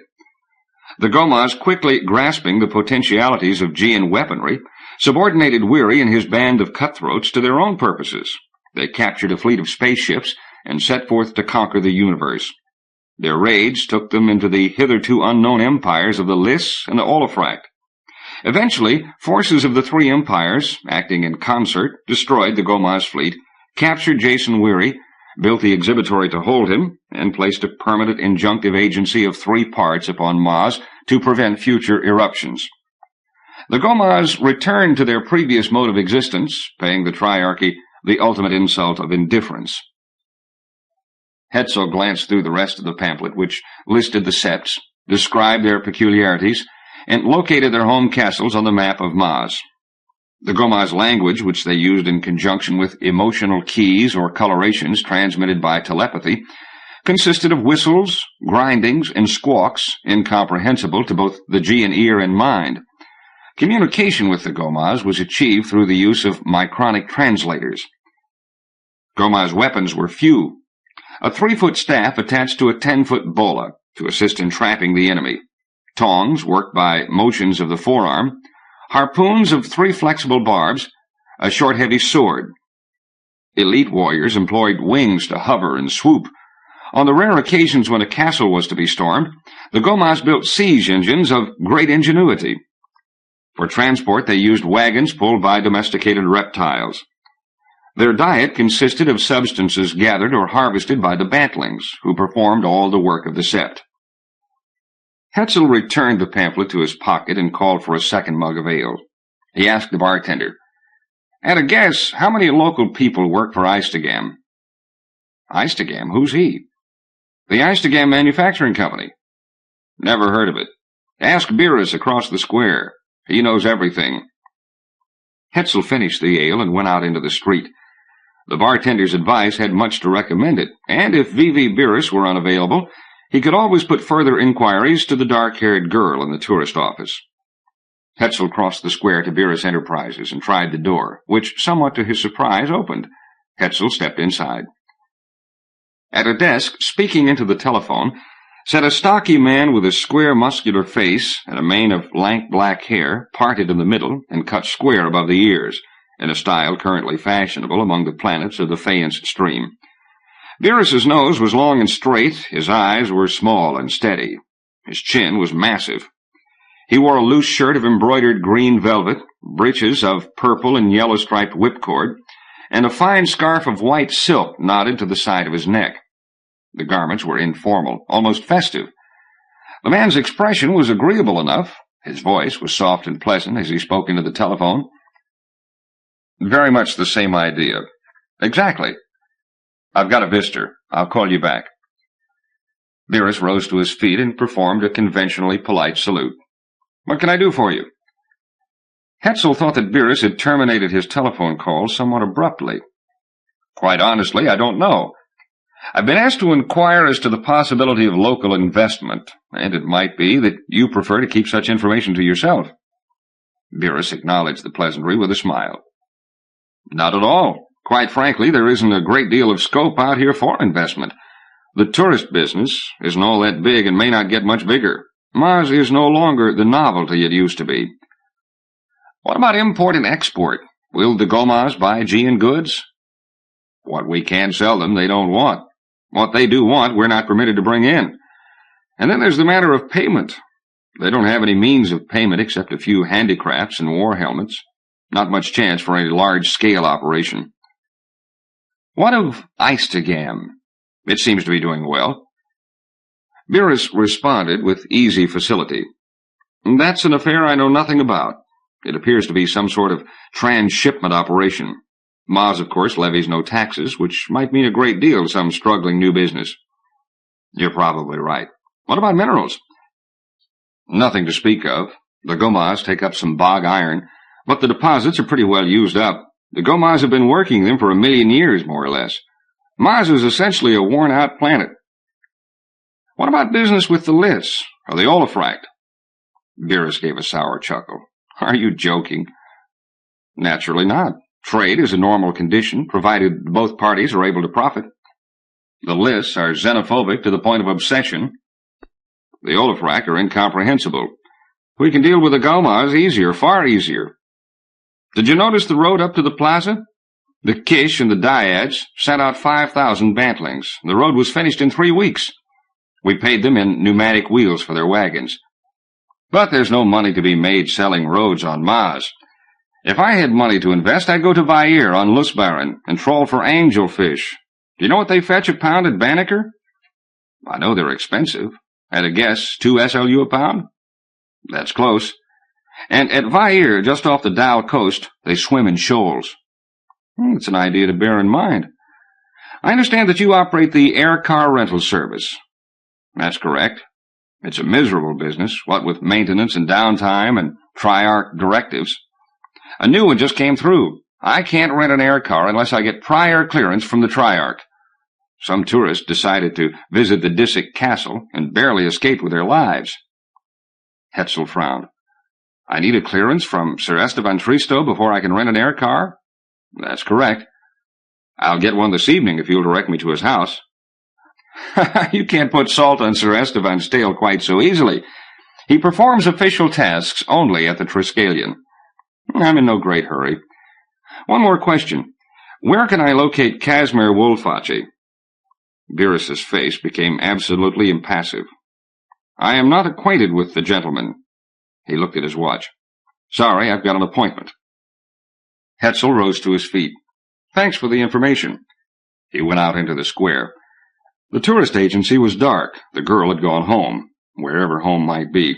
The Gomaz, quickly grasping the potentialities of Gean weaponry, subordinated Weary and his band of cutthroats to their own purposes. They captured a fleet of spaceships and set forth to conquer the universe. Their raids took them into the hitherto unknown empires of the Lys and the Olafract. Eventually, forces of the 3 empires, acting in concert, destroyed the Gomaz fleet, captured Jason Weary, built the exhibitory to hold him, and placed a permanent injunctive agency of 3 parts upon Maz to prevent future eruptions. The Gomaz returned to their previous mode of existence, paying the Triarchy the ultimate insult of indifference. Hetzel glanced through the rest of the pamphlet, which listed the septs, described their peculiarities, and located their home castles on the map of Maz. The Gomaz language, which they used in conjunction with emotional keys or colorations transmitted by telepathy, consisted of whistles, grindings, and squawks incomprehensible to both the Gean ear and mind. Communication with the Gomaz was achieved through the use of micronic translators. Goma's weapons were few. A 3-foot staff attached to a 10-foot bola to assist in trapping the enemy. Tongs worked by motions of the forearm. Harpoons of 3 flexible barbs. A short, heavy sword. Elite warriors employed wings to hover and swoop. On the rare occasions when a castle was to be stormed, the Gomas built siege engines of great ingenuity. For transport, they used wagons pulled by domesticated reptiles. Their diet consisted of substances gathered or harvested by the bantlings, who performed all the work of the sept. Hetzel returned the pamphlet to his pocket and called for a second mug of ale. He asked the bartender, "At a guess, how many local people work for Eistegam?" "Eistegam? Who's he?" "The Eistegam Manufacturing Company." "Never heard of it. Ask Beerus across the square. He knows everything." Hetzel finished the ale and went out into the street. The bartender's advice had much to recommend it, and if V.V. Beerus were unavailable, he could always put further inquiries to the dark-haired girl in the tourist office. Hetzel crossed the square to Beerus Enterprises and tried the door, which, somewhat to his surprise, opened. Hetzel stepped inside. At a desk, speaking into the telephone, sat a stocky man with a square, muscular face and a mane of lank black hair, parted in the middle and cut square above the ears, in a style currently fashionable among the planets of the Faience stream. Beerus's nose was long and straight, his eyes were small and steady. His chin was massive. He wore a loose shirt of embroidered green velvet, breeches of purple and yellow-striped whipcord, and a fine scarf of white silk knotted to the side of his neck. The garments were informal, almost festive. The man's expression was agreeable enough. His voice was soft and pleasant as he spoke into the telephone. "Very much the same idea." "Exactly." "I've got a visitor. I'll call you back." Beerus rose to his feet and performed a conventionally polite salute. "What can I do for you?" Hetzel thought that Beerus had terminated his telephone call somewhat abruptly. "Quite honestly, I don't know. I've been asked to inquire as to the possibility of local investment, and it might be that you prefer to keep such information to yourself." Beerus acknowledged the pleasantry with a smile. "Not at all. Quite frankly, there isn't a great deal of scope out here for investment. The tourist business isn't all that big and may not get much bigger. Mars is no longer the novelty it used to be." "What about import and export? Will the Gomas buy Gean goods?" "What we can sell them, they don't want. What they do want, we're not permitted to bring in. And then there's the matter of payment. They don't have any means of payment except a few handicrafts and war helmets. Not much chance for any large-scale operation." "What of Eistegam? It seems to be doing well." Beerus responded with easy facility. "That's an affair I know nothing about. It appears to be some sort of transshipment operation. Maz, of course, levies no taxes, which might mean a great deal to some struggling new business." "You're probably right. What about minerals?" "Nothing to speak of. The Gomas take up some bog iron, but the deposits are pretty well used up. The Gomas have been working them for 1,000,000 years, more or less. Mars is essentially a worn-out planet." "What about business with the Liss, or the Olafract?" Beerus gave a sour chuckle. "Are you joking?" "Naturally not. Trade is a normal condition, provided both parties are able to profit. The Liss are xenophobic to the point of obsession. The Olafract are incomprehensible. We can deal with the Gomas easier, far easier. Did you notice the road up to the plaza? The Kish and the Dyads sent out 5,000 bantlings. The road was finished in 3 weeks. We paid them in pneumatic wheels for their wagons. But there's no money to be made selling roads on Maz. If I had money to invest, I'd go to Vair on Lusbaran and trawl for angelfish. Do you know what they fetch a pound at Banneker?" "I know they're expensive. At a guess, 2 SLU a pound?" "That's close. And at Vair, just off the Dow coast, they swim in shoals." "It's an idea to bear in mind. I understand that you operate the air car rental service." "That's correct. It's a miserable business, what with maintenance and downtime and Triarch directives. A new one just came through. I can't rent an air car unless I get prior clearance from the Triarch. Some tourists decided to visit the Disick Castle and barely escaped with their lives." Hetzel frowned. "I need a clearance from Sir Esteban Tristo before I can rent an air car?" "That's correct." I'll get one this evening if you'll direct me to his house. You can't put salt on Sir Esteban's tail quite so easily. He performs official tasks only at the Triskelion. I'm in no great hurry. One more question. Where can I locate Casimir Wolface? Beerus's face became absolutely impassive. I am not acquainted with the gentleman. He looked at his watch. Sorry, I've got an appointment. Hetzel rose to his feet. Thanks for the information. He went out into the square. The tourist agency was dark. The girl had gone home, wherever home might be.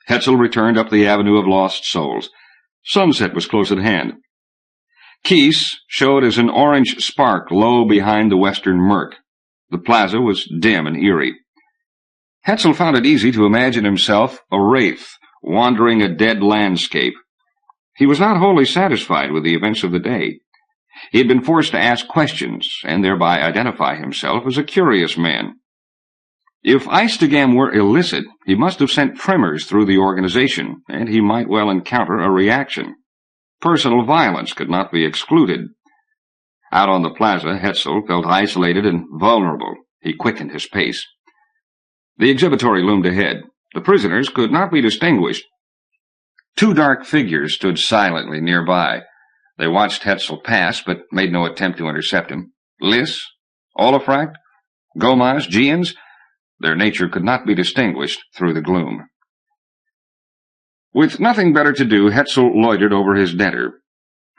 Hetzel returned up the Avenue of Lost Souls. Sunset was close at hand. Keese showed as an orange spark low behind the western murk. The plaza was dim and eerie. Hetzel found it easy to imagine himself a wraith, wandering a dead landscape. He was not wholly satisfied with the events of the day. He had been forced to ask questions, and thereby identify himself as a curious man. If Eistegam were illicit, he must have sent tremors through the organization, and he might well encounter a reaction. Personal violence could not be excluded. Out on the plaza, Hetzel felt isolated and vulnerable. He quickened his pace. The exhibitory loomed ahead. The prisoners could not be distinguished. Two dark figures stood silently nearby. They watched Hetzel pass, but made no attempt to intercept him. Liss, Olafract, Gomaz, Gians, their nature could not be distinguished through the gloom. With nothing better to do, Hetzel loitered over his dinner.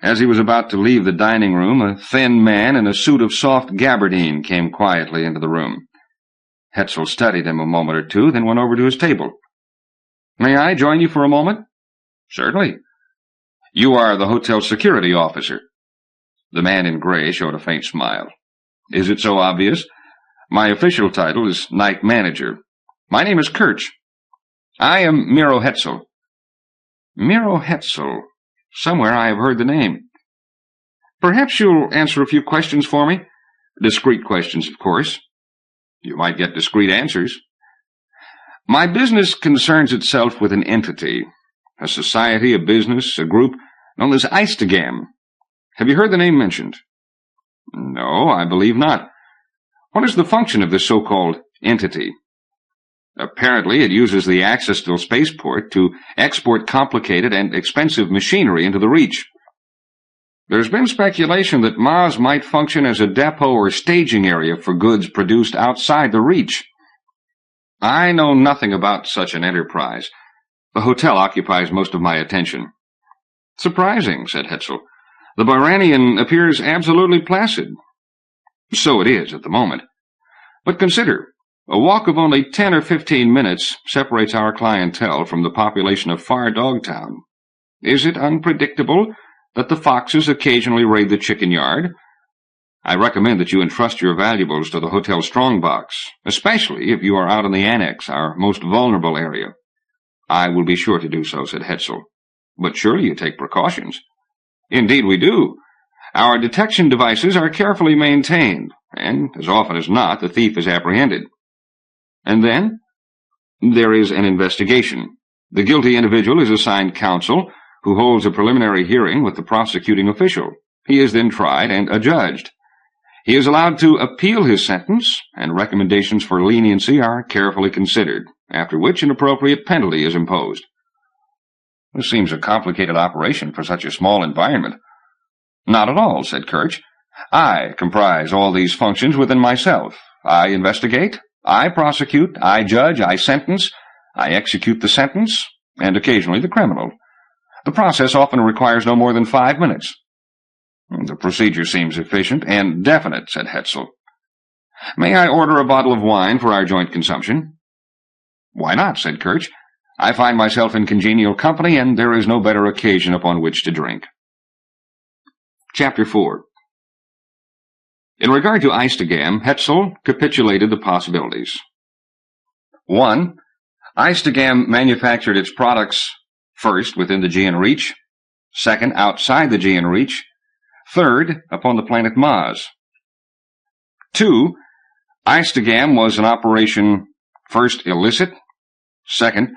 As he was about to leave the dining room, a thin man in a suit of soft gabardine came quietly into the room. Hetzel studied him a moment or two, then went over to his table. May I join you for a moment? Certainly. You are the hotel security officer. The man in gray showed a faint smile. Is it so obvious? My official title is night manager. My name is Kirch. I am Miro Hetzel. Miro Hetzel. Somewhere I have heard the name. Perhaps you'll answer a few questions for me? Discreet questions, of course. You might get discreet answers. My business concerns itself with an entity, a society, a business, a group known as Eistegam. Have you heard the name mentioned? No, I believe not. What is the function of this so-called entity? Apparently, it uses the access to a spaceport to export complicated and expensive machinery into the Reach. There's been speculation that Mars might function as a depot or staging area for goods produced outside the Reach. I know nothing about such an enterprise. The hotel occupies most of my attention. Surprising, said Hetzel. The Baranian appears absolutely placid. So it is at the moment. But consider, a walk of only 10 or 15 minutes separates our clientele from the population of far Dogtown. Is it unpredictable that the foxes occasionally raid the chicken yard? I recommend that you entrust your valuables to the hotel strongbox, especially if you are out in the annex, our most vulnerable area. I will be sure to do so, said Hetzel. But surely you take precautions. Indeed we do. Our detection devices are carefully maintained, and as often as not, the thief is apprehended. And then? There is an investigation. The guilty individual is assigned counsel, who holds a preliminary hearing with the prosecuting official. He is then tried and adjudged. He is allowed to appeal his sentence, and recommendations for leniency are carefully considered, after which an appropriate penalty is imposed. This seems a complicated operation for such a small environment. Not at all, said Kirch. I comprise all these functions within myself. I investigate, I prosecute, I judge, I sentence, I execute the sentence, and occasionally the criminal. The process often requires no more than 5 minutes. The procedure seems efficient and definite, said Hetzel. May I order a bottle of wine for our joint consumption? Why not, said Kirch. I find myself in congenial company, and there is no better occasion upon which to drink. Chapter 4. In regard to Eistegam, Hetzel capitulated the possibilities. 1. Eistegam manufactured its products first within the Gean Reach, second outside the Gean Reach, third upon the planet Mars. 2. Eistegam was an operation first illicit, second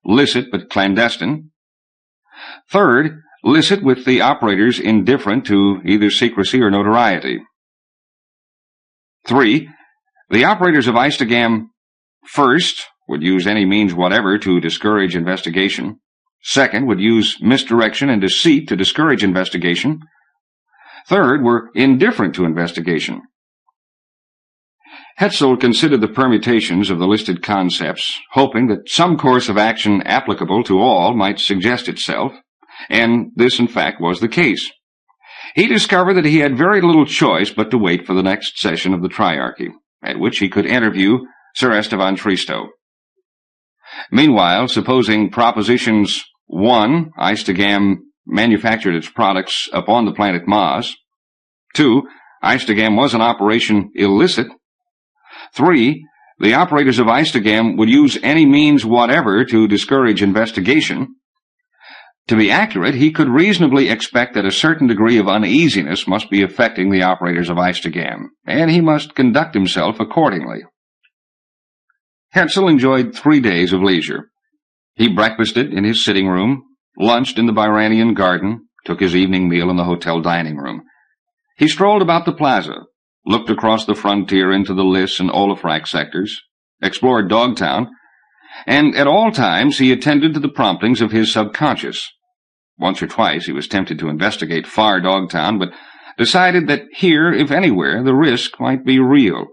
licit but clandestine, third licit with the operators indifferent to either secrecy or notoriety, 3. The operators of Eistegam, first, would use any means whatever to discourage investigation. Second, would use misdirection and deceit to discourage investigation. Third, were indifferent to investigation. Hetzel considered the permutations of the listed concepts, hoping that some course of action applicable to all might suggest itself, and this, in fact, was the case. He discovered that he had very little choice but to wait for the next session of the Triarchy, at which he could interview Sir Esteban Tristo. Meanwhile, supposing Propositions 1, Eistegam manufactured its products upon the planet Mars. 2, Eistegam was in operation illicit. 3, the operators of Eistegam would use any means whatever to discourage investigation. To be accurate, he could reasonably expect that a certain degree of uneasiness must be affecting the operators of Eistegam, and he must conduct himself accordingly. Hetzel enjoyed 3 days of leisure. He breakfasted in his sitting room, lunched in the Byranian garden, took his evening meal in the hotel dining room. He strolled about the plaza, looked across the frontier into the Lys and Olafrak sectors, explored Dogtown, and at all times he attended to the promptings of his subconscious. Once or twice he was tempted to investigate far Dogtown, but decided that here, if anywhere, the risk might be real.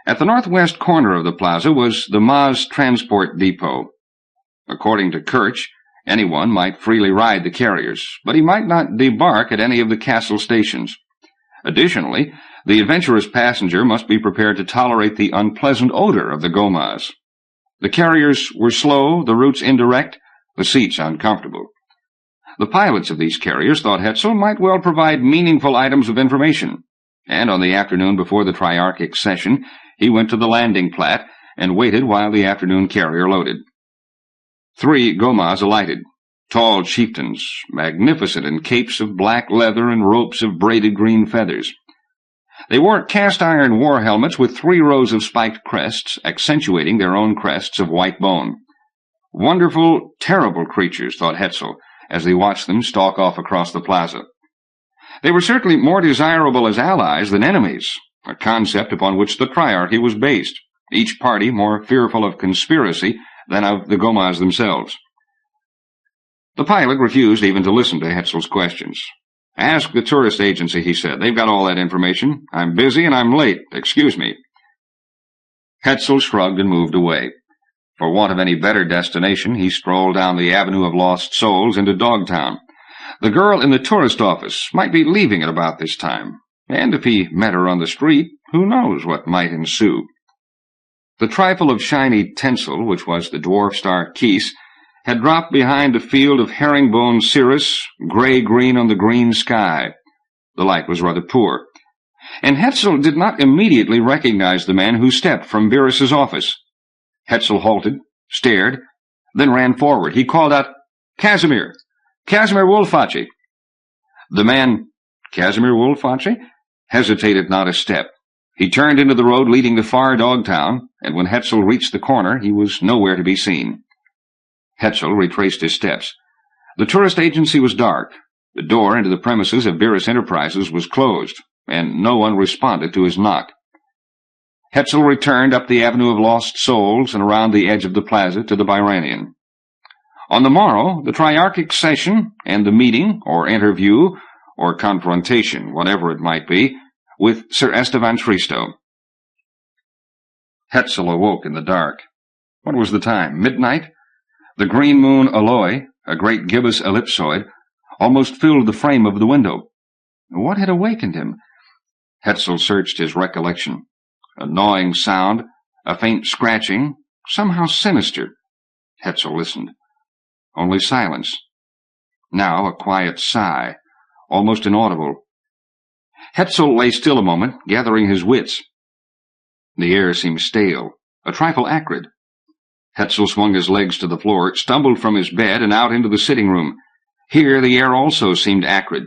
At the northwest corner of the plaza was the Maz Transport Depot. According to Kirch, anyone might freely ride the carriers, but he might not debark at any of the castle stations. Additionally, the adventurous passenger must be prepared to tolerate the unpleasant odor of the Gomaz. The carriers were slow, the routes indirect, the seats uncomfortable. The pilots of these carriers thought Hetzel might well provide meaningful items of information, and on the afternoon before the Triarchic session, he went to the landing plat and waited while the afternoon carrier loaded. 3 Gomaz alighted, tall chieftains, magnificent in capes of black leather and ropes of braided green feathers. They wore cast-iron war helmets with 3 rows of spiked crests, accentuating their own crests of white bone. Wonderful, terrible creatures, thought Hetzel, as they watched them stalk off across the plaza. They were certainly more desirable as allies than enemies, a concept upon which the Triarchy was based, each party more fearful of conspiracy than of the Gomaz themselves. The pilot refused even to listen to Hetzel's questions. "Ask the tourist agency," he said. "They've got all that information. I'm busy and I'm late. Excuse me." Hetzel shrugged and moved away. For want of any better destination, he strolled down the Avenue of Lost Souls into Dogtown. The girl in the tourist office might be leaving at about this time, and if he met her on the street, who knows what might ensue. The trifle of shiny tinsel, which was the dwarf star Keese, had dropped behind a field of herringbone cirrus, gray-green on the green sky. The light was rather poor, and Hetzel did not immediately recognize the man who stepped from Virus's office. Hetzel halted, stared, then ran forward. He called out, "Casimir! Casimir Wolfaci!" The man, Casimir Wolfaci, hesitated not a step. He turned into the road leading to far Dogtown, and when Hetzel reached the corner, he was nowhere to be seen. Hetzel retraced his steps. The tourist agency was dark. The door into the premises of Virus Enterprises was closed, and no one responded to his knock. Hetzel returned up the Avenue of Lost Souls and around the edge of the plaza to the Byranian. On the morrow, the Triarchic session and the meeting, or interview, or confrontation, whatever it might be, with Sir Esteban Tristo. Hetzel awoke in the dark. What was the time? Midnight? The green moon Eloi, a great gibbous ellipsoid, almost filled the frame of the window. What had awakened him? Hetzel searched his recollection. A gnawing sound, a faint scratching, somehow sinister. Hetzel listened. Only silence. Now a quiet sigh, almost inaudible. Hetzel lay still a moment, gathering his wits. The air seemed stale, a trifle acrid. Hetzel swung his legs to the floor, stumbled from his bed, and out into the sitting room. Here the air also seemed acrid.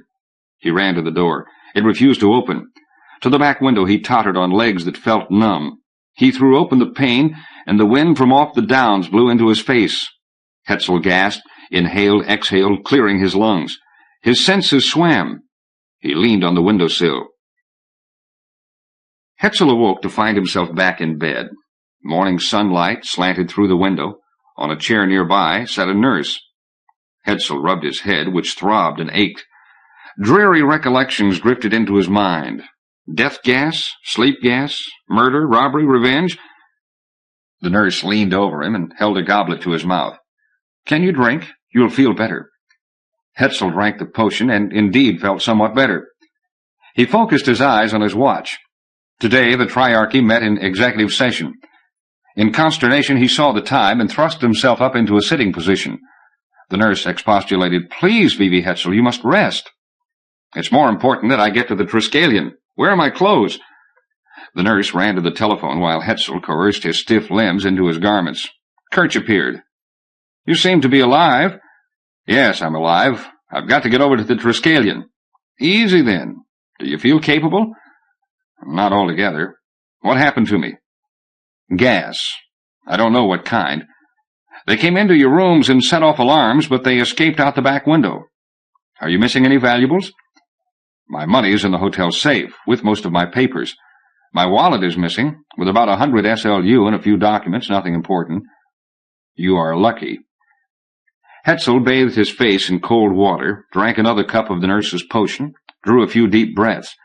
He ran to the door. It refused to open. To the back window he tottered on legs that felt numb. He threw open the pane, and the wind from off the downs blew into his face. Hetzel gasped, inhaled, exhaled, clearing his lungs. His senses swam. He leaned on the windowsill. Hetzel awoke to find himself back in bed. Morning sunlight slanted through the window. On a chair nearby sat a nurse. Hetzel rubbed his head, which throbbed and ached. Dreary recollections drifted into his mind. Death gas, sleep gas, murder, robbery, revenge. The nurse leaned over him and held a goblet to his mouth. "Can you drink? You'll feel better." Hetzel drank the potion and indeed felt somewhat better. He focused his eyes on his watch. Today the Triarchy met in executive session. In consternation he saw the time and thrust himself up into a sitting position. The nurse expostulated, "Please, V.V. Hetzel, you must rest." "It's more important that I get to the Triskelion. Where are my clothes?" The nurse ran to the telephone while Hetzel coerced his stiff limbs into his garments. Kirch appeared. "You seem to be alive." "Yes, I'm alive. I've got to get over to the Triskelion." "Easy, then. Do you feel capable?" "Not altogether. What happened to me?" "Gas. I don't know what kind. They came into your rooms and set off alarms, but they escaped out the back window." "Are you missing any valuables?" "My money is in the hotel safe, with most of my papers. My wallet is missing, with about 100 SLU and a few documents, nothing important." "You are lucky." Hetzel bathed his face in cold water, drank another cup of the nurse's potion, drew a few deep breaths.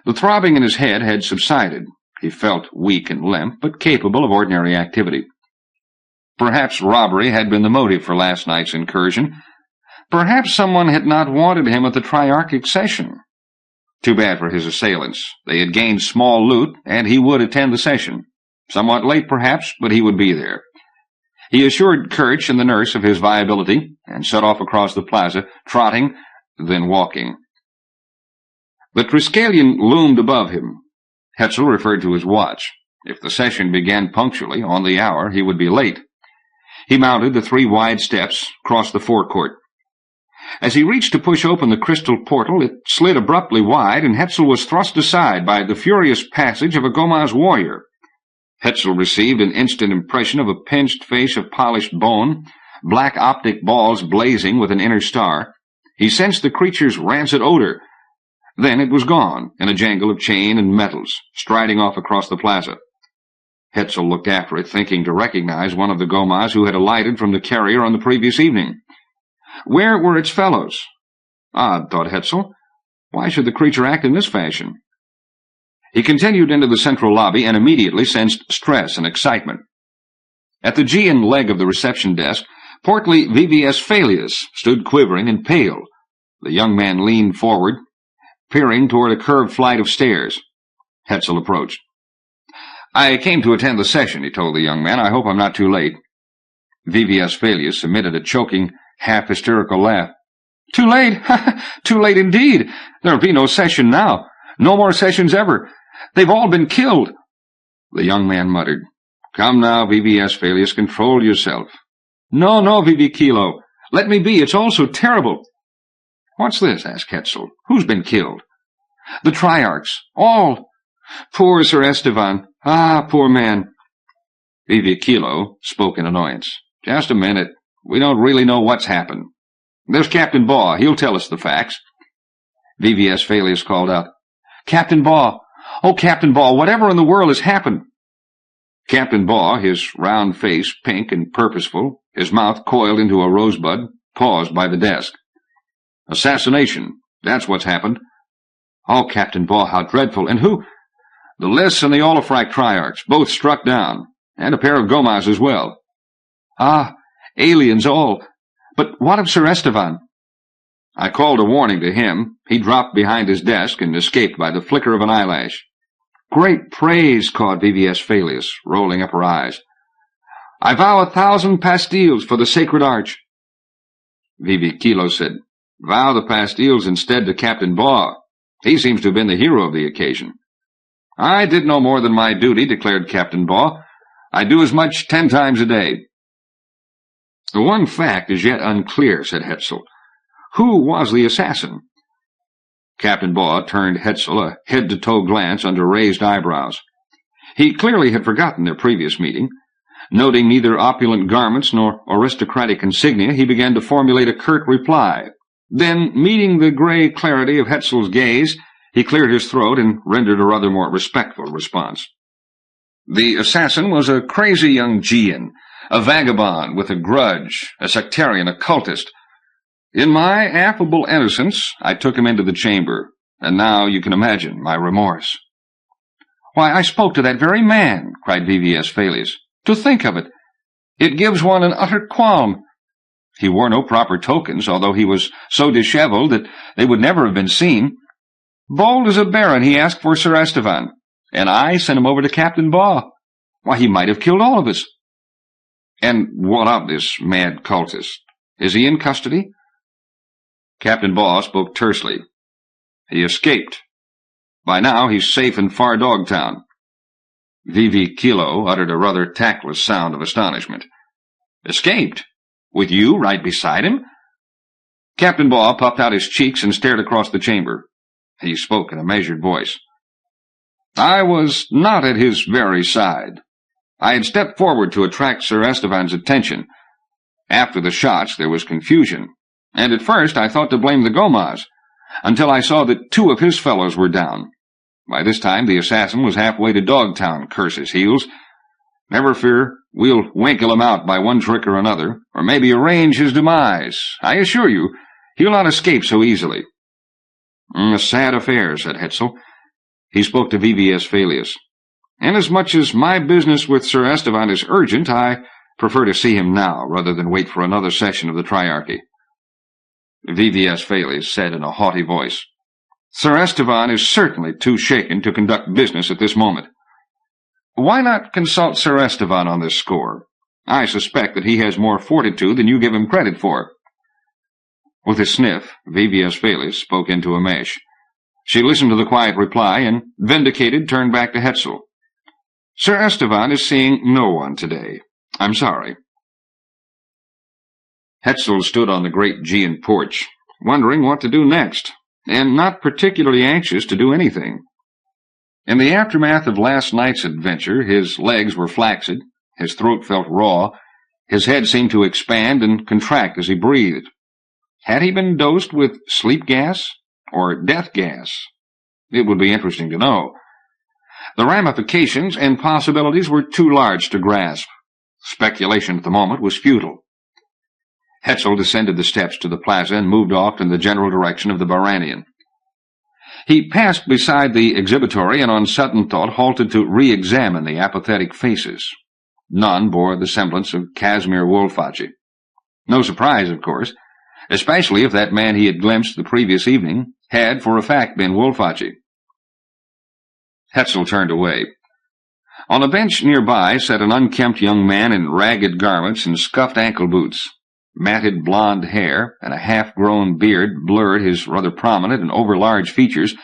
The throbbing in his head had subsided. He felt weak and limp, but capable of ordinary activity. Perhaps robbery had been the motive for last night's incursion. Perhaps someone had not wanted him at the Triarchic session. Too bad for his assailants. They had gained small loot, and he would attend the session. Somewhat late, perhaps, but he would be there. He assured Kirch and the nurse of his viability, and set off across the plaza, trotting, then walking. The Triskelion loomed above him. Hetzel referred to his watch. If the session began punctually, on the hour, he would be late. He mounted the 3 wide steps, crossed the forecourt. As he reached to push open the crystal portal, it slid abruptly wide, and Hetzel was thrust aside by the furious passage of a Gomaz warrior. Hetzel received an instant impression of a pinched face of polished bone, black optic balls blazing with an inner star. He sensed the creature's rancid odor. Then it was gone, in a jangle of chain and metals, striding off across the plaza. Hetzel looked after it, thinking to recognize one of the Gomaz who had alighted from the carrier on the previous evening. Where were its fellows? Odd, thought Hetzel. Why should the creature act in this fashion? He continued into the central lobby and immediately sensed stress and excitement. At the G-in leg of the reception desk, portly VVS Phalius stood quivering and pale. The young man leaned forward, peering toward a curved flight of stairs. Hetzel approached. "I came to attend the session," he told the young man. "I hope I'm not too late." VVS Phalius emitted a choking, half-hysterical laugh. "Too late? Too late indeed. There'll be no session now. No more sessions ever. They've all been killed." The young man muttered. "Come now, VVS Phalius, control yourself." No, VV Kilo. Let me be. It's all so terrible." "What's this?" asked Hetzel. "Who's been killed?" "The Triarchs. All. Poor Sir Estevan. Ah, poor man." VV Kilo spoke in annoyance. "Just a minute. We don't really know what's happened. There's Captain Baugh. He'll tell us the facts." VVS Phalius called out, "Captain Baugh! Oh, Captain Baugh, whatever in the world has happened?" Captain Baugh, his round face pink and purposeful, his mouth coiled into a rosebud, paused by the desk. "Assassination. That's what's happened." "Oh, Captain Baugh, how dreadful. And who—" "The Liss and the Olafrak Triarchs, both struck down, and a pair of Gomaz as well." "Ah, aliens all. But what of Sir Estevan?" "I called a warning to him. He dropped behind his desk and escaped by the flicker of an eyelash." "Great praise," cawed VVS Phalius, rolling up her eyes. "I vow 1,000 pastilles for the sacred arch." VV Kilo said, "Vow the pastilles instead to Captain Baugh. He seems to have been the hero of the occasion." "I did no more than my duty," declared Captain Baugh. "I do as much 10 times a day." "The one fact is yet unclear," said Hetzel. "Who was the assassin?" Captain Baugh turned Hetzel a head-to-toe glance under raised eyebrows. He clearly had forgotten their previous meeting. Noting neither opulent garments nor aristocratic insignia, he began to formulate a curt reply. Then, meeting the gray clarity of Hetzel's gaze, He cleared his throat and rendered a rather more respectful response. The assassin was a crazy young Gean, a vagabond with a grudge, a sectarian occultist. In my affable innocence, I took him into the chamber, and now you can imagine my remorse. "Why, I spoke to that very man," cried VVS Falius. "To think of it! It gives one an utter qualm. He wore no proper tokens, although he was so disheveled that they would never have been seen. Bold as a baron, he asked for Sir Estevan, and I sent him over to Captain Baugh. Why, he might have killed all of us." "And what of this mad cultist? Is he in custody?" Captain Baugh spoke tersely. "He escaped. By now he's safe in far Dogtown." VV Kilo uttered a rather tactless sound of astonishment. "Escaped? With you right beside him?" Captain Baugh puffed out his cheeks and stared across the chamber. He spoke in a measured voice. "I was not at his very side. I had stepped forward to attract Sir Estevan's attention. After the shots there was confusion, and at first I thought to blame the Gomas, until I saw that 2 of his fellows were down. By this time the assassin was halfway to Dogtown, curse his heels. Never fear, we'll winkle him out by one trick or another, or maybe arrange his demise. I assure you, he'll not escape so easily." "A sad affair," said Hetzel. He spoke to VVS Falius. "Inasmuch as my business with Sir Estevan is urgent, I prefer to see him now, rather than wait for another session of the Triarchy." VVS Falius said in a haughty voice, "Sir Estevan is certainly too shaken to conduct business at this moment. Why not consult Sir Estevan on this score? I suspect that he has more fortitude than you give him credit for." With a sniff, VVS Falius spoke into a mesh. She listened to the quiet reply, and, vindicated, turned back to Hetzel. "Sir Estevan is seeing no one today. I'm sorry." Hetzel stood on the great Gean porch, wondering what to do next, and not particularly anxious to do anything. In the aftermath of last night's adventure, his legs were flaccid, his throat felt raw, his head seemed to expand and contract as he breathed. Had he been dosed with sleep gas or death gas? It would be interesting to know. The ramifications and possibilities were too large to grasp. Speculation at the moment was futile. Hetzel descended the steps to the plaza and moved off in the general direction of the Baranian. He passed beside the exhibitory and on sudden thought halted to re-examine the apathetic faces. None bore the semblance of Casimir Wolfacci. No surprise, of course, especially if that man he had glimpsed the previous evening had for a fact been Wolfacci. Hetzel turned away. On a bench nearby sat an unkempt young man in ragged garments and scuffed ankle boots. Matted blond hair and a half-grown beard blurred his rather prominent and overlarge features,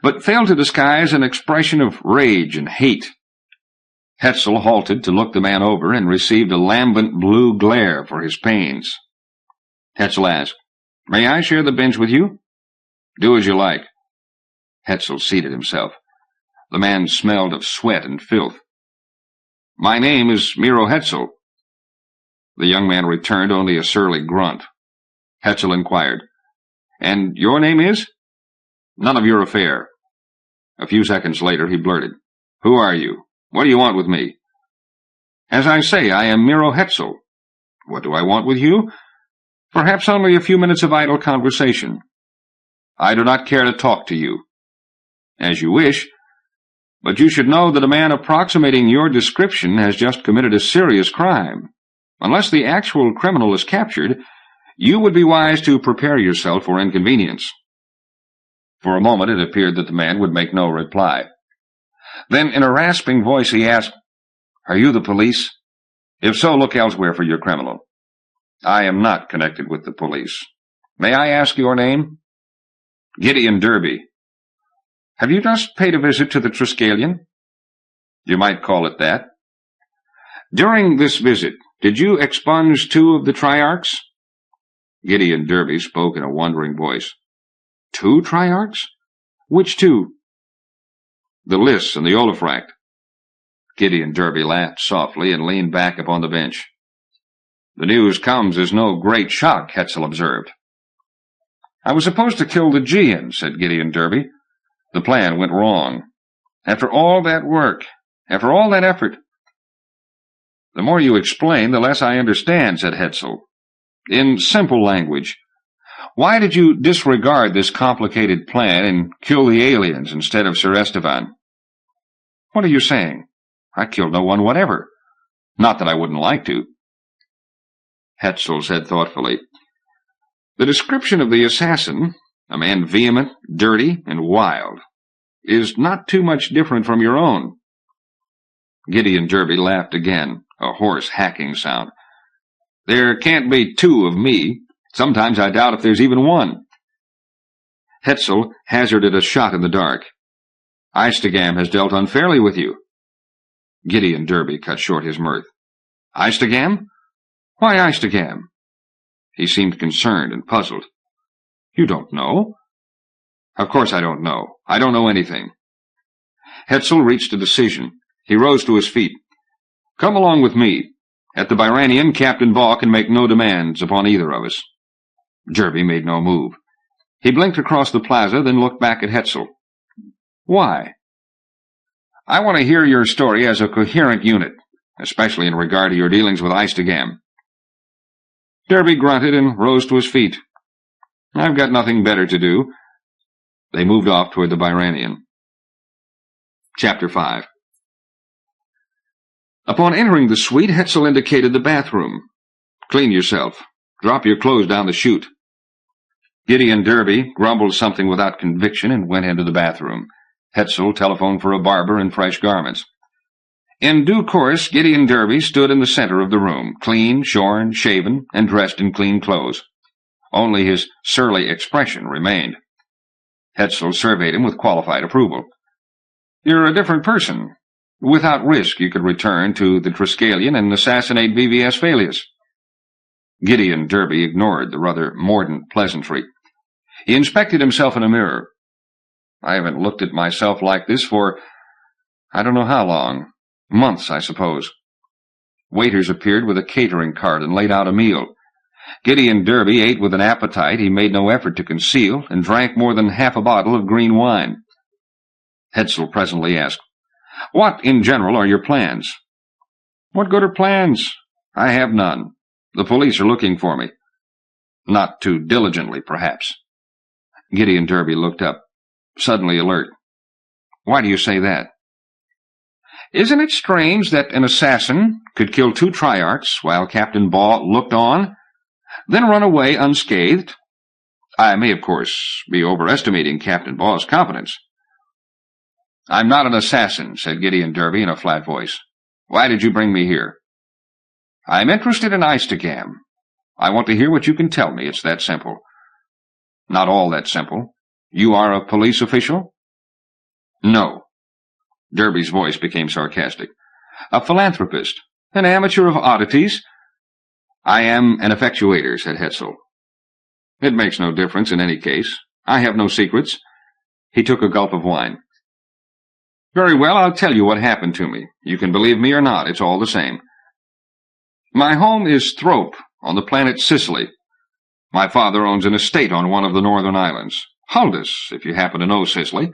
but failed to disguise an expression of rage and hate. Hetzel halted to look the man over and received a lambent blue glare for his pains. Hetzel asked, "May I share the bench with you?" "Do as you like." Hetzel seated himself. The man smelled of sweat and filth. "My name is Miro Hetzel." The young man returned only a surly grunt. Hetzel inquired, "And your name is?" "None of your affair." A few seconds later he blurted, "Who are you? What do you want with me?" "As I say, I am Miro Hetzel." "What do I want with you?" "Perhaps only a few minutes of idle conversation." "I do not care to talk to you." "As you wish. But you should know that a man approximating your description has just committed a serious crime. Unless the actual criminal is captured, you would be wise to prepare yourself for inconvenience." For a moment it appeared that the man would make no reply. Then, in a rasping voice, he asked, "Are you the police? If so, look elsewhere for your criminal." "I am not connected with the police. May I ask your name?" "Gideon Derby." "Have you just paid a visit to the Triskelion?" "You might call it that." "During this visit, did you expunge 2 of the Triarchs?" Gideon Derby spoke in a wondering voice. "2 Triarchs? Which 2? "The Lys and the Olafract." Gideon Derby laughed softly and leaned back upon the bench. "The news comes as no great shock," Hetzel observed. "I was supposed to kill the Gean," said Gideon Derby, The plan went wrong. After all that work, after all that effort. The more you explain, the less I understand, said Hetzel. In simple language, why did you disregard this complicated plan and kill the aliens instead of Sir Estevan? What are you saying? I killed no one whatever. Not that I wouldn't like to. Hetzel said thoughtfully, the description of the assassin, a man vehement, dirty, and wild, is not too much different from your own. Gideon Derby laughed again, a hoarse, hacking sound. There can't be two of me. Sometimes I doubt if there's even one. Hetzel hazarded a shot in the dark. Eistegam has dealt unfairly with you. Gideon Derby cut short his mirth. Eistegam? Why Eistegam? He seemed concerned and puzzled. You don't know? Of course I don't know. I don't know anything. Hetzel reached a decision. He rose to his feet. Come along with me. At the Byranian, Captain Baugh can make no demands upon either of us. Derby made no move. He blinked across the plaza, then looked back at Hetzel. Why? I want to hear your story as a coherent unit, especially in regard to your dealings with Eistegam. Derby grunted and rose to his feet. I've got nothing better to do. They moved off toward the Byranian. Chapter 5. Upon entering the suite, Hetzel indicated the bathroom. Clean yourself. Drop your clothes down the chute. Gideon Derby grumbled something without conviction and went into the bathroom. Hetzel telephoned for a barber and fresh garments. In due course, Gideon Derby stood in the center of the room, clean, shorn, shaven, and dressed in clean clothes. Only his surly expression remained. Hetzel surveyed him with qualified approval. You're a different person. Without risk, you could return to the Triskelion and assassinate VVS Falius. Gideon Derby ignored the rather mordant pleasantry. He inspected himself in a mirror. I haven't looked at myself like this for I don't know how long. Months, I suppose. Waiters appeared with a catering cart and laid out a meal. Gideon Derby ate with an appetite he made no effort to conceal and drank more than half a bottle of green wine. Hetzel presently asked, What, in general, are your plans? What good are plans? I have none. The police are looking for me. Not too diligently, perhaps. Gideon Derby looked up, suddenly alert. Why do you say that? Isn't it strange that an assassin could kill 2 triarchs while Captain Baugh looked on, then run away unscathed? I may, of course, be overestimating Captain Baugh's competence. I'm not an assassin, said Gideon Derby in a flat voice. Why did you bring me here? I'm interested in Eistegam. I want to hear what you can tell me. It's that simple. Not all that simple. You are a police official? No. Derby's voice became sarcastic. A philanthropist. An amateur of oddities? I am an effectuator, said Hetzel. It makes no difference in any case. I have no secrets. He took a gulp of wine. Very well, I'll tell you what happened to me. You can believe me or not, it's all the same. My home is Thrope, on the planet Sicily. My father owns an estate on one of the northern islands. Aldiss, if you happen to know Sicily.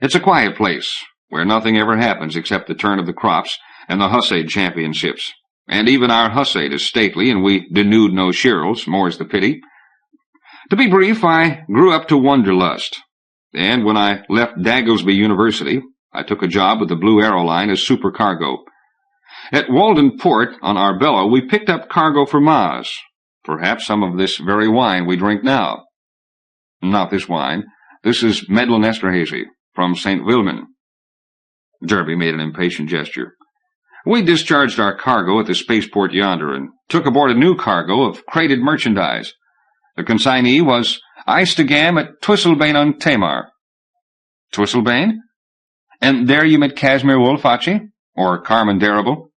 It's a quiet place, where nothing ever happens except the turn of the crops and the Hussade championships. And even our Hussade is stately, and we denude no Shirls, more's the pity. To be brief, I grew up to wanderlust, and when I left Dagglesby University, I took a job with the Blue Arrow Line as supercargo. At Walden Port, on Arbella, we picked up cargo for Maz, perhaps some of this very wine we drink now. Not this wine. This is Medlin Esterhazy, from St. Wilman. Derby made an impatient gesture. We discharged our cargo at the spaceport yonder and took aboard a new cargo of crated merchandise. The consignee was Eistegam at Twisselbane-on-Tamar. Twisselbane? And there you met Casimir Wolfachi? Or Carmen Darrable?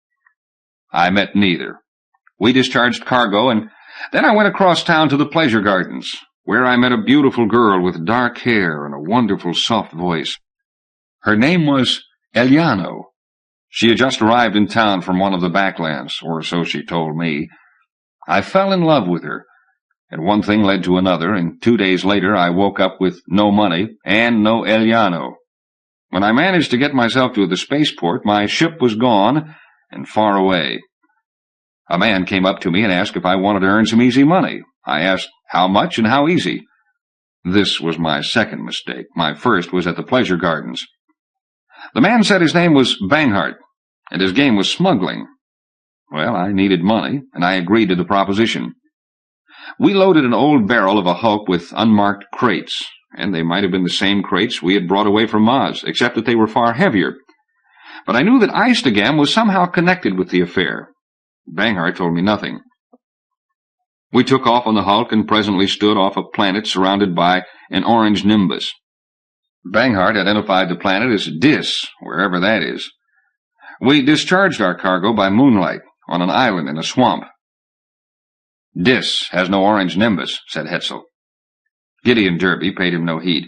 I met neither. We discharged cargo, and then I went across town to the pleasure gardens, where I met a beautiful girl with dark hair and a wonderful soft voice. Her name was Eliano. She had just arrived in town from one of the backlands, or so she told me. I fell in love with her. and one thing led to another, and 2 days later I woke up with no money and no Eliano. When I managed to get myself to the spaceport, my ship was gone and far away. A man came up to me and asked if I wanted to earn some easy money. I asked how much and how easy. This was my second mistake. My first was at the Pleasure Gardens. The man said his name was Banghart, and his game was smuggling. Well, I needed money, and I agreed to the proposition. We loaded an old barrel of a hulk with unmarked crates, and they might have been the same crates we had brought away from Maz, except that they were far heavier. But I knew that Eistagam was somehow connected with the affair. Banghart told me nothing. We took off on the hulk and presently stood off a planet surrounded by an orange nimbus. Banghart identified the planet as Dis, wherever that is. We discharged our cargo by moonlight on an island in a swamp. Dis has no orange nimbus, said Hetzel. Gideon Derby paid him no heed.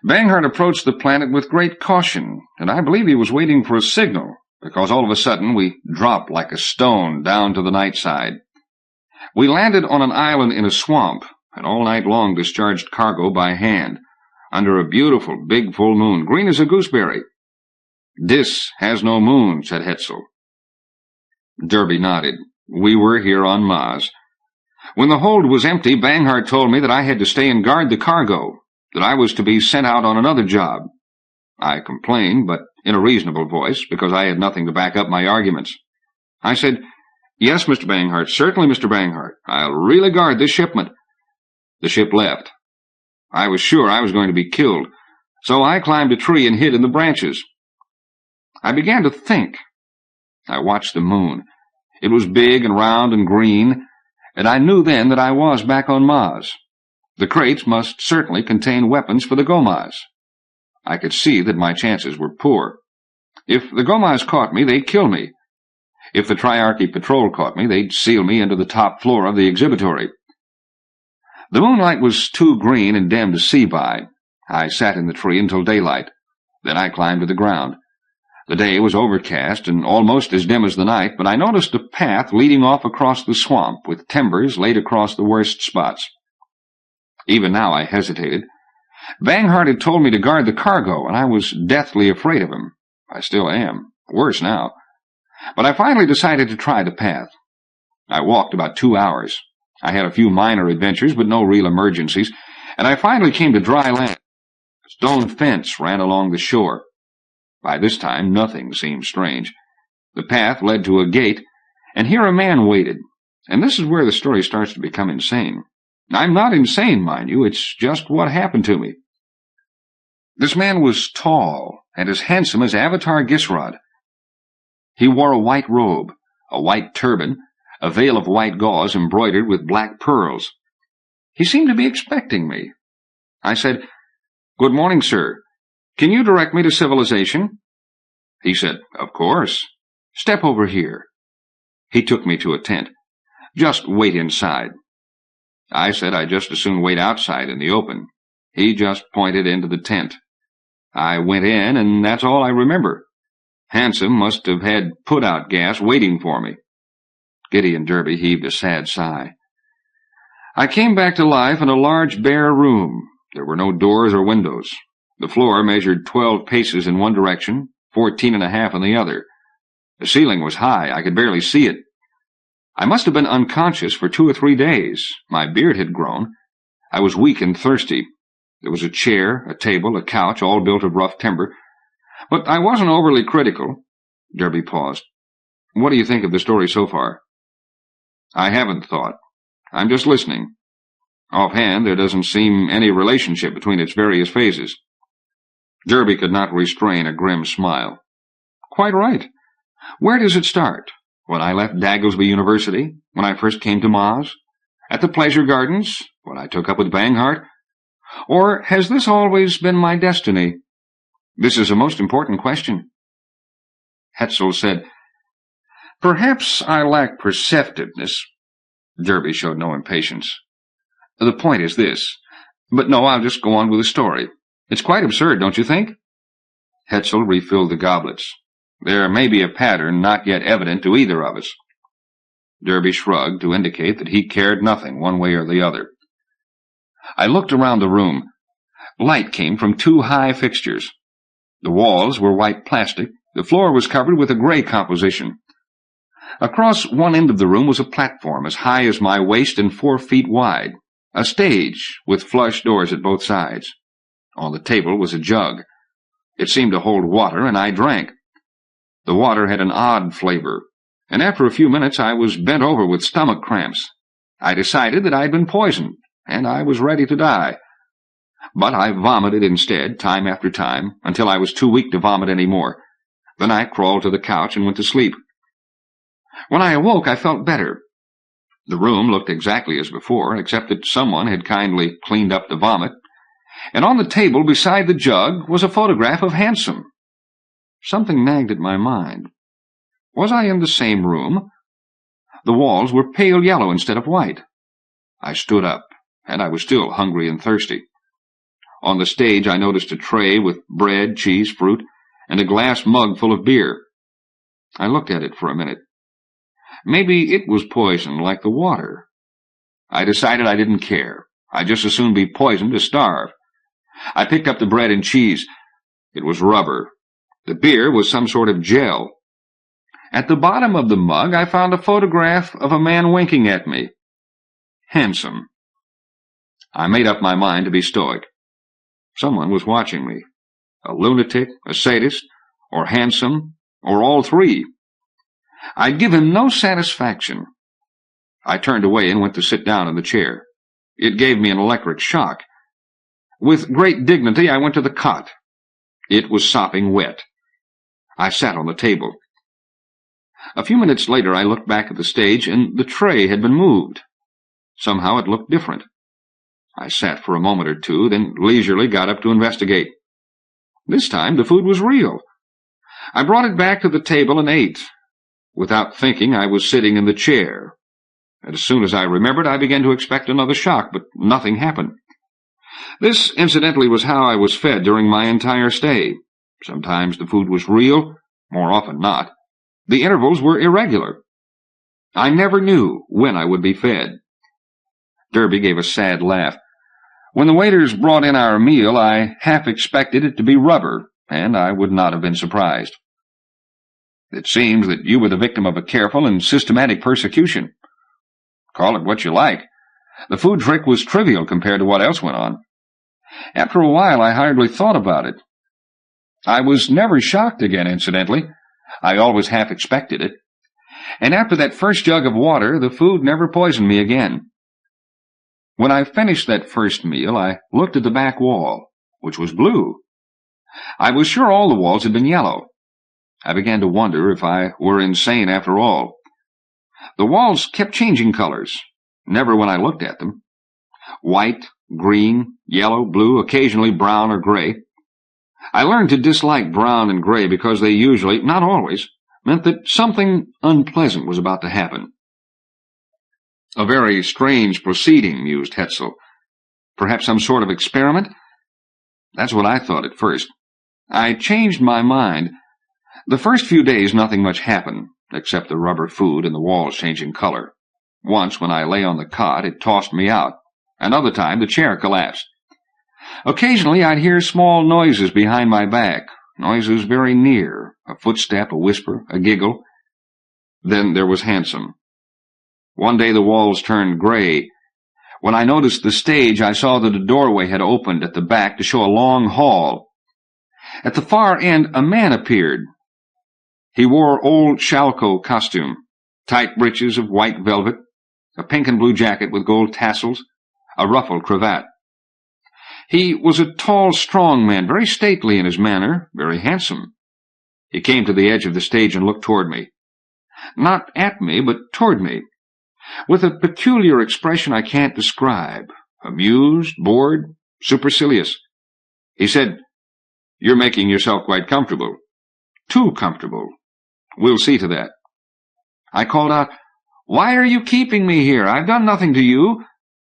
Banghart approached the planet with great caution, and I believe he was waiting for a signal, because all of a sudden we dropped like a stone down to the night side. We landed on an island in a swamp, and all night long discharged cargo by hand, under a beautiful big full moon, green as a gooseberry. Dis has no moon, said Hetzel. Derby nodded. We were here on Maz. When the hold was empty, Banghart told me that I had to stay and guard the cargo, that I was to be sent out on another job. I complained, but in a reasonable voice, because I had nothing to back up my arguments. I said, Yes, Mr. Banghart, certainly, Mr. Banghart. I'll really guard this shipment. The ship left. I was sure I was going to be killed, so I climbed a tree and hid in the branches. I began to think. I watched the moon. It was big and round and green, and I knew then that I was back on Maz. The crates must certainly contain weapons for the Gomaz. I could see that my chances were poor. If the Gomaz caught me, they'd kill me. If the Triarchy Patrol caught me, they'd seal me into the top floor of the exhibitory. The moonlight was too green and dim to see by. I sat in the tree until daylight. Then I climbed to the ground. The day was overcast and almost as dim as the night, but I noticed a path leading off across the swamp, with timbers laid across the worst spots. Even now I hesitated. Banghart had told me to guard the cargo, and I was deathly afraid of him. I still am. Worse now. But I finally decided to try the path. I walked about 2 hours. I had a few minor adventures, but no real emergencies, and I finally came to dry land. A stone fence ran along the shore. By this time, nothing seemed strange. The path led to a gate, and here a man waited. And this is where the story starts to become insane. I'm not insane, mind you, it's just what happened to me. This man was tall and as handsome as Avatar Gisrod. He wore a white robe, a white turban, a veil of white gauze embroidered with black pearls. He seemed to be expecting me. I said, "Good morning, sir. Can you direct me to civilization?" He said, "Of course. Step over here." He took me to a tent. "Just wait inside." I said I'd just as soon wait outside in the open. He just pointed into the tent. I went in, and that's all I remember. Handsome must have had put-out gas waiting for me. Gideon Derby heaved a sad sigh. I came back to life in a large bare room. There were no doors or windows. The floor measured 12 paces in one direction, 14.5 in the other. The ceiling was high. I could barely see it. I must have been unconscious for 2 or 3 days. My beard had grown. I was weak and thirsty. There was a chair, a table, a couch, all built of rough timber. But I wasn't overly critical. Derby paused. "What do you think of the story so far?" "I haven't thought. I'm just listening. Offhand, there doesn't seem any relationship between its various phases." Derby could not restrain a grim smile. "Quite right. Where does it start? When I left Dagglesby University? When I first came to Maz? At the Pleasure Gardens? When I took up with Banghart? Or has this always been my destiny? This is a most important question." Hetzel said, "Perhaps I lack perceptiveness." Derby showed no impatience. "The point is this. But no, I'll just go on with the story. It's quite absurd, don't you think?" Hetzel refilled the goblets. "There may be a pattern not yet evident to either of us." Derby shrugged to indicate that he cared nothing one way or the other. I looked around the room. Light came from 2 high fixtures. The walls were white plastic. The floor was covered with a gray composition. Across one end of the room was a platform as high as my waist and 4 feet wide, a stage with flush doors at both sides. On the table was a jug. It seemed to hold water, and I drank. The water had an odd flavor, and after a few minutes I was bent over with stomach cramps. I decided that I had been poisoned, and I was ready to die. But I vomited instead, time after time, until I was too weak to vomit any more. Then I crawled to the couch and went to sleep. When I awoke, I felt better. The room looked exactly as before, except that someone had kindly cleaned up the vomit, and on the table beside the jug was a photograph of Handsome. Something nagged at my mind. Was I in the same room? The walls were pale yellow instead of white. I stood up, and I was still hungry and thirsty. On the stage I noticed a tray with bread, cheese, fruit, and a glass mug full of beer. I looked at it for a minute. Maybe it was poisoned like the water. I decided I didn't care. I'd just as soon be poisoned as starve. I picked up the bread and cheese. It was rubber. The beer was some sort of gel. At the bottom of the mug I found a photograph of a man winking at me. Handsome. I made up my mind to be stoic. Someone was watching me. A lunatic, a sadist, or handsome, or all 3. I'd give him no satisfaction. I turned away and went to sit down in the chair. It gave me an electric shock. With great dignity I went to the cot. It was sopping wet. I sat on the table. A few minutes later I looked back at the stage, and the tray had been moved. Somehow it looked different. I sat for a moment or two, then leisurely got up to investigate. This time the food was real. I brought it back to the table and ate. Without thinking, I was sitting in the chair. As soon as I remembered, I began to expect another shock, but nothing happened. This, incidentally, was how I was fed during my entire stay. Sometimes the food was real, more often not. The intervals were irregular. I never knew when I would be fed. Derby gave a sad laugh. When the waiters brought in our meal, I half expected it to be rubber, and I would not have been surprised. It seems that you were the victim of a careful and systematic persecution. Call it what you like. The food trick was trivial compared to what else went on. After a while, I hardly thought about it. I was never shocked again, incidentally. I always half expected it. And after that first jug of water, the food never poisoned me again. When I finished that first meal, I looked at the back wall, which was blue. I was sure all the walls had been yellow. I began to wonder if I were insane after all. The walls kept changing colors, never when I looked at them. White, green, yellow, blue, occasionally brown or gray. I learned to dislike brown and gray because they usually, not always, meant that something unpleasant was about to happen. A very strange proceeding, mused Hetzel. Perhaps some sort of experiment? That's what I thought at first. I changed my mind. The first few days nothing much happened, except the rubber food and the walls changing color. Once, when I lay on the cot, it tossed me out. Another time, the chair collapsed. Occasionally, I'd hear small noises behind my back, noises very near, a footstep, a whisper, a giggle. Then there was Handsome. One day the walls turned gray. When I noticed the stage, I saw that a doorway had opened at the back to show a long hall. At the far end, a man appeared. He wore old Shalko costume, tight breeches of white velvet, a pink and blue jacket with gold tassels, a ruffled cravat. He was a tall, strong man, very stately in his manner, very handsome. He came to the edge of the stage and looked toward me. Not at me, but toward me, with a peculiar expression I can't describe, amused, bored, supercilious. He said, "You're making yourself quite comfortable. Too comfortable. We'll see to that." I called out, "Why are you keeping me here? I've done nothing to you."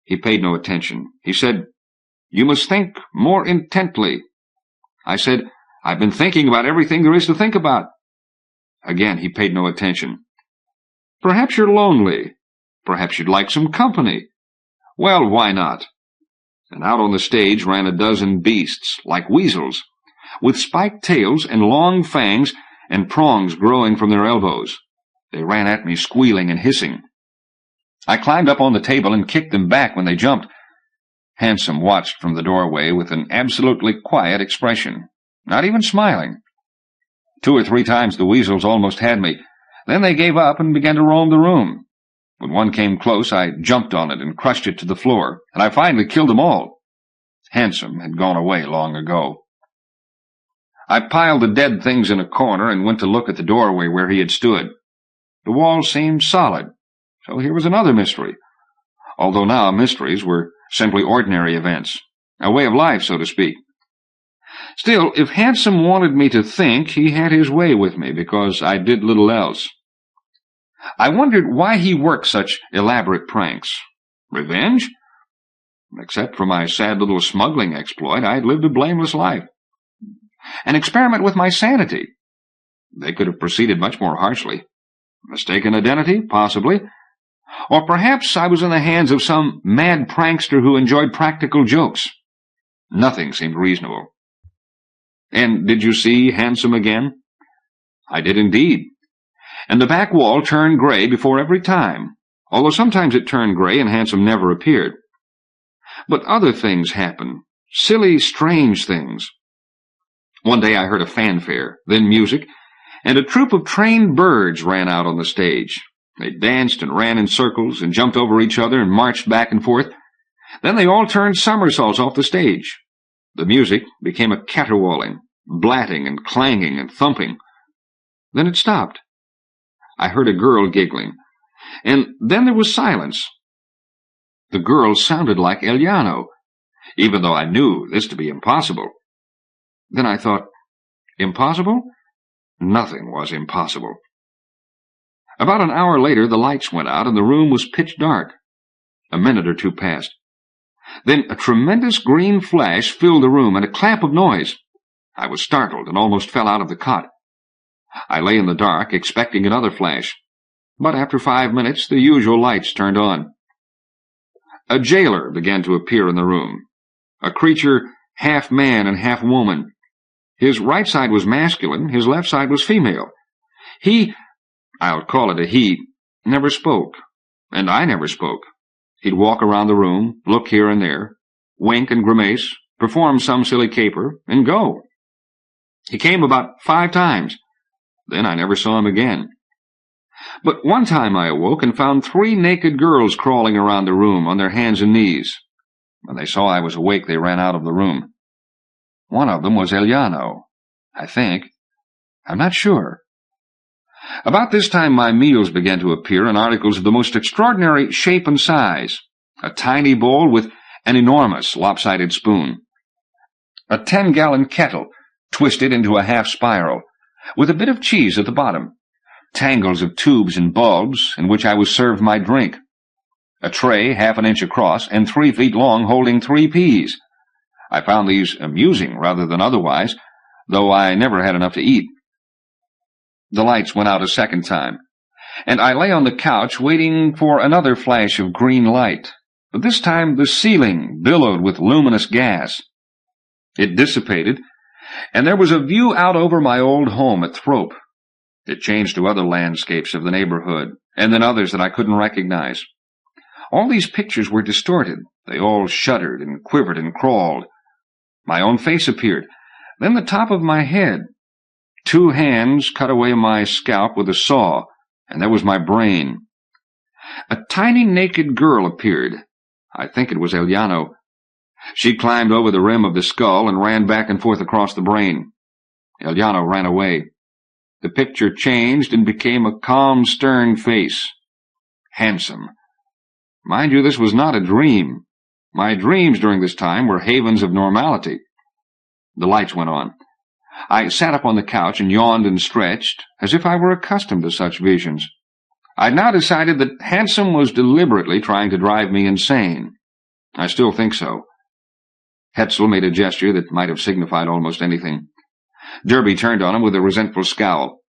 He paid no attention. He said, "You must think more intently." I said, "I've been thinking about everything there is to think about." Again, he paid no attention. Perhaps you're lonely. Perhaps you'd like some company. Well, why not? And out on the stage ran a dozen beasts, like weasels, with spiked tails and long fangs and prongs growing from their elbows. They ran at me, squealing and hissing. I climbed up on the table and kicked them back when they jumped. Handsome watched from the doorway with an absolutely quiet expression, not even smiling. 2 or 3 times the weasels almost had me. Then they gave up and began to roam the room. When one came close, I jumped on it and crushed it to the floor, and I finally killed them all. Handsome had gone away long ago. I piled the dead things in a corner and went to look at the doorway where he had stood. The wall seemed solid, so here was another mystery. Although now mysteries were simply ordinary events, a way of life, so to speak. Still, if Handsome wanted me to think, he had his way with me, because I did little else. I wondered why he worked such elaborate pranks. Revenge? Except for my sad little smuggling exploit, I had lived a blameless life. An experiment with my sanity. They could have proceeded much more harshly. Mistaken identity? Possibly. Or perhaps I was in the hands of some mad prankster who enjoyed practical jokes. Nothing seemed reasonable. And did you see Handsome again? I did indeed. And the back wall turned gray before every time, although sometimes it turned gray and Handsome never appeared. But other things happened, silly, strange things. One day I heard a fanfare, then music, and a troop of trained birds ran out on the stage. They danced and ran in circles and jumped over each other and marched back and forth. Then they all turned somersaults off the stage. The music became a caterwauling, blatting and clanging and thumping. Then it stopped. I heard a girl giggling, and then there was silence. The girl sounded like Eliano, even though I knew this to be impossible. Then I thought, impossible? Nothing was impossible. About an hour later, the lights went out, and the room was pitch dark. A minute or 2 passed. Then a tremendous green flash filled the room, and a clap of noise. I was startled and almost fell out of the cot. I lay in the dark, expecting another flash. But after 5 minutes, the usual lights turned on. A jailer began to appear in the room, a creature half man and half woman. His right side was masculine, his left side was female. I'll call it a he, never spoke, and I never spoke. He'd walk around the room, look here and there, wink and grimace, perform some silly caper, and go. He came about 5 times. Then I never saw him again. But one time I awoke and found 3 naked girls crawling around the room on their hands and knees. When they saw I was awake, they ran out of the room. One of them was Eliano, I think. I'm not sure. About this time my meals began to appear in articles of the most extraordinary shape and size. A tiny bowl with an enormous lopsided spoon. A 10-gallon kettle twisted into a half-spiral, with a bit of cheese at the bottom. Tangles of tubes and bulbs in which I was served my drink. A tray 1/2 inch across and 3 feet long holding 3 peas. I found these amusing rather than otherwise, though I never had enough to eat. The lights went out a second time, and I lay on the couch waiting for another flash of green light. But this time the ceiling billowed with luminous gas. It dissipated, and there was a view out over my old home at Thrope. It changed to other landscapes of the neighborhood, and then others that I couldn't recognize. All these pictures were distorted. They all shuddered and quivered and crawled. My own face appeared, then the top of my head. 2 hands cut away my scalp with a saw, and there was my brain. A tiny naked girl appeared. I think it was Eliano. She climbed over the rim of the skull and ran back and forth across the brain. Eliano ran away. The picture changed and became a calm, stern face. Handsome. Mind you, this was not a dream. My dreams during this time were havens of normality. The lights went on. I sat up on the couch and yawned and stretched, as if I were accustomed to such visions. I'd now decided that Handsome was deliberately trying to drive me insane. I still think so. Hetzel made a gesture that might have signified almost anything. Derby turned on him with a resentful scowl.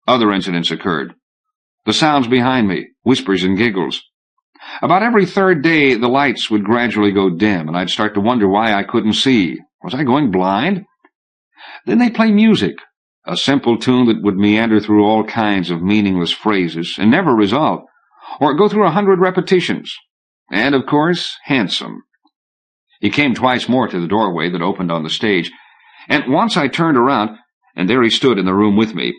Other incidents occurred. The sounds behind me, whispers and giggles. About every third day, the lights would gradually go dim, and I'd start to wonder why I couldn't see. Was I going blind? Then they'd play music, a simple tune that would meander through all kinds of meaningless phrases and never resolve, or go through 100 repetitions. And, of course, Handsome. He came twice more to the doorway that opened on the stage, and once I turned around, and there he stood in the room with me.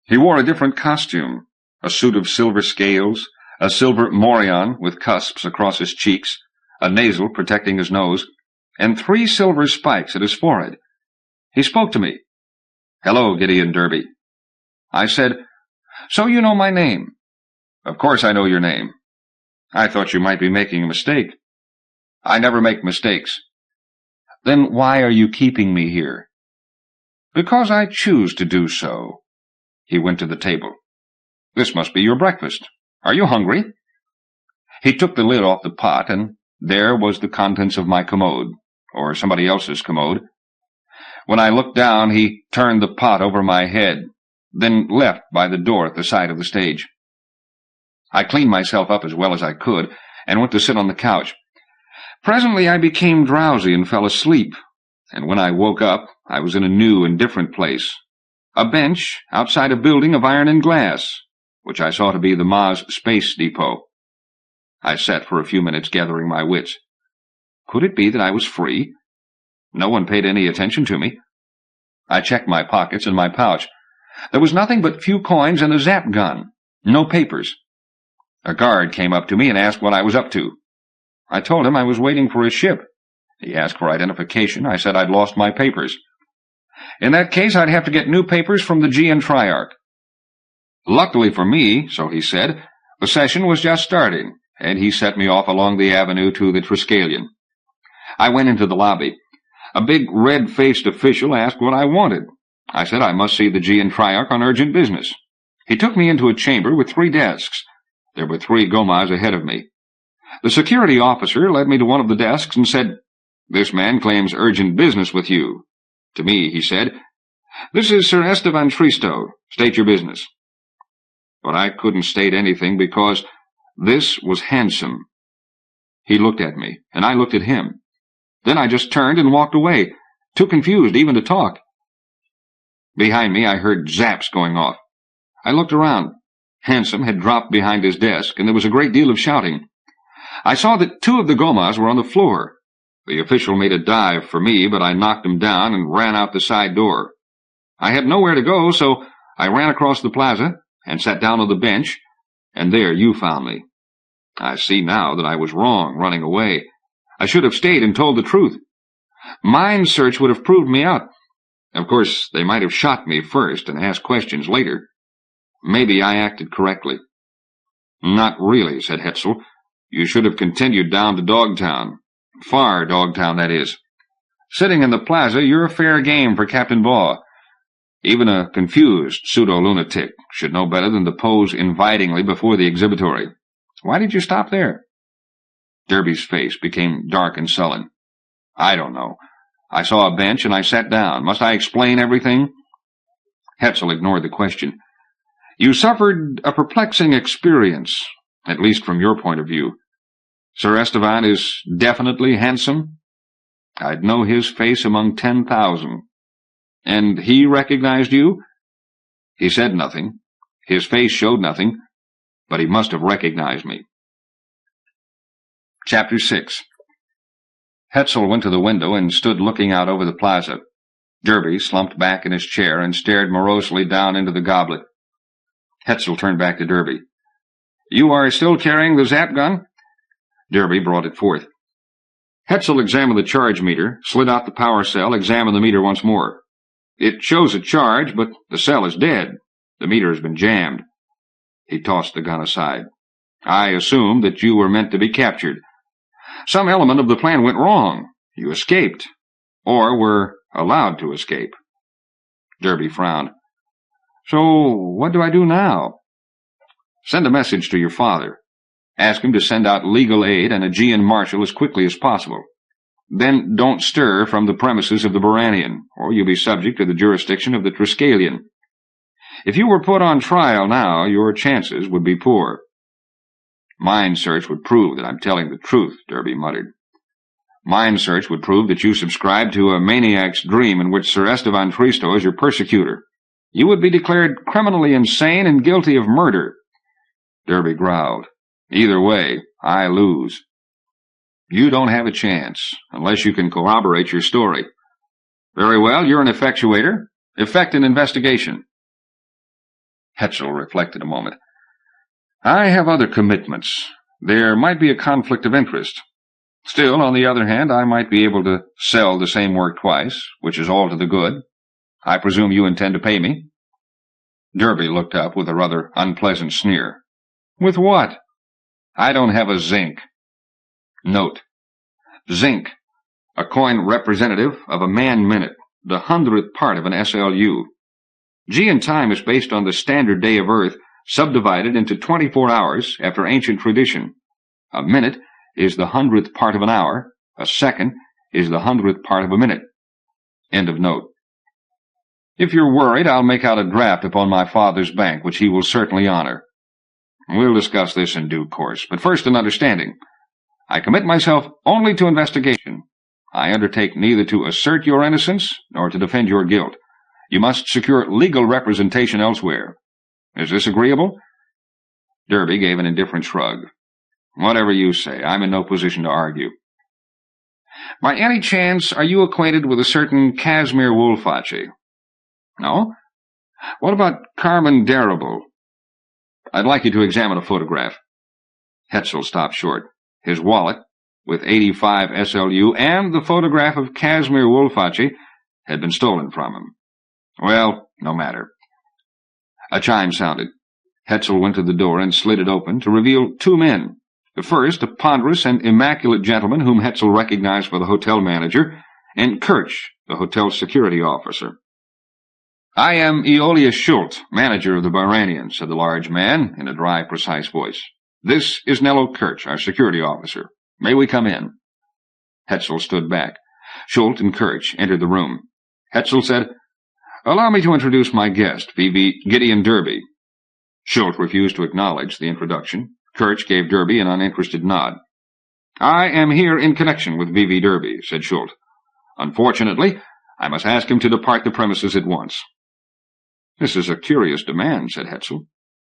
He wore a different costume, a suit of silver scales, a silver morion with cusps across his cheeks, a nasal protecting his nose, and 3 silver spikes at his forehead. He spoke to me. "Hello, Gideon Derby." I said, "So you know my name?" "Of course I know your name." "I thought you might be making a mistake." "I never make mistakes." "Then why are you keeping me here?" "Because I choose to do so." He went to the table. "This must be your breakfast. Are you hungry?" He took the lid off the pot, and there was the contents of my commode, or somebody else's commode. When I looked down, he turned the pot over my head, then left by the door at the side of the stage. I cleaned myself up as well as I could, and went to sit on the couch. Presently I became drowsy and fell asleep, and when I woke up, I was in a new and different place, a bench outside a building of iron and glass, which I saw to be the Mars Space Depot. I sat for a few minutes gathering my wits. Could it be that I was free? No one paid any attention to me. I checked my pockets and my pouch. There was nothing but few coins and a zap gun. No papers. A guard came up to me and asked what I was up to. I told him I was waiting for a ship. He asked for identification. I said I'd lost my papers. In that case, I'd have to get new papers from the G&T Triarch. Luckily for me, so he said, the session was just starting, and he set me off along the avenue to the Triskelion. I went into the lobby. A big red-faced official asked what I wanted. I said I must see the G&T Triarch on urgent business. He took me into a chamber with 3 desks. There were 3 gomas ahead of me. The security officer led me to one of the desks and said, "This man claims urgent business with you." To me, he said, "This is Sir Esteban Tristo. State your business." But I couldn't state anything because this was Handsome. He looked at me, and I looked at him. Then I just turned and walked away, too confused even to talk. Behind me I heard zaps going off. I looked around. Handsome had dropped behind his desk, and there was a great deal of shouting. I saw that 2 of the gomas were on the floor. The official made a dive for me, but I knocked him down and ran out the side door. I had nowhere to go, so I ran across the plaza and sat down on the bench, and there you found me. I see now that I was wrong running away. I should have stayed and told the truth. Mind search would have proved me out. Of course, they might have shot me first and asked questions later. Maybe I acted correctly. "Not really," said Hetzel. "You should have continued down to Dogtown. Far Dogtown, that is. Sitting in the plaza, you're a fair game for Captain Baugh. Even a confused pseudo-lunatic should know better than to pose invitingly before the exhibitory. Why did you stop there?" Derby's face became dark and sullen. "I don't know. I saw a bench and I sat down. Must I explain everything?" Hetzel ignored the question. "You suffered a perplexing experience, at least from your point of view. Sir Esteban is definitely handsome? I'd know his face among 10,000. And he recognized you?" "He said nothing. His face showed nothing, but he must have recognized me." Chapter 6. Hetzel went to the window and stood looking out over the plaza. Derby slumped back in his chair and stared morosely down into the goblet. Hetzel turned back to Derby. "You are still carrying the zap gun?" Derby brought it forth. Hetzel examined the charge meter, slid out the power cell, examined the meter once more. "It shows a charge, but the cell is dead. The meter has been jammed." He tossed the gun aside. "I assumed that you were meant to be captured. Some element of the plan went wrong. You escaped, or were allowed to escape." Derby frowned. "So what do I do now?" "Send a message to your father. Ask him to send out legal aid and a G&T marshal as quickly as possible. Then don't stir from the premises of the Baranian, or you'll be subject to the jurisdiction of the Triskelion. If you were put on trial now, your chances would be poor. Mind search would prove that I'm telling the truth, Derby muttered. Mind search would prove that you subscribe to a maniac's dream in which Sir Esteban Tristo is your persecutor. You would be declared criminally insane and guilty of murder. Derby growled. Either way, I lose. You don't have a chance, unless you can corroborate your story. Very well, you're an effectuator. Effect an investigation. Hetzel reflected a moment. I have other commitments. There might be a conflict of interest. Still, on the other hand, I might be able to sell the same work twice, which is all to the good. I presume you intend to pay me? Derby looked up with a rather unpleasant sneer. With what? I don't have a zinc. Note. Zinc, a coin representative of a man-minute, the 100th part of an SLU. G in time is based on the standard day of Earth, subdivided into 24 hours after ancient tradition. A minute is the 100th part of an hour. A second is the 100th part of a minute. End of note. If you're worried, I'll make out a draft upon my father's bank, which he will certainly honor. We'll discuss this in due course, but first an understanding. I commit myself only to investigation. I undertake neither to assert your innocence nor to defend your guilt. You must secure legal representation elsewhere. Is this agreeable? Derby gave an indifferent shrug. Whatever you say, I'm in no position to argue. By any chance, are you acquainted with a certain Casimir Wolface? No? What about Carmen Darrable? I'd like you to examine a photograph. Hetzel stopped short. His wallet, with 85 SLU and the photograph of Casimir Wolface, had been stolen from him. Well, no matter. A chime sounded. Hetzel went to the door and slid it open to reveal two men. The first, a ponderous and immaculate gentleman whom Hetzel recognized for the hotel manager, and Kirch, the hotel security officer. I am Aeolius Schultz, manager of the Barranian, said the large man in a dry, precise voice. This is Nello Kirch, our security officer. May we come in? Hetzel stood back. Schultz and Kirch entered the room. Hetzel said, Allow me to introduce my guest, V.V. Gideon Derby. Schultz refused to acknowledge the introduction. Kirch gave Derby an uninterested nod. I am here in connection with V.V. Derby, said Schultz. Unfortunately, I must ask him to depart the premises at once. This is a curious demand, said Hetzel.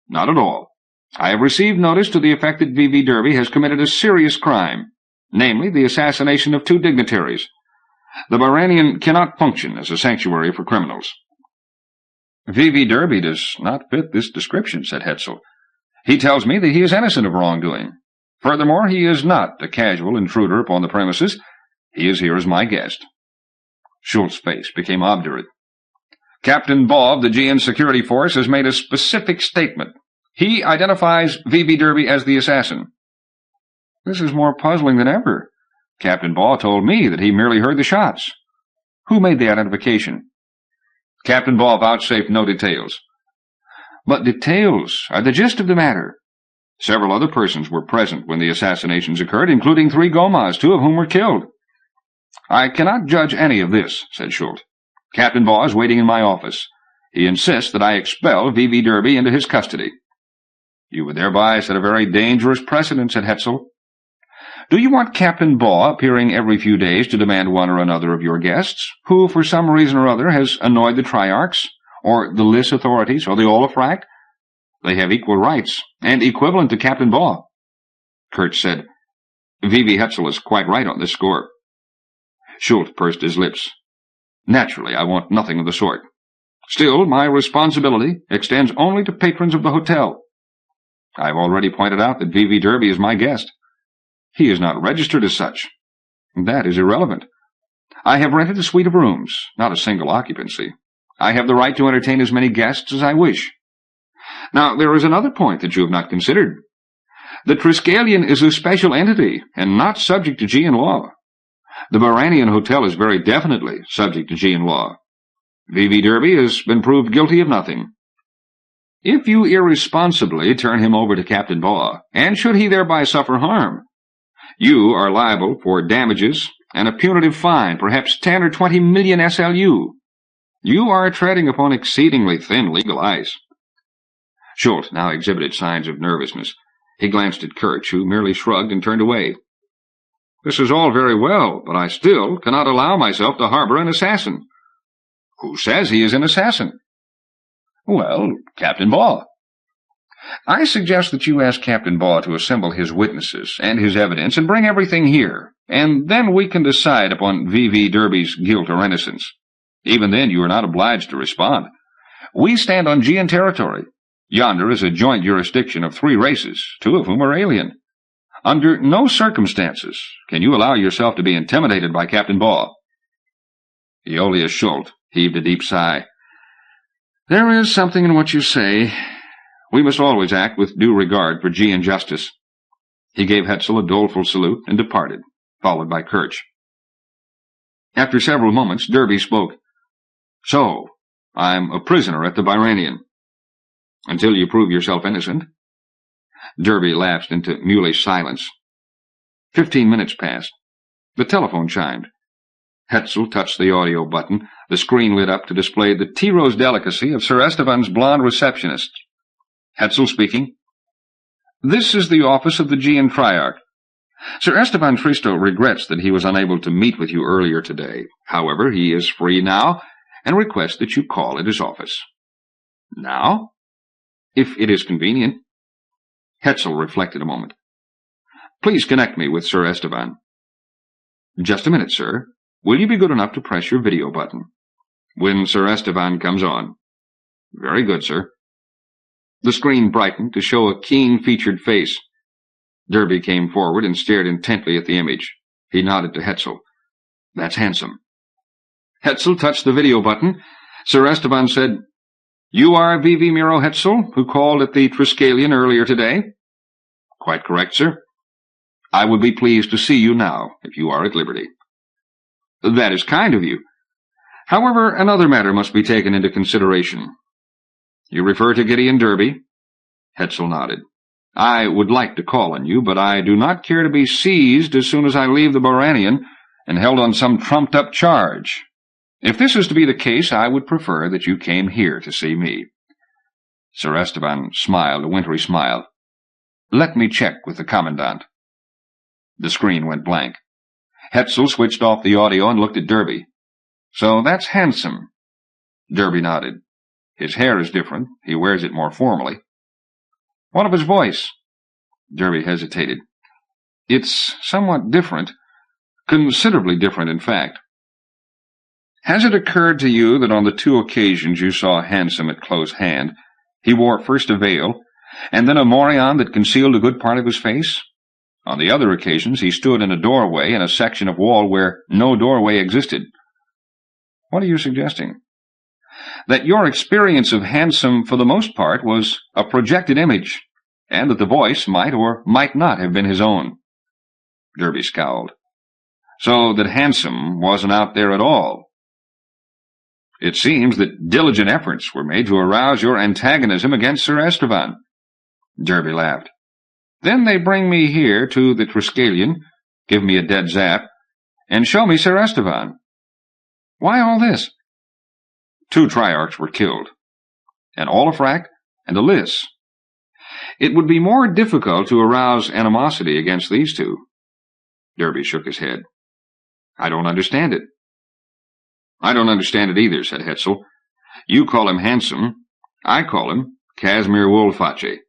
Not at all. I have received notice to the effect that V.V. Derby has committed a serious crime, namely the assassination of two dignitaries. The Barranian cannot function as a sanctuary for criminals. V.V. Derby does not fit this description, said Hetzel. He tells me that he is innocent of wrongdoing. Furthermore, he is not a casual intruder upon the premises. He is here as my guest. Schultz's face became obdurate. Captain Baugh of the GN security force has made a specific statement. He identifies V.V. Derby as the assassin. This is more puzzling than ever. Captain Baugh told me that he merely heard the shots. Who made the identification? Captain Baugh vouchsafed no details. But details are the gist of the matter. Several other persons were present when the assassinations occurred, including 3 Gomas, 2 of whom were killed. I cannot judge any of this, said Schultz. Captain Baugh is waiting in my office. He insists that I expel V.V. Derby into his custody. You would thereby set a very dangerous precedent, said Hetzel. Do you want Captain Baugh appearing every few days to demand one or another of your guests, who for some reason or other has annoyed the Triarchs, or the Lys authorities, or the Olafract? They have equal rights, and equivalent to Captain Baugh. Kirch said, V.V. Hetzel is quite right on this score. Schultz pursed his lips. Naturally, I want nothing of the sort. Still, my responsibility extends only to patrons of the hotel. I have already pointed out that V.V. Derby is my guest. He is not registered as such. That is irrelevant. I have rented a suite of rooms, not a single occupancy. I have the right to entertain as many guests as I wish. Now, there is another point that you have not considered. The Triskelion is a special entity, and not subject to Gian law. The Barranian Hotel is very definitely subject to Gian law. V.V. Derby has been proved guilty of nothing. If you irresponsibly turn him over to Captain Baugh, and should he thereby suffer harm, you are liable for damages and a punitive fine, perhaps 10 or 20 million SLU. You are treading upon exceedingly thin legal ice. Schultz now exhibited signs of nervousness. He glanced at Kirch, who merely shrugged and turned away. This is all very well, but I still cannot allow myself to harbor an assassin. Who says he is an assassin? Well, Captain Baugh. I suggest that you ask Captain Baugh to assemble his witnesses and his evidence and bring everything here, and then we can decide upon V.V. Derby's guilt or innocence. Even then, you are not obliged to respond. We stand on Gean territory. Yonder is a joint jurisdiction of 3 races, 2 of whom are alien. Under no circumstances can you allow yourself to be intimidated by Captain Baugh. Aeolus Schultz heaved a deep sigh. There is something in what you say. We must always act with due regard for Gean justice. He gave Hetzel a doleful salute and departed, followed by Kirch. After several moments, Derby spoke. So, I'm a prisoner at the Byranian. Until you prove yourself innocent. Derby lapsed into mulish silence. 15 minutes passed. The telephone chimed. Hetzel touched the audio button. The screen lit up to display the tea-rose delicacy of Sir Esteban's blonde receptionist. Hetzel speaking. This is the office of the Gean Triarch. Sir Esteban Tristo regrets that he was unable to meet with you earlier today. However, he is free now, and requests that you call at his office. Now? If it is convenient. Hetzel reflected a moment. Please connect me with Sir Esteban. Just a minute, sir. Will you be good enough to press your video button? When Sir Esteban comes on. Very good, sir. The screen brightened to show a keen-featured face. Derby came forward and stared intently at the image. He nodded to Hetzel. That's handsome. Hetzel touched the video button. Sir Esteban said, You are V.V. Miro Hetzel, who called at the Triskelion earlier today? Quite correct, sir. I would be pleased to see you now, if you are at liberty. That is kind of you. However, another matter must be taken into consideration. You refer to Gideon Derby? Hetzel nodded. I would like to call on you, but I do not care to be seized as soon as I leave the Byranian and held on some trumped-up charge. If this is to be the case, I would prefer that you came here to see me. Sir Esteban smiled a wintry smile. Let me check with the Commandant. The screen went blank. Hetzel switched off the audio and looked at Derby. So that's handsome. Derby nodded. His hair is different. He wears it more formally. What of his voice? Derby hesitated. It's somewhat different. Considerably different, in fact. Has it occurred to you that on the 2 occasions you saw Handsome at close hand, he wore first a veil, and then a morion that concealed a good part of his face? On the other occasions he stood in a doorway in a section of wall where no doorway existed. What are you suggesting? That your experience of Handsome, for the most part, was a projected image, and that the voice might or might not have been his own. Derby scowled. So that Handsome wasn't out there at all. It seems that diligent efforts were made to arouse your antagonism against Sir Esteban. Derby laughed. Then they bring me here to the Triskelion, give me a dead zap, and show me Sir Esteban. Why all this? 2 Triarchs were killed, an Olafrak and a Liss. It would be more difficult to arouse animosity against these 2. Derby shook his head. I don't understand it. I don't understand it either, said Hetzel. You call him Handsome. I call him Casimir Wolface.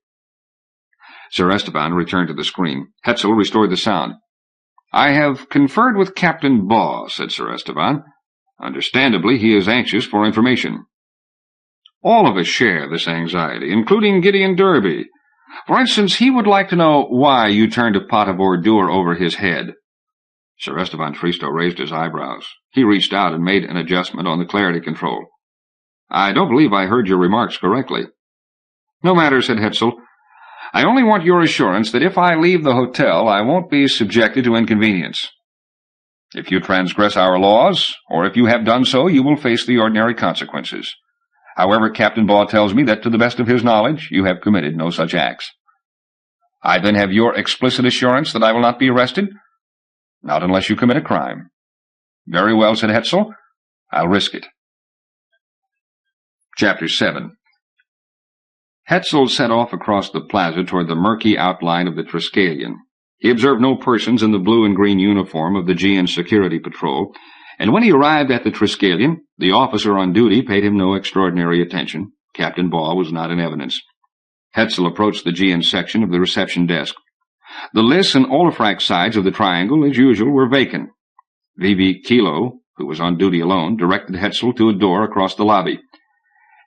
Sir Esteban returned to the screen. Hetzel restored the sound. I have conferred with Captain Baugh, said Sir Esteban. Understandably, he is anxious for information. All of us share this anxiety, including Gideon Derby. For instance, he would like to know why you turned a pot of ordure over his head. Sir Esteban Tristo raised his eyebrows. He reached out and made an adjustment on the clarity control. I don't believe I heard your remarks correctly. No matter, said Hetzel. I only want your assurance that if I leave the hotel, I won't be subjected to inconvenience. If you transgress our laws, or if you have done so, you will face the ordinary consequences. However, Captain Baugh tells me that, to the best of his knowledge, you have committed no such acts. I then have your explicit assurance that I will not be arrested? Not unless you commit a crime. Very well, said Hetzel. I'll risk it. Chapter 7. Hetzel set off across the plaza toward the murky outline of the Triskelion. He observed no persons in the blue and green uniform of the G& Security Patrol, and when he arrived at the Triskelion, the officer on duty paid him no extraordinary attention. Captain Baugh was not in evidence. Hetzel approached the G& section of the reception desk. The Liss and Olafrak sides of the triangle, as usual, were vacant. V.V. Kilo, who was on duty alone, directed Hetzel to a door across the lobby.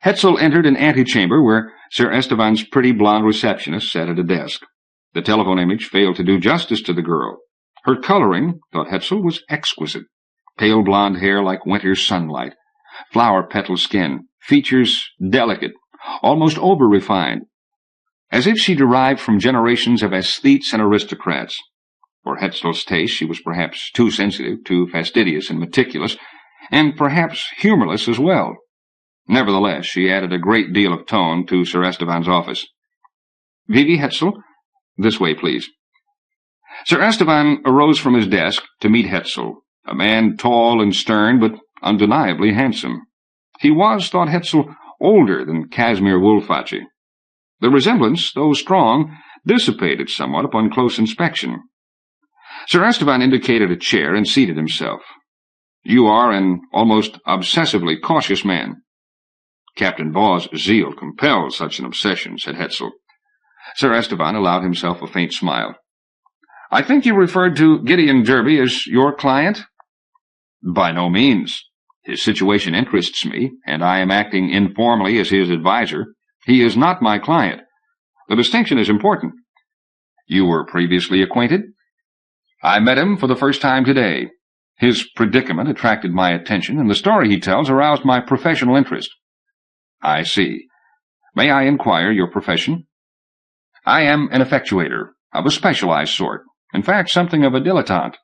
Hetzel entered an antechamber where Sir Esteban's pretty blonde receptionist sat at a desk. The telephone image failed to do justice to the girl. Her coloring, thought Hetzel, was exquisite. Pale blonde hair like winter's sunlight, flower-petal skin, features delicate, almost over-refined, as if she derived from generations of aesthetes and aristocrats. For Hetzel's taste, she was perhaps too sensitive, too fastidious and meticulous, and perhaps humorless as well. Nevertheless, she added a great deal of tone to Sir Esteban's office. "V.V. Hetzel, this way, please." Sir Esteban arose from his desk to meet Hetzel, a man tall and stern, but undeniably handsome. He was, thought Hetzel, older than Casimir Wolface. The resemblance, though strong, dissipated somewhat upon close inspection. Sir Esteban indicated a chair and seated himself. "You are an almost obsessively cautious man." "Captain Baugh's zeal compels such an obsession," said Hetzel. Sir Esteban allowed himself a faint smile. "I think you referred to Gideon Derby as your client?" "By no means. His situation interests me, and I am acting informally as his adviser. He is not my client. The distinction is important." "You were previously acquainted?" "I met him for the first time today. His predicament attracted my attention, and the story he tells aroused my professional interest." "I see. May I inquire your profession?" "I am an effectuator, of a specialized sort. In fact, something of a dilettante.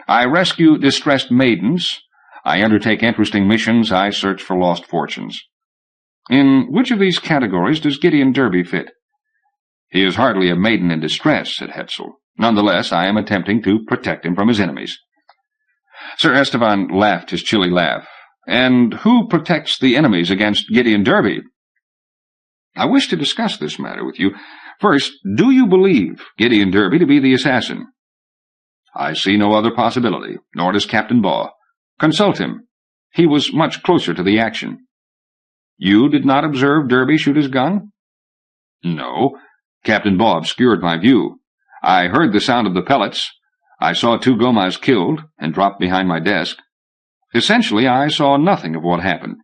I rescue distressed maidens. I undertake interesting missions. I search for lost fortunes." "In which of these categories does Gideon Derby fit?" "He is hardly a maiden in distress," said Hetzel. "Nonetheless, I am attempting to protect him from his enemies." Sir Esteban laughed his chilly laugh. "And who protects the enemies against Gideon Derby?" "I wish to discuss this matter with you. First, do you believe Gideon Derby to be the assassin?" "I see no other possibility, nor does Captain Baugh. Consult him. He was much closer to the action." "You did not observe Derby shoot his gun?" "No. Captain Baugh obscured my view. I heard the sound of the pellets. I saw 2 Gomas killed and dropped behind my desk. Essentially, I saw nothing of what happened."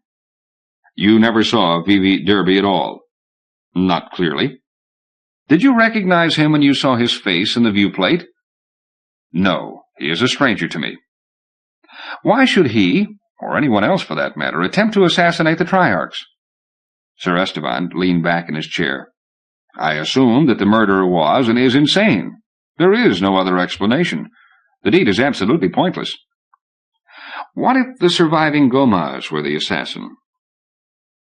"You never saw V.V. Derby at all?" "Not clearly." "Did you recognize him when you saw his face in the viewplate?" "No, he is a stranger to me." "Why should he, or anyone else for that matter, attempt to assassinate the Triarchs?" Sir Esteban leaned back in his chair. "I assume that the murderer was and is insane. There is no other explanation. The deed is absolutely pointless." "What if the surviving Gomas were the assassin?"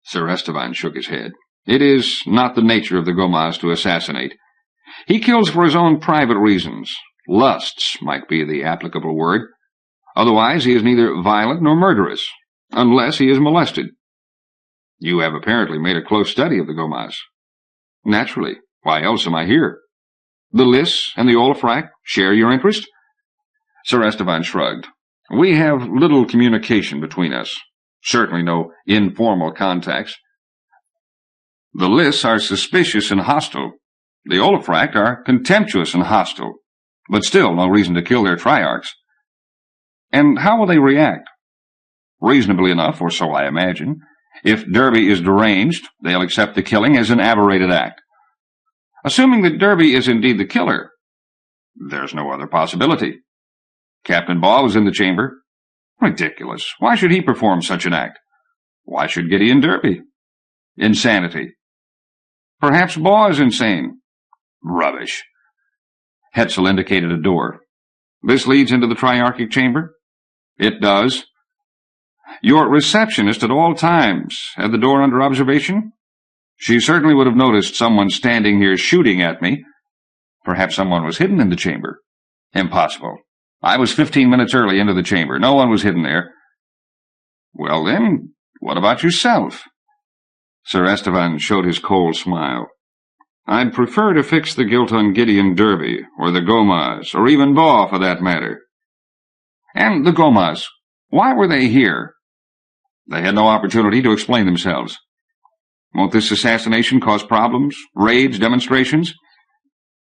Sir Esteban shook his head. "It is not the nature of the Gomas to assassinate. He kills for his own private reasons. Lusts might be the applicable word. Otherwise, he is neither violent nor murderous, unless he is molested." "You have apparently made a close study of the Gomas." "Naturally. Why else am I here?" "The Liss and the Olafrak share your interest?" Sir Esteban shrugged. "We have little communication between us. Certainly no informal contacts. The Liss are suspicious and hostile. The Olafrak are contemptuous and hostile, but still no reason to kill their Triarchs." "And how will they react?" "Reasonably enough, or so I imagine. If Derby is deranged, they'll accept the killing as an aberrated act." "Assuming that Derby is indeed the killer?" "There's no other possibility." "Captain Baugh was in the chamber." "Ridiculous. Why should he perform such an act?" "Why should Gideon Derby?" "Insanity." "Perhaps Baugh is insane." "Rubbish." Hetzel indicated a door. "This leads into the Triarchic chamber?" "It does." "Your receptionist at all times had the door under observation?" "She certainly would have noticed someone standing here shooting at me." "Perhaps someone was hidden in the chamber." "Impossible. I was 15 minutes early into the chamber. No one was hidden there." "Well, then, what about yourself?" Sir Esteban showed his cold smile. "I'd prefer to fix the guilt on Gideon Derby, or the Gomas, or even Baugh, for that matter." "And the Gomas, why were they here?" "They had no opportunity to explain themselves." "Won't this assassination cause problems, raids, demonstrations?"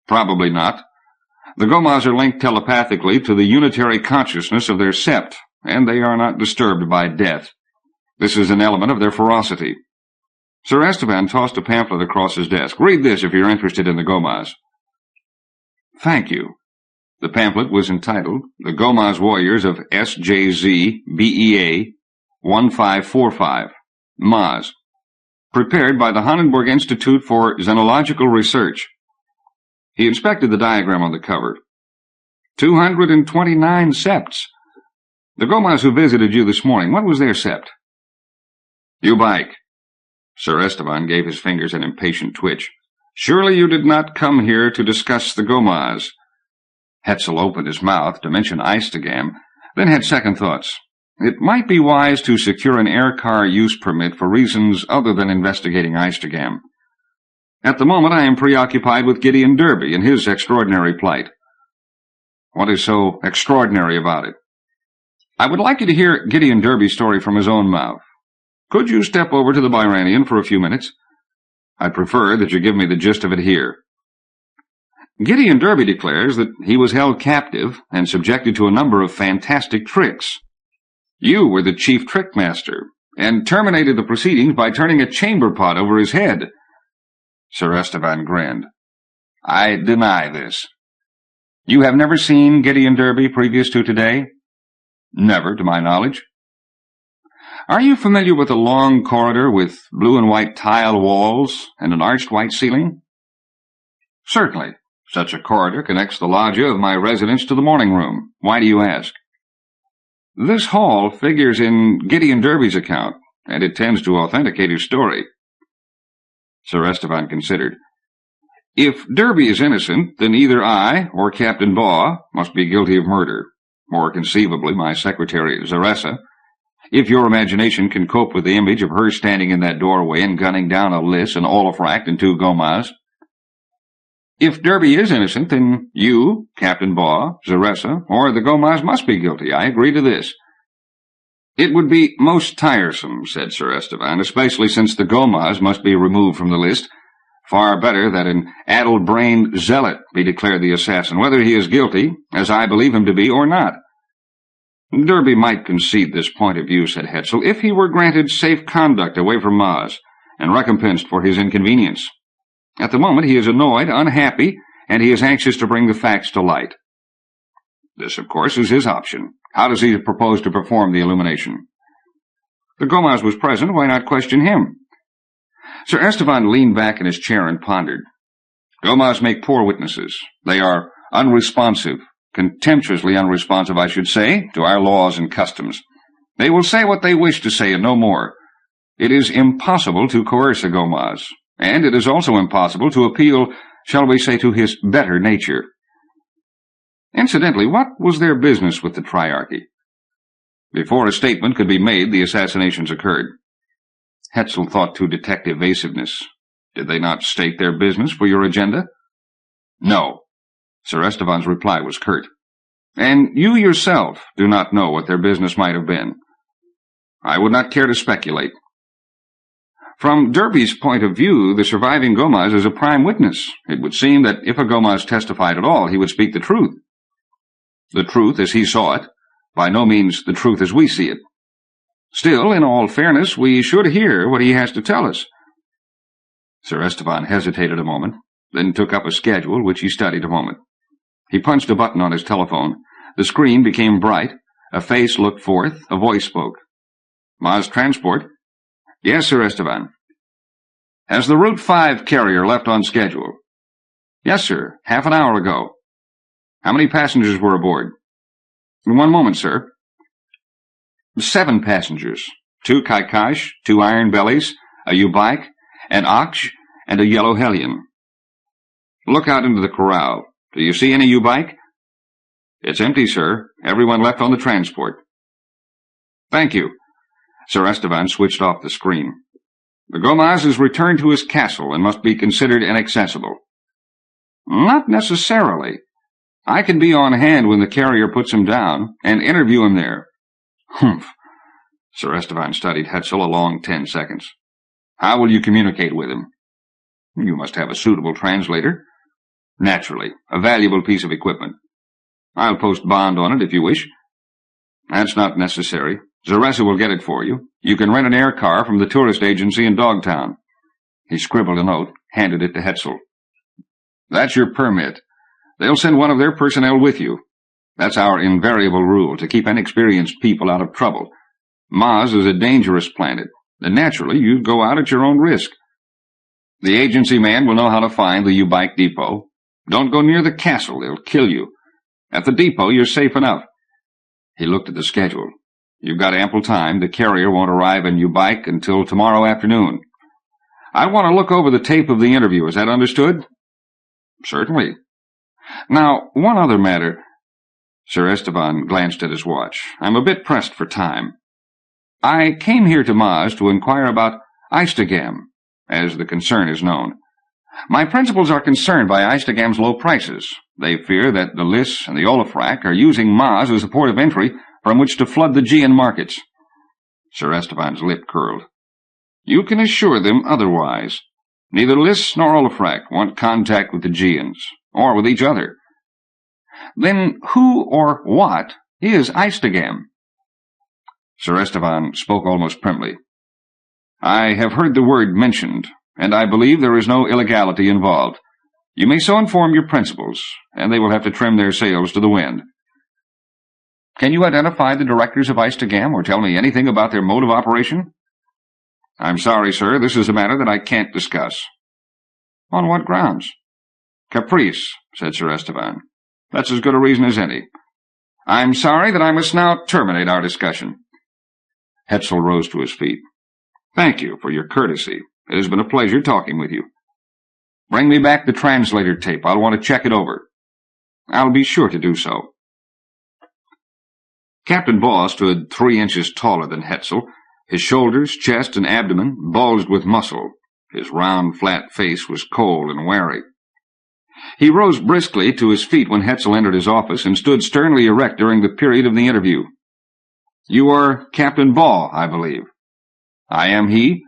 "Probably not. The Gomas are linked telepathically to the unitary consciousness of their sept, and they are not disturbed by death. This is an element of their ferocity." Sir Esteban tossed a pamphlet across his desk. "Read this if you're interested in the Gomas." "Thank you." The pamphlet was entitled The Gomas Warriors of SJZ BEA 1545, Maz, prepared by the Honenberg Institute for Xenological Research. He inspected the diagram on the cover. 229 septs. The Gomas who visited you this morning, what was their sept? Ubike. Sir Esteban gave his fingers an impatient twitch. "Surely you did not come here to discuss the Gomas." Hetzel opened his mouth to mention Eistegam, then had second thoughts. It might be wise to secure an air-car use permit for reasons other than investigating Eistegam. "At the moment I am preoccupied with Gideon Derby and his extraordinary plight." "What is so extraordinary about it?" "I would like you to hear Gideon Derby's story from his own mouth. Could you step over to the Byranian for a few minutes?" "I prefer that you give me the gist of it here." Gideon Derby declares that he was held captive and subjected to a number of fantastic tricks. You were the chief trickmaster, and terminated the proceedings by turning a chamber pot over his head. Sir Esteban grinned. "I deny this." "You have never seen Gideon Derby previous to today?" "Never, to my knowledge." "Are you familiar with a long corridor with blue and white tile walls and an arched white ceiling?" "Certainly. Such a corridor connects the loggia of my residence to the morning room. Why do you ask?" "This hall figures in Gideon Derby's account, and it tends to authenticate his story." Sir Esteban considered. "If Derby is innocent, then either I or Captain Baugh must be guilty of murder, or conceivably my secretary, Zaressa. If your imagination can cope with the image of her standing in that doorway and gunning down Aldiss and Olafract and 2 Gomas. If Derby is innocent, then you, Captain Baugh, Zaressa, or the Gomas must be guilty. I agree to this." "It would be most tiresome," said Sir Esteban, "especially since the Gomas must be removed from the list. Far better that an addle-brained zealot be declared the assassin, whether he is guilty, as I believe him to be, or not." "Derby might concede this point of view," said Hetzel, "if he were granted safe conduct away from Maz, and recompensed for his inconvenience. At the moment he is annoyed, unhappy, and he is anxious to bring the facts to light." "This, of course, is his option. How does he propose to perform the illumination?" "The Gomas was present. Why not question him?" Sir Esteban leaned back in his chair and pondered. "Gomas make poor witnesses. They are unresponsive, contemptuously unresponsive, I should say, to our laws and customs. They will say what they wish to say and no more. It is impossible to coerce a Gomas, and it is also impossible to appeal, shall we say, to his better nature. Incidentally, what was their business with the Triarchy?" "Before a statement could be made, the assassinations occurred." Hetzel thought to detect evasiveness. "Did they not state their business for your agenda?" "No." Sir Esteban's reply was curt. "And you yourself do not know what their business might have been?" "I would not care to speculate." "From Derby's point of view, the surviving Gomas is a prime witness. It would seem that if a Gomas testified at all, he would speak the truth." "The truth as he saw it, by no means the truth as we see it." "Still, in all fairness, we should hear what he has to tell us." Sir Esteban hesitated a moment, then took up a schedule which he studied a moment. He punched a button on his telephone. The screen became bright. A face looked forth. A voice spoke. "Maz Transport?" "Yes, Sir Esteban." "Has the Route 5 carrier left on schedule?" "Yes, sir. Half an hour ago." "How many passengers were aboard?" "One moment, sir." 7 passengers. 2 Kaikash, 2 Iron Bellies, a Ubike, an Aksh, and a Yellow Hellion. "Look out into the corral. Do you see any Ubike?" "It's empty, sir. Everyone left on the transport." "Thank you." Sir Esteban switched off the screen. The Gomez is returned to his castle and must be considered inaccessible. Not necessarily. I can be on hand when the carrier puts him down and interview him there. Humph. Sir Esteban studied Hetzel a long 10 seconds. How will you communicate with him? You must have a suitable translator. Naturally, a valuable piece of equipment. I'll post bond on it if you wish. That's not necessary. Zaressa will get it for you. You can rent an air car from the tourist agency in Dogtown. He scribbled a note, handed it to Hetzel. That's your permit. They'll send one of their personnel with you. That's our invariable rule, to keep inexperienced people out of trouble. Mars is a dangerous planet, and naturally you go out at your own risk. The agency man will know how to find the U-Bike depot. Don't go near the castle, they'll kill you. At the depot you're safe enough. He looked at the schedule. You've got ample time. The carrier won't arrive in U-Bike until tomorrow afternoon. I want to look over the tape of the interview. Is that understood? Certainly. Now, one other matter. Sir Esteban glanced at his watch. I'm a bit pressed for time. I came here to Mars to inquire about Eistagam, as the concern is known. My principals are concerned by Eistagam's low prices. They fear that the Liss and the Olafrak are using Mars as a port of entry from which to flood the Gean markets. Sir Esteban's lip curled. You can assure them otherwise. Neither Liss nor Olafrak want contact with the Geans, or with each other. Then who or what is Eistagam? Sir Esteban spoke almost primly. I have heard the word mentioned, and I believe there is no illegality involved. You may so inform your principals, and they will have to trim their sails to the wind. Can you identify the directors of Eistagam, or tell me anything about their mode of operation? I'm sorry, sir, this is a matter that I can't discuss. On what grounds? Caprice, said Sir Esteban. That's as good a reason as any. I'm sorry that I must now terminate our discussion. Hetzel rose to his feet. Thank you for your courtesy. It has been a pleasure talking with you. Bring me back the translator tape. I'll want to check it over. I'll be sure to do so. Captain Baugh stood 3 inches taller than Hetzel. His shoulders, chest, and abdomen bulged with muscle. His round, flat face was cold and wary. He rose briskly to his feet when Hetzel entered his office and stood sternly erect during the period of the interview. You are Captain Baugh, I believe. I am he.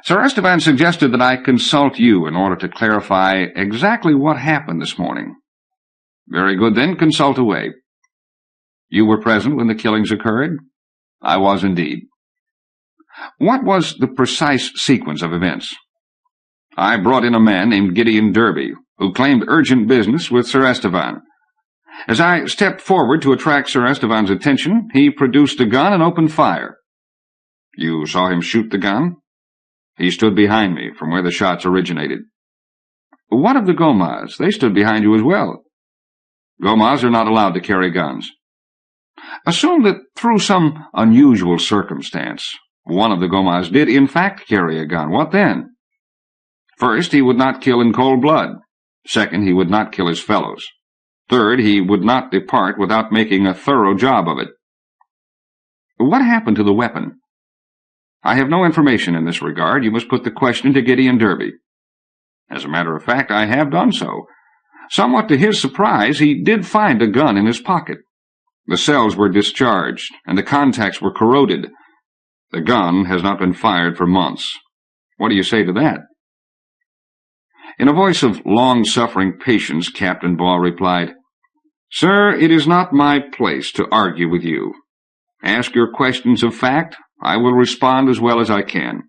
Sir Esteban suggested that I consult you in order to clarify exactly what happened this morning. Very good, then, consult away. You were present when the killings occurred? I was indeed. What was the precise sequence of events? I brought in a man named Gideon Derby, who claimed urgent business with Sir Esteban. As I stepped forward to attract Sir Esteban's attention, he produced a gun and opened fire. You saw him shoot the gun? He stood behind me, from where the shots originated. What of the Gomez? They stood behind you as well. Gomez are not allowed to carry guns. Assume that through some unusual circumstance, one of the Gomez did in fact carry a gun. What then? First, he would not kill in cold blood. Second, he would not kill his fellows. Third, he would not depart without making a thorough job of it. What happened to the weapon? I have no information in this regard. You must put the question to Gideon Derby. As a matter of fact, I have done so. Somewhat to his surprise, he did find a gun in his pocket. The cells were discharged, and the contacts were corroded. The gun has not been fired for months. What do you say to that? In a voice of long-suffering patience, Captain Baugh replied, Sir, it is not my place to argue with you. Ask your questions of fact. I will respond as well as I can.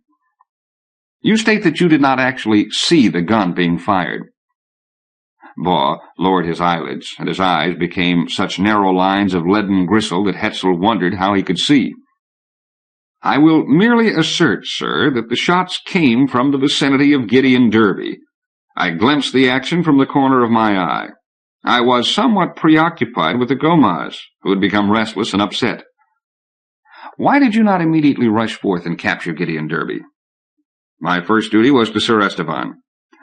You state that you did not actually see the gun being fired. Baugh lowered his eyelids, and his eyes became such narrow lines of leaden gristle that Hetzel wondered how he could see. I will merely assert, sir, that the shots came from the vicinity of Gideon Derby. I glimpsed the action from the corner of my eye. I was somewhat preoccupied with the Gomez, who had become restless and upset. Why did you not immediately rush forth and capture Gideon Derby? My first duty was to Sir Esteban.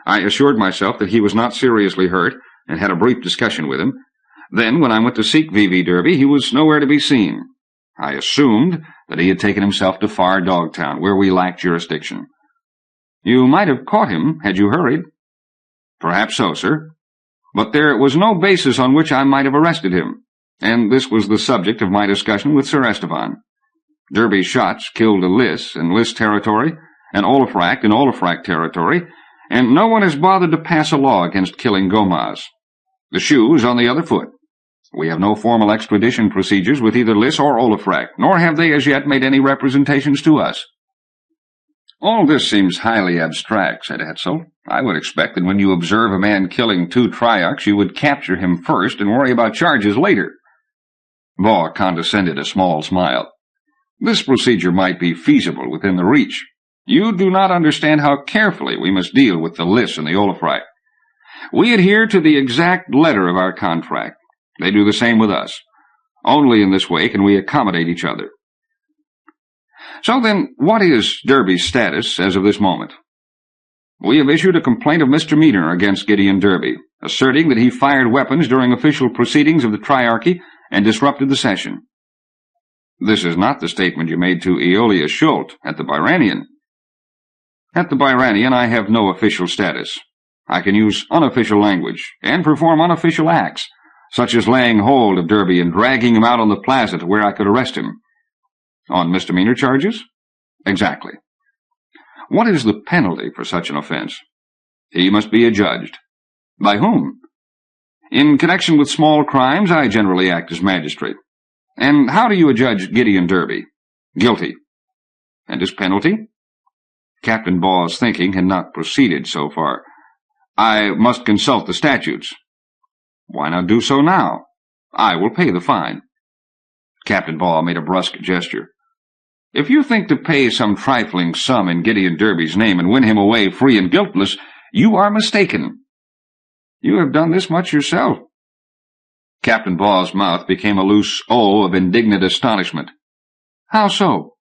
I assured myself that he was not seriously hurt, and had a brief discussion with him. Then, when I went to seek V.V. Derby, he was nowhere to be seen. I assumed that he had taken himself to far Dogtown, where we lacked jurisdiction. You might have caught him had you hurried. Perhaps so, sir. But there was no basis on which I might have arrested him, and this was the subject of my discussion with Sir Esteban. Derby's shots killed Aldiss in Liss territory, and Olafrak in Olafrak territory, and no one has bothered to pass a law against killing Gomaz. The shoe is on the other foot. We have no formal extradition procedures with either Liss or Olafrak, nor have they as yet made any representations to us. All this seems highly abstract, said Hetzel. I would expect that when you observe a man killing 2 triarchs, you would capture him first and worry about charges later. Baugh condescended a small smile. This procedure might be feasible within the reach. You do not understand how carefully we must deal with the Liss and the Olafrak. We adhere to the exact letter of our contract. They do the same with us. Only in this way can we accommodate each other. So then, what is Derby's status as of this moment? We have issued a complaint of misdemeanor against Gideon Derby, asserting that he fired weapons during official proceedings of the Triarchy and disrupted the session. This is not the statement you made to Aeolia Schult at the Byranian. At the Byranian I have no official status. I can use unofficial language and perform unofficial acts, such as laying hold of Derby and dragging him out on the plaza to where I could arrest him. On misdemeanor charges? Exactly. What is the penalty for such an offense? He must be adjudged. By whom? In connection with small crimes, I generally act as magistrate. And how do you adjudge Gideon Derby? Guilty. And his penalty? Captain Baugh's thinking had not proceeded so far. I must consult the statutes. Why not do so now? I will pay the fine. Captain Baugh made a brusque gesture. If you think to pay some trifling sum in Gideon Derby's name and win him away free and guiltless, you are mistaken. You have done this much yourself. Captain Baugh's mouth became a loose O of indignant astonishment. How so?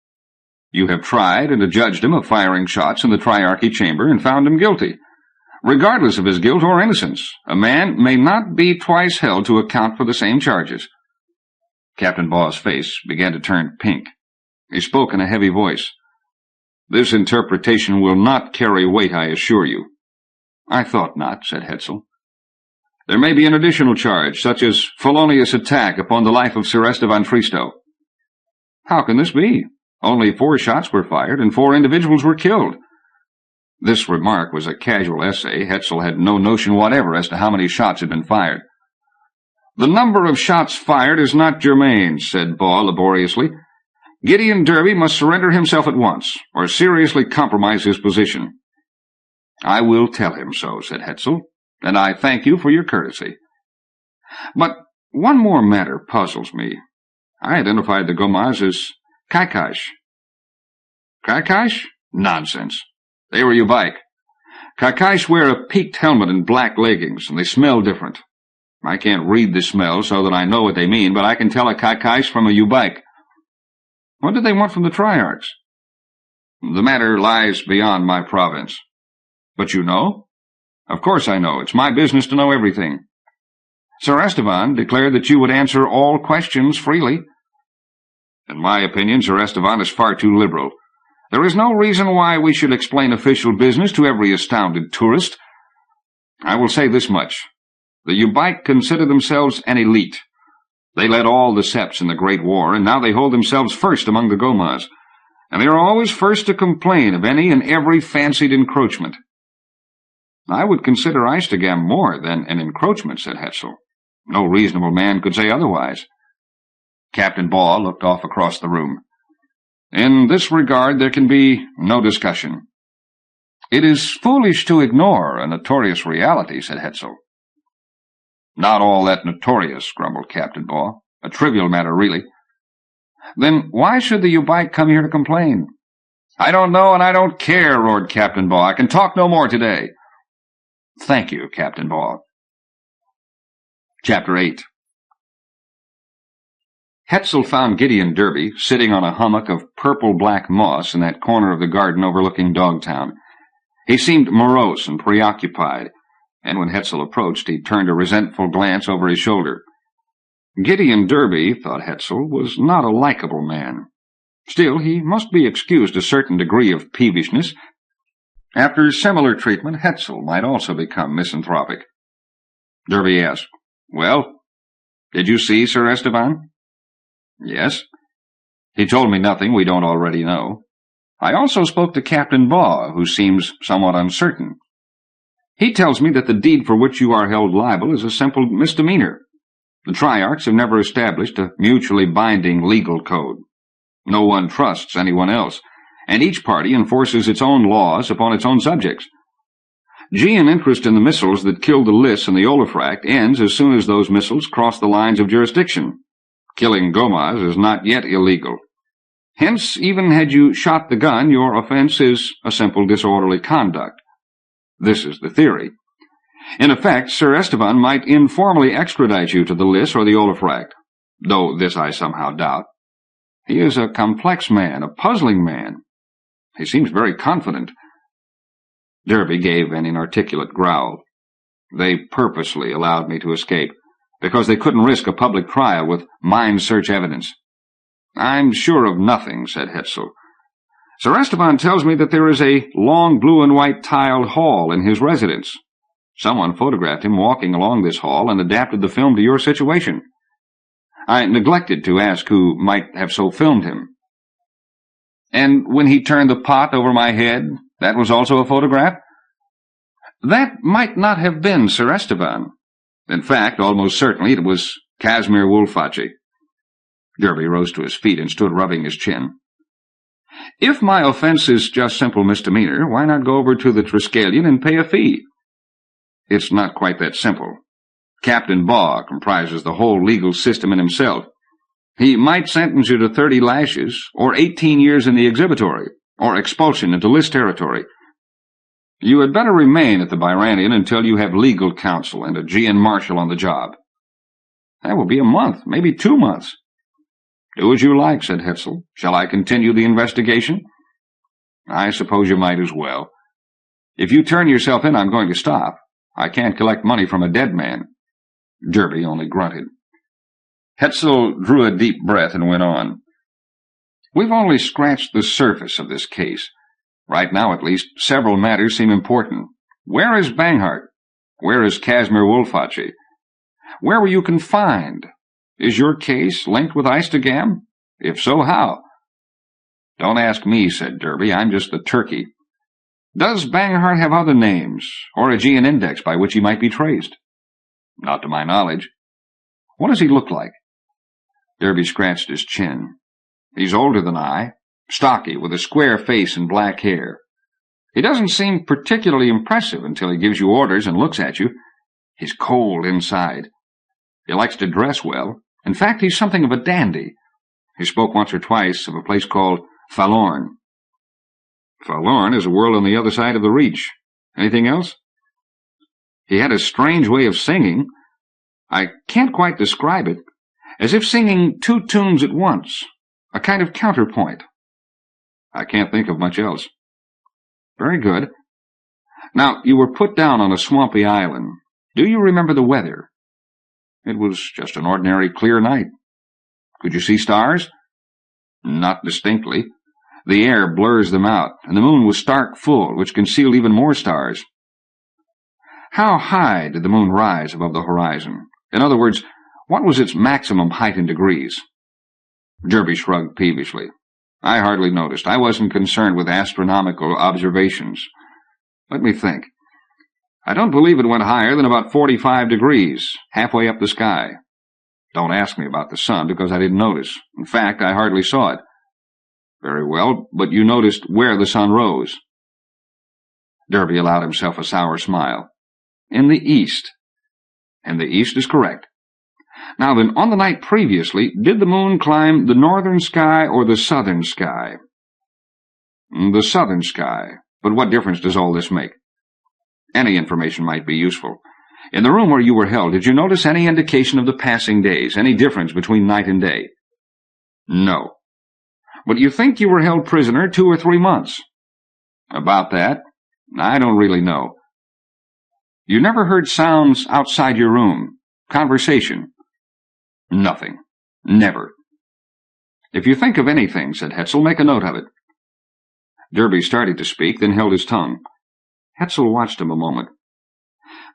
You have tried and adjudged him of firing shots in the Triarchy chamber and found him guilty. Regardless of his guilt or innocence, a man may not be twice held to account for the same charges. Captain Baugh's face began to turn pink. He spoke in a heavy voice. This interpretation will not carry weight, I assure you. I thought not, said Hetzel. There may be an additional charge, such as felonious attack upon the life of Sir Esteban Fristo. How can this be? Only 4 shots were fired, and 4 individuals were killed. This remark was a casual essay. Hetzel had no notion whatever as to how many shots had been fired. The number of shots fired is not germane, said Baugh laboriously. Gideon Derby must surrender himself at once, or seriously compromise his position. I will tell him so, said Hetzel, and I thank you for your courtesy. But one more matter puzzles me. I identified the Gomaz as Kaikash. Kaikash? Nonsense. They were Ubike. Kaikash wear a peaked helmet and black leggings, and they smell different. I can't read the smell so that I know what they mean, but I can tell a Kaikash from a Ubike. What did they want from the Triarchs? The matter lies beyond my province. But you know? Of course I know. It's my business to know everything. Sir Esteban declared that you would answer all questions freely. In my opinion, Sir Esteban is far too liberal. There is no reason why we should explain official business to every astounded tourist. I will say this much. The Ubike consider themselves an elite. They led all the septs in the Great War, and now they hold themselves first among the Gomaz, and they are always first to complain of any and every fancied encroachment. I would consider Eistegam more than an encroachment, said Hetzel. No reasonable man could say otherwise. Captain Baugh looked off across the room. In this regard there can be no discussion. It is foolish to ignore a notorious reality, said Hetzel. Not all that notorious, grumbled Captain Baugh. A trivial matter, really. Then why should the Ubike come here to complain? I don't know, and I don't care, roared Captain Baugh. I can talk no more today. Thank you, Captain Baugh. Chapter 8. Hetzel found Gideon Derby sitting on a hummock of purple-black moss in that corner of the garden overlooking Dogtown. He seemed morose and preoccupied, and when Hetzel approached, he turned a resentful glance over his shoulder. Gideon Derby, thought Hetzel, was not a likable man. Still, he must be excused a certain degree of peevishness. After similar treatment, Hetzel might also become misanthropic. Derby asked, "Well, did you see Sir Esteban?" "Yes." "He told me nothing we don't already know. I also spoke to Captain Baugh, who seems somewhat uncertain. He tells me that the deed for which you are held liable is a simple misdemeanor. The triarchs have never established a mutually binding legal code. No one trusts anyone else, and each party enforces its own laws upon its own subjects. Gean interest in the missiles that killed the Liss and the Olifract ends as soon as those missiles cross the lines of jurisdiction. Killing Gomaz is not yet illegal. Hence, even had you shot the gun, your offense is a simple disorderly conduct. This is the theory. In effect, Sir Esteban might informally extradite you to the Liss or the Olifract, though this I somehow doubt. He is a complex man, a puzzling man. He seems very confident." Derby gave an inarticulate growl. "They purposely allowed me to escape, because they couldn't risk a public trial with mind-search evidence." "I'm sure of nothing," said Hetzel. "Sir Esteban tells me that there is a long blue-and-white tiled hall in his residence. Someone photographed him walking along this hall and adapted the film to your situation. I neglected to ask who might have so filmed him." "And when he turned the pot over my head, that was also a photograph?" "That might not have been Sir Esteban. In fact, almost certainly it was Casimir Wolfachi." Derby rose to his feet and stood rubbing his chin. "If my offense is just simple misdemeanor, why not go over to the Triskelion and pay a fee?" "It's not quite that simple. Captain Baugh comprises the whole legal system in himself. He might sentence you to 30 lashes, or 18 years in the exhibitory, or expulsion into Liss territory. You had better remain at the Byranian until you have legal counsel and a Gean marshal on the job." "That will be a month, maybe 2 months." "Do as you like," said Hetzel. "Shall I continue the investigation?" "I suppose you might as well. If you turn yourself in, I'm going to stop. I can't collect money from a dead man." Derby only grunted. Hetzel drew a deep breath and went on. "We've only scratched the surface of this case. Right now, at least, several matters seem important. Where is Banghart? Where is Casimir Wolfachi? Where were you confined? Is your case linked with Eistegam? If so, how?" "Don't ask me," said Derby. "I'm just the turkey. Does Banghart have other names, or a Gean index by which he might be traced?" "Not to my knowledge." "What does he look like?" Derby scratched his chin. "He's older than I, stocky, with a square face and black hair. He doesn't seem particularly impressive until he gives you orders and looks at you. He's cold inside. He likes to dress well. In fact, he's something of a dandy. He spoke once or twice of a place called Falorn." "Falorn is a world on the other side of the Reach. Anything else?" "He had a strange way of singing. I can't quite describe it. As if singing 2 tunes at once. A kind of counterpoint." "I can't think of much else." "Very good. Now, you were put down on a swampy island. Do you remember the weather?" "It was just an ordinary clear night." "Could you see stars?" "Not distinctly. The air blurs them out, and the moon was stark full, which concealed even more stars." "How high did the moon rise above the horizon? In other words, what was its maximum height in degrees?" Derby shrugged peevishly. "I hardly noticed. I wasn't concerned with astronomical observations. Let me think. I don't believe it went higher than about 45 degrees, halfway up the sky. Don't ask me about the sun, because I didn't notice. In fact, I hardly saw it." "Very well, but you noticed where the sun rose." Derby allowed himself a sour smile. "In the east." "And the east is correct. Now then, on the night previously, did the moon climb the northern sky or the southern sky?" "The southern sky. But what difference does all this make?" "Any information might be useful. In the room where you were held, did you notice any indication of the passing days, any difference between night and day?" "No." "But you think you were held prisoner 2 or 3 months?" "About that. I don't really know." "You never heard sounds outside your room? Conversation?" "Nothing. Never." "If you think of anything," said Hetzel, "make a note of it." Derby started to speak, then held his tongue. Hetzel watched him a moment.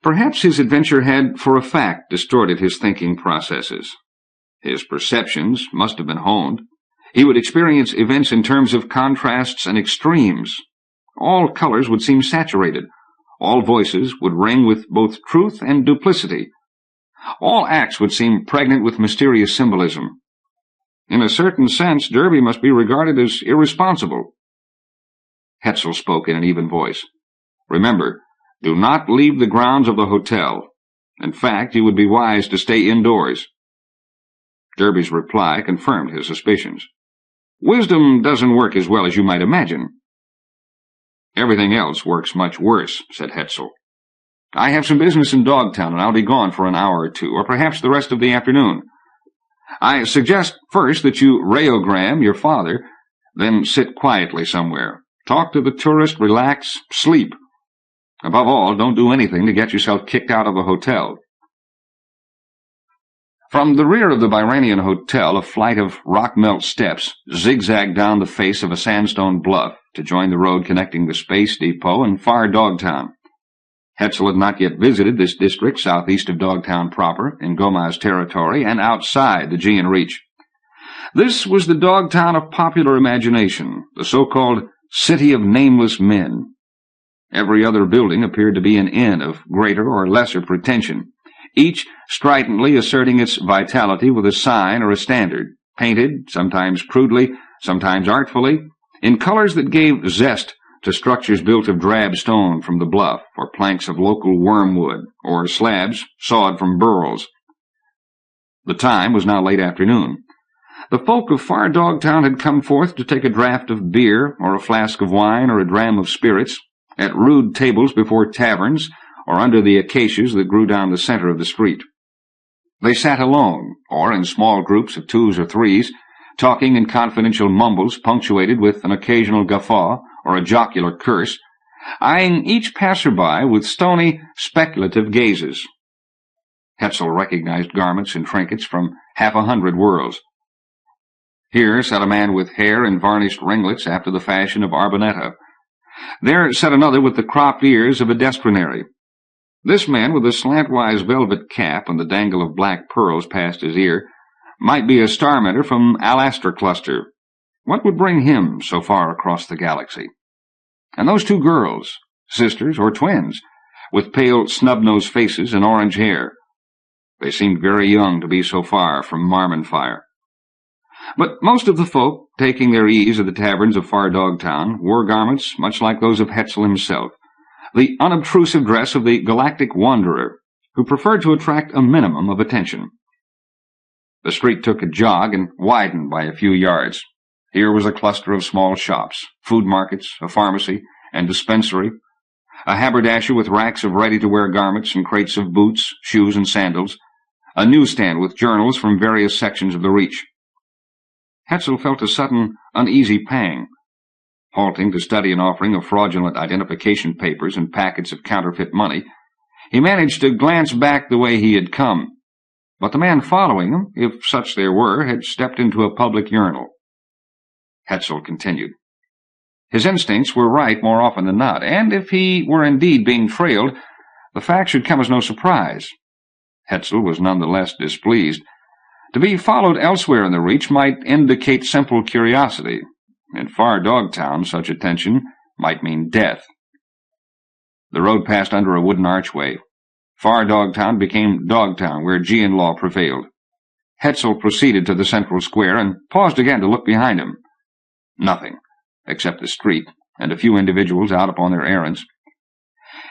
Perhaps his adventure had, for a fact, distorted his thinking processes. His perceptions must have been honed. He would experience events in terms of contrasts and extremes. All colors would seem saturated. All voices would ring with both truth and duplicity. All acts would seem pregnant with mysterious symbolism. In a certain sense, Derby must be regarded as irresponsible. Hetzel spoke in an even voice. "Remember, do not leave the grounds of the hotel. In fact, you would be wise to stay indoors." Derby's reply confirmed his suspicions. "Wisdom doesn't work as well as you might imagine." "Everything else works much worse," said Hetzel. "I have some business in Dogtown, and I'll be gone for an hour or two, or perhaps the rest of the afternoon. I suggest first that you radiogram your father, then sit quietly somewhere. Talk to the tourist, relax, sleep. Above all, don't do anything to get yourself kicked out of a hotel." From the rear of the Byranian Hotel, a flight of rock-melt steps zigzagged down the face of a sandstone bluff to join the road connecting the space depot and far Dogtown. Hetzel had not yet visited this district southeast of Dogtown proper, in Gomaz territory, and outside the Gean Reach. This was the Dogtown of popular imagination, the so-called City of Nameless Men. Every other building appeared to be an inn of greater or lesser pretension, each stridently asserting its vitality with a sign or a standard, painted, sometimes crudely, sometimes artfully, in colors that gave zest to structures built of drab stone from the bluff, or planks of local wormwood, or slabs sawed from burls. The time was now late afternoon. The folk of far Dogtown had come forth to take a draught of beer, or a flask of wine, or a dram of spirits, at rude tables before taverns, or under the acacias that grew down the center of the street. They sat alone, or in small groups of twos or threes, talking in confidential mumbles punctuated with an occasional guffaw or a jocular curse, eyeing each passer-by with stony, speculative gazes. Hetzel recognized garments and trinkets from 100 worlds. Here sat a man with hair and varnished ringlets after the fashion of Arbonetta. There sat another with the cropped ears of a destrinary. This man, with a slantwise velvet cap and the dangle of black pearls past his ear, might be a star-mender from Alaster Cluster. What would bring him so far across the galaxy? And those two girls, sisters or twins, with pale snub-nosed faces and orange hair. They seemed very young to be so far from Marmonfire. But most of the folk, taking their ease at the taverns of far Dogtown, wore garments much like those of Hetzel himself, the unobtrusive dress of the galactic wanderer, who preferred to attract a minimum of attention. The street took a jog and widened by a few yards. Here was a cluster of small shops, food markets, a pharmacy, and dispensary, a haberdasher with racks of ready-to-wear garments and crates of boots, shoes, and sandals, a newsstand with journals from various sections of the Reach. Hetzel felt a sudden, uneasy pang. Halting to study an offering of fraudulent identification papers and packets of counterfeit money, he managed to glance back the way he had come. But the man following him, if such there were, had stepped into a public urinal. Hetzel continued. His instincts were right more often than not, and if he were indeed being trailed, the fact should come as no surprise. Hetzel was none the less displeased. To be followed elsewhere in the Reach might indicate simple curiosity. In far Dogtown, such attention might mean death. The road passed under a wooden archway. Far Dogtown became Dogtown, where Gean law prevailed. Hetzel proceeded to the central square and paused again to look behind him. Nothing, except the street, and a few individuals out upon their errands.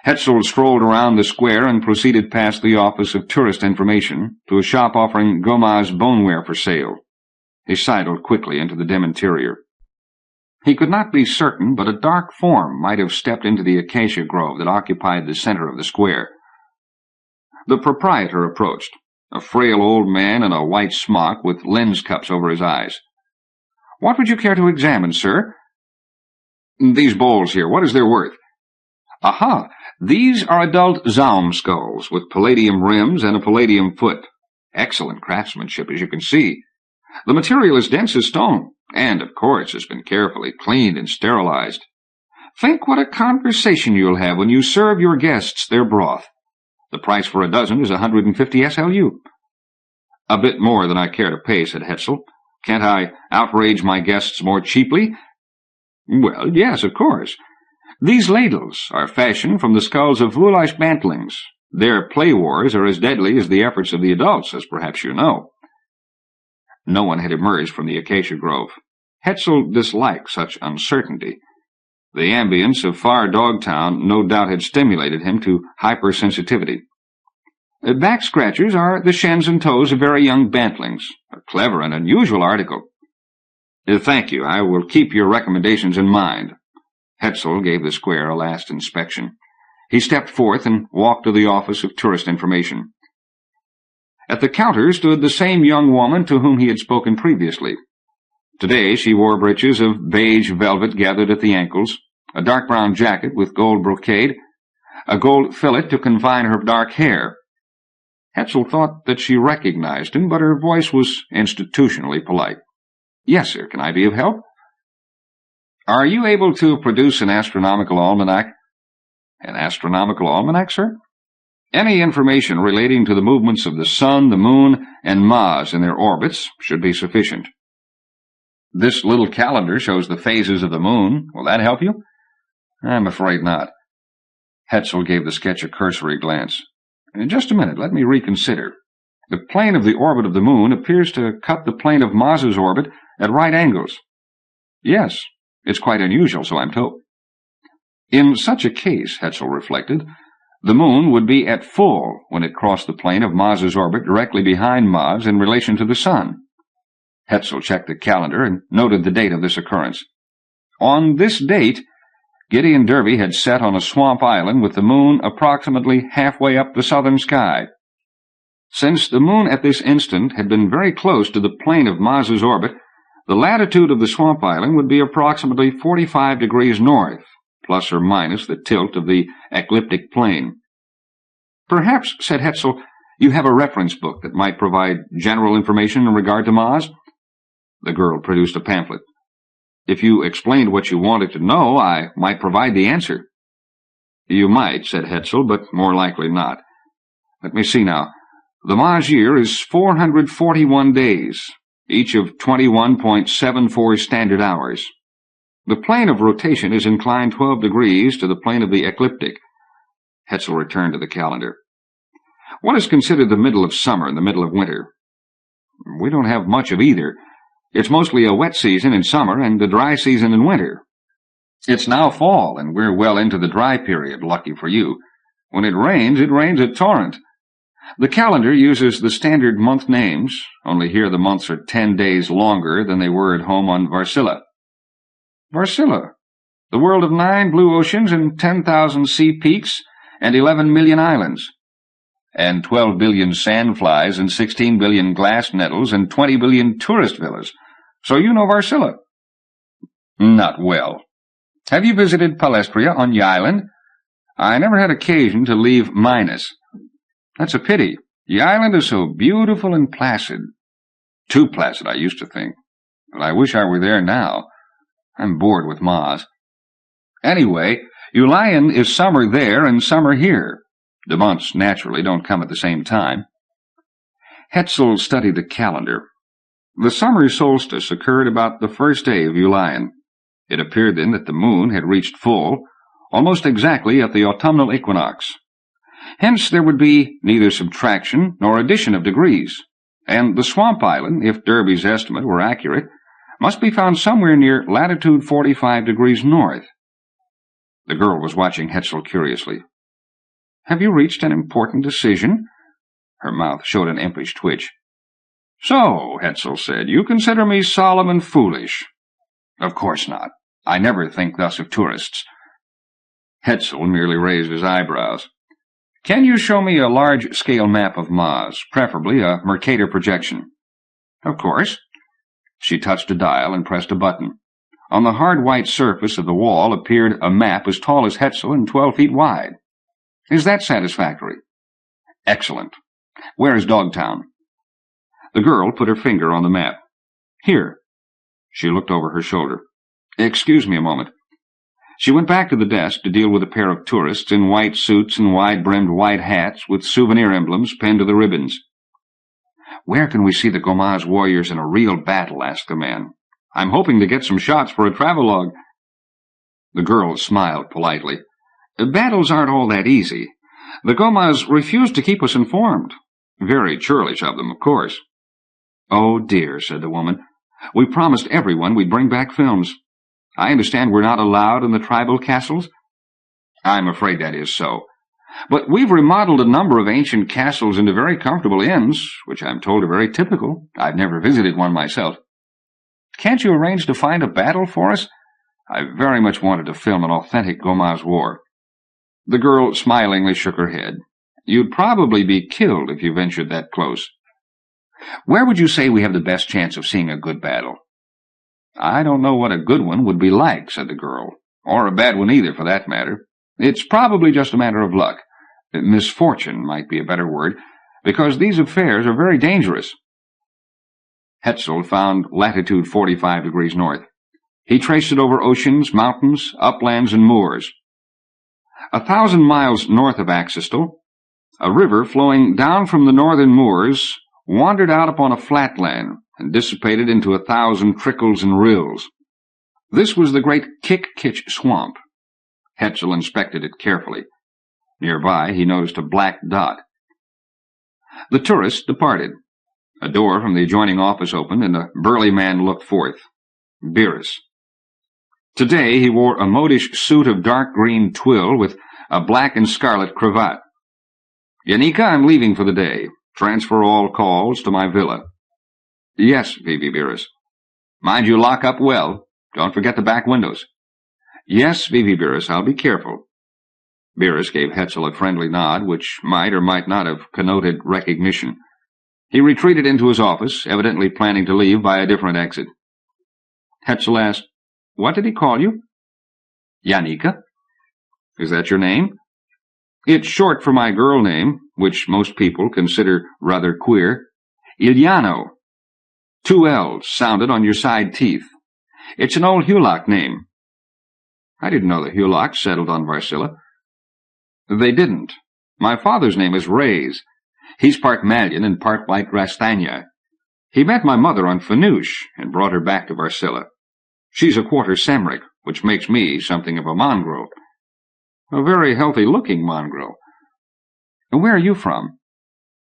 Hetzel strolled around the square and proceeded past the Office of Tourist Information to a shop offering Gomaz boneware for sale. He sidled quickly into the dim interior. He could not be certain, but a dark form might have stepped into the acacia grove that occupied the center of the square. The proprietor approached, a frail old man in a white smock with lens cups over his eyes. "What would you care to examine, sir?" "These bowls here, what is their worth?" "Aha! These are adult Zaum skulls, with palladium rims and a palladium foot. Excellent craftsmanship, as you can see. The material is dense as stone, and, of course, has been carefully cleaned and sterilized. Think what a conversation you'll have when you serve your guests their broth. The price for a dozen is 150 SLU. A bit more than I care to pay, said Hetzel. Can't I outrage my guests more cheaply? Well, yes, of course. These ladles are fashioned from the skulls of foolish bantlings. Their play wars are as deadly as the efforts of the adults, as perhaps you know. No one had emerged from the acacia grove. Hetzel disliked such uncertainty. The ambience of far Dogtown no doubt had stimulated him to hypersensitivity. Back-scratchers are the shins and toes of very young bantlings. A clever and unusual article. Thank you. I will keep your recommendations in mind. Hetzel gave the square a last inspection. He stepped forth and walked to the office of tourist information. At the counter stood the same young woman to whom he had spoken previously. Today she wore breeches of beige velvet gathered at the ankles, a dark brown jacket with gold brocade, a gold fillet to confine her dark hair. Hetzel thought that she recognized him, but her voice was institutionally polite. Yes, sir, can I be of help? Are you able to produce an astronomical almanac? An astronomical almanac, sir? Any information relating to the movements of the Sun, the Moon, and Mars in their orbits should be sufficient. This little calendar shows the phases of the Moon. Will that help you? I'm afraid not. Hetzel gave the sketch a cursory glance. In just a minute, let me reconsider. The plane of the orbit of the Moon appears to cut the plane of Mars's orbit at right angles. Yes, it's quite unusual, so I'm told. In such a case, Hetzel reflected, the Moon would be at full when it crossed the plane of Mars's orbit directly behind Mars in relation to the Sun. Hetzel checked the calendar and noted the date of this occurrence. On this date, Gideon Derby had set on a swamp island with the Moon approximately halfway up the southern sky. Since the Moon at this instant had been very close to the plane of Mars's orbit, the latitude of the swamp island would be approximately 45 degrees north, plus or minus the tilt of the ecliptic plane. Perhaps, said Hetzel, you have a reference book that might provide general information in regard to Mars? The girl produced a pamphlet. If you explained what you wanted to know, I might provide the answer. You might, said Hetzel, but more likely not. Let me see now. The Mars year is 441 days, each of 21.74 standard hours. The plane of rotation is inclined 12 degrees to the plane of the ecliptic. Hetzel returned to the calendar. What is considered the middle of summer and the middle of winter? We don't have much of either. It's mostly a wet season in summer and a dry season in winter. It's now fall, and we're well into the dry period, lucky for you. When it rains a torrent. The calendar uses the standard month names, only here the months are 10 days longer than they were at home on Varsilla. Varsilla, the world of 9 blue oceans and 10,000 sea peaks and 11 million islands, and 12 billion sandflies and 16 billion glass nettles and 20 billion tourist villas. So you know Varsilla. Not well. Have you visited Palestria on the island? I never had occasion to leave Minas. That's a pity. The island is so beautiful and placid. Too placid, I used to think. But I wish I were there now. I'm bored with Mars. Anyway, Ulian is summer there and summer here. The months, naturally, don't come at the same time. Hetzel studied the calendar. The summer solstice occurred about the first day of Ulian. It appeared then that the moon had reached full, almost exactly at the autumnal equinox. Hence there would be neither subtraction nor addition of degrees, and the swamp island, if Derby's estimate were accurate, must be found somewhere near latitude 45 degrees north. The girl was watching Hetzel curiously. Have you reached an important decision? Her mouth showed an impish twitch. So, Hetzel said, you consider me solemn and foolish. Of course not. I never think thus of tourists. Hetzel merely raised his eyebrows. Can you show me a large-scale map of Mars, preferably a Mercator projection? Of course. She touched a dial and pressed a button. On the hard white surface of the wall appeared a map as tall as Hetzel and 12 feet wide. Is that satisfactory? Excellent. Where is Dogtown? The girl put her finger on the map. Here." She looked over her shoulder. "Excuse me a moment." She went back to the desk to deal with a pair of tourists in white suits and wide-brimmed white hats with souvenir emblems pinned to the ribbons. "Where can we see the Gomaz warriors in a real battle?" asked the man. "I'm hoping to get some shots for a travelogue." The girl smiled politely. "Battles aren't all that easy. The Gomaz refuse to keep us informed. Very churlish of them, of course." "Oh, dear," said the woman. "We promised everyone we'd bring back films. I understand we're not allowed in the tribal castles?" "I'm afraid that is so. But we've remodeled a number of ancient castles into very comfortable inns, which I'm told are very typical. I've never visited one myself." "Can't you arrange to find a battle for us? I very much wanted to film an authentic Gomaz war." The girl smilingly shook her head. "You'd probably be killed if you ventured that close." "Where would you say we have the best chance of seeing a good battle?" "I don't know what a good one would be like," said the girl. "Or a bad one either, for that matter. It's probably just a matter of luck. Misfortune might be a better word, because these affairs are very dangerous." Hetzel found latitude 45 degrees north. He traced it over oceans, mountains, uplands, and moors. 1,000 miles north of Axistel, a river flowing down from the northern moors wandered out upon a flatland and dissipated into 1,000 trickles and rills. This was the great Kick-Kitch Swamp. Hetzel inspected it carefully. Nearby, he noticed a black dot. The tourists departed. A door from the adjoining office opened, and a burly man looked forth. Beerus. Today he wore a modish suit of dark green twill with a black and scarlet cravat. "Yanika, I'm leaving for the day. Transfer all calls to my villa." "Yes, V.V. Beerus." "Mind you lock up well. Don't forget the back windows." "Yes, V.V. Beerus, I'll be careful." Beerus gave Hetzel a friendly nod, which might or might not have connoted recognition. He retreated into his office, evidently planning to leave by a different exit. Hetzel asked, "What did he call you?" "Yanika." "Is that your name?" "It's short for my girl name, which most people consider rather queer. Ilyano. 2 L's sounded on your side teeth. It's an old Hulak name." "I didn't know the Hulaks settled on Varsilla." "They didn't. My father's name is Reyes. He's part Malian and part White Rastanya. He met my mother on Fanouche and brought her back to Varsilla. She's a quarter Semric, which makes me something of a mongrel. A very healthy-looking mongrel." "Where are you from?"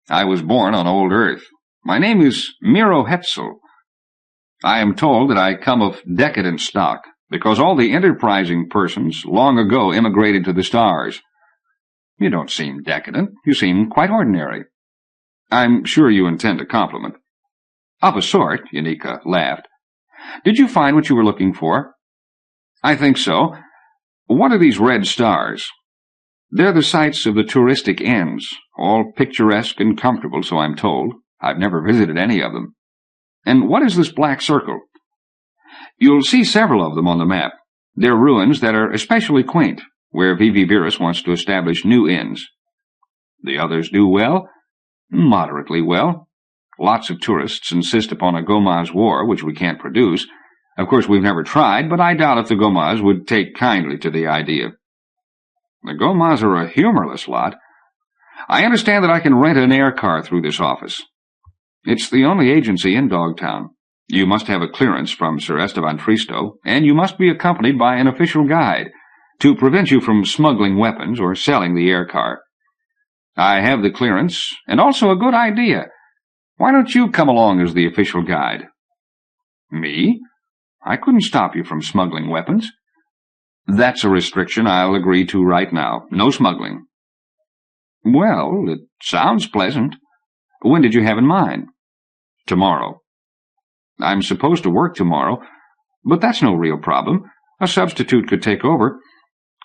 "I was born on old Earth. My name is Miro Hetzel. I am told that I come of decadent stock, because all the enterprising persons long ago immigrated to the stars." "You don't seem decadent. You seem quite ordinary." "I'm sure you intend a compliment." "Of a sort," Yanika laughed. "Did you find what you were looking for?" "I think so. What are these red stars?" "They're the sights of the touristic inns, all picturesque and comfortable, so I'm told. I've never visited any of them." "And what is this black circle?" "You'll see several of them on the map. They're ruins that are especially quaint, where V.V. Beerus wants to establish new inns." "The others do well?" "Moderately well. Lots of tourists insist upon a Gomaz war, which we can't produce. Of course, we've never tried, but I doubt if the Gomaz would take kindly to the idea." "The Gomaz are a humorless lot. I understand that I can rent an air car through this office. It's the only agency in Dogtown. You must have a clearance from Sir Esteban Tristo, and you must be accompanied by an official guide to prevent you from smuggling weapons or selling the air car. I have the clearance, and also a good idea. Why don't you come along as the official guide?" "Me? I couldn't stop you from smuggling weapons." "That's a restriction I'll agree to right now. No smuggling." "Well, it sounds pleasant. When did you have in mind?" "Tomorrow." "I'm supposed to work tomorrow, but that's no real problem. A substitute could take over.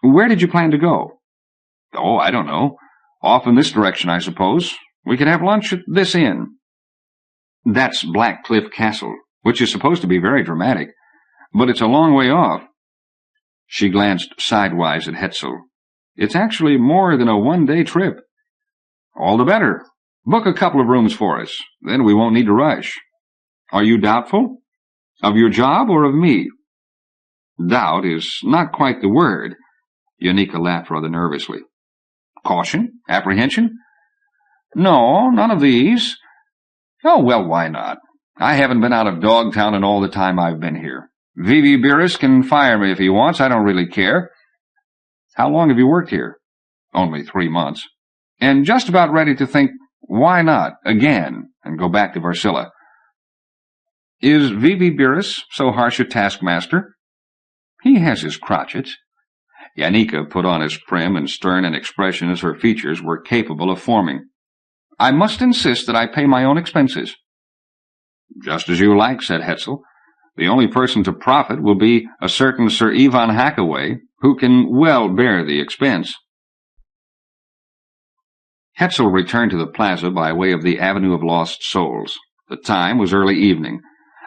Where did you plan to go?" "Oh, I don't know. Off in this direction, I suppose. We could have lunch at this inn." "That's Black Cliff Castle, which is supposed to be very dramatic, but it's a long way off." She glanced sidewise at Hetzel. "It's actually more than a one-day trip." "All the better. Book a couple of rooms for us. Then we won't need to rush." "Are you doubtful?" Of your job or of me? Doubt is not quite the word. Janika laughed rather nervously. Caution? Apprehension? No, none of these. Oh, well, why not? I haven't been out of Dogtown in all the time I've been here. V.V. Beerus can fire me if he wants. I don't really care. How long have you worked here? Only 3 months. And just about ready to think, why not, again, and go back to Varsilla. Is V.V. Beerus so harsh a taskmaster? He has his crotchets. Janika put on as prim and stern an expression as her features were capable of forming. I must insist that I pay my own expenses. Just as you like, said Hetzel. The only person to profit will be a certain Sir Ivan Hackaway, who can well bear the expense. Hetzel returned to the plaza by way of the Avenue of Lost Souls. The time was early evening.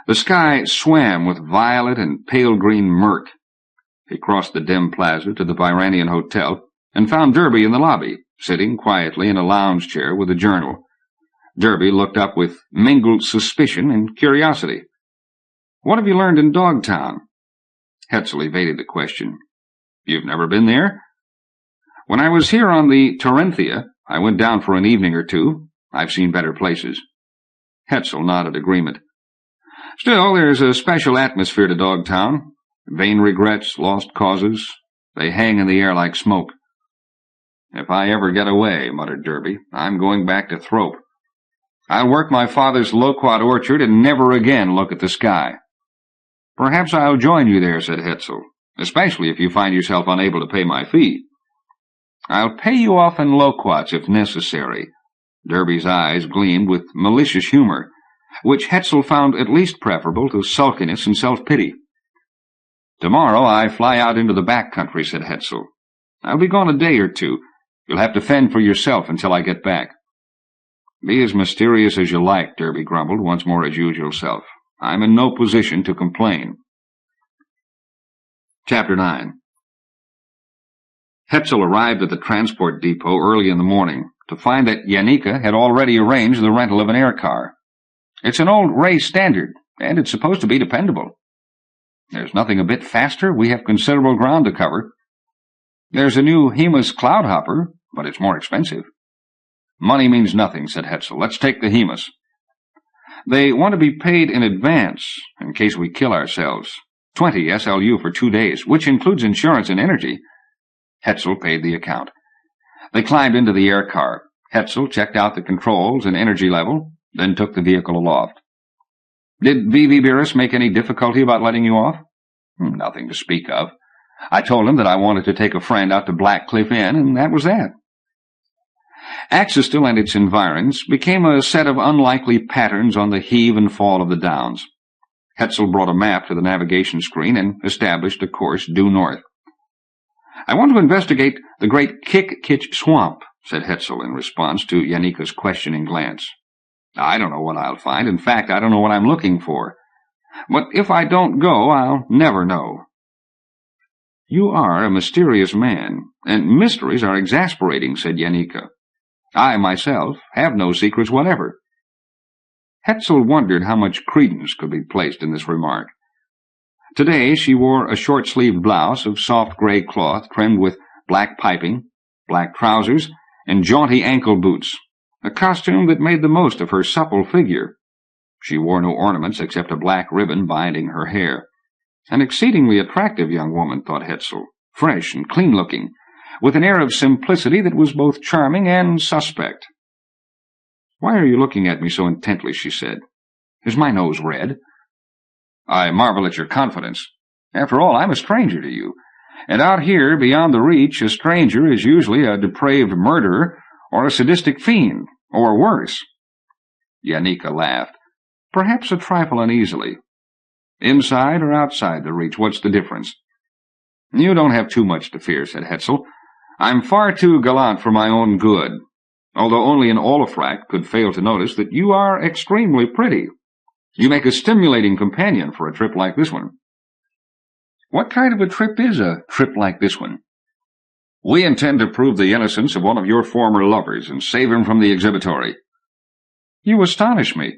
The sky swam with violet and pale-green murk. He crossed the dim plaza to the Byranian Hotel and found Derby in the lobby, sitting quietly in a lounge chair with a journal. Derby looked up with mingled suspicion and curiosity. What have you learned in Dogtown? Hetzel evaded the question. You've never been there? When I was here on the Terenthia, I went down for an evening or two. I've seen better places. Hetzel nodded agreement. Still, there's a special atmosphere to Dogtown. Vain regrets, lost causes, they hang in the air like smoke. If I ever get away, muttered Derby, I'm going back to Thrope. I'll work my father's loquat orchard and never again look at the sky. Perhaps I'll join you there, said Hetzel, especially if you find yourself unable to pay my fee. I'll pay you off in loquats if necessary. Derby's eyes gleamed with malicious humor, which Hetzel found at least preferable to sulkiness and self-pity. Tomorrow I fly out into the back country, said Hetzel. I'll be gone a day or two. You'll have to fend for yourself until I get back. Be as mysterious as you like, Derby grumbled, once more his usual self. I'm in no position to complain. Chapter 9. Hetzel arrived at the transport depot early in the morning to find that Janika had already arranged the rental of an air car. It's an old race standard, and it's supposed to be dependable. There's nothing a bit faster. We have considerable ground to cover. There's a new Hemus cloudhopper, but it's more expensive. Money means nothing, said Hetzel. Let's take the Hemus. They want to be paid in advance, in case we kill ourselves. 20 SLU for 2 days, which includes insurance and energy. Hetzel paid the account. They climbed into the air car. Hetzel checked out the controls and energy level, then took the vehicle aloft. Did V.V. Beerus make any difficulty about letting you off? Nothing to speak of. I told him that I wanted to take a friend out to Black Cliff Inn, and that was that. Axistil and its environs became a set of unlikely patterns on the heave and fall of the downs. Hetzel brought a map to the navigation screen and established a course due north. I want to investigate the great Kick-Kitch Swamp, said Hetzel in response to Janika's questioning glance. I don't know what I'll find. In fact, I don't know what I'm looking for. But if I don't go, I'll never know. You are a mysterious man, and mysteries are exasperating, said Janika. I, myself, have no secrets whatever. Hetzel wondered how much credence could be placed in this remark. Today she wore a short-sleeved blouse of soft gray cloth trimmed with black piping, black trousers, and jaunty ankle boots, a costume that made the most of her supple figure. She wore no ornaments except a black ribbon binding her hair. An exceedingly attractive young woman, thought Hetzel, fresh and clean-looking, with an air of simplicity that was both charming and suspect. Why are you looking at me so intently, she said. Is my nose red? I marvel at your confidence. After all, I'm a stranger to you, and out here, beyond the reach, a stranger is usually a depraved murderer or a sadistic fiend, or worse. Janika laughed, perhaps a trifle uneasily. Inside or outside the reach, what's the difference? You don't have too much to fear, said Hetzel. I'm far too gallant for my own good, although only an Olafrak could fail to notice that you are extremely pretty. You make a stimulating companion for a trip like this one. What kind of a trip is a trip like this one? We intend to prove the innocence of one of your former lovers and save him from the exhibitory. You astonish me.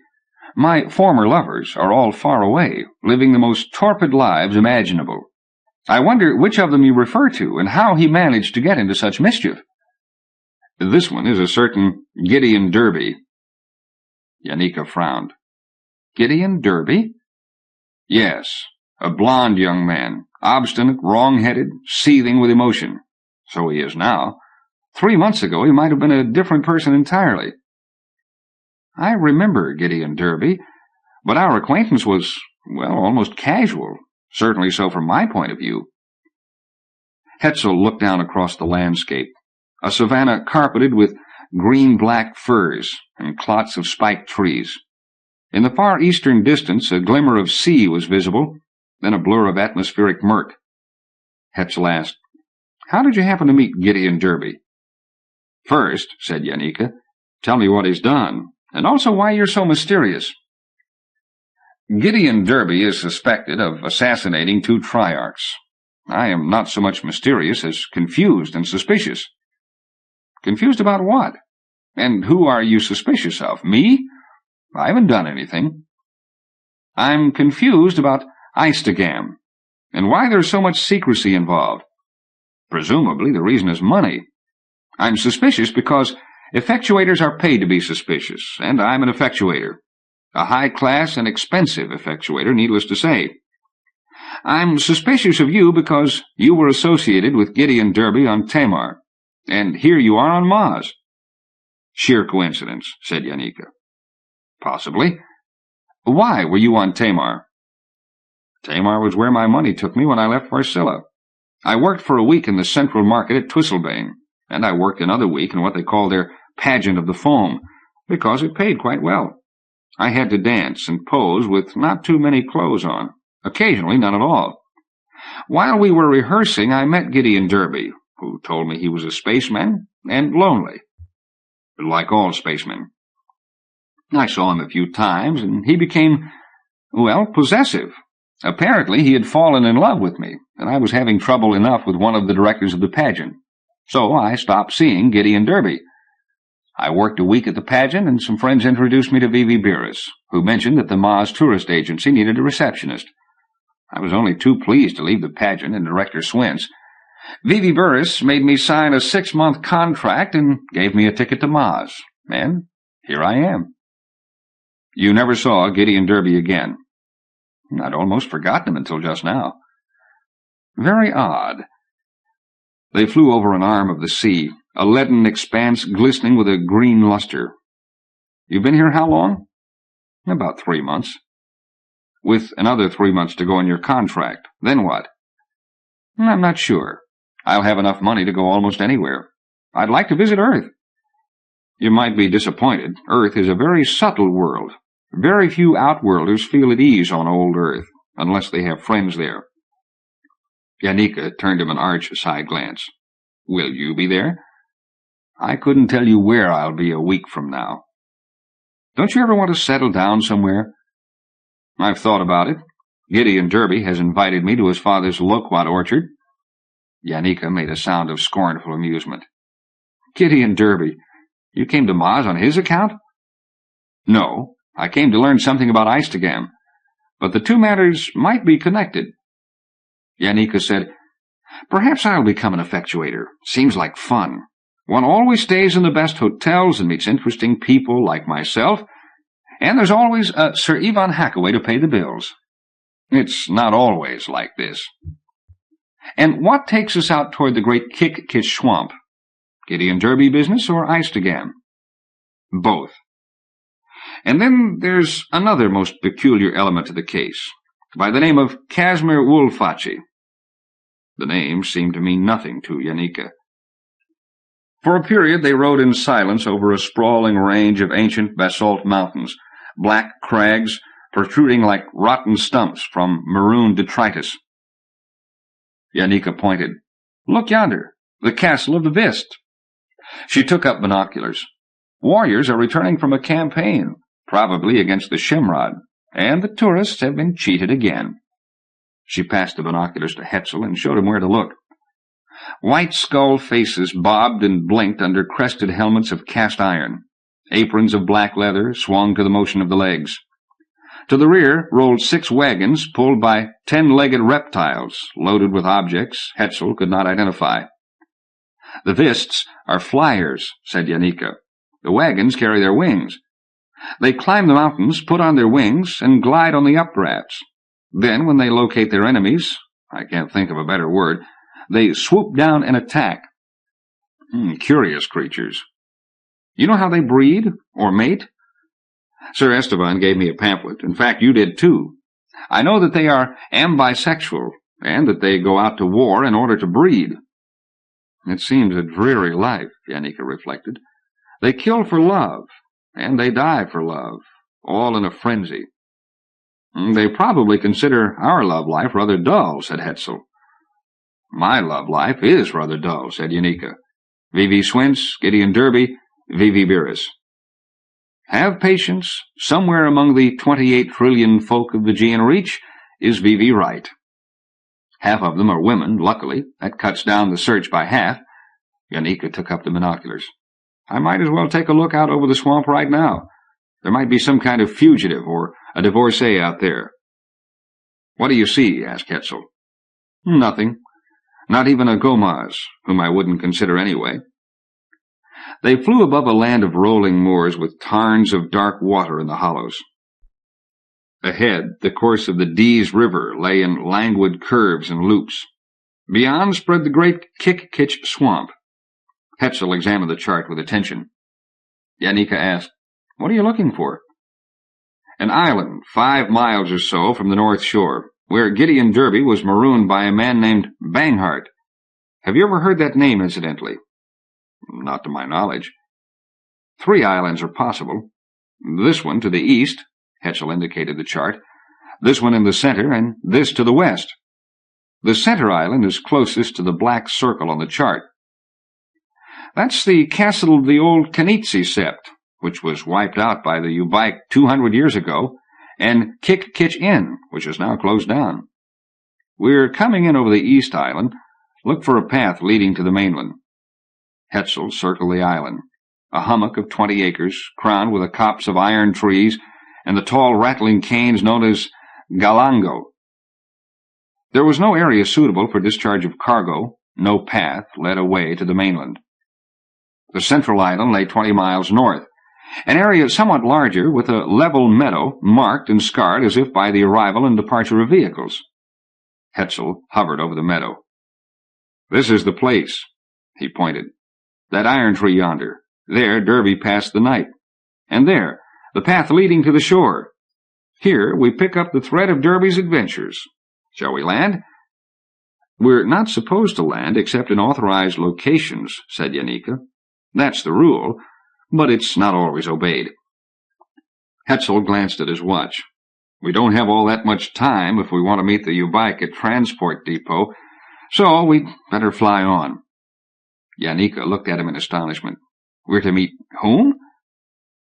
My former lovers are all far away, living the most torpid lives imaginable. I wonder which of them you refer to, and how he managed to get into such mischief." "This one is a certain Gideon Derby." Yannicka frowned. "Gideon Derby?" "Yes, a blond young man, obstinate, wrong-headed, seething with emotion. So he is now. 3 months ago he might have been a different person entirely." "I remember Gideon Derby, but our acquaintance was, well, almost casual, certainly so from my point of view." Hetzel looked down across the landscape, a savanna carpeted with green-black firs and clots of spiked trees. In the far eastern distance a glimmer of sea was visible, then a blur of atmospheric murk. Hetzel asked, "How did you happen to meet Gideon Derby?" "First," said Yannicka, "tell me what he's done, and also why you're so mysterious." "Gideon Derby is suspected of assassinating 2 triarchs. I am not so much mysterious as confused and suspicious." "Confused about what? And who are you suspicious of? Me? I haven't done anything." "I'm confused about Eistigam, and why there's so much secrecy involved. Presumably the reason is money. I'm suspicious because effectuators are paid to be suspicious, and I'm an effectuator. A high-class and expensive effectuator, needless to say. I'm suspicious of you because you were associated with Gideon Derby on Tamar, and here you are on Maz." "Sheer coincidence," said Yannicka. "Possibly. Why were you on Tamar?" "Tamar was where my money took me when I left Varsilla. I worked for a week in the central market at Twisselbane, and I worked another week in what they call their pageant of the foam, because it paid quite well. I had to dance and pose with not too many clothes on, occasionally none at all. While we were rehearsing, I met Gideon Derby, who told me he was a spaceman and lonely. Like all spacemen. I saw him a few times, and he became, well, possessive. Apparently he had fallen in love with me, and I was having trouble enough with one of the directors of the pageant. So I stopped seeing Gideon Derby. I worked a week at the pageant, and some friends introduced me to Vivi Beerus, who mentioned that the Maz tourist agency needed a receptionist. I was only too pleased to leave the pageant and Director Swintz. Vivi Beerus made me sign a 6-month contract and gave me a ticket to Maz, and here I am." "You never saw Gideon Derby again?" "I'd almost forgotten him until just now." "Very odd." They flew over an arm of the sea, a leaden expanse glistening with a green luster. "You've been here how long?" "About 3 months." "With another 3 months to go on your contract. Then what?" "I'm not sure. I'll have enough money to go almost anywhere. I'd like to visit Earth." "You might be disappointed. Earth is a very subtle world. Very few outworlders feel at ease on old Earth, unless they have friends there." Yannicka turned him an arch side glance. "Will you be there?" "I couldn't tell you where I'll be a week from now." "Don't you ever want to settle down somewhere?" "I've thought about it. Gideon Derby has invited me to his father's loquat orchard." Yannicka made a sound of scornful amusement. "Gideon Derby? You came to Maz on his account?" "No, I came to learn something about Eistigam, but the two matters might be connected." Yannicka said, "Perhaps I'll become an effectuator. Seems like fun. One always stays in the best hotels and meets interesting people like myself, and there's always Sir Ivan Hackaway to pay the bills." "It's not always like this." "And what takes us out toward the great Kick-Kish swamp? Gideon Derby business or Eistigam?" "Both. And then there's another most peculiar element to the case, by the name of Casimir Wolfachi." The name seemed to mean nothing to Yannicka. For a period they rode in silence over a sprawling range of ancient basalt mountains, black crags protruding like rotten stumps from maroon detritus. Yannicka pointed. "Look yonder, the castle of the Vist." She took up binoculars. "Warriors are returning from a campaign, probably against the Shimrod, and the tourists have been cheated again." She passed the binoculars to Hetzel and showed him where to look. White skull faces bobbed and blinked under crested helmets of cast iron. Aprons of black leather swung to the motion of the legs. To the rear rolled 6 wagons pulled by 10-legged reptiles, loaded with objects Hetzel could not identify. "The Vists are flyers," said Janika. "The wagons carry their wings. They climb the mountains, put on their wings, and glide on the updrafts. Then, when they locate their enemies, I can't think of a better word, they swoop down and attack. Curious creatures. You know how they breed or mate?" "Sir Esteban gave me a pamphlet. In fact, you did too. I know that they are ambisexual, and that they go out to war in order to breed." "It seems a dreary life," Janika reflected. "They kill for love, and they die for love, all in a frenzy." "They probably consider our love life rather dull," said Hetzel. "My love life is rather dull," said Janika. "Vivi Swince, Gideon Derby, Vivi Beerus." Have patience. Somewhere among the 28 trillion folk of the Aegean Reach is Vivi Wright. Half of them are women, luckily. That cuts down the search by half. Janika took up the binoculars. "I might as well take a look out over the swamp right now. There might be some kind of fugitive or a divorcee out there." "What do you see?" asked Hetzel. "Nothing. Not even a Gomaz, whom I wouldn't consider anyway." They flew above a land of rolling moors with tarns of dark water in the hollows. Ahead, the course of the Dees River lay in languid curves and loops. Beyond spread the great Kick-Kitch swamp. Hetzel examined the chart with attention. Janika asked, "What are you looking for?" "An island 5 miles or so from the north shore, where Gideon Derby was marooned by a man named Banghart. Have you ever heard that name, incidentally?" "Not to my knowledge." 3 islands are possible. This one to the east," Hetzel indicated the chart, "this one in the center, and this to the west. The center island is closest to the black circle on the chart. That's the castle of the old Kanitsi sept, which was wiped out by the Ubike 200 years ago, and Kick-Kitch Inn, which is now closed down. We're coming in over the east island. Look for a path leading to the mainland." Hetzel circled the island, a hummock of 20 acres, crowned with a copse of iron trees and the tall rattling canes known as galango. There was no area suitable for discharge of cargo. No path led away to the mainland. The central island lay 20 miles north, an area somewhat larger with a level meadow marked and scarred as if by the arrival and departure of vehicles. Hetzel hovered over the meadow. "This is the place," he pointed. "That iron tree yonder. There Derby passed the night. And there, the path leading to the shore. Here we pick up the thread of Derby's adventures. Shall we land?" "We're not supposed to land except in authorized locations," said Janika. "That's the rule, but it's not always obeyed." Hetzel glanced at his watch. "We don't have all that much time if we want to meet the Ubike at Transport Depot, so we'd better fly on." Janika looked at him in astonishment. "We're to meet whom?"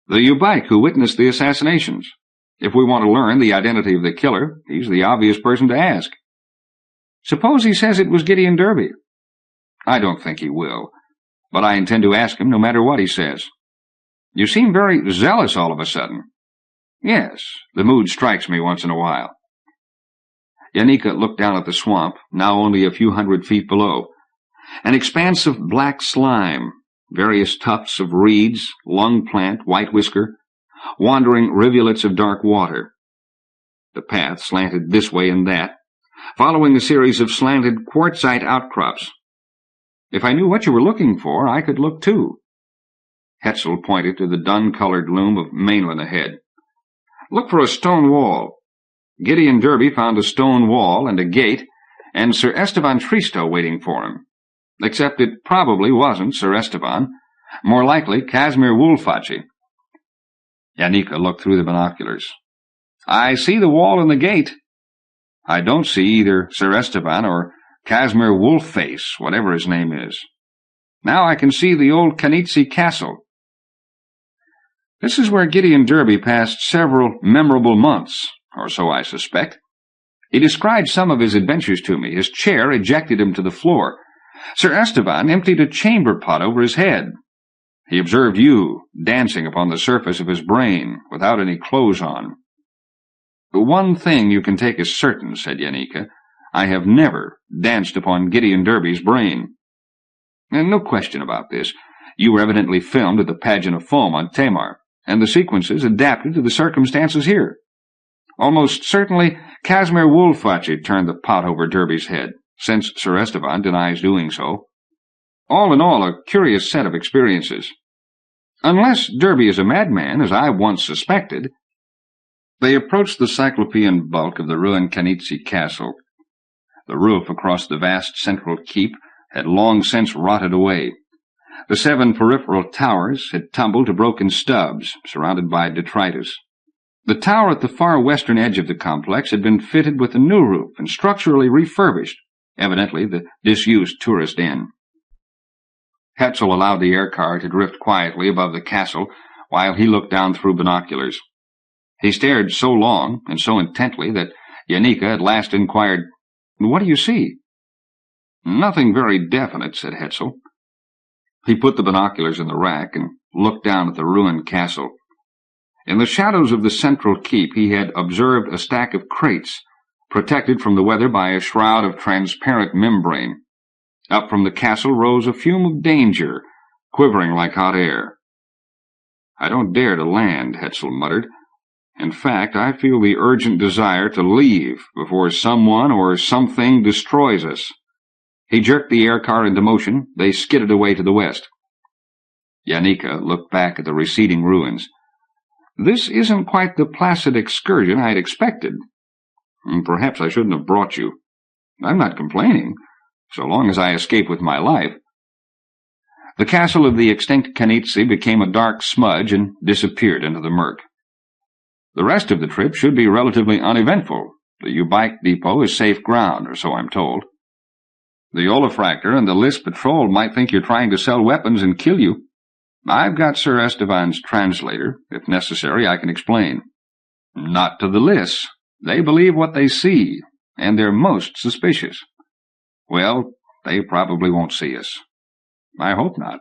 "The Ubike who witnessed the assassinations. If we want to learn the identity of the killer, he's the obvious person to ask." "Suppose he says it was Gideon Derby?" "I don't think he will, but I intend to ask him no matter what he says." "You seem very zealous all of a sudden." "Yes, the mood strikes me once in a while." Janika looked down at the swamp, now only a few hundred feet below. An expanse of black slime, various tufts of reeds, lung plant, white whisker, wandering rivulets of dark water. The path slanted this way and that, following a series of slanted quartzite outcrops. "If I knew what you were looking for, I could look too." Hetzel pointed to the dun-colored loom of mainland ahead. "Look for a stone wall. Gideon Derby found a stone wall and a gate, and Sir Esteban Tristo waiting for him. Except it probably wasn't Sir Esteban. More likely Casimir Wulfachi." Janika looked through the binoculars. "I see the wall and the gate. I don't see either Sir Esteban or Casimir Wolfface, whatever his name is. Now I can see the old Kanitsi castle. This is where Gideon Derby passed several memorable months, or so I suspect. He described some of his adventures to me. His chair ejected him to the floor. Sir Esteban emptied a chamber pot over his head. He observed you dancing upon the surface of his brain without any clothes on." One thing you can take as certain, said Yanika. I have never danced upon Gideon Derby's brain. And no question about this. You were evidently filmed at the pageant of foam on Tamar, and the sequences adapted to the circumstances here. Almost certainly, Casimir Wolfacci turned the pot over Derby's head, since Sir Esteban denies doing so. All in all, a curious set of experiences. Unless Derby is a madman, as I once suspected. They approached the cyclopean bulk of the ruined Canizzi castle. The roof across the vast central keep had long since rotted away. The 7 peripheral towers had tumbled to broken stubs, surrounded by detritus. The tower at the far western edge of the complex had been fitted with a new roof and structurally refurbished, evidently the disused tourist inn. Hetzel allowed the air car to drift quietly above the castle while he looked down through binoculars. He stared so long and so intently that Yanika at last inquired, "What do you see?" "Nothing very definite," said Hetzel. He put the binoculars in the rack and looked down at the ruined castle. In the shadows of the central keep he had observed a stack of crates, protected from the weather by a shroud of transparent membrane. Up from the castle rose a fume of danger, quivering like hot air. "I don't dare to land," Hetzel muttered. "In fact, I feel the urgent desire to leave before someone or something destroys us." He jerked the air car into motion. They skidded away to the west. Yanika looked back at the receding ruins. "This isn't quite the placid excursion I had expected. Perhaps I shouldn't have brought you. I'm not complaining, so long as I escape with my life." The castle of the extinct Canizzi became a dark smudge and disappeared into the murk. "The rest of the trip should be relatively uneventful. The U-Bike depot is safe ground, or so I'm told. The Olafractor and the List patrol might think you're trying to sell weapons and kill you. I've got Sir Esteban's translator. If necessary, I can explain." "Not to the List. They believe what they see, and they're most suspicious." "Well, they probably won't see us." "I hope not."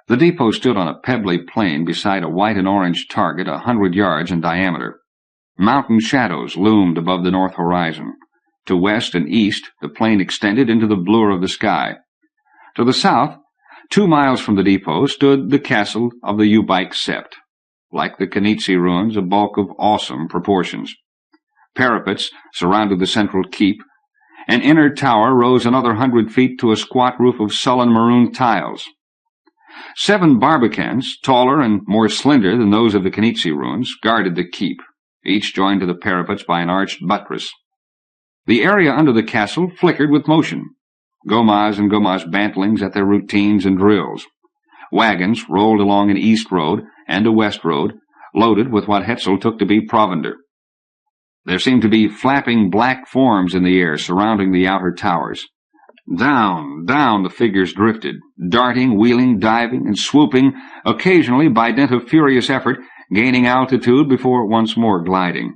The depot stood on a pebbly plain beside a white and orange target 100 yards in diameter. Mountain shadows loomed above the north horizon. To west and east, the plain extended into the blur of the sky. To the south, 2 miles from the depot, stood the castle of the U-Bike Sept. Like the Canizzi ruins, a bulk of awesome proportions. Parapets surrounded the central keep. An inner tower rose another 100 feet to a squat roof of sullen maroon tiles. 7 barbicans, taller and more slender than those of the Canizzi ruins, guarded the keep, each joined to the parapets by an arched buttress. The area under the castle flickered with motion. Gomas and Gomas bantlings at their routines and drills. Wagons rolled along an east road and a west road, loaded with what Hetzel took to be provender. There seemed to be flapping black forms in the air surrounding the outer towers. Down, down the figures drifted, darting, wheeling, diving, and swooping, occasionally by dint of furious effort, gaining altitude before once more gliding.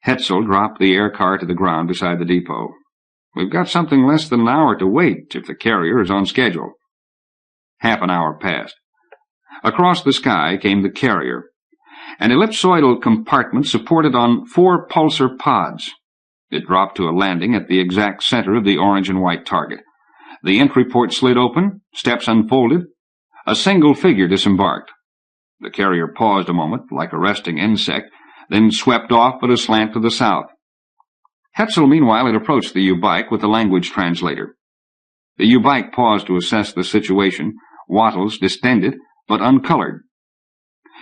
Hetzel dropped the air car to the ground beside the depot. "We've got something less than an hour to wait if the carrier is on schedule." Half an hour passed. Across the sky came the carrier, an ellipsoidal compartment supported on 4 pulsar pods. It dropped to a landing at the exact center of the orange and white target. The entry port slid open, steps unfolded. A single figure disembarked. The carrier paused a moment, like a resting insect, then swept off at a slant to the south. Hetzel, meanwhile, had approached the U-Bike with the language translator. The U-Bike paused to assess the situation, wattles distended, but uncolored.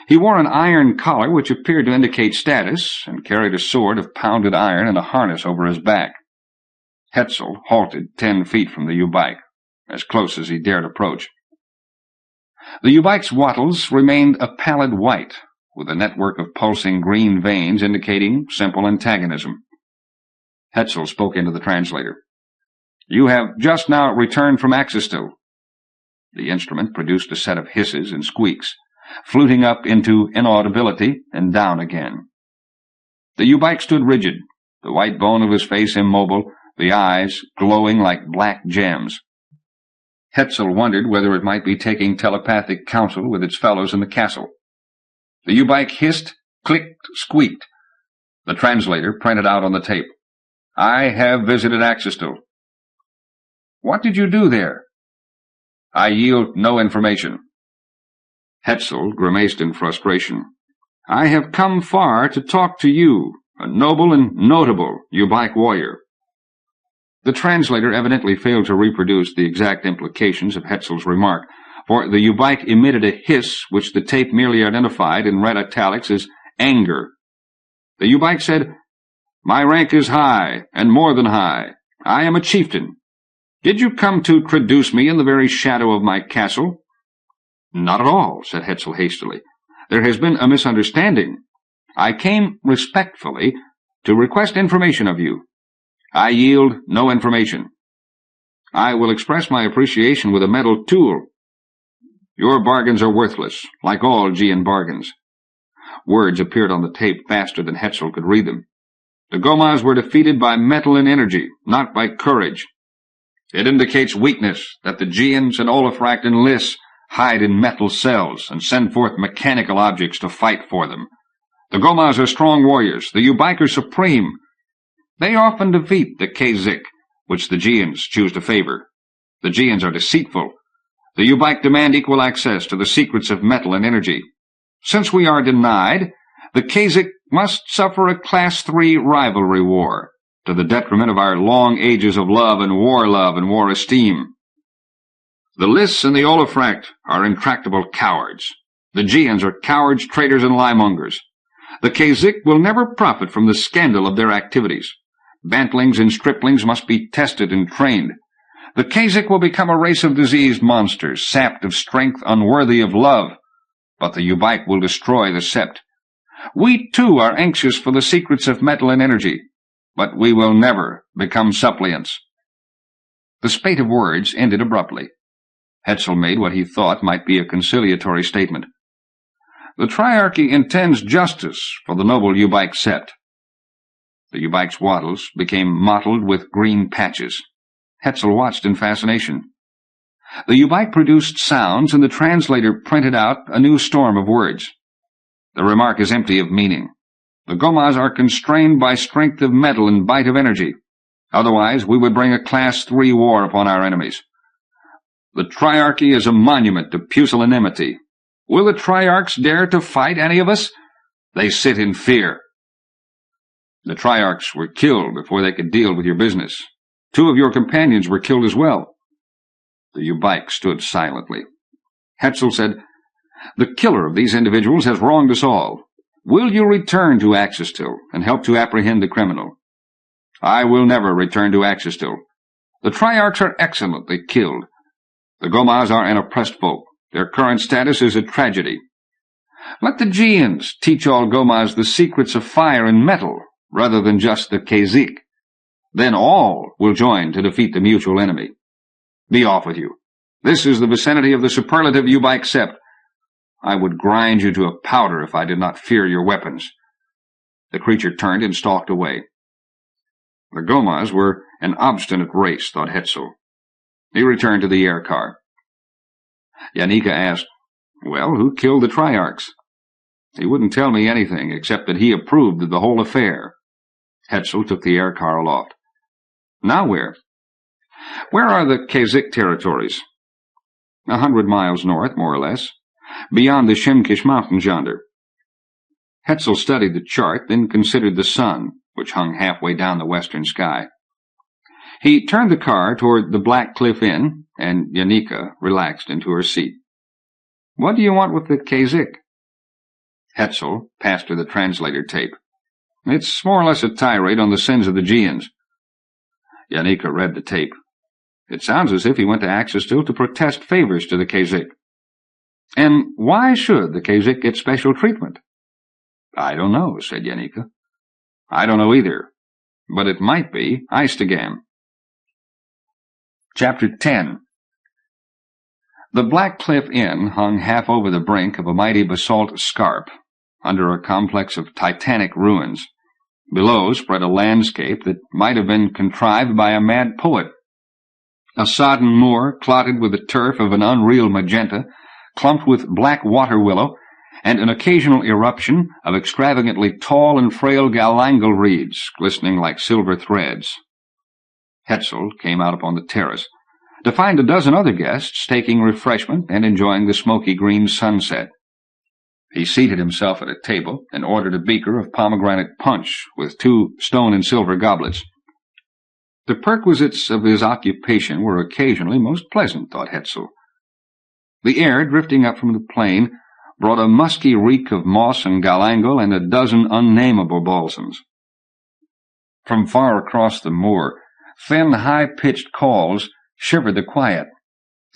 He wore an iron collar which appeared to indicate status, and carried a sword of pounded iron in a harness over his back. Hetzel halted 10 feet from the U-Bike, as close as he dared approach. The U-Bike's wattles remained a pallid white, with a network of pulsing green veins indicating simple antagonism. Hetzel spoke into the translator. "You have just now returned from Axistil." The instrument produced a set of hisses and squeaks, fluting up into inaudibility and down again. The U-Bike stood rigid, the white bone of his face immobile, the eyes glowing like black gems. Hetzel wondered whether it might be taking telepathic counsel with its fellows in the castle. The U-Bike hissed, clicked, squeaked, The translator printed out on the tape. I have visited Axistil. What did you do there? I yield no information. Hetzel grimaced in frustration. I have come far to talk to you, a noble and notable Ubaik warrior. The translator evidently failed to reproduce the exact implications of Hetzel's remark, for the Ubaik emitted a hiss which the tape merely identified in red italics as anger. The Ubaik said, My rank is high, and more than high. I am a chieftain. Did you come to traduce me in the very shadow of my castle? Not at all, said Hetzel hastily. There has been a misunderstanding. I came respectfully to request information of you. I yield no information. I will express my appreciation with a metal tool. Your bargains are worthless, like all Gean bargains. Words appeared on the tape faster than Hetzel could read them. The Gomaz were defeated by metal and energy, not by courage. It indicates weakness that the Geans and Olafract and Liss hide in metal cells and send forth mechanical objects to fight for them. The Gomaz are strong warriors, the Ubaik are supreme. They often defeat the Kazik, which the Geans choose to favor. The Geans are deceitful. The Ubaik demand equal access to the secrets of metal and energy. Since we are denied, the Kazik must suffer a Class 3 rivalry war, to the detriment of our long ages of love and war esteem. The Liss and the Olafract are intractable cowards. The Geans are cowards, traitors, and liemongers. The Kazik will never profit from the scandal of their activities. Bantlings and striplings must be tested and trained. The Kazik will become a race of diseased monsters, sapped of strength, unworthy of love. But the Ubaik will destroy the Sept. We, too, are anxious for the secrets of metal and energy, but we will never become suppliants. The spate of words ended abruptly. Hetzel made what he thought might be a conciliatory statement. The Triarchy intends justice for the noble Ubaik Sept. The Ubaik's wattles became mottled with green patches. Hetzel watched in fascination. The Ubaik produced sounds, and the translator printed out a new storm of words. The remark is empty of meaning. The Gomaz are constrained by strength of metal and bite of energy. Otherwise, we would bring a Class 3 war upon our enemies. The Triarchy is a monument to pusillanimity. Will the Triarchs dare to fight any of us? They sit in fear. The Triarchs were killed before they could deal with your business. 2 of your companions were killed as well. The Ubaik stood silently. Hetzel said, The killer of these individuals has wronged us all. Will you return to Axistil and help to apprehend the criminal? I will never return to Axistil. The Triarchs are excellently killed. The Gomaz are an oppressed folk. Their current status is a tragedy. Let the Geans teach all Gomaz the secrets of fire and metal, rather than just the Kazik. Then all will join to defeat the mutual enemy. Be off with you. This is the vicinity of the superlative Ubaik Sept. I would grind you to a powder if I did not fear your weapons. The creature turned and stalked away. The Gomaz were an obstinate race, thought Hetzel. He returned to the air car. Yanika asked, Well, who killed the Triarchs? He wouldn't tell me anything except that he approved of the whole affair. Hetzel took the air car aloft. Now where? Where are the Kazik territories? 100 miles north, more or less, beyond the Shimkish Mountains yonder. Hetzel studied the chart, then considered the sun, which hung halfway down the western sky. He turned the car toward the Black Cliff Inn, and Yanika relaxed into her seat. What do you want with the Kazik? Hetzel passed her the translator tape. It's more or less a tirade on the sins of the Geans. Yanika read the tape. It sounds as if he went to Axistil to protest favors to the Kazik. And why should the Kazik get special treatment? I don't know, said Yanika. I don't know either, but it might be Eistigam. Chapter 10. The Black Cliff Inn hung half over the brink of a mighty basalt scarp, under a complex of titanic ruins. Below spread a landscape that might have been contrived by a mad poet. A sodden moor, clotted with the turf of an unreal magenta, clumped with black water willow, and an occasional eruption of extravagantly tall and frail galangal reeds, glistening like silver threads. Hetzel came out upon the terrace to find a dozen other guests taking refreshment and enjoying the smoky green sunset. He seated himself at a table and ordered a beaker of pomegranate punch with 2 stone and silver goblets. The perquisites of his occupation were occasionally most pleasant, thought Hetzel. The air drifting up from the plain brought a musky reek of moss and galangal and a dozen unnameable balsams. From far across the moor, thin, high-pitched calls shivered the quiet,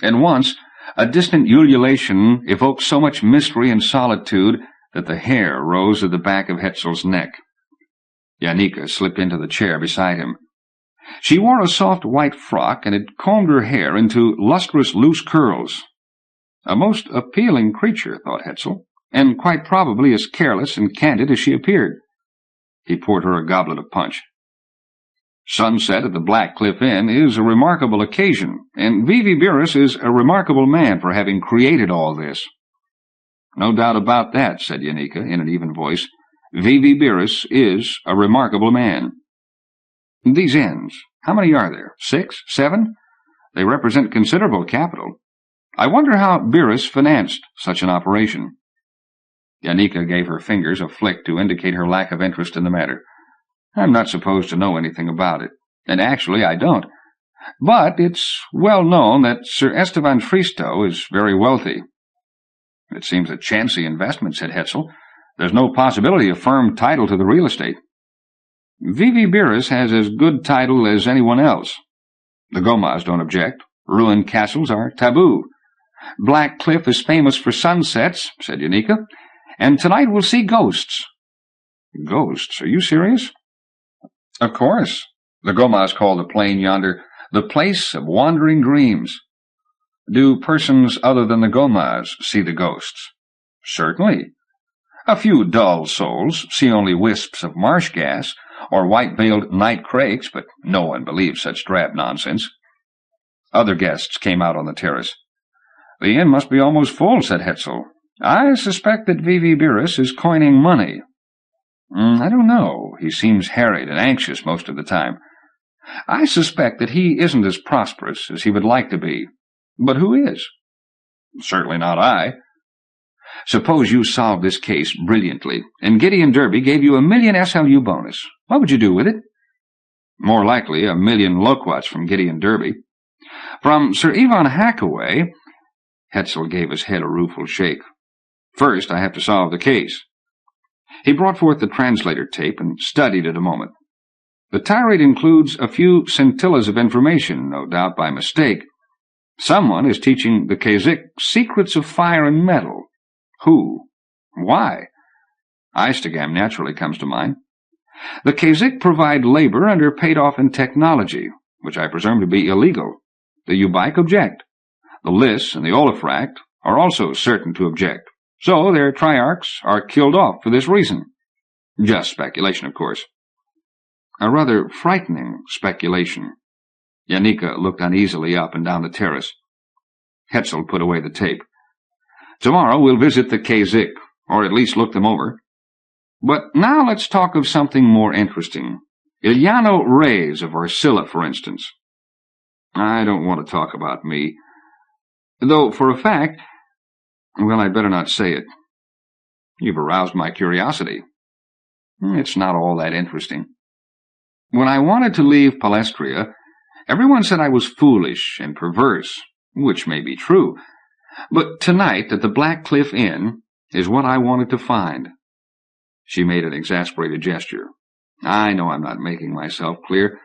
and once a distant ululation evoked so much mystery and solitude that the hair rose at the back of Hetzel's neck. Janika slipped into the chair beside him. She wore a soft white frock and had combed her hair into lustrous loose curls. A most appealing creature, thought Hetzel, and quite probably as careless and candid as she appeared. He poured her a goblet of punch. Sunset at the Black Cliff Inn is a remarkable occasion, and Vivi Beerus is a remarkable man for having created all this. No doubt about that, said Janika in an even voice. Vivi Beerus is a remarkable man. These inns, how many are there? 6? 7? They represent considerable capital. I wonder how Beerus financed such an operation. Janika gave her fingers a flick to indicate her lack of interest in the matter. I'm not supposed to know anything about it, and actually I don't. But it's well known that Sir Esteban Fristo is very wealthy. It seems a chancy investment, said Hetzel. There's no possibility of firm title to the real estate. Vivi Beerus has as good title as anyone else. The Gomas don't object. Ruined castles are taboo. Black Cliff is famous for sunsets, said Janika, and tonight we'll see ghosts. Ghosts? Are you serious? Of course. The Gomas call the plain yonder the place of wandering dreams. Do persons other than the Gomas see the ghosts? Certainly. A few dull souls see only wisps of marsh gas or white-veiled night crakes, but no one believes such drab nonsense. Other guests came out on the terrace. The inn must be almost full, said Hetzel. I suspect that Vivi Beerus is coining money. I don't know. He seems harried and anxious most of the time. I suspect that he isn't as prosperous as he would like to be. But who is? Certainly not I. Suppose you solved this case brilliantly, and Gideon Derby gave you $1 million SLU bonus. What would you do with it? More likely $1 million loquats from Gideon Derby. From Sir Ivan Hackaway, Hetzel gave his head a rueful shake. First, I have to solve the case. He brought forth the translator tape and studied it a moment. The tirade includes a few scintillas of information, no doubt by mistake. Someone is teaching the Kazik secrets of fire and metal. Who? Why? Eistigam naturally comes to mind. The Kazik provide labor and are paid off in technology, which I presume to be illegal. The Ubaik object. The Liss and the Olafract are also certain to object. So their triarchs are killed off for this reason. Just speculation, of course. A rather frightening speculation. Janika looked uneasily up and down the terrace. Hetzel put away the tape. Tomorrow we'll visit the Kazik, or at least look them over. But now let's talk of something more interesting. Iliano Reyes of Arcilla, for instance. I don't want to talk about me. Though, for a fact, well, I'd better not say it. You've aroused my curiosity. It's not all that interesting. When I wanted to leave Palestria, everyone said I was foolish and perverse, which may be true. But tonight, at the Black Cliff Inn, is what I wanted to find. She made an exasperated gesture. I know I'm not making myself clear.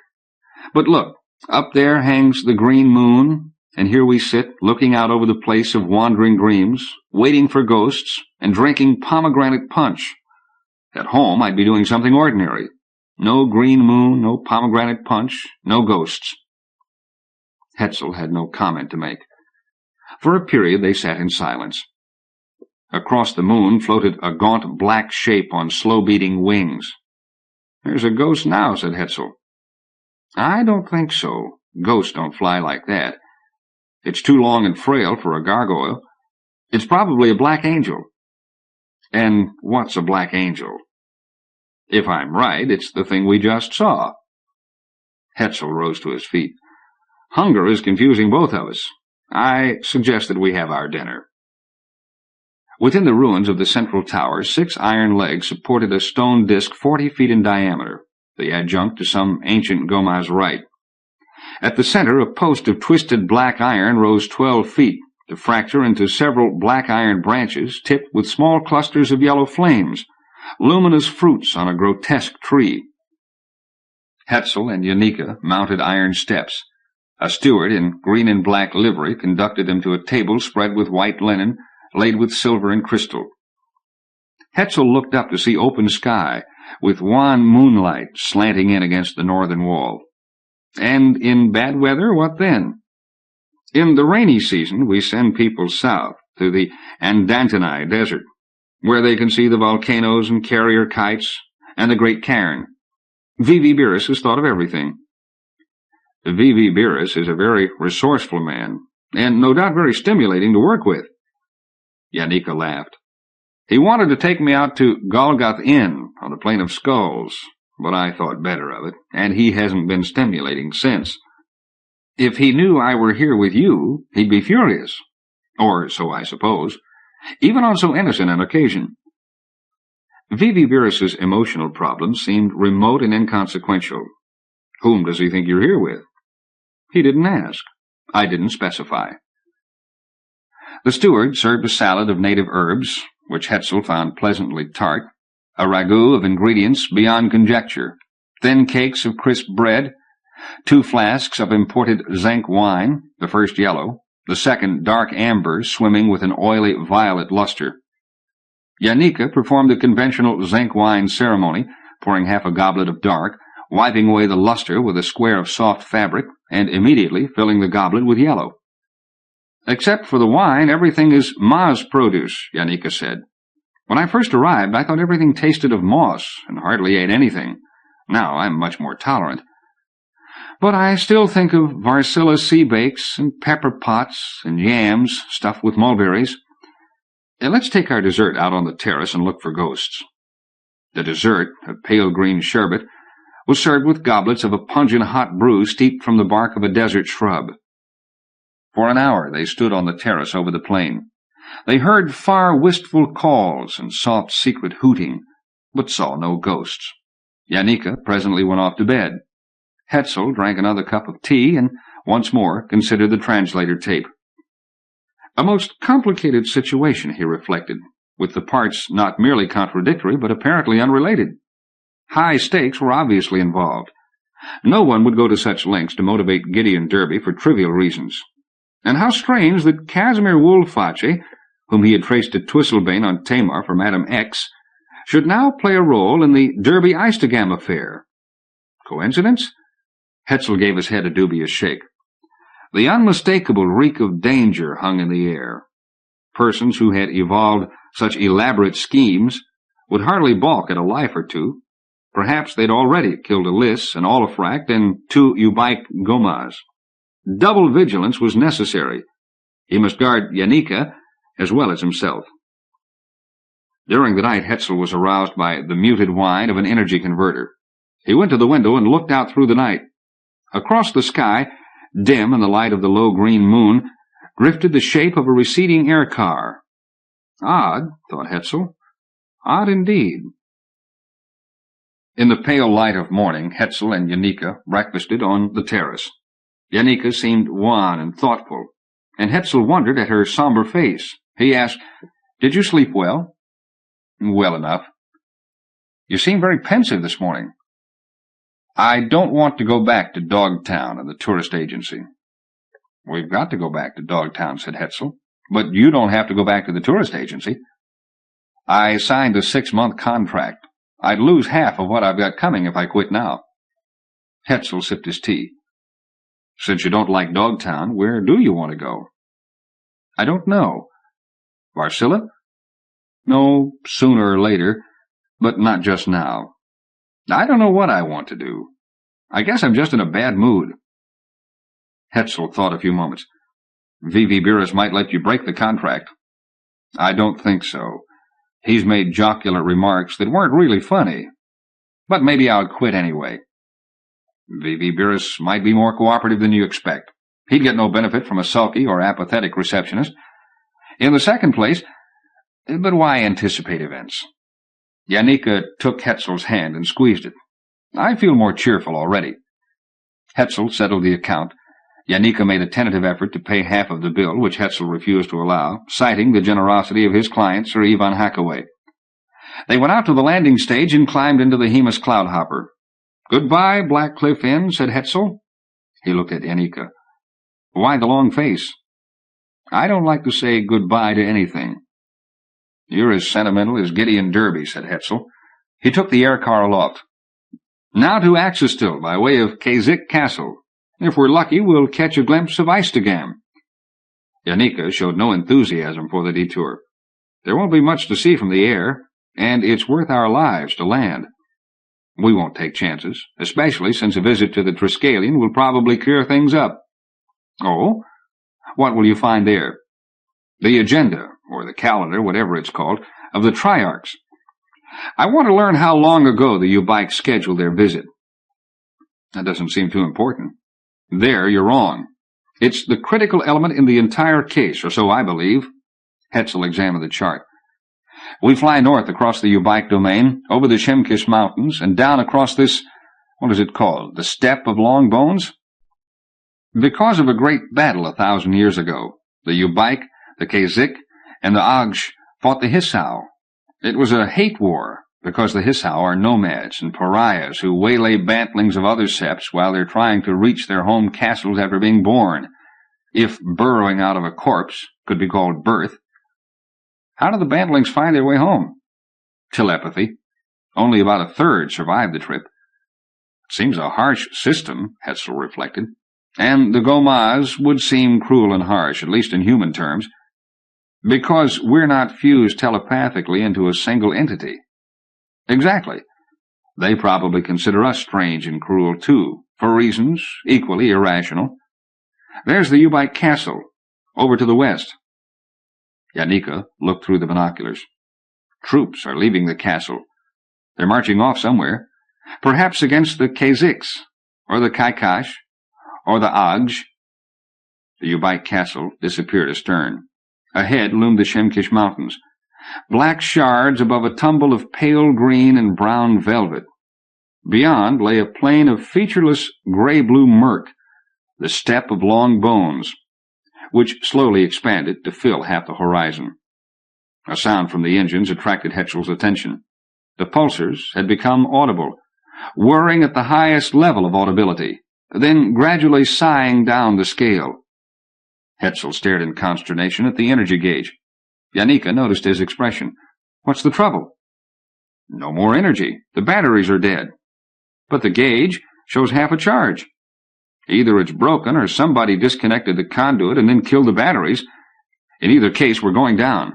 But look, up there hangs the green moon, and here we sit, looking out over the place of wandering dreams, waiting for ghosts, and drinking pomegranate punch. At home, I'd be doing something ordinary. No green moon, no pomegranate punch, no ghosts. Hetzel had no comment to make. For a period they sat in silence. Across the moon floated a gaunt black shape on slow-beating wings. There's a ghost now, said Hetzel. I don't think so. Ghosts don't fly like that. It's too long and frail for a gargoyle. It's probably a black angel. And what's a black angel? If I'm right, it's the thing we just saw. Hetzel rose to his feet. Hunger is confusing both of us. I suggest that we have our dinner. Within the ruins of the central tower, 6 iron legs supported a stone disc 40 feet in diameter, the adjunct to some ancient Gomaz rite. At the center, a post of twisted black iron rose 12 feet, to fracture into several black iron branches tipped with small clusters of yellow flames, luminous fruits on a grotesque tree. Hetzel and Janika mounted iron steps. A steward in green and black livery conducted them to a table spread with white linen, laid with silver and crystal. Hetzel looked up to see open sky, with wan moonlight slanting in against the northern wall. And in bad weather, what then? In the rainy season, we send people south, to the Andantani Desert, where they can see the volcanoes and carrier kites and the great cairn. V.V. Beerus has thought of everything. V.V. Beerus is a very resourceful man, and no doubt very stimulating to work with. Janika laughed. He wanted to take me out to Golgoth Inn on the Plain of Skulls, but I thought better of it, and he hasn't been stimulating since. If he knew I were here with you, he'd be furious. Or so I suppose, even on so innocent an occasion. V.V. Beerus's emotional problems seemed remote and inconsequential. Whom does he think you're here with? He didn't ask. I didn't specify. The steward served a salad of native herbs, which Hetzel found pleasantly tart, a ragout of ingredients beyond conjecture, thin cakes of crisp bread, 2 flasks of imported zinc wine, the first yellow, the second dark amber swimming with an oily violet luster. Janika performed the conventional zinc wine ceremony, pouring half a goblet of dark, wiping away the luster with a square of soft fabric, and immediately filling the goblet with yellow. Except for the wine, everything is Ma's produce, Janika said. When I first arrived, I thought everything tasted of moss, and hardly ate anything. Now I'm much more tolerant. But I still think of Varsilla sea bakes, and pepper pots, and yams stuffed with mulberries. Let's take our dessert out on the terrace and look for ghosts. The dessert, a pale green sherbet, was served with goblets of a pungent hot brew steeped from the bark of a desert shrub. For an hour they stood on the terrace over the plain. They heard far wistful calls and soft secret hooting, but saw no ghosts. Janika presently went off to bed. Hetzel drank another cup of tea and once more considered the translator tape. A most complicated situation, he reflected, with the parts not merely contradictory but apparently unrelated. High stakes were obviously involved. No one would go to such lengths to motivate Gideon Derby for trivial reasons. And how strange that Casimir Wolface, whom he had traced to Twisselbane on Tamar for Madame X, should now play a role in the Derby-Eistegam affair. Coincidence? Hetzel gave his head a dubious shake. The unmistakable reek of danger hung in the air. Persons who had evolved such elaborate schemes would hardly balk at a life or two. Perhaps they'd already killed Aldiss, an Olafract, and 2 Ubaik Gomaz. Double vigilance was necessary. He must guard Janika as well as himself. During the night, Hetzel was aroused by the muted whine of an energy converter. He went to the window and looked out through the night. Across the sky, dim in the light of the low green moon, drifted the shape of a receding air car. Odd, thought Hetzel. Odd indeed. In the pale light of morning, Hetzel and Janika breakfasted on the terrace. Janika seemed wan and thoughtful, and Hetzel wondered at her somber face. He asked, "Did you sleep well?" "Well enough." "You seem very pensive this morning." "I don't want to go back to Dogtown and the tourist agency." "We've got to go back to Dogtown," said Hetzel. "But you don't have to go back to the tourist agency." "I signed a 6-month contract. I'd lose half of what I've got coming if I quit now." Hetzel sipped his tea. "Since you don't like Dogtown, where do you want to go?" "I don't know." "Varsilla?" "No, sooner or later, but not just now. I don't know what I want to do. I guess I'm just in a bad mood." Hetzel thought a few moments. V.V. Beerus might let you break the contract. "I don't think so. He's made jocular remarks that weren't really funny. But maybe I'll quit anyway. V.V. Beerus might be more cooperative than you expect. He'd get no benefit from a sulky or apathetic receptionist. In the second place, but why anticipate events? Janika took Hetzel's hand and squeezed it. I feel more cheerful already. Hetzel settled the account. Janika made a tentative effort to pay half of the bill, which Hetzel refused to allow, citing the generosity of his client, Sir Ivan Hackaway. They went out to the landing stage and climbed into the Hemus cloudhopper. "Goodbye, Black Cliff Inn," said Hetzel. He looked at Janika. "Why the long face?" "I don't like to say goodbye to anything." "You're as sentimental as Gideon Derby," said Hetzel. He took the air car aloft. "Now to Axestill, by way of Kazik Castle. If we're lucky, we'll catch a glimpse of Eistegam." Janika showed no enthusiasm for the detour. "There won't be much to see from the air, and it's worth our lives to land." "We won't take chances, especially since a visit to the Triskelion will probably clear things up." "Oh? What will you find there?" "The agenda, or the calendar, whatever it's called, of the Triarchs. I want to learn how long ago the Ubike scheduled their visit." "That doesn't seem too important." "There you're wrong. It's the critical element in the entire case, or so I believe." Hetzel examined the chart. "We fly north across the Ubike domain, over the Shemkish Mountains, and down across this, what is it called, the Steppe of Long Bones? Because of a great battle 1,000 years ago, the Ubike, the Kazik, and the Agsh fought the Hissau. It was a hate war, because the Hissau are nomads and pariahs who waylay bantlings of other septs while they're trying to reach their home castles after being born, if burrowing out of a corpse could be called birth. How do the bantlings find their way home? Telepathy. Only about a third survived the trip. Seems a harsh system, Hetzel reflected. And the Gomaz would seem cruel and harsh, at least in human terms, because we're not fused telepathically into a single entity. Exactly. They probably consider us strange and cruel, too, for reasons equally irrational. There's the Ubike Castle, over to the west. Janika looked through the binoculars. Troops are leaving the castle. They're marching off somewhere, perhaps against the Kaziks, or the Kaikash, or the Agj. The Ubike Castle disappeared astern. Ahead loomed the Shemkish Mountains, black shards above a tumble of pale green and brown velvet. Beyond lay a plain of featureless gray-blue murk, the Steppe of Long Bones, which slowly expanded to fill half the horizon. A sound from the engines attracted Hetzel's attention. The pulsars had become audible, whirring at the highest level of audibility, then gradually sighing down the scale. Hetzel stared in consternation at the energy gauge. Janika noticed his expression. "What's the trouble?" "No more energy. The batteries are dead." "But the gauge shows half a charge." "Either it's broken or somebody disconnected the conduit and then killed the batteries. In either case, we're going down."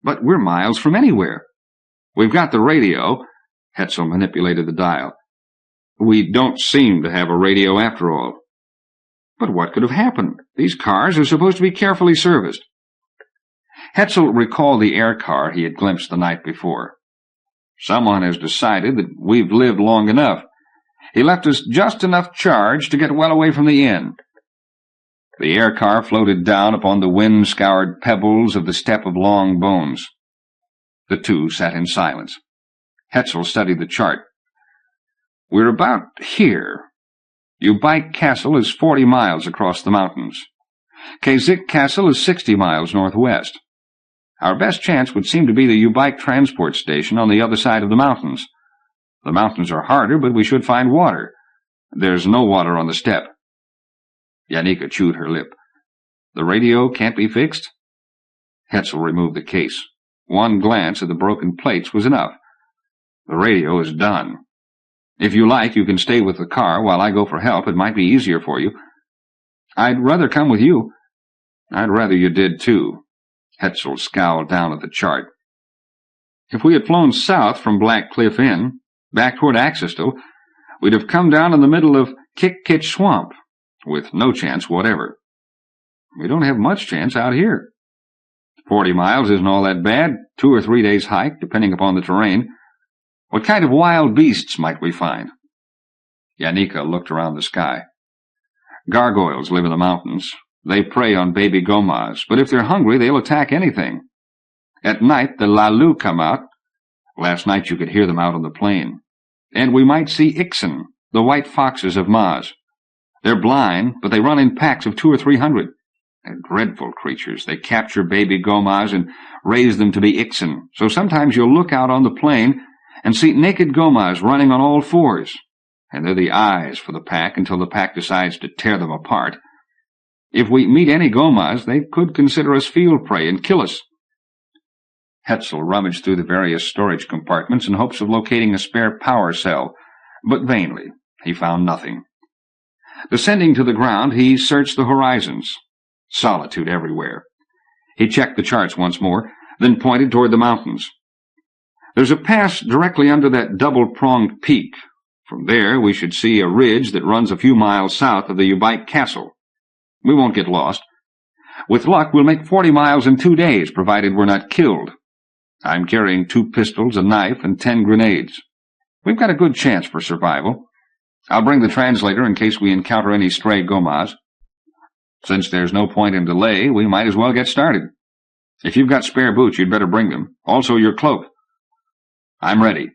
"But we're miles from anywhere." "We've got the radio." Hetzel manipulated the dial. "We don't seem to have a radio after all." "But what could have happened? These cars are supposed to be carefully serviced." Hetzel recalled the air car he had glimpsed the night before. "Someone has decided that we've lived long enough. He left us just enough charge to get well away from the inn." The air car floated down upon the wind-scoured pebbles of the Steppe of Long Bones. The two sat in silence. Hetzel studied the chart. "We're about here. Ubike Castle is 40 miles across the mountains. Kazik Castle is 60 miles northwest. Our best chance would seem to be the Ubike transport station on the other side of the mountains. The mountains are harder, but we should find water. There's no water on the steppe." Janika chewed her lip. "The radio can't be fixed?" Hetzel removed the case. One glance at the broken plates was enough. "The radio is done. If you like, you can stay with the car while I go for help. It might be easier for you." "I'd rather come with you." "I'd rather you did, too." Hetzel scowled down at the chart. "If we had flown south from Black Cliff Inn, back toward Axestill, we'd have come down in the middle of Kick-Kitch Swamp, with no chance whatever. We don't have much chance out here." 40 miles isn't all that bad, 2 or 3 days' hike, depending upon the terrain. What kind of wild beasts might we find? Yanika looked around the sky. Gargoyles live in the mountains. They prey on baby gomas, but if they're hungry, they'll attack anything. At night, the lalu come out. Last night you could hear them out on the plain. And we might see Ixen, the white foxes of Maz. They're blind, but they run in packs of 200 or 300. They're dreadful creatures. They capture baby gomas and raise them to be Ixen, so sometimes you'll look out on the plain and see naked gomas running on all fours, and they're the eyes for the pack until the pack decides to tear them apart. If we meet any gomas, they could consider us field prey and kill us. Hetzel rummaged through the various storage compartments in hopes of locating a spare power cell, but vainly. He found nothing. Descending to the ground, he searched the horizons. Solitude everywhere. He checked the charts once more, then pointed toward the mountains. There's a pass directly under that double-pronged peak. From there, we should see a ridge that runs a few miles south of the Ubike Castle. We won't get lost. With luck, we'll make 40 miles in 2 days, provided we're not killed. I'm carrying 2 pistols, a knife, and 10 grenades. We've got a good chance for survival. I'll bring the translator in case we encounter any stray gomas. Since there's no point in delay, we might as well get started. If you've got spare boots, you'd better bring them. Also your cloak. I'm ready.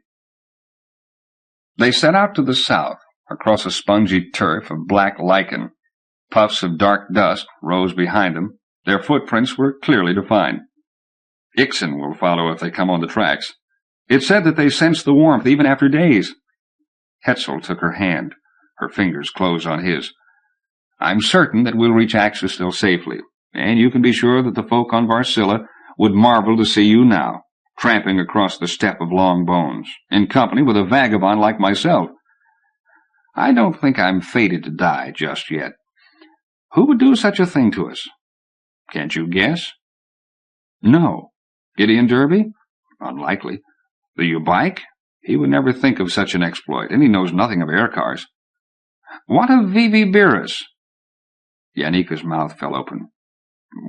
They set out to the south, across a spongy turf of black lichen. Puffs of dark dust rose behind them. Their footprints were clearly defined. Ixen will follow if they come on the tracks. It said that they sensed the warmth even after days. Hetzel took her hand. Her fingers closed on his. I'm certain that we'll reach Axis still safely, and you can be sure that the folk on Varsilla would marvel to see you now, tramping across the steppe of long bones, in company with a vagabond like myself. I don't think I'm fated to die just yet. Who would do such a thing to us? Can't you guess? No. Gideon Derby? Unlikely. The Ubike? He would never think of such an exploit, and he knows nothing of air cars. What of Vivi Beerus? Yanika's mouth fell open.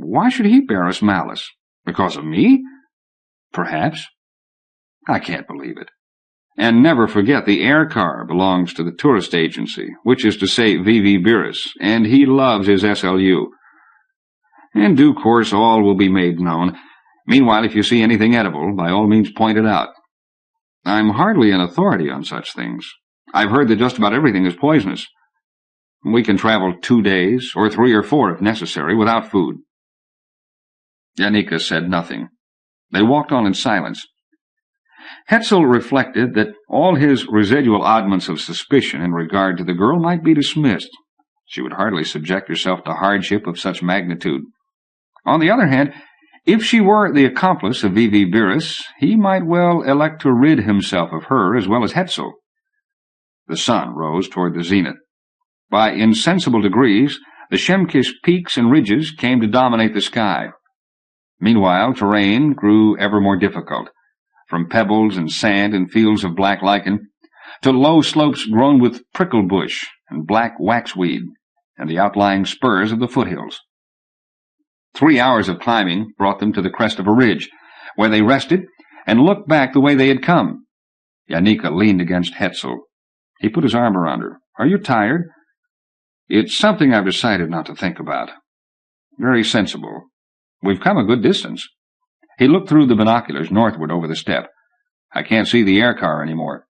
Why should he bear us malice? Because of me? Perhaps. I can't believe it. And never forget the air car belongs to the tourist agency, which is to say Vivi Beerus, and he loves his SLU. In due course all will be made known. Meanwhile, if you see anything edible, by all means point it out. I'm hardly an authority on such things. I've heard that just about everything is poisonous. We can travel 2 days, or 3 or 4 if necessary, without food. Yanika said nothing. They walked on in silence. Hetzel reflected that all his residual oddments of suspicion in regard to the girl might be dismissed. She would hardly subject herself to hardship of such magnitude. On the other hand, if she were the accomplice of Vivi Beerus, he might well elect to rid himself of her as well as Hetzel. The sun rose toward the zenith. By insensible degrees, the Shemkish peaks and ridges came to dominate the sky. Meanwhile, terrain grew ever more difficult, from pebbles and sand and fields of black lichen, to low slopes grown with prickle bush and black waxweed, and the outlying spurs of the foothills. 3 hours of climbing brought them to the crest of a ridge, where they rested and looked back the way they had come. Yanika leaned against Hetzel. He put his arm around her. Are you tired? It's something I've decided not to think about. Very sensible. We've come a good distance. He looked through the binoculars northward over the steppe. I can't see the air car anymore.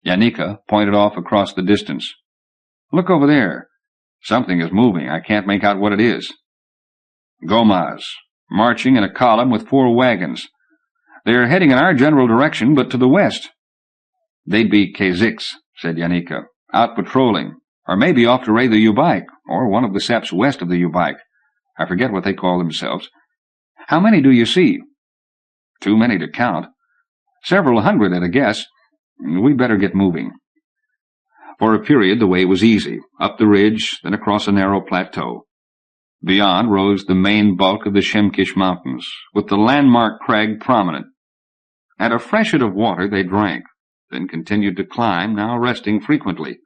Yanika pointed off across the distance. Look over there. Something is moving. I can't make out what it is. Gomas, marching in a column with 4 wagons. They're heading in our general direction, but to the west. They'd be Kaziks, said Yanika, out patrolling, or maybe off to raid the Ubike, or one of the septs west of the Ubike. I forget what they call themselves. How many do you see? Too many to count. Several hundred at a guess. We'd better get moving. For a period the way was easy, up the ridge, then across a narrow plateau. Beyond rose the main bulk of the Shemkish Mountains, with the landmark crag prominent. At a freshet of water they drank, then continued to climb, now resting frequently.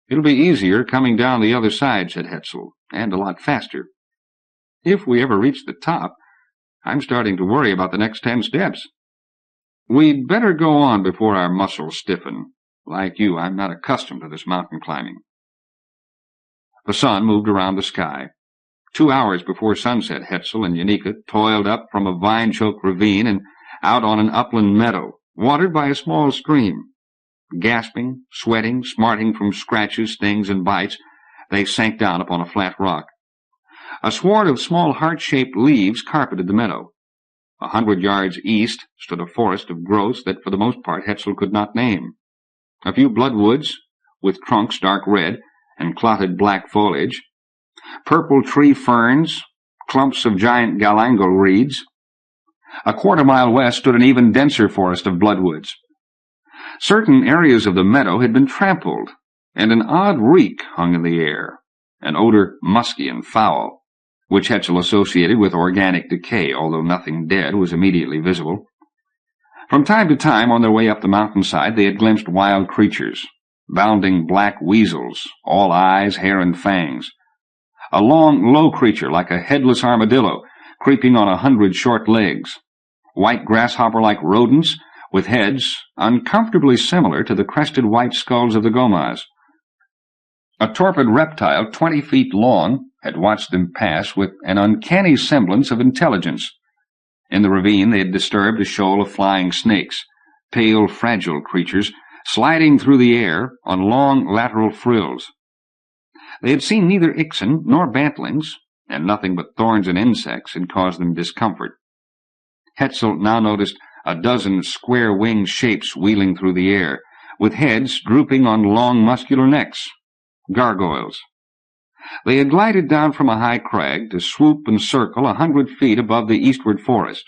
It'll be easier coming down the other side, said Hetzel, and a lot faster. If we ever reach the top, I'm starting to worry about the next 10 steps. We'd better go on before our muscles stiffen. Like you, I'm not accustomed to this mountain climbing. The sun moved around the sky. 2 hours before sunset, Hetzel and Janika toiled up from a vine-choked ravine and out on an upland meadow, watered by a small stream. Gasping, sweating, smarting from scratches, stings, and bites, they sank down upon a flat rock. A sward of small heart-shaped leaves carpeted the meadow. 100 yards east stood a forest of growths that for the most part Hetzel could not name. A few bloodwoods, with trunks dark red and clotted black foliage, purple tree ferns, clumps of giant galangal reeds. A quarter-mile west stood an even denser forest of bloodwoods. Certain areas of the meadow had been trampled, and an odd reek hung in the air, an odor musky and foul, which Hetzel associated with organic decay, although nothing dead was immediately visible. From time to time, on their way up the mountainside, they had glimpsed wild creatures, bounding black weasels, all eyes, hair, and fangs. A long, low creature like a headless armadillo, creeping on 100 short legs. White grasshopper-like rodents, with heads uncomfortably similar to the crested white skulls of the gomas. A torpid reptile 20 feet long had watched them pass with an uncanny semblance of intelligence. In the ravine they had disturbed a shoal of flying snakes, pale, fragile creatures, sliding through the air on long lateral frills. They had seen neither ixen nor bantlings, and nothing but thorns and insects had caused them discomfort. Hetzel now noticed a dozen square-winged shapes wheeling through the air, with heads drooping on long muscular necks. Gargoyles. They had glided down from a high crag to swoop and circle 100 feet above the eastward forest.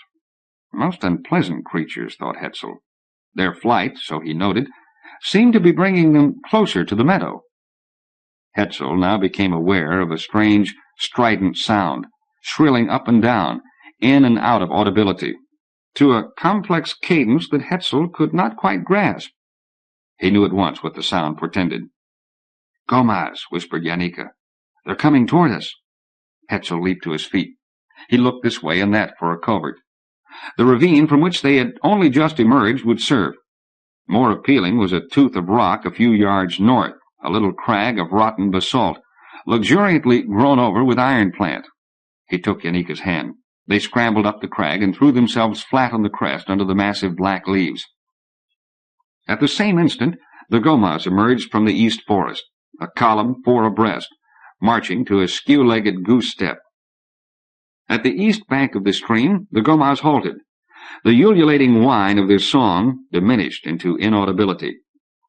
Most unpleasant creatures, thought Hetzel. Their flight, so he noted, seemed to be bringing them closer to the meadow. Hetzel now became aware of a strange, strident sound, shrilling up and down, in and out of audibility, to a complex cadence that Hetzel could not quite grasp. He knew at once what the sound portended. "Gomas," whispered Janika. "They're coming toward us." Hetzel leaped to his feet. He looked this way and that for a covert. The ravine from which they had only just emerged would serve. More appealing was a tooth of rock a few yards north, a little crag of rotten basalt, luxuriantly grown over with iron plant. He took Janika's hand. They scrambled up the crag and threw themselves flat on the crest under the massive black leaves. At the same instant, the gomas emerged from the east forest, a column 4 abreast, marching to a skew-legged goose step. At the east bank of the stream, the gomas halted. The ululating whine of their song diminished into inaudibility.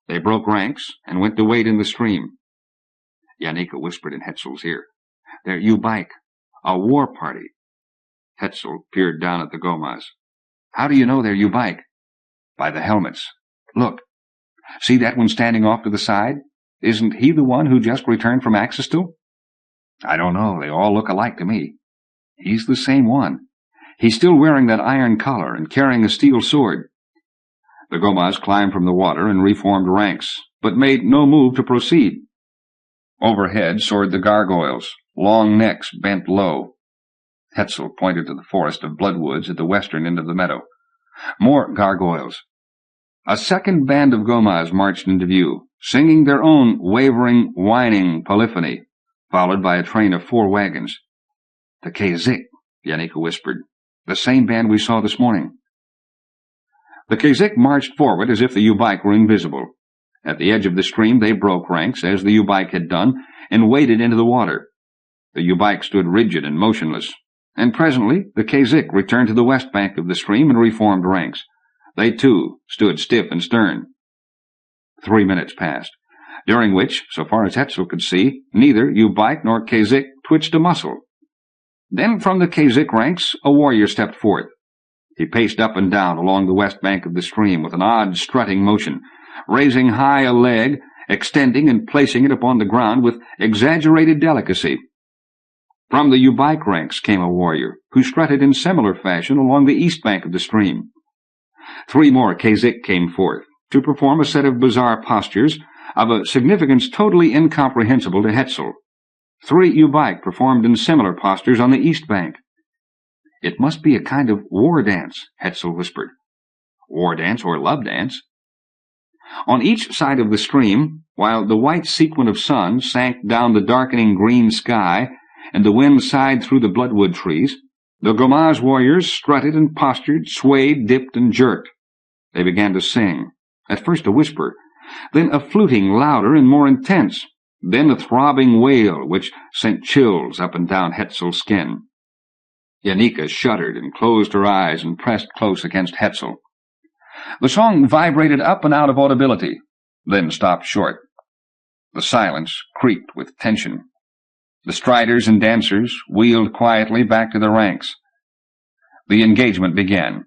They broke ranks and went to wade in the stream. Janika whispered in Hetzel's ear, "They're U-Bike, a war party." Hetzel peered down at the gomas. "How do you know they're U-Bike?" "By the helmets. Look. See that one standing off to the side? Isn't he the one who just returned from Axistil?" "I don't know. They all look alike to me." "He's the same one. He's still wearing that iron collar and carrying a steel sword." The gomas climbed from the water and reformed ranks, but made no move to proceed. Overhead soared the gargoyles, long necks bent low. Hetzel pointed to the forest of bloodwoods at the western end of the meadow. More gargoyles. A second band of gomas marched into view, singing their own wavering, whining polyphony, followed by a train of 4 wagons. "The Kazik," Janika whispered. "The same band we saw this morning." The Kazik marched forward as if the U-Bike were invisible. At the edge of the stream they broke ranks, as the U-Bike had done, and waded into the water. The U-Bike stood rigid and motionless, and presently the Kazik returned to the west bank of the stream and reformed ranks. They, too, stood stiff and stern. 3 minutes passed, during which, so far as Hetzel could see, neither U-Bike nor Kazik twitched a muscle. Then from the Kazik ranks a warrior stepped forth. He paced up and down along the west bank of the stream with an odd strutting motion, raising high a leg, extending and placing it upon the ground with exaggerated delicacy. From the U-Bike ranks came a warrior, who strutted in similar fashion along the east bank of the stream. 3 more Kazik came forth, to perform a set of bizarre postures of a significance totally incomprehensible to Hetzel. 3 U-Bike performed in similar postures on the east bank. "It must be a kind of war dance," Hetzel whispered. "War dance or love dance." On each side of the stream, while the white sequin of sun sank down the darkening green sky and the wind sighed through the bloodwood trees, the Gomaz warriors strutted and postured, swayed, dipped, and jerked. They began to sing, at first a whisper, then a fluting louder and more intense, then a throbbing wail which sent chills up and down Hetzel's skin. Janika shuddered and closed her eyes and pressed close against Hetzel. The song vibrated up and out of audibility, then stopped short. The silence creaked with tension. The striders and dancers wheeled quietly back to their ranks. The engagement began.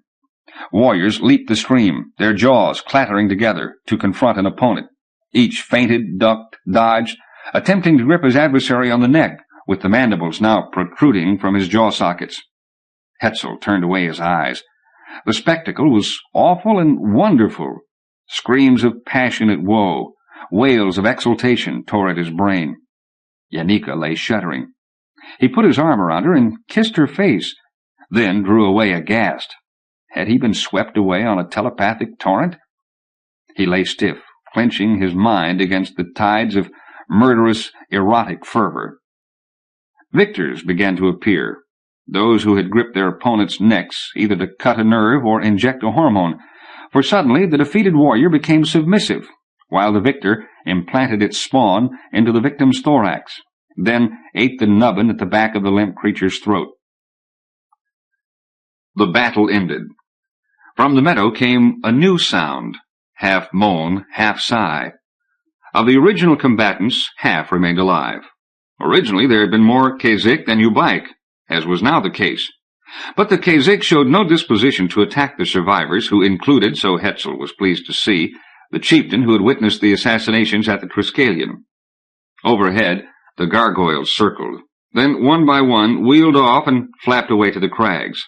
Warriors leaped the stream, their jaws clattering together, to confront an opponent. Each feinted, ducked, dodged, attempting to grip his adversary on the neck, with the mandibles now protruding from his jaw sockets. Hetzel turned away his eyes. The spectacle was awful and wonderful. Screams of passionate woe, wails of exultation tore at his brain. Janika lay shuddering. He put his arm around her and kissed her face, then drew away aghast. Had he been swept away on a telepathic torrent? He lay stiff, clenching his mind against the tides of murderous, erotic fervor. Victors began to appear, those who had gripped their opponents' necks either to cut a nerve or inject a hormone, for suddenly the defeated warrior became submissive, while the victor implanted its spawn into the victim's thorax, then ate the nubbin at the back of the limp creature's throat. The battle ended. From the meadow came a new sound, half moan, half sigh. Of the original combatants, half remained alive. Originally there had been more Kazik than Ubaik, as was now the case. But the Kazik showed no disposition to attack the survivors, who included, so Hetzel was pleased to see, the chieftain who had witnessed the assassinations at the Triskelion. Overhead, the gargoyles circled, then one by one wheeled off and flapped away to the crags.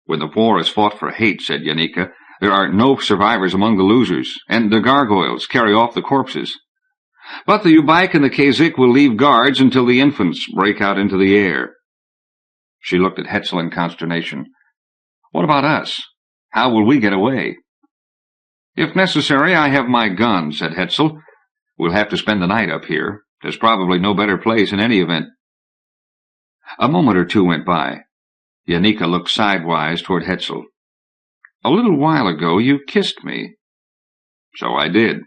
"When the war is fought for hate," said Janika, "there are no survivors among the losers, and the gargoyles carry off the corpses. But the Ubaik and the Kazik will leave guards until the infants break out into the air." She looked at Hetzel in consternation. "What about us? How will we get away?" "If necessary, I have my gun," said Hetzel. "We'll have to spend the night up here. There's probably no better place in any event." A moment or two went by. Janika looked sidewise toward Hetzel. "A little while ago you kissed me." "So I did."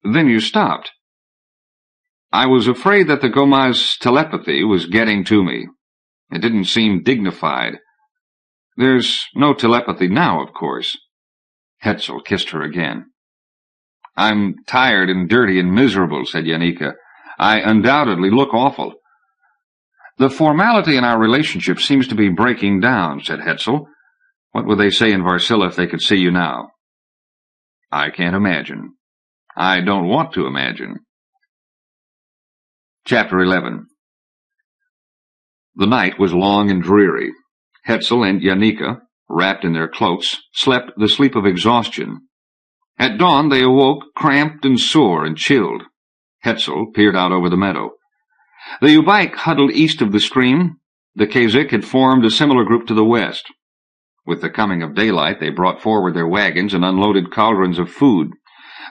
"Then you stopped." "I was afraid that the Gomaz telepathy was getting to me. It didn't seem dignified. There's no telepathy now, of course." Hetzel kissed her again. "I'm tired and dirty and miserable," said Janika. "I undoubtedly look awful." "The formality in our relationship seems to be breaking down," said Hetzel. "What would they say in Varsilla if they could see you now?" "I can't imagine. I don't want to imagine." Chapter 11. The night was long and dreary. Hetzel and Janika, wrapped in their cloaks, slept the sleep of exhaustion. At dawn they awoke cramped and sore and chilled. Hetzel peered out over the meadow. The Ubaik huddled east of the stream. The Kazik had formed a similar group to the west. With the coming of daylight they brought forward their wagons and unloaded cauldrons of food.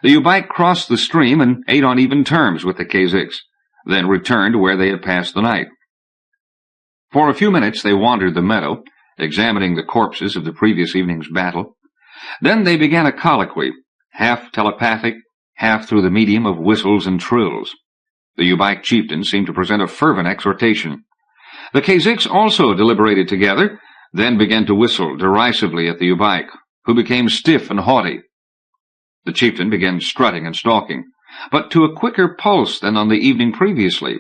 The Ubaik crossed the stream and ate on even terms with the Kaziks, then returned to where they had passed the night. For a few minutes they wandered the meadow, examining the corpses of the previous evening's battle. Then they began a colloquy, half telepathic, half through the medium of whistles and trills. The Ubaik chieftain seemed to present a fervent exhortation. The Kaziks also deliberated together, then began to whistle derisively at the Ubaik, who became stiff and haughty. The chieftain began strutting and stalking, but to a quicker pulse than on the evening previously.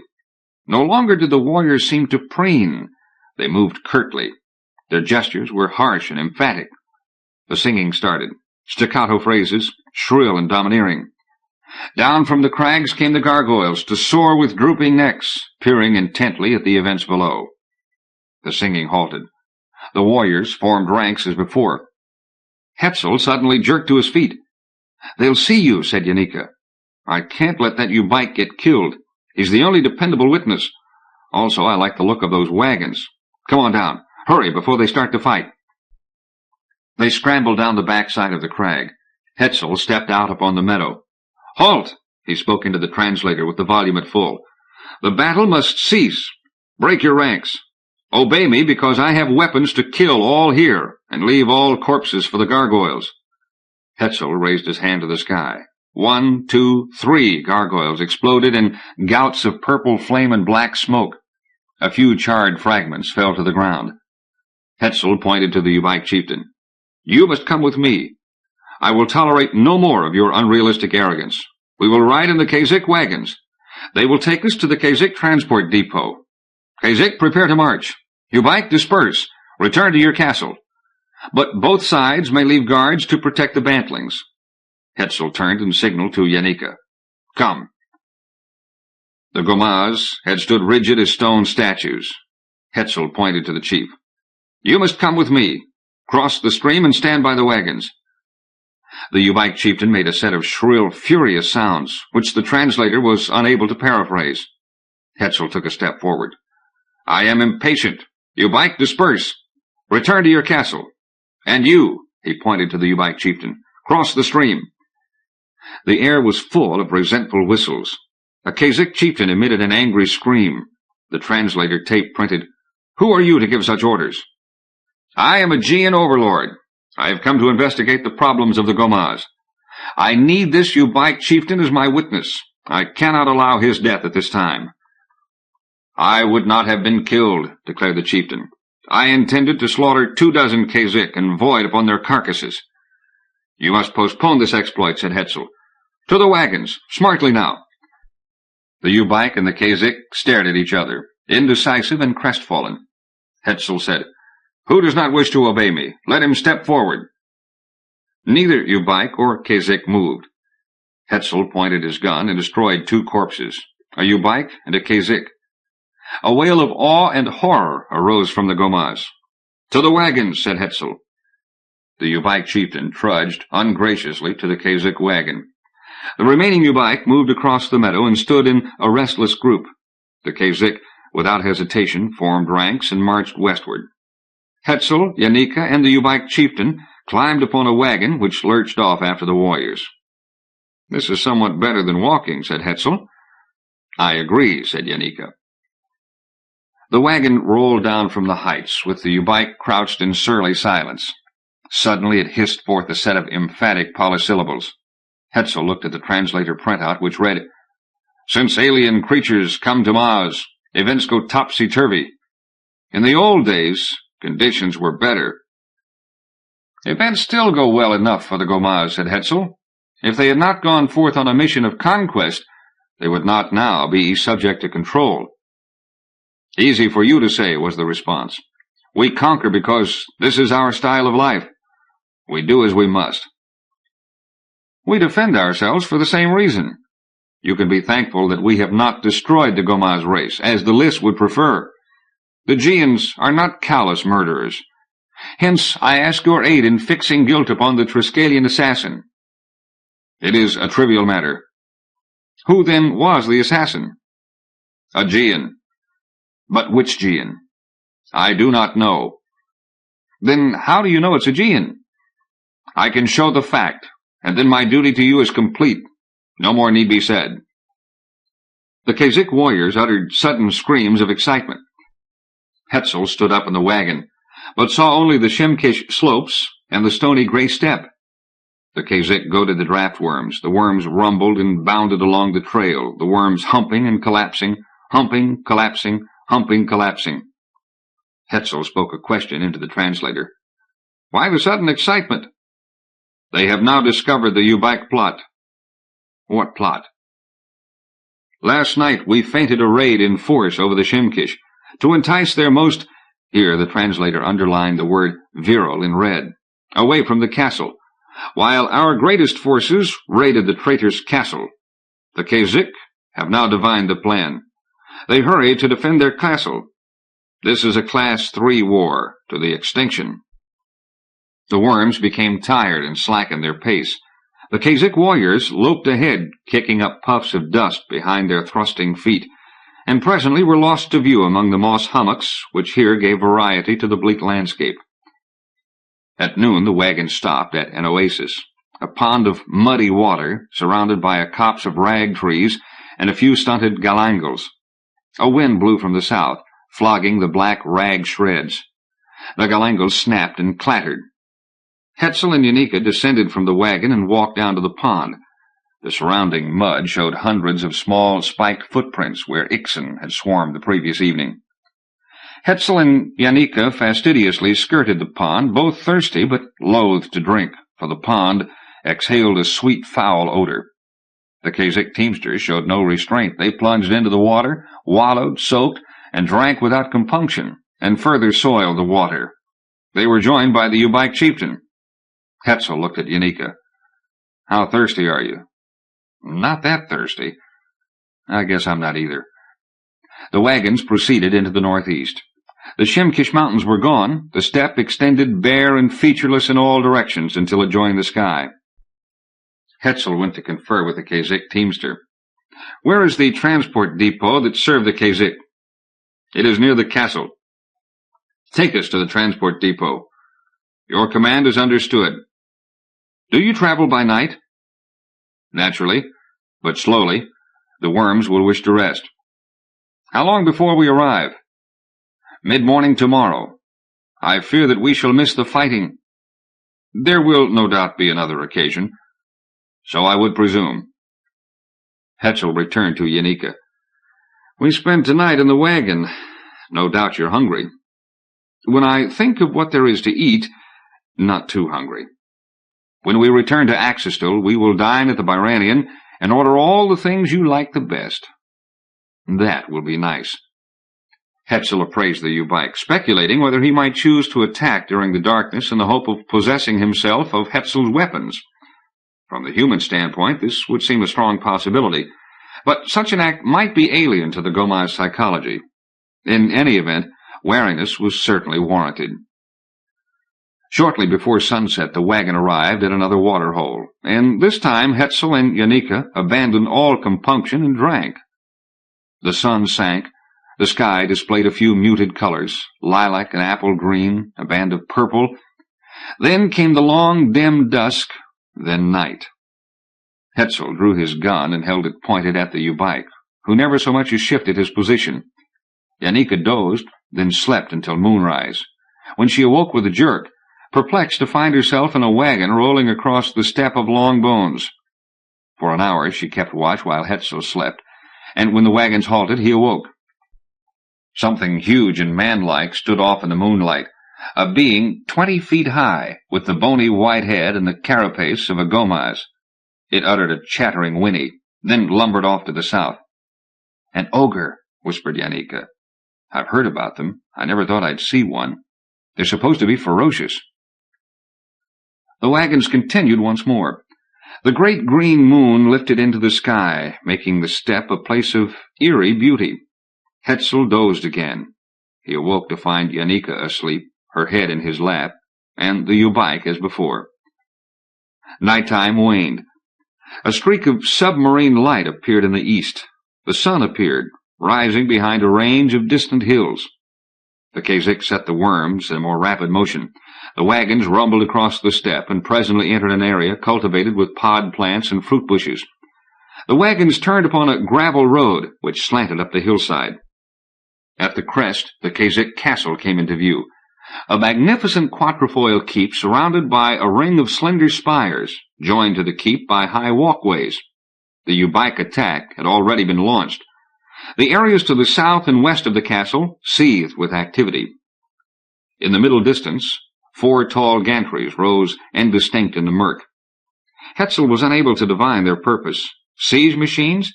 No longer did the warriors seem to preen. They moved curtly. Their gestures were harsh and emphatic. The singing started, staccato phrases, shrill and domineering. Down from the crags came the gargoyles, to soar with drooping necks, peering intently at the events below. The singing halted. The warriors formed ranks as before. Hetzel suddenly jerked to his feet. "They'll see you," said Janika. "I can't let that Ubaik get killed. He's the only dependable witness. Also, I like the look of those wagons. Come on down. Hurry before they start to fight." They scrambled down the backside of the crag. Hetzel stepped out upon the meadow. "Halt!" he spoke into the translator with the volume at full. "The battle must cease. Break your ranks. Obey me, because I have weapons to kill all here and leave all corpses for the gargoyles." Hetzel raised his hand to the sky. 1, 2, 3 gargoyles exploded in gouts of purple flame and black smoke. A few charred fragments fell to the ground. Hetzel pointed to the Ubike chieftain. "You must come with me. I will tolerate no more of your unrealistic arrogance. We will ride in the Kazik wagons. They will take us to the Kazik transport depot. Kazik, prepare to march. Ubike, disperse. Return to your castle. But both sides may leave guards to protect the bantlings." Hetzel turned and signaled to Yanika. "Come." The Gomaz had stood rigid as stone statues. Hetzel pointed to the chief. "You must come with me. Cross the stream and stand by the wagons." The Ubike chieftain made a set of shrill, furious sounds, which the translator was unable to paraphrase. Hetzel took a step forward. "I am impatient. Ubike, disperse. Return to your castle. And you," he pointed to the Ubike chieftain, "cross the stream." The air was full of resentful whistles. A Kazik chieftain emitted an angry scream. The translator tape printed, "Who are you to give such orders?" "I am a Aegean overlord. I have come to investigate the problems of the Gomaz. I need this Ubike chieftain as my witness. I cannot allow his death at this time." "I would not have been killed," declared the chieftain. "I intended to slaughter 24 Kazik and void upon their carcasses." "You must postpone this exploit," said Hetzel. "To the wagons, smartly now." The Ubike and the Kazik stared at each other, indecisive and crestfallen. Hetzel said, "Who does not wish to obey me? Let him step forward." Neither Ubike or Kazik moved. Hetzel pointed his gun and destroyed 2 corpses, a Ubike and a Kazik. A wail of awe and horror arose from the Gomaz. "To the wagons," said Hetzel. The Ubike chieftain trudged ungraciously to the Kazik wagon. The remaining Ubike moved across the meadow and stood in a restless group. The Kazik, without hesitation, formed ranks and marched westward. Hetzel, Yanika, and the Ubike chieftain climbed upon a wagon which lurched off after the warriors. "This is somewhat better than walking," said Hetzel. "I agree," said Yanika. The wagon rolled down from the heights, with the Ubike crouched in surly silence. Suddenly it hissed forth a set of emphatic polysyllables. Hetzel looked at the translator printout, which read, "Since alien creatures come to Mars, events go topsy-turvy. In the old days, conditions were better." "Events still go well enough for the Gomaz," said Hetzel. "If they had not gone forth on a mission of conquest, they would not now be subject to control." "Easy for you to say," was the response. "We conquer because this is our style of life. We do as we must." "We defend ourselves for the same reason. You can be thankful that we have not destroyed the Gomaz race, as the Liss would prefer. The Aegeans are not callous murderers. Hence, I ask your aid in fixing guilt upon the Triskelion assassin." "It is a trivial matter." "Who, then, was the assassin?" "A Aegean." "But which Aegean?" "I do not know." "Then how do you know it's a Aegean?" "I can show the fact, and then my duty to you is complete. No more need be said." The Kazik warriors uttered sudden screams of excitement. Hetzel stood up in the wagon, but saw only the Shimkish slopes and the stony gray steppe. The Kazik goaded the draft worms. The worms rumbled and bounded along the trail, the worms humping and collapsing, humping, collapsing, humping, collapsing. Hetzel spoke a question into the translator. "Why the sudden excitement?" "They have now discovered the Ubike plot." "What plot?" "Last night we feinted a raid in force over the Shimkish, to entice their most—" here the translator underlined the word virile in red— "away from the castle, while our greatest forces raided the traitor's castle. The Kazik have now divined the plan. They hurry to defend their castle. This is a Class 3 war, to the extinction." The worms became tired and slackened their pace. The Kazik warriors loped ahead, kicking up puffs of dust behind their thrusting feet, and presently were lost to view among the moss hummocks, which here gave variety to the bleak landscape. At noon the wagon stopped at an oasis, a pond of muddy water surrounded by a copse of rag trees and a few stunted galangals. A wind blew from the south, flogging the black rag shreds. The galangals snapped and clattered. Hetzel and Janika descended from the wagon and walked down to the pond. The surrounding mud showed hundreds of small spiked footprints where Ixen had swarmed the previous evening. Hetzel and Janika fastidiously skirted the pond, both thirsty but loath to drink, for the pond exhaled a sweet, foul odor. The Kazakh teamsters showed no restraint. They plunged into the water, wallowed, soaked, and drank without compunction, and further soiled the water. They were joined by the Ubaik chieftain. Hetzel looked at Janika. "How thirsty are you?" "Not that thirsty." "I guess I'm not either." The wagons proceeded into the northeast. The Shimkish Mountains were gone. The steppe extended bare and featureless in all directions until it joined the sky. Hetzel went to confer with the Kazakh teamster. "Where is the transport depot that served the Kazakh?" "It is near the castle." "Take us to the transport depot." "Your command is understood." "Do you travel by night?" "Naturally, but slowly. The worms will wish to rest." "How long before we arrive?" "Mid-morning tomorrow." "I fear that we shall miss the fighting." "There will no doubt be another occasion." "So I would presume." Hetzel returned to Janika. "We spent tonight in the wagon. No doubt you're hungry." "When I think of what there is to eat, not too hungry. When we return to Axistel, we will dine at the Byranian and order all the things you like the best." "That will be nice." Hetzel appraised the Ubaik, speculating whether he might choose to attack during the darkness in the hope of possessing himself of Hetzel's weapons. From the human standpoint, this would seem a strong possibility, but such an act might be alien to the Gomai's psychology. In any event, wariness was certainly warranted. Shortly before sunset, the wagon arrived at another water-hole, and this time Hetzel and Janika abandoned all compunction and drank. The sun sank. The sky displayed a few muted colors, lilac and apple green, a band of purple. Then came the long, dim dusk, then night. Hetzel drew his gun and held it pointed at the Ubaik, who never so much as shifted his position. Janika dozed, then slept until moonrise, when she awoke with a jerk, perplexed to find herself in a wagon rolling across the steppe of long bones. For an hour she kept watch while Hetzel slept, and when the wagons halted, he awoke. Something huge and manlike stood off in the moonlight, a being 20 feet high, with the bony white head and the carapace of a gomaz. It uttered a chattering whinny, then lumbered off to the south. "An ogre," whispered Janika. "I've heard about them. I never thought I'd see one. They're supposed to be ferocious." The wagons continued once more. The great green moon lifted into the sky, making the steppe a place of eerie beauty. Hetzel dozed again. He awoke to find Janika asleep, her head in his lap, and the Ubaik as before. Nighttime waned. A streak of submarine light appeared in the east. The sun appeared, rising behind a range of distant hills. The Kazakh set the worms in more rapid motion. The wagons rumbled across the steppe and presently entered an area cultivated with pod plants and fruit bushes. The wagons turned upon a gravel road which slanted up the hillside. At the crest, the Kazakh castle came into view, a magnificent quatrefoil keep surrounded by a ring of slender spires, joined to the keep by high walkways. The Ubaik attack had already been launched. The areas to the south and west of the castle seethed with activity. In the middle distance, 4 tall gantries rose indistinct in the murk. Hetzel was unable to divine their purpose. Siege machines?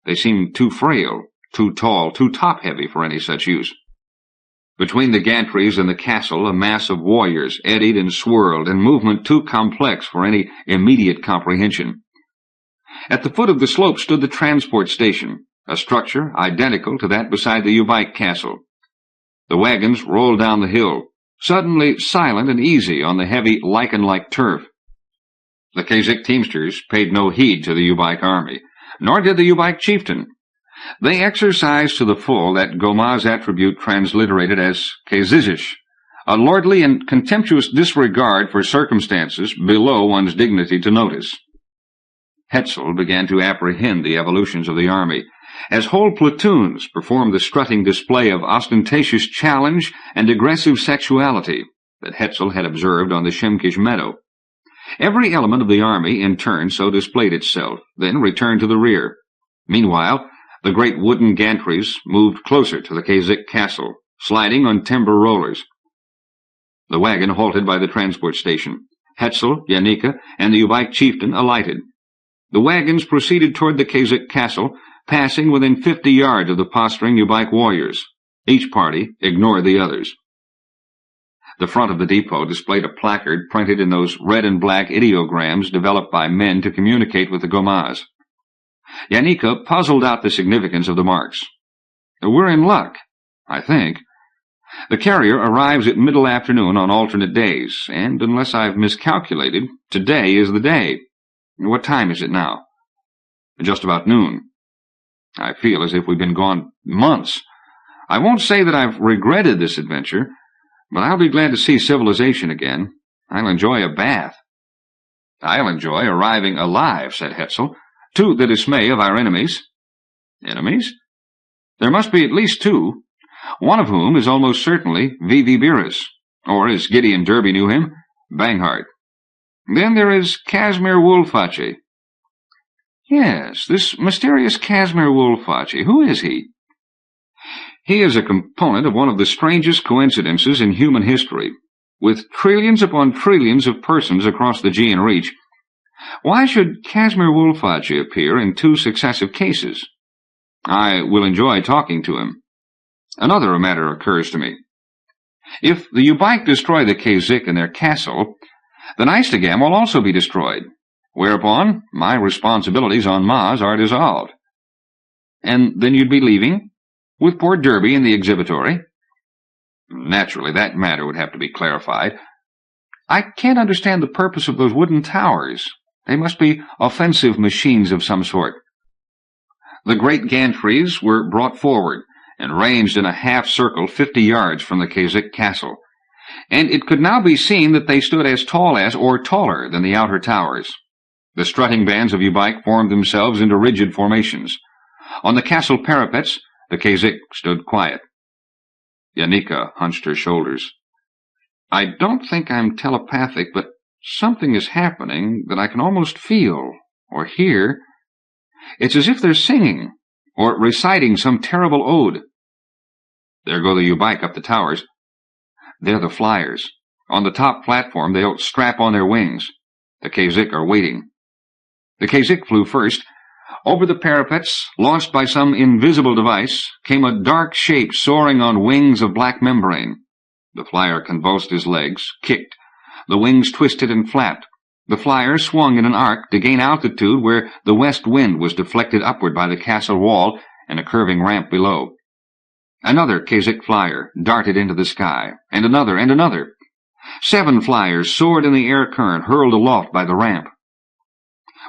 They seemed too frail, too tall, too top-heavy for any such use. Between the gantries and the castle, a mass of warriors eddied and swirled, in movement too complex for any immediate comprehension. At the foot of the slope stood the transport station, a structure identical to that beside the Ubaik castle. The wagons rolled down the hill, suddenly silent and easy on the heavy lichen-like turf. The Kazakh teamsters paid no heed to the Ubaik army, nor did the Ubaik chieftain. They exercised to the full that Gomaz attribute transliterated as Kazizish, a lordly and contemptuous disregard for circumstances below one's dignity to notice. Hetzel began to apprehend the evolutions of the army, as whole platoons performed the strutting display of ostentatious challenge and aggressive sexuality that Hetzel had observed on the Shemkish meadow. Every element of the army in turn so displayed itself, then returned to the rear. Meanwhile, the great wooden gantries moved closer to the Kazik castle, sliding on timber rollers. The wagon halted by the transport station. Hetzel, Yanika, and the Ubaik chieftain alighted. The wagons proceeded toward the Kazik castle, passing within 50 yards of the posturing Ubaik warriors. Each party ignored the others. The front of the depot displayed a placard printed in those red and black ideograms developed by men to communicate with the Gomaz. Yanika puzzled out the significance of the marks. "We're in luck, I think. The carrier arrives at middle afternoon on alternate days, and unless I've miscalculated, today is the day. What time is it now?" "Just about noon. I feel as if we've been gone months. I won't say that I've regretted this adventure, but I'll be glad to see civilization again. I'll enjoy a bath." "I'll enjoy arriving alive," said Hetzel, "to the dismay of our enemies." "Enemies? There must be at least two, one of whom is almost certainly V.V. Beerus, or, as Gideon Derby knew him, Banghart. Then there is Casimir Wolfache." "Yes, this mysterious Casimir Wolfache. Who is he?" "He is a component of one of the strangest coincidences in human history, with trillions upon trillions of persons across the Aegean Reach. Why should Casimir Wolfache appear in 2 successive cases? I will enjoy talking to him. Another matter occurs to me. If the Ubaik destroy the Kazik and their castle, the Neistigam will also be destroyed, whereupon my responsibilities on Maz are dissolved." "And then you'd be leaving? With poor Derby in the exhibitory?" "Naturally, that matter would have to be clarified. I can't understand the purpose of those wooden towers. They must be offensive machines of some sort." The great gantries were brought forward and ranged in a half-circle 50 yards from the Kazik castle, and it could now be seen that they stood as tall as or taller than the outer towers. The strutting bands of Ubaik formed themselves into rigid formations. On the castle parapets, the Kazik stood quiet. Yanika hunched her shoulders. "I don't think I'm telepathic, but something is happening that I can almost feel, or hear. It's as if they're singing, or reciting some terrible ode." "There go the Ubaik up the towers." "They're the flyers. On the top platform they'll strap on their wings. The Kazik are waiting." The Kazik flew first. Over the parapets, launched by some invisible device, came a dark shape soaring on wings of black membrane. The flyer convulsed his legs, kicked. The wings twisted and flapped. The flyer swung in an arc to gain altitude where the west wind was deflected upward by the castle wall and a curving ramp below. Another Kazik flyer darted into the sky, and another and another. 7 flyers soared in the air current, hurled aloft by the ramp.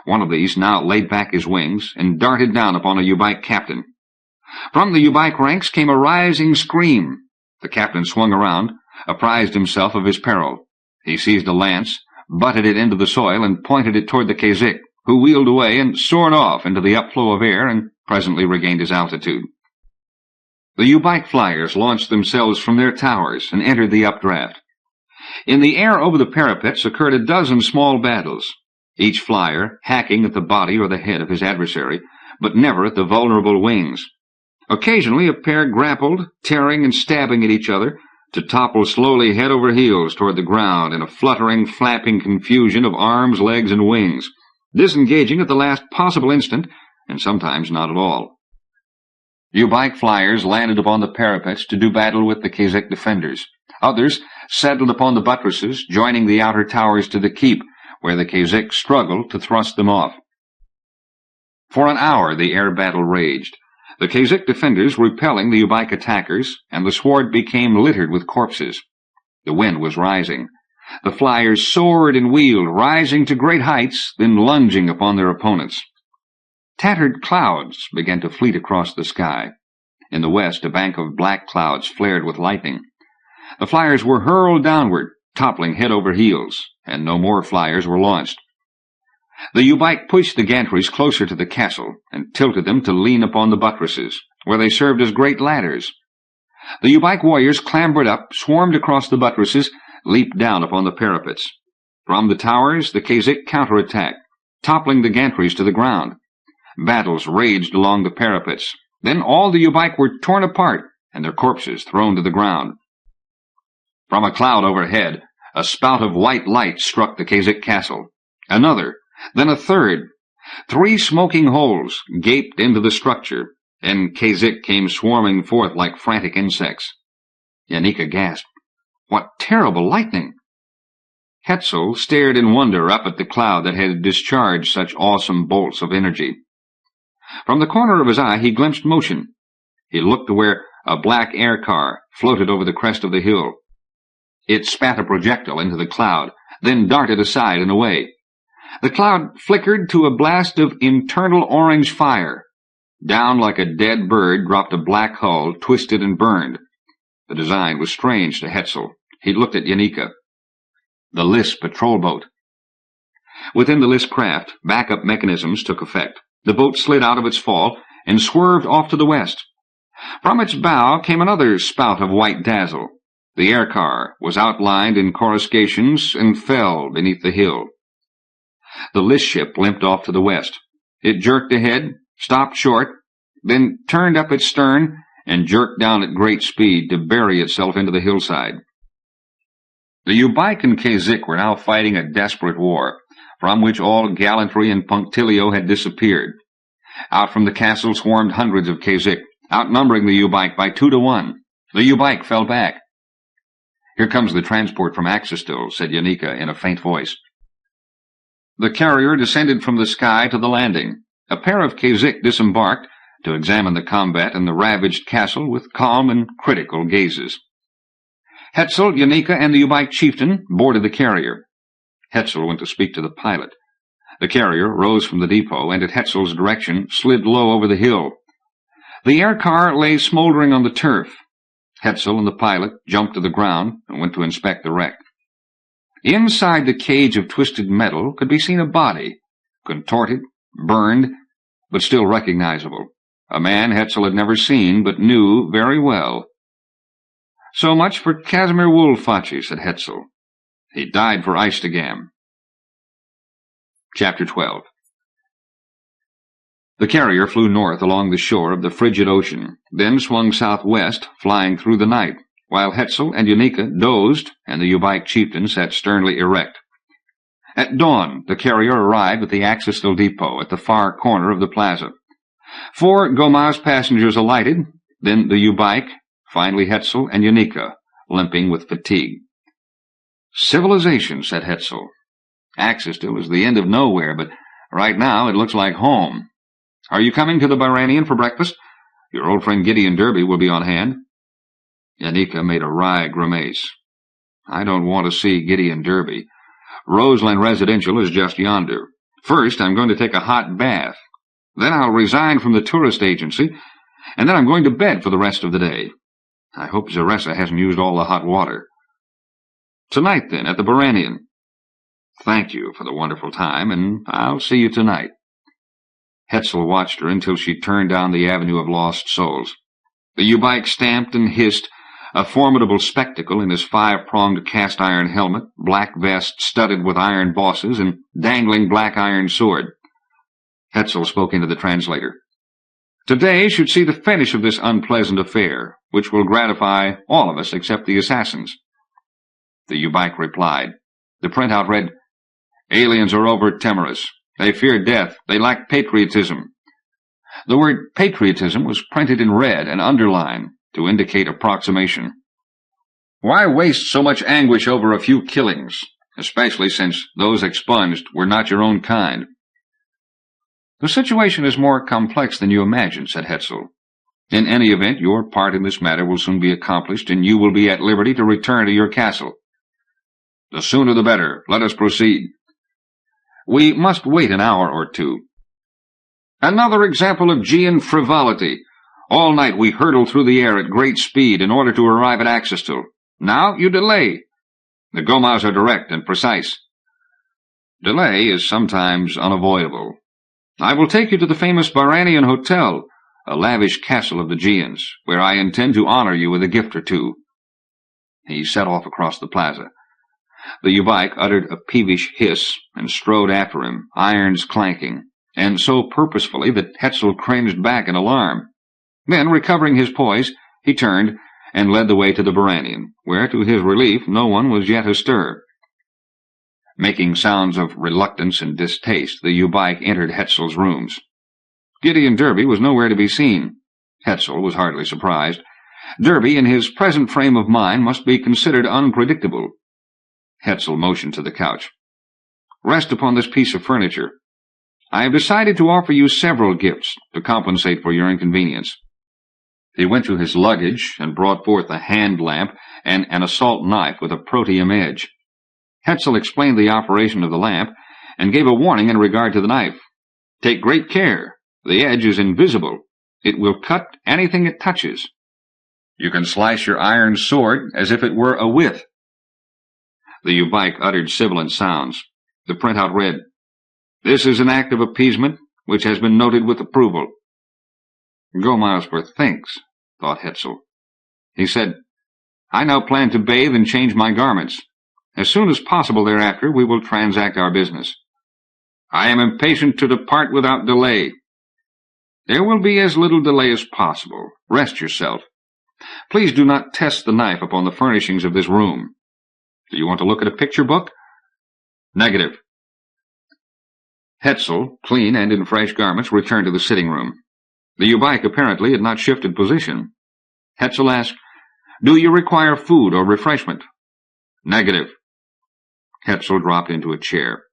One of these now laid back his wings and darted down upon a Ubaik captain. From the Ubaik ranks came a rising scream. The captain swung around, apprised himself of his peril. He seized a lance, butted it into the soil, and pointed it toward the Kazik, who wheeled away and soared off into the upflow of air and presently regained his altitude. The Ubaik flyers launched themselves from their towers and entered the updraft. In the air over the parapets occurred a dozen small battles, each flyer hacking at the body or the head of his adversary, but never at the vulnerable wings. Occasionally a pair grappled, tearing and stabbing at each other, to topple slowly head over heels toward the ground in a fluttering, flapping confusion of arms, legs, and wings, disengaging at the last possible instant, and sometimes not at all. Ubaik flyers landed upon the parapets to do battle with the Kazik defenders. Others settled upon the buttresses, joining the outer towers to the keep, where the Kazik struggled to thrust them off. For an hour the air battle raged, the Kazik defenders repelling the Ubaik attackers, and the sward became littered with corpses. The wind was rising. The flyers soared and wheeled, rising to great heights, then lunging upon their opponents. Tattered clouds began to fleet across the sky. In the west, a bank of black clouds flared with lightning. The flyers were hurled downward, toppling head over heels, and no more flyers were launched. The U-bike pushed the gantries closer to the castle and tilted them to lean upon the buttresses, where they served as great ladders. The U-bike warriors clambered up, swarmed across the buttresses, leaped down upon the parapets. From the towers, the Kazakh counterattacked, toppling the gantries to the ground. Battles raged along the parapets. Then all the U-bike were torn apart and their corpses thrown to the ground. From a cloud overhead, a spout of white light struck the Kazakh castle. Another, then a third. 3 smoking holes gaped into the structure, and Kazakh came swarming forth like frantic insects. Yanika gasped. What terrible lightning! Hetzel stared in wonder up at the cloud that had discharged such awesome bolts of energy. From the corner of his eye he glimpsed motion. He looked to where a black air car floated over the crest of the hill. It spat a projectile into the cloud, then darted aside and away. The cloud flickered to a blast of internal orange fire. Down like a dead bird dropped a black hull, twisted and burned. The design was strange to Hetzel. He looked at Yanika. The Liss patrol boat. Within the Liss craft, backup mechanisms took effect. The boat slid out of its fall and swerved off to the west. From its bow came another spout of white dazzle. The air car was outlined in coruscations and fell beneath the hill. The Liss ship limped off to the west. It jerked ahead, stopped short, then turned up its stern and jerked down at great speed to bury itself into the hillside. The U-bike and Kazakh were now fighting a desperate war, from which all gallantry and punctilio had disappeared. Out from the castle swarmed hundreds of Kazakh, outnumbering the U-bike by 2 to 1. The U-bike fell back. "Here comes the transport from Axistil," said Yanika in a faint voice. The carrier descended from the sky to the landing. A pair of Kazakh disembarked to examine the combat in the ravaged castle with calm and critical gazes. Hetzel, Yanika, and the U-bike chieftain boarded the carrier. Hetzel went to speak to the pilot. The carrier rose from the depot and, at Hetzel's direction, slid low over the hill. The air car lay smoldering on the turf. Hetzel and the pilot jumped to the ground and went to inspect the wreck. Inside the cage of twisted metal could be seen a body, contorted, burned, but still recognizable. A man Hetzel had never seen, but knew very well. "So much for Casimir Wolfachi," said Hetzel. "He died for Eistegam." Chapter 12. The carrier flew north along the shore of the frigid ocean, then swung southwest, flying through the night, while Hetzel and Yanika dozed and the U-bike chieftain sat sternly erect. At dawn, the carrier arrived at the Axistil depot at the far corner of the plaza. 4 Gomaz passengers alighted, then the U-bike, finally Hetzel and Yanika, limping with fatigue. "Civilization," said Hetzel. "Axistil is the end of nowhere, but right now it looks like home. Are you coming to the Barranian for breakfast? Your old friend Gideon Derby will be on hand." Yanika made a wry grimace. "I don't want to see Gideon Derby. Roseland Residential is just yonder. First, I'm going to take a hot bath. Then I'll resign from the tourist agency, and then I'm going to bed for the rest of the day. I hope Zaressa hasn't used all the hot water." "Tonight, then, at the Barranian." "Thank you for the wonderful time, and I'll see you tonight." Hetzel watched her until she turned down the Avenue of Lost Souls. The U-bike stamped and hissed, a formidable spectacle in his 5-pronged cast-iron helmet, black vest studded with iron bosses, and dangling black iron sword. Hetzel spoke into the translator. "Today should see the finish of this unpleasant affair, which will gratify all of us except the assassins." The U-bike replied. The printout read, "Aliens are over Temerus. They fear death. They lack patriotism." The word patriotism was printed in red and underlined to indicate approximation. "Why waste so much anguish over a few killings, especially since those expunged were not your own kind?" "The situation is more complex than you imagine," said Hetzel. "In any event, your part in this matter will soon be accomplished, and you will be at liberty to return to your castle." "The sooner the better. Let us proceed." "We must wait an hour or two." Another example of Gean frivolity. All night we hurtled through the air at great speed in order to arrive at Axistil. Now you delay. The Gomas are direct and precise. Delay is sometimes unavoidable. I will take you to the famous Barranian Hotel, a lavish castle of the Geans, where I intend to honor you with a gift or two. He set off across the plaza. The Ubike uttered a peevish hiss and strode after him, irons clanking, and so purposefully that Hetzel cringed back in alarm. Then, recovering his poise, he turned and led the way to the Barranian, where, to his relief, no one was yet astir. Making sounds of reluctance and distaste, the Ubike entered Hetzel's rooms. Gideon Derby was nowhere to be seen. Hetzel was hardly surprised. Derby, in his present frame of mind, must be considered unpredictable. Hetzel motioned to the couch. Rest upon this piece of furniture. I have decided to offer you several gifts to compensate for your inconvenience. He went to his luggage and brought forth a hand lamp and an assault knife with a protium edge. Hetzel explained the operation of the lamp and gave a warning in regard to the knife. Take great care. The edge is invisible. It will cut anything it touches. You can slice your iron sword as if it were a withe. The Ubike uttered sibilant sounds. The printout read, This is an act of appeasement which has been noted with approval. Gomosper thinks, thought Hetzel. He said, I now plan to bathe and change my garments. As soon as possible thereafter, we will transact our business. I am impatient to depart without delay. There will be as little delay as possible. Rest yourself. Please do not test the knife upon the furnishings of this room. Do you want to look at a picture book? Negative. Hetzel, clean and in fresh garments, returned to the sitting room. The Ubike apparently had not shifted position. Hetzel asked, Do you require food or refreshment? Negative. Hetzel dropped into a chair.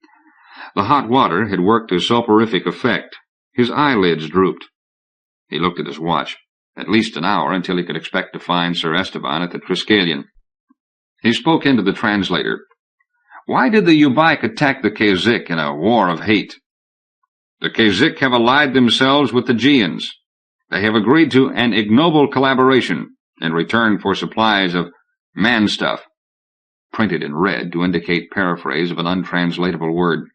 The hot water had worked a soporific effect. His eyelids drooped. He looked at his watch. At least an hour until he could expect to find Sir Esteban at the Triskelion. He spoke into the translator. Why did the Ubike attack the Kazik in a war of hate? The Kazik have allied themselves with the Geans. They have agreed to an ignoble collaboration in return for supplies of man stuff, printed in red to indicate paraphrase of an untranslatable word.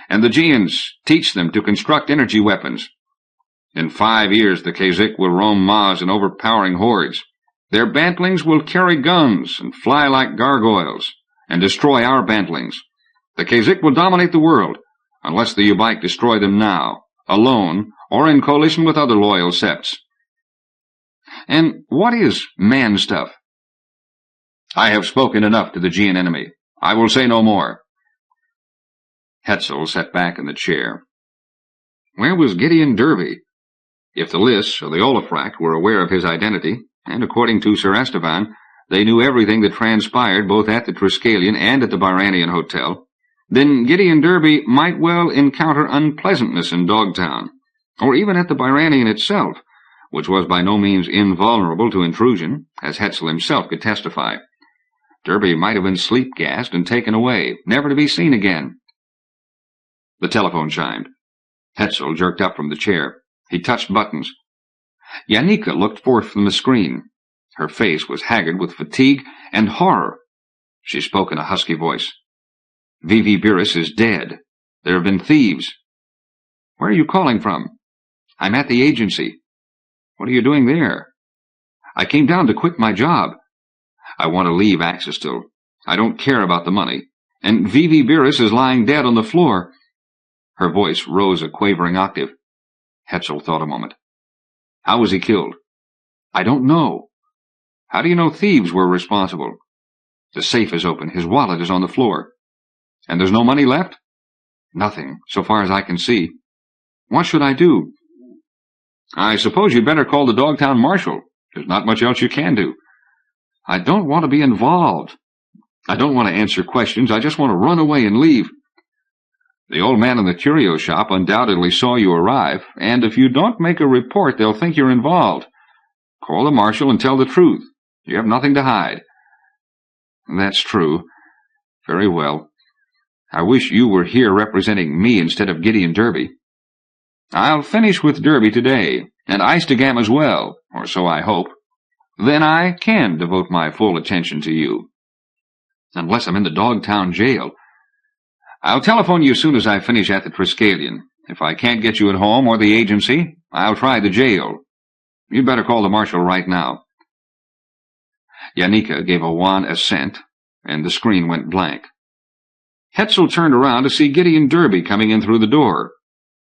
And the Geans teach them to construct energy weapons. In 5 years the Kazik will roam Mars in overpowering hordes. Their bantlings will carry guns and fly like gargoyles and destroy our bantlings. The Kazik will dominate the world, unless the Ubike destroy them now, alone or in coalition with other loyal septs. And what is man stuff? I have spoken enough to the Gean enemy. I will say no more. Hetzel sat back in the chair. Where was Gideon Derby? If the Liss or the Olafrak were aware of his identity, and according to Sir Esteban, they knew everything that transpired both at the Triskelion and at the Barranian Hotel, then Gideon Derby might well encounter unpleasantness in Dogtown, or even at the Barranian itself, which was by no means invulnerable to intrusion, as Hetzel himself could testify. Derby might have been sleep-gassed and taken away, never to be seen again. The telephone chimed. Hetzel jerked up from the chair. He touched buttons. Yannicka looked forth from the screen. Her face was haggard with fatigue and horror. She spoke in a husky voice. Vivi Biris is dead. There have been thieves. Where are you calling from? I'm at the agency. What are you doing there? I came down to quit my job. I want to leave Axistil. I don't care about the money. And Vivi Biris is lying dead on the floor. Her voice rose a quavering octave. Hetzel thought a moment. How was he killed? I don't know. How do you know thieves were responsible? The safe is open. His wallet is on the floor. And there's no money left? Nothing, so far as I can see. What should I do? I suppose you'd better call the Dogtown Marshal. There's not much else you can do. I don't want to be involved. I don't want to answer questions. I just want to run away and leave. The old man in the curio shop undoubtedly saw you arrive, and if you don't make a report, they'll think you're involved. Call the marshal and tell the truth. You have nothing to hide. That's true. Very well. I wish you were here representing me instead of Gideon Derby. I'll finish with Derby today, and Eistegam as well, or so I hope. Then I can devote my full attention to you. Unless I'm in the Dogtown jail. I'll telephone you as soon as I finish at the Triskelion. If I can't get you at home or the agency, I'll try the jail. You'd better call the marshal right now. Janika gave a wan assent, and the screen went blank. Hetzel turned around to see Gideon Derby coming in through the door.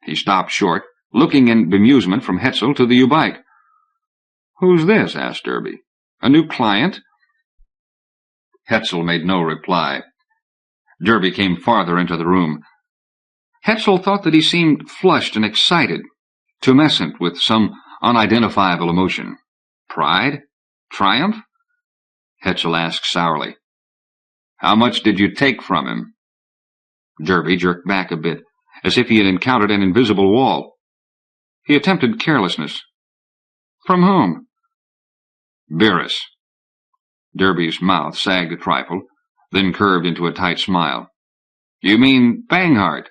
He stopped short, looking in bemusement from Hetzel to the U-bike. "Who's this?" asked Derby. "A new client?" Hetzel made no reply. Derby came farther into the room. Hetzel thought that he seemed flushed and excited, tumescent with some unidentifiable emotion. Pride? Triumph? Hetzel asked sourly. "How much did you take from him?" Derby jerked back a bit, as if he had encountered an invisible wall. He attempted carelessness. "From whom?" "Beerus." Derby's mouth sagged a trifle, then curved into a tight smile. "You mean Banghart?"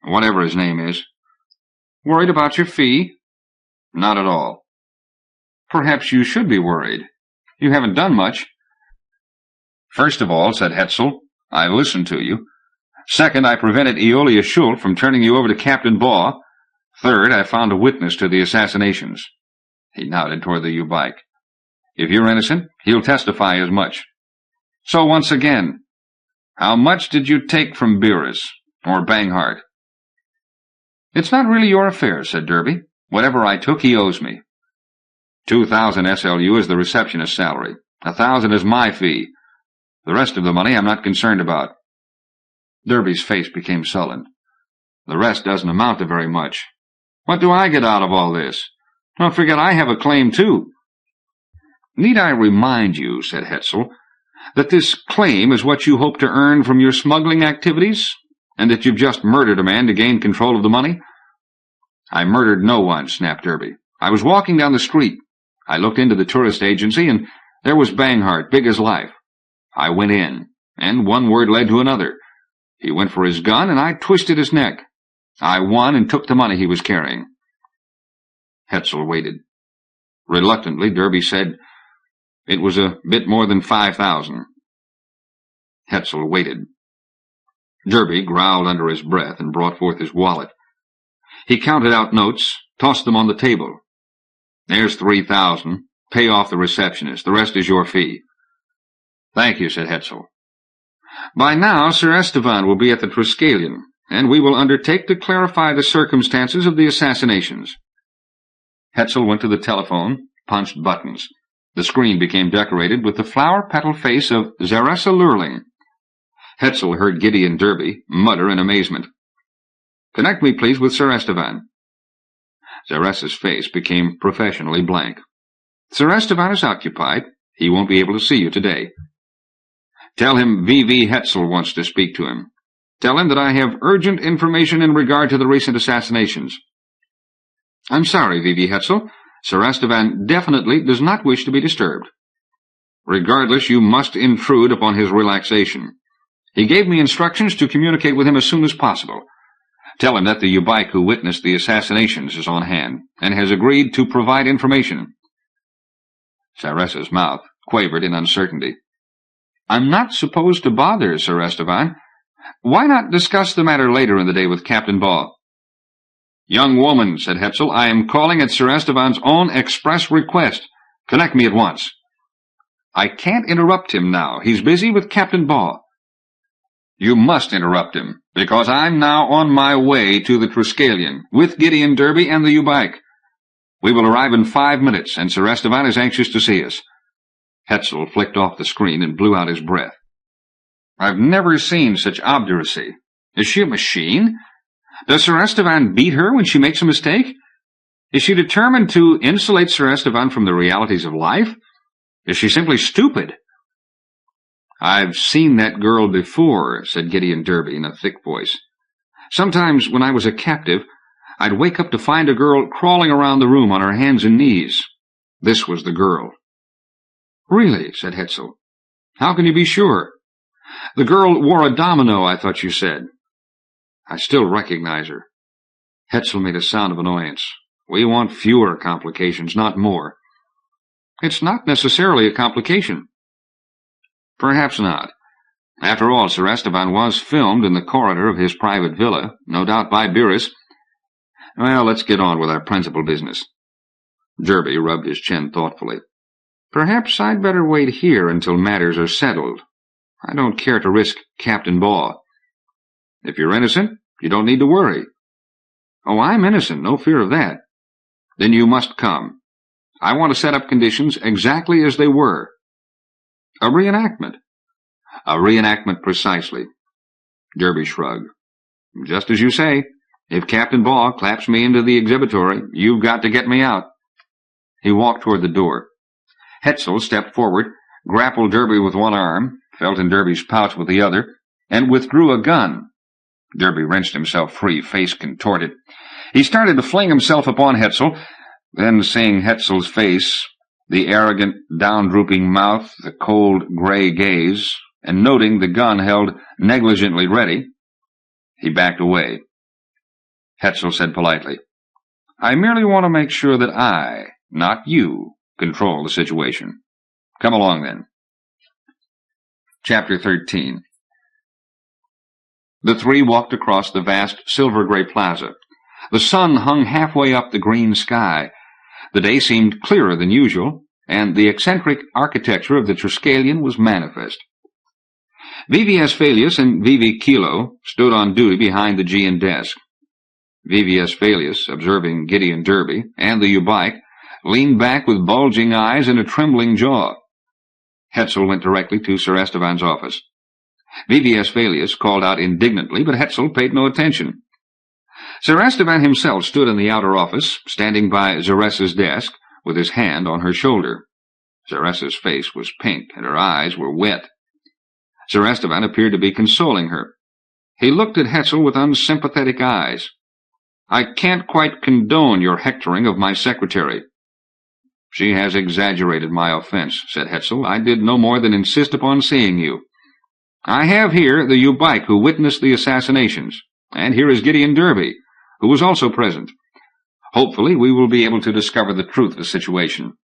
"Whatever his name is." "Worried about your fee?" "Not at all." "Perhaps you should be worried. You haven't done much." "First of all," said Hetzel, "I listened to you. Second, I prevented Eolia Schult from turning you over to Captain Baugh. Third, I found a witness to the assassinations." He nodded toward the U-bike. "If you're innocent, he'll testify as much. So once again, how much did you take from Beerus, or Banghart?" "It's not really your affair," said Derby. "Whatever I took, he owes me. 2,000 SLU is the receptionist's salary. 1,000 is my fee. The rest of the money I'm not concerned about." Derby's face became sullen. "The rest doesn't amount to very much. What do I get out of all this? Don't forget I have a claim, too." "Need I remind you," said Hetzel, "that this claim is what you hope to earn from your smuggling activities, and that you've just murdered a man to gain control of the money?" "I murdered no one," snapped Derby. "I was walking down the street. I looked into the tourist agency, and there was Banghart, big as life. I went in, and one word led to another. He went for his gun, and I twisted his neck. I won and took the money he was carrying." Hetzel waited. Reluctantly, Derby said, "It was a bit more than 5,000. Hetzel waited. Derby growled under his breath and brought forth his wallet. He counted out notes, tossed them on the table. "There's 3,000. Pay off the receptionist. The rest is your fee." "Thank you," said Hetzel. "By now, Sir Estevan will be at the Triskelion, and we will undertake to clarify the circumstances of the assassinations." Hetzel went to the telephone, punched buttons. The screen became decorated with the flower-petal face of Zaressa Lurling. Hetzel heard Gideon Derby mutter in amazement. "Connect me, please, with Sir Estevan." Zaressa's face became professionally blank. "Sir Estevan is occupied. He won't be able to see you today." "Tell him V.V. Hetzel wants to speak to him. Tell him that I have urgent information in regard to the recent assassinations." "I'm sorry, V.V. Hetzel. Sir Estevan definitely does not wish to be disturbed." "Regardless, you must intrude upon his relaxation. He gave me instructions to communicate with him as soon as possible. Tell him that the Ubike who witnessed the assassinations is on hand, and has agreed to provide information." Zaressa's mouth quavered in uncertainty. "I'm not supposed to bother, Sir Estevan. Why not discuss the matter later in the day with Captain Baugh?" "Young woman," said Hetzel, "I am calling at Sir Estevan's own express request. Connect me at once." "I can't interrupt him now. He's busy with Captain Baugh." "You must interrupt him, because I'm now on my way to the Triskelion, with Gideon Derby and the Ubike. We will arrive in 5 minutes, and Sir Estevan is anxious to see us." Hetzel flicked off the screen and blew out his breath. "I've never seen such obduracy. Is she a machine? Does Sir Estevan beat her when she makes a mistake? Is she determined to insulate Sir Estevan from the realities of life? Is she simply stupid?" "I've seen that girl before," said Gideon Derby in a thick voice. "Sometimes when I was a captive, I'd wake up to find a girl crawling around the room on her hands and knees. This was the girl." "Really?" said Hetzel. "How can you be sure?" "The girl wore a domino, I thought you said." "I still recognize her." Hetzel made a sound of annoyance. We want fewer complications, not more. It's not necessarily a complication. Perhaps not. After all, Sir Esteban was filmed in the corridor of his private villa, no doubt by Beerus. Well, let's get on with our principal business. Derby rubbed his chin thoughtfully. Perhaps I'd better wait here until matters are settled. I don't care to risk Captain Baugh. If you're innocent, you don't need to worry. Oh, I'm innocent, no fear of that. Then you must come. I want to set up conditions exactly as they were. A reenactment. A reenactment precisely. Derby shrugged. Just as you say. If Captain Baugh claps me into the exhibitory, you've got to get me out. He walked toward the door. Hetzel stepped forward, grappled Derby with one arm, felt in Derby's pouch with the other, and withdrew a gun. Derby wrenched himself free, face contorted. He started to fling himself upon Hetzel, then seeing Hetzel's face, the arrogant, down-drooping mouth, the cold, gray gaze, and noting the gun held negligently ready, he backed away. Hetzel said politely, I merely want to make sure that I, not you, control the situation. Come along, then. Chapter 13. The three walked across the vast silver-gray plaza. The sun hung halfway up the green sky. The day seemed clearer than usual, and the eccentric architecture of the Triskelion was manifest. VVS Falius and VV Kilo stood on duty behind the G&. desk. VVS Falius, observing Gideon Derby and the Ubike, leaned back with bulging eyes and a trembling jaw. Hetzel went directly to Sir Esteban's office. VVS Falius called out indignantly, but Hetzel paid no attention. Sir Esteban himself stood in the outer office, standing by Zaressa's desk, with his hand on her shoulder. Zaressa's face was pink, and her eyes were wet. Sir Esteban appeared to be consoling her. He looked at Hetzel with unsympathetic eyes. I can't quite condone your hectoring of my secretary. She has exaggerated my offense, said Hetzel. I did no more than insist upon seeing you. I have here the Ubike who witnessed the assassinations, and here is Gideon Derby, who was also present. Hopefully we will be able to discover the truth of the situation.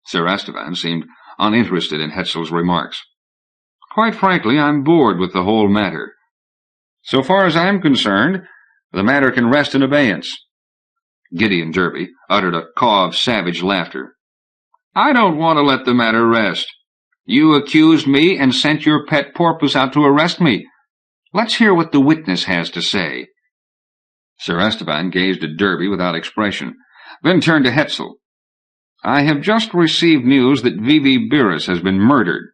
Sir Esteban seemed uninterested in Hetzel's remarks. Quite frankly, I'm bored with the whole matter. So far as I'm concerned, the matter can rest in abeyance. Gideon Derby uttered a caw of savage laughter. I don't want to let the matter rest. You accused me and sent your pet porpoise out to arrest me. Let's hear what the witness has to say. Sir Esteban gazed at Derby without expression, then turned to Hetzel. I have just received news that V.V. Beerus has been murdered.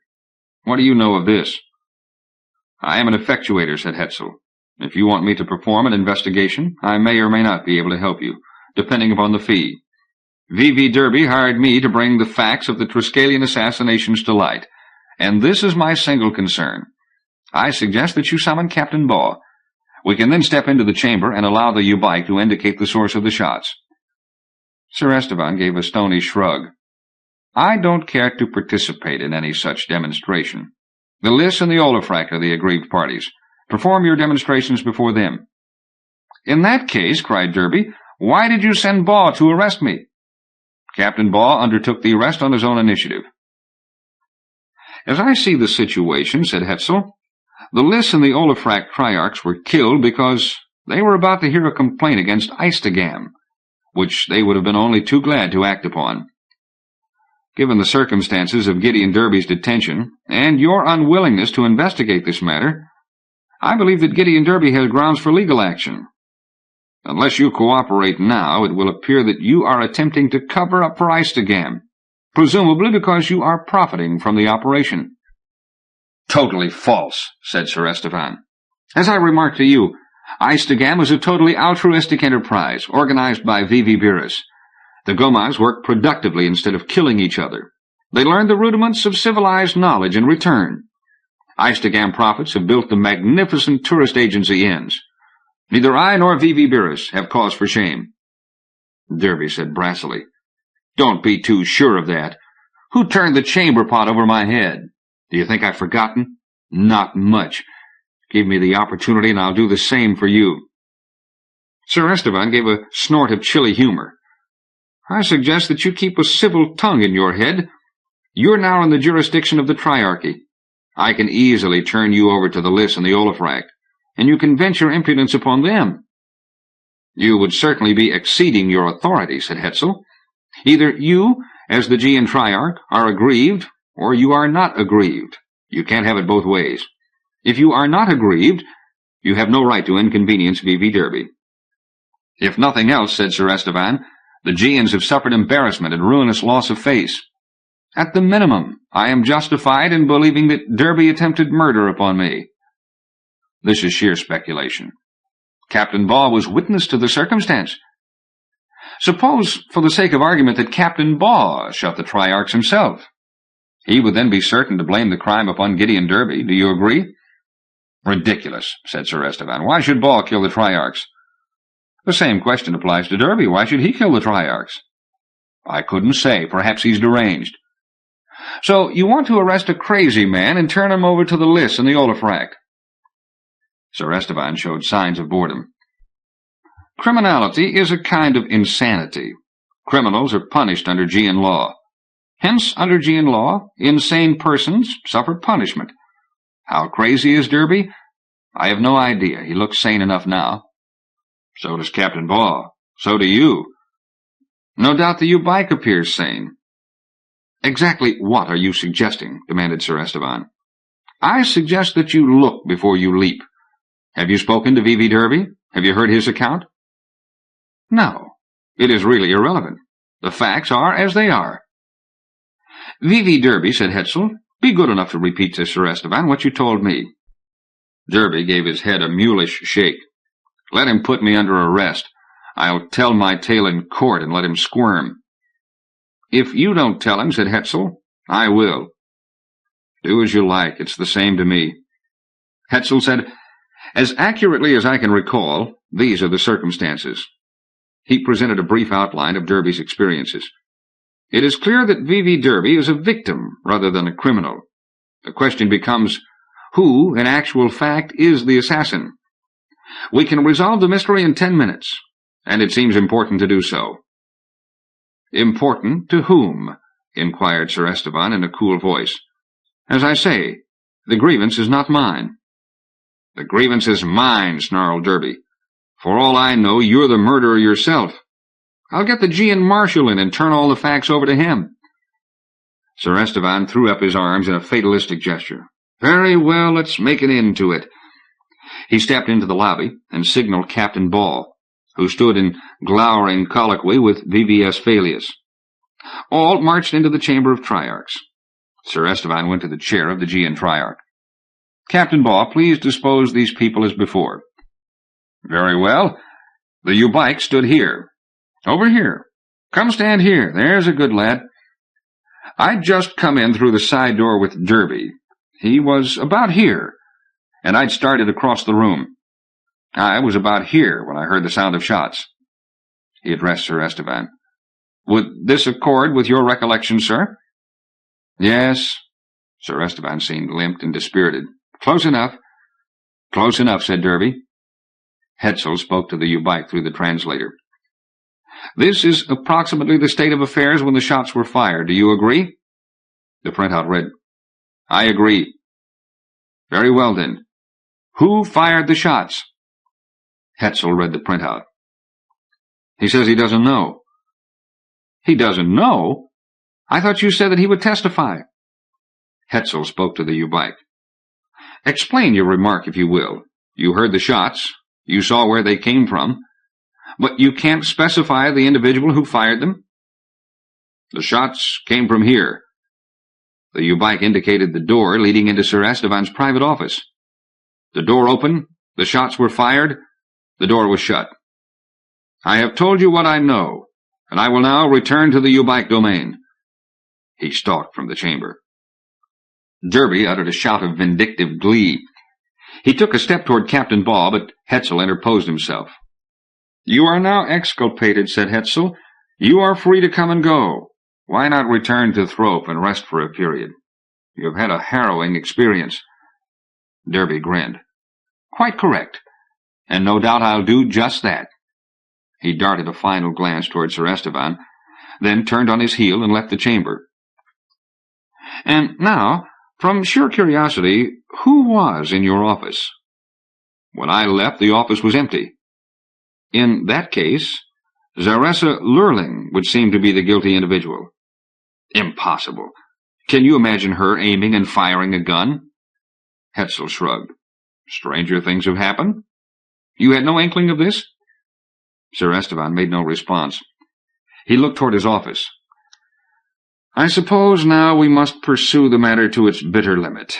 What do you know of this? I am an effectuator, said Hetzel. If you want me to perform an investigation, I may or may not be able to help you, depending upon the fee. V.V. Derby hired me to bring the facts of the Triskelion assassinations to light, and this is my single concern. I suggest that you summon Captain Baugh. We can then step into the chamber and allow the Ubike to indicate the source of the shots. Sir Esteban gave a stony shrug. I don't care to participate in any such demonstration. The Liss and the Olifract are the aggrieved parties. Perform your demonstrations before them. In that case, cried Derby, why did you send Baugh to arrest me? Captain Baugh undertook the arrest on his own initiative. As I see the situation, said Hetzel, the Liss and the Olifract triarchs were killed because they were about to hear a complaint against Eistegam, which they would have been only too glad to act upon. Given the circumstances of Gideon Derby's detention, and your unwillingness to investigate this matter, I believe that Gideon Derby has grounds for legal action. Unless you cooperate now, it will appear that you are attempting to cover up for Eistegam, presumably because you are profiting from the operation. Totally false, said Sir Esteban. As I remarked to you, Eistegam is a totally altruistic enterprise, organized by V.V. Beerus. The Gomas work productively instead of killing each other. They learn the rudiments of civilized knowledge in return. Eistegam profits have built the magnificent tourist agency inns. Neither I nor V.V. Beerus have cause for shame. Derby said brassily, Don't be too sure of that. Who turned the chamber pot over my head? Do you think I've forgotten? Not much. Give me the opportunity and I'll do the same for you. Sir Esteban gave a snort of chilly humor. "I suggest that you keep a civil tongue in your head. You're now in the jurisdiction of the Triarchy. I can easily turn you over to the Liss and the Olafrak, and you can vent your impudence upon them." "You would certainly be exceeding your authority," said Hetzel. "Either you, as the G and Triarch, are aggrieved, or you are not aggrieved. You can't have it both ways. If you are not aggrieved, you have no right to inconvenience V.V. Derby." "If nothing else," said Sir Esteban, "the Gians have suffered embarrassment and ruinous loss of face. At the minimum, I am justified in believing that Derby attempted murder upon me." "This is sheer speculation. Captain Baugh was witness to the circumstance. Suppose, for the sake of argument, that Captain Baugh shot the Triarchs himself. He would then be certain to blame the crime upon Gideon Derby. Do you agree?" "Ridiculous," said Sir Esteban. "Why should Baugh kill the Triarchs?" "The same question applies to Derby. Why should he kill the Triarchs?" "I couldn't say. Perhaps he's deranged." "So you want to arrest a crazy man and turn him over to the Liss and the Olafrak?" Sir Esteban showed signs of boredom. "Criminality is a kind of insanity. Criminals are punished under Gian law. Hence, under Gian law, insane persons suffer punishment. How crazy is Derby? I have no idea. He looks sane enough now." "So does Captain Baugh. So do you. No doubt the Ubike appears sane." "Exactly what are you suggesting?" demanded Sir Esteban. "I suggest that you look before you leap. Have you spoken to V.V. Derby? Have you heard his account?" "No. It is really irrelevant. The facts are as they are." "V.V. Derby," said Hetzel, "be good enough to repeat to Sir Esteban what you told me." Derby gave his head a mulish shake. "Let him put me under arrest. I'll tell my tale in court and let him squirm." "If you don't tell him," said Hetzel, "I will." "Do as you like. It's the same to me." Hetzel said, "As accurately as I can recall, these are the circumstances." He presented a brief outline of Derby's experiences. "It is clear that V.V. Derby is a victim rather than a criminal. The question becomes, who, in actual fact, is the assassin? We can resolve the mystery in 10 minutes, and it seems important to do so." "Important to whom?" inquired Sir Esteban in a cool voice. "As I say, the grievance is not mine." "The grievance is mine," snarled Derby. "For all I know, you're the murderer yourself. I'll get the Gian Marshal in and turn all the facts over to him." Sir Esteban threw up his arms in a fatalistic gesture. "Very well, let's make an end to it." He stepped into the lobby and signaled Captain Baugh, who stood in glowering colloquy with V.V.S. Phalius. All marched into the chamber of Triarchs. Sir Esteban went to the chair of the Gian Triarch. "Captain Baugh, please dispose these people as before." "Very well. The Ubike stood here. Over here. Come stand here. There's a good lad. I'd just come in through the side door with Derby. He was about here, and I'd started across the room. I was about here when I heard the sound of shots." He addressed Sir Esteban. "Would this accord with your recollection, sir?" "Yes." Sir Esteban seemed limp and dispirited. "Close enough." "Close enough," said Derby. Hetzel spoke to the Ubike through the translator. "This is approximately the state of affairs when the shots were fired. Do you agree?" The printout read, "I agree." "Very well, then. Who fired the shots?" Hetzel read the printout. "He says he doesn't know." "He doesn't know? I thought you said that he would testify." Hetzel spoke to the Ubike. "Explain your remark, if you will. You heard the shots. You saw where they came from. But you can't specify the individual who fired them?" "The shots came from here." The Ubike indicated the door leading into Sir Esteban's private office. The door opened, the shots were fired, the door was shut. "I have told you what I know, and I will now return to the Ubike domain." He stalked from the chamber. Derby uttered a shout of vindictive glee. He took a step toward Captain Baugh, but Hetzel interposed himself. "You are now exculpated," said Hetzel. "You are free to come and go. Why not return to Thrope and rest for a period? You have had a harrowing experience." Derby grinned. "Quite correct. And no doubt I'll do just that. He darted a final glance toward Sir Esteban, then turned on his heel and left the chamber. "And now, from sheer curiosity, who was in your office?" "When I left, the office was empty." "In that case, Zaressa Lurling would seem to be the guilty individual." "Impossible. Can you imagine her aiming and firing a gun?" Hetzel shrugged. "Stranger things have happened. You had no inkling of this?" Sir Esteban made no response. He looked toward his office. "I suppose now we must pursue the matter to its bitter limit."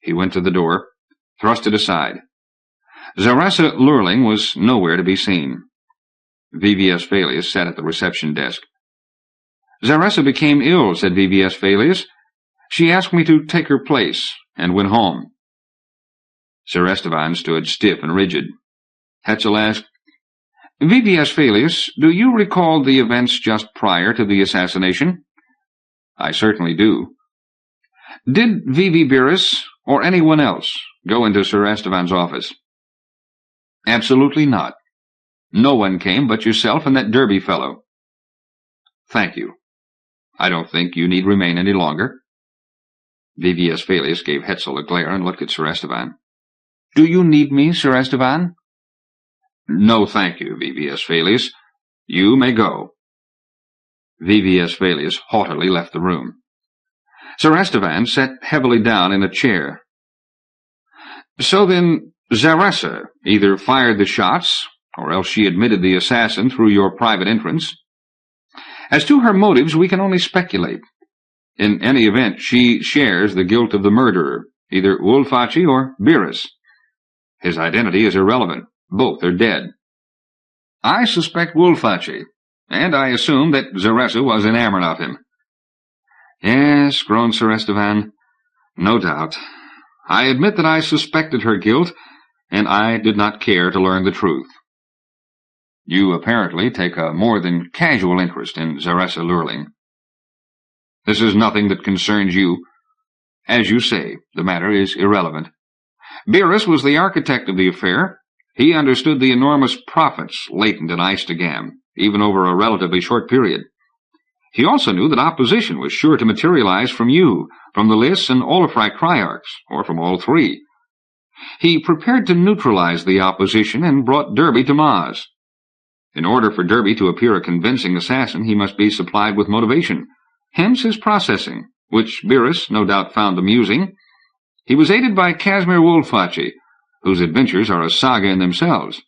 He went to the door, thrust it aside. Zaressa Lurling was nowhere to be seen. VVS Falius sat at the reception desk. "Zaressa became ill," said VVS Falius. "She asked me to take her place, and went home." Sir Esteban stood stiff and rigid. Hetzel asked, "VVS Falius, do you recall the events just prior to the assassination?" "I certainly do." "Did V.V. Beerus, or anyone else, go into Sir Esteban's office?" "Absolutely not. No one came but yourself and that Derby fellow." "Thank you. I don't think you need remain any longer." VVS Falius gave Hetzel a glare and looked at Sir Esteban. "Do you need me, Sir Esteban?" "No, thank you, VVS Falius. You may go." VVS Falius haughtily left the room. Sir Esteban sat heavily down in a chair. "So then, Zaressa either fired the shots, or else she admitted the assassin through your private entrance. As to her motives, we can only speculate. In any event, she shares the guilt of the murderer, either Wolfachi or Beerus. His identity is irrelevant. Both are dead. I suspect Wolfachi, and I assume that Zaressa was enamored of him." "Yes," groaned Sir Esteban, "no doubt. I admit that I suspected her guilt, and I did not care to learn the truth." "You apparently take a more than casual interest in Zaressa Lurling." "This is nothing that concerns you. As you say, the matter is irrelevant. Beerus was the architect of the affair. He understood the enormous profits latent in Eistigam, even over a relatively short period. He also knew that opposition was sure to materialize from you, from the Liss and Olafrai Cryarchs, or from all three. He prepared to neutralize the opposition and brought Derby to Maz. In order for Derby to appear a convincing assassin, he must be supplied with motivation, hence his processing, which Beerus no doubt found amusing. He was aided by Casimir Wolfachi, whose adventures are a saga in themselves.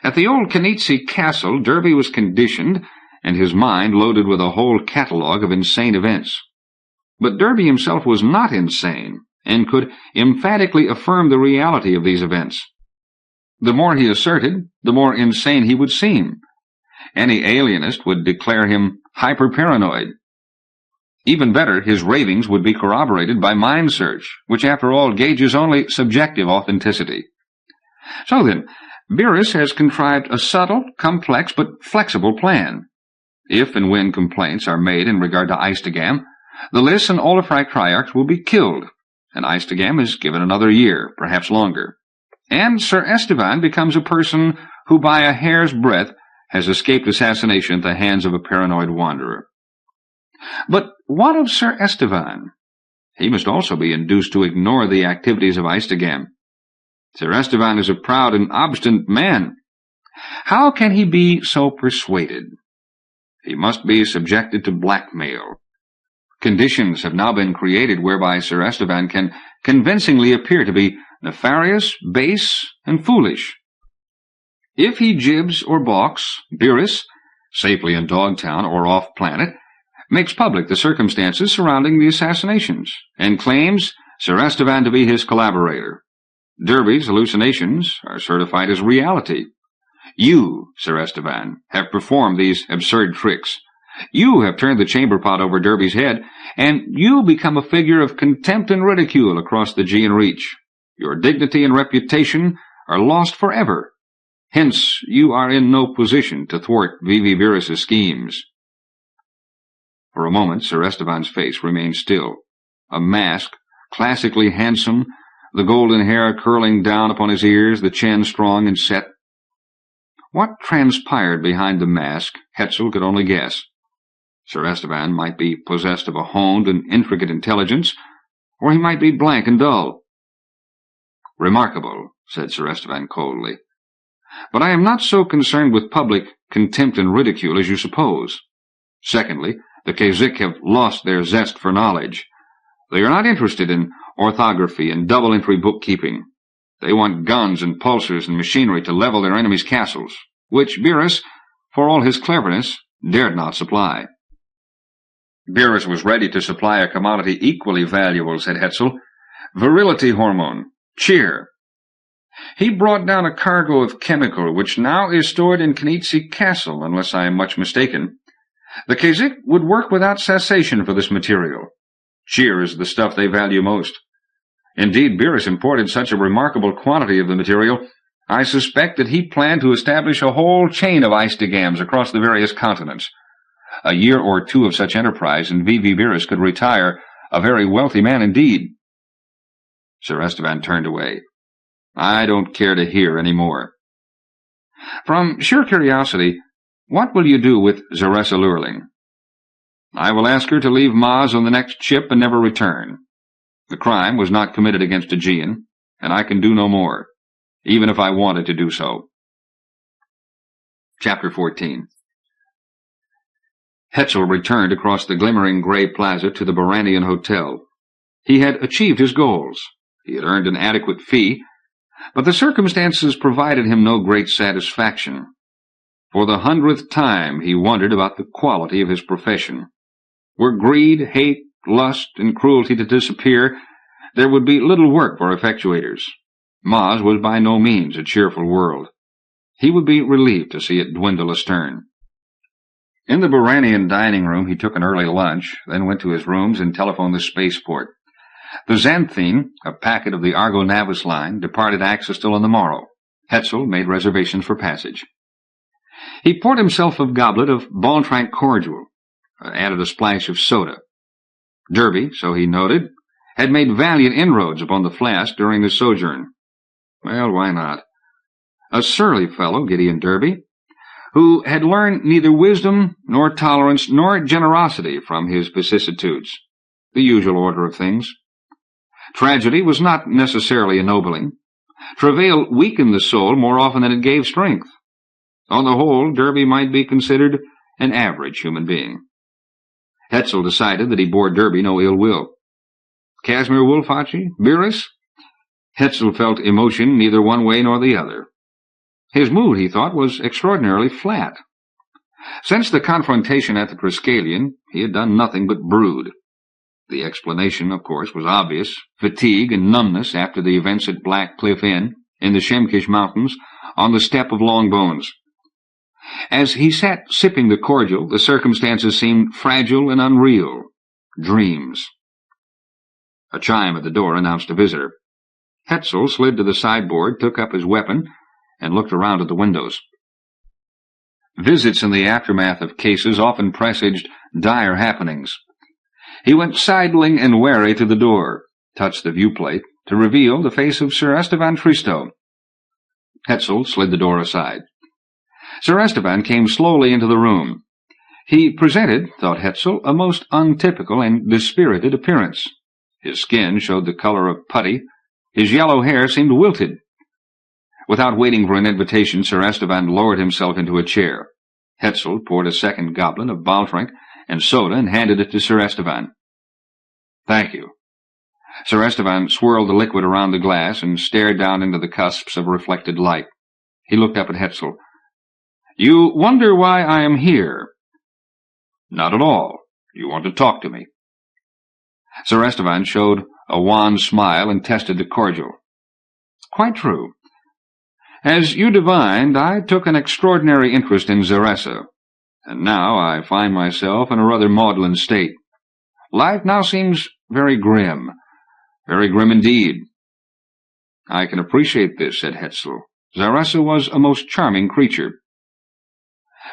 At the old Kanitsi castle, Derby was conditioned, and his mind loaded with a whole catalogue of insane events. But Derby himself was not insane, and could emphatically affirm the reality of these events. The more he asserted, the more insane he would seem. Any alienist would declare him hyper-paranoid. Even better, his ravings would be corroborated by mind search, which after all gauges only subjective authenticity. So then, Beerus has contrived a subtle, complex, but flexible plan. If and when complaints are made in regard to Eistigam, the Liss and Olafrai Cryarchs will be killed, and Eistigam is given another year, perhaps longer. And Sir Esteban becomes a person who by a hair's breadth has escaped assassination at the hands of a paranoid wanderer. But what of Sir Esteban? He must also be induced to ignore the activities of Eistigam. Sir Esteban is a proud and obstinate man. How can he be so persuaded? He must be subjected to blackmail. Conditions have now been created whereby Sir Esteban can convincingly appear to be nefarious, base, and foolish. If he jibs or balks, Beerus, safely in Dogtown or off-planet, makes public the circumstances surrounding the assassinations, and claims Sir Esteban to be his collaborator. Derby's hallucinations are certified as reality. You, Sir Esteban, have performed these absurd tricks. You have turned the chamber pot over Derby's head, and you become a figure of contempt and ridicule across the Aegean Reach. Your dignity and reputation are lost forever. Hence, you are in no position to thwart V.V. Beerus's schemes. For a moment, Sir Esteban's face remained still. A mask, classically handsome, the golden hair curling down upon his ears, the chin strong and set. What transpired behind the mask, Hetzel could only guess. Sir Esteban might be possessed of a honed and intricate intelligence, or he might be blank and dull. "Remarkable," said Sir Esteban coldly. "But I am not so concerned with public contempt and ridicule as you suppose. Secondly, the Kazikh have lost their zest for knowledge. They are not interested in orthography and double-entry bookkeeping. They want guns and pulsers and machinery to level their enemies' castles, which Beerus, for all his cleverness, dared not supply." Beerus was ready to supply a commodity equally valuable, said Hetzel. "Virility hormone. Cheer." "He brought down a cargo of chemical, which now is stored in Uneasy Castle, unless I am much mistaken. The Kazikh would work without cessation for this material. Cheer is the stuff they value most. Indeed, Beerus imported such a remarkable quantity of the material, I suspect that he planned to establish a whole chain of ice-digams across the various continents. A year or two of such enterprise, and V.V. Beerus could retire a very wealthy man indeed." Sir Esteban turned away. "I don't care to hear any more." "From sheer curiosity, what will you do with Zaressa Lurling?" "I will ask her to leave Maz on the next ship and never return. The crime was not committed against Aegean, and I can do no more, even if I wanted to do so." Chapter 14. Hetzel returned across the glimmering gray plaza to the Baranian Hotel. He had achieved his goals. He had earned an adequate fee, but the circumstances provided him no great satisfaction. For the 100th time he wondered about the quality of his profession. Were greed, hate, lust, and cruelty to disappear, there would be little work for effectuators. Maz was by no means a cheerful world. He would be relieved to see it dwindle astern. In the Baranian dining room he took an early lunch, then went to his rooms and telephoned the spaceport. The Xanthine, a packet of the Argo-Navis line, departed Axistil on the morrow. Hetzel made reservations for passage. He poured himself a goblet of Baltrank cordial, added a splash of soda. Derby, so he noted, had made valiant inroads upon the flask during the sojourn. Well, why not? A surly fellow, Gideon Derby, who had learned neither wisdom nor tolerance nor generosity from his vicissitudes, the usual order of things. Tragedy was not necessarily ennobling. Travail weakened the soul more often than it gave strength. On the whole, Derby might be considered an average human being. Hetzel decided that he bore Derby no ill will. Casimir Wolfachi? Beerus? Hetzel felt emotion neither one way nor the other. His mood, he thought, was extraordinarily flat. Since the confrontation at the Triskelion, he had done nothing but brood. The explanation, of course, was obvious: fatigue and numbness after the events at Black Cliff Inn, in the Shemkish Mountains, on the steppe of Longbones. As he sat sipping the cordial, the circumstances seemed fragile and unreal. Dreams. A chime at the door announced a visitor. Hetzel slid to the sideboard, took up his weapon, and looked around at the windows. Visits in the aftermath of cases often presaged dire happenings. He went sidling and wary to the door, touched the viewplate, to reveal the face of Sir Esteban Tristo. Hetzel slid the door aside. Sir Esteban came slowly into the room. He presented, thought Hetzel, a most untypical and dispirited appearance. His skin showed the color of putty. His yellow hair seemed wilted. Without waiting for an invitation, Sir Esteban lowered himself into a chair. Hetzel poured a second goblet of Baltrank and soda and handed it to Sir Esteban. "Thank you." Sir Esteban swirled the liquid around the glass and stared down into the cusps of reflected light. He looked up at Hetzel. "You wonder why I am here?" "Not at all. You want to talk to me." Sir Esteban showed a wan smile and tested the cordial. "Quite true. As you divined, I took an extraordinary interest in Zaressa, and now I find myself in a rather maudlin state. Life now seems very grim indeed." "I can appreciate this," said Hetzel. "Zaressa was a most charming creature."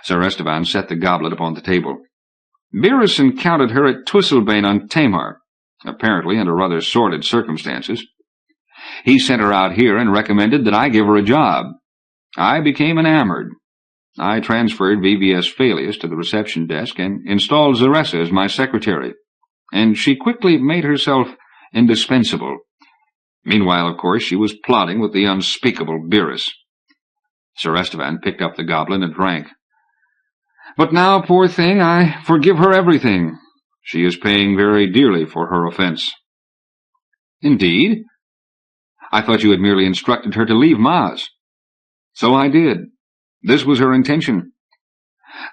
Sir Esteban set the goblet upon the table. "Beerus encountered her at Twisselbane on Tamar, apparently under rather sordid circumstances. He sent her out here and recommended that I give her a job. I became enamored, I transferred VVS Falius to the reception desk and installed Zaressa as my secretary, and she quickly made herself indispensable. Meanwhile, of course, she was plotting with the unspeakable Beerus. Sir Estevan picked up the goblin and drank. But now, poor thing, I forgive her everything. She is paying very dearly for her offense. Indeed? I thought you had merely instructed her to leave Maz. So I did. This was her intention.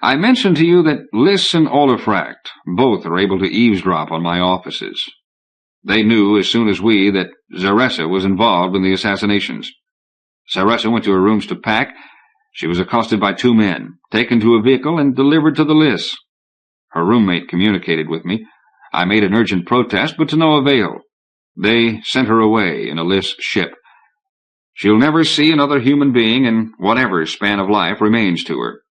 I mentioned to you that Liss and Olafract both are able to eavesdrop on my offices. They knew as soon as we that Zaressa was involved in the assassinations. Zaressa went to her rooms to pack. She was accosted by 2 men, taken to a vehicle, and delivered to the Liss. Her roommate communicated with me. I made an urgent protest, but to no avail. They sent her away in a Liss ship. She'll never see another human being in whatever span of life remains to her.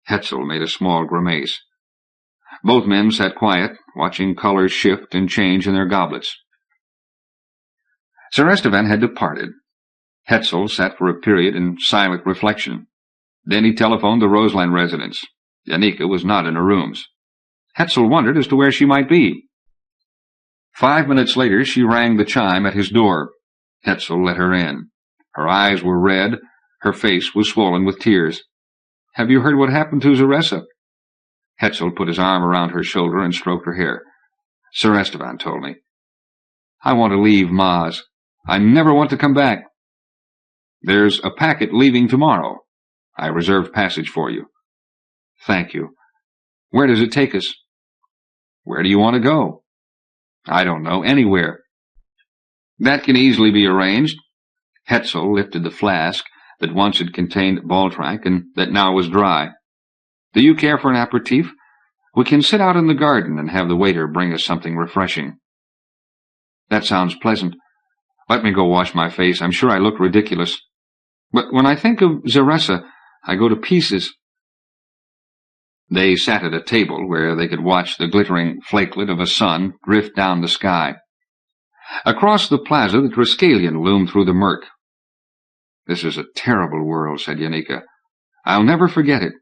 Hetzel made a small grimace. Both men sat quiet, watching colors shift and change in their goblets. Sir Estevan had departed. Hetzel sat for a period in silent reflection. Then he telephoned the Roseland residence. Janika was not in her rooms. Hetzel wondered as to where she might be. 5 minutes later she rang the chime at his door. Hetzel let her in. Her eyes were red. Her face was swollen with tears. "Have you heard what happened to Zaressa?" Hetzel put his arm around her shoulder and stroked her hair. "Sir Estevan told me. I want to leave Maz. I never want to come back. There's a packet leaving tomorrow. I reserved passage for you." "Thank you. Where does it take us?" "Where do you want to go?" "I don't know. Anywhere." "That can easily be arranged." Hetzel lifted the flask that once had contained Baltrac and that now was dry. "Do you care for an aperitif? We can sit out in the garden and have the waiter bring us something refreshing." "That sounds pleasant. Let me go wash my face. I'm sure I look ridiculous. But when I think of Zaressa, I go to pieces." They sat at a table where they could watch the glittering flakelet of a sun drift down the sky. Across the plaza, the Triskelion loomed through the murk. "This is a terrible world," said Janika. "I'll never forget it.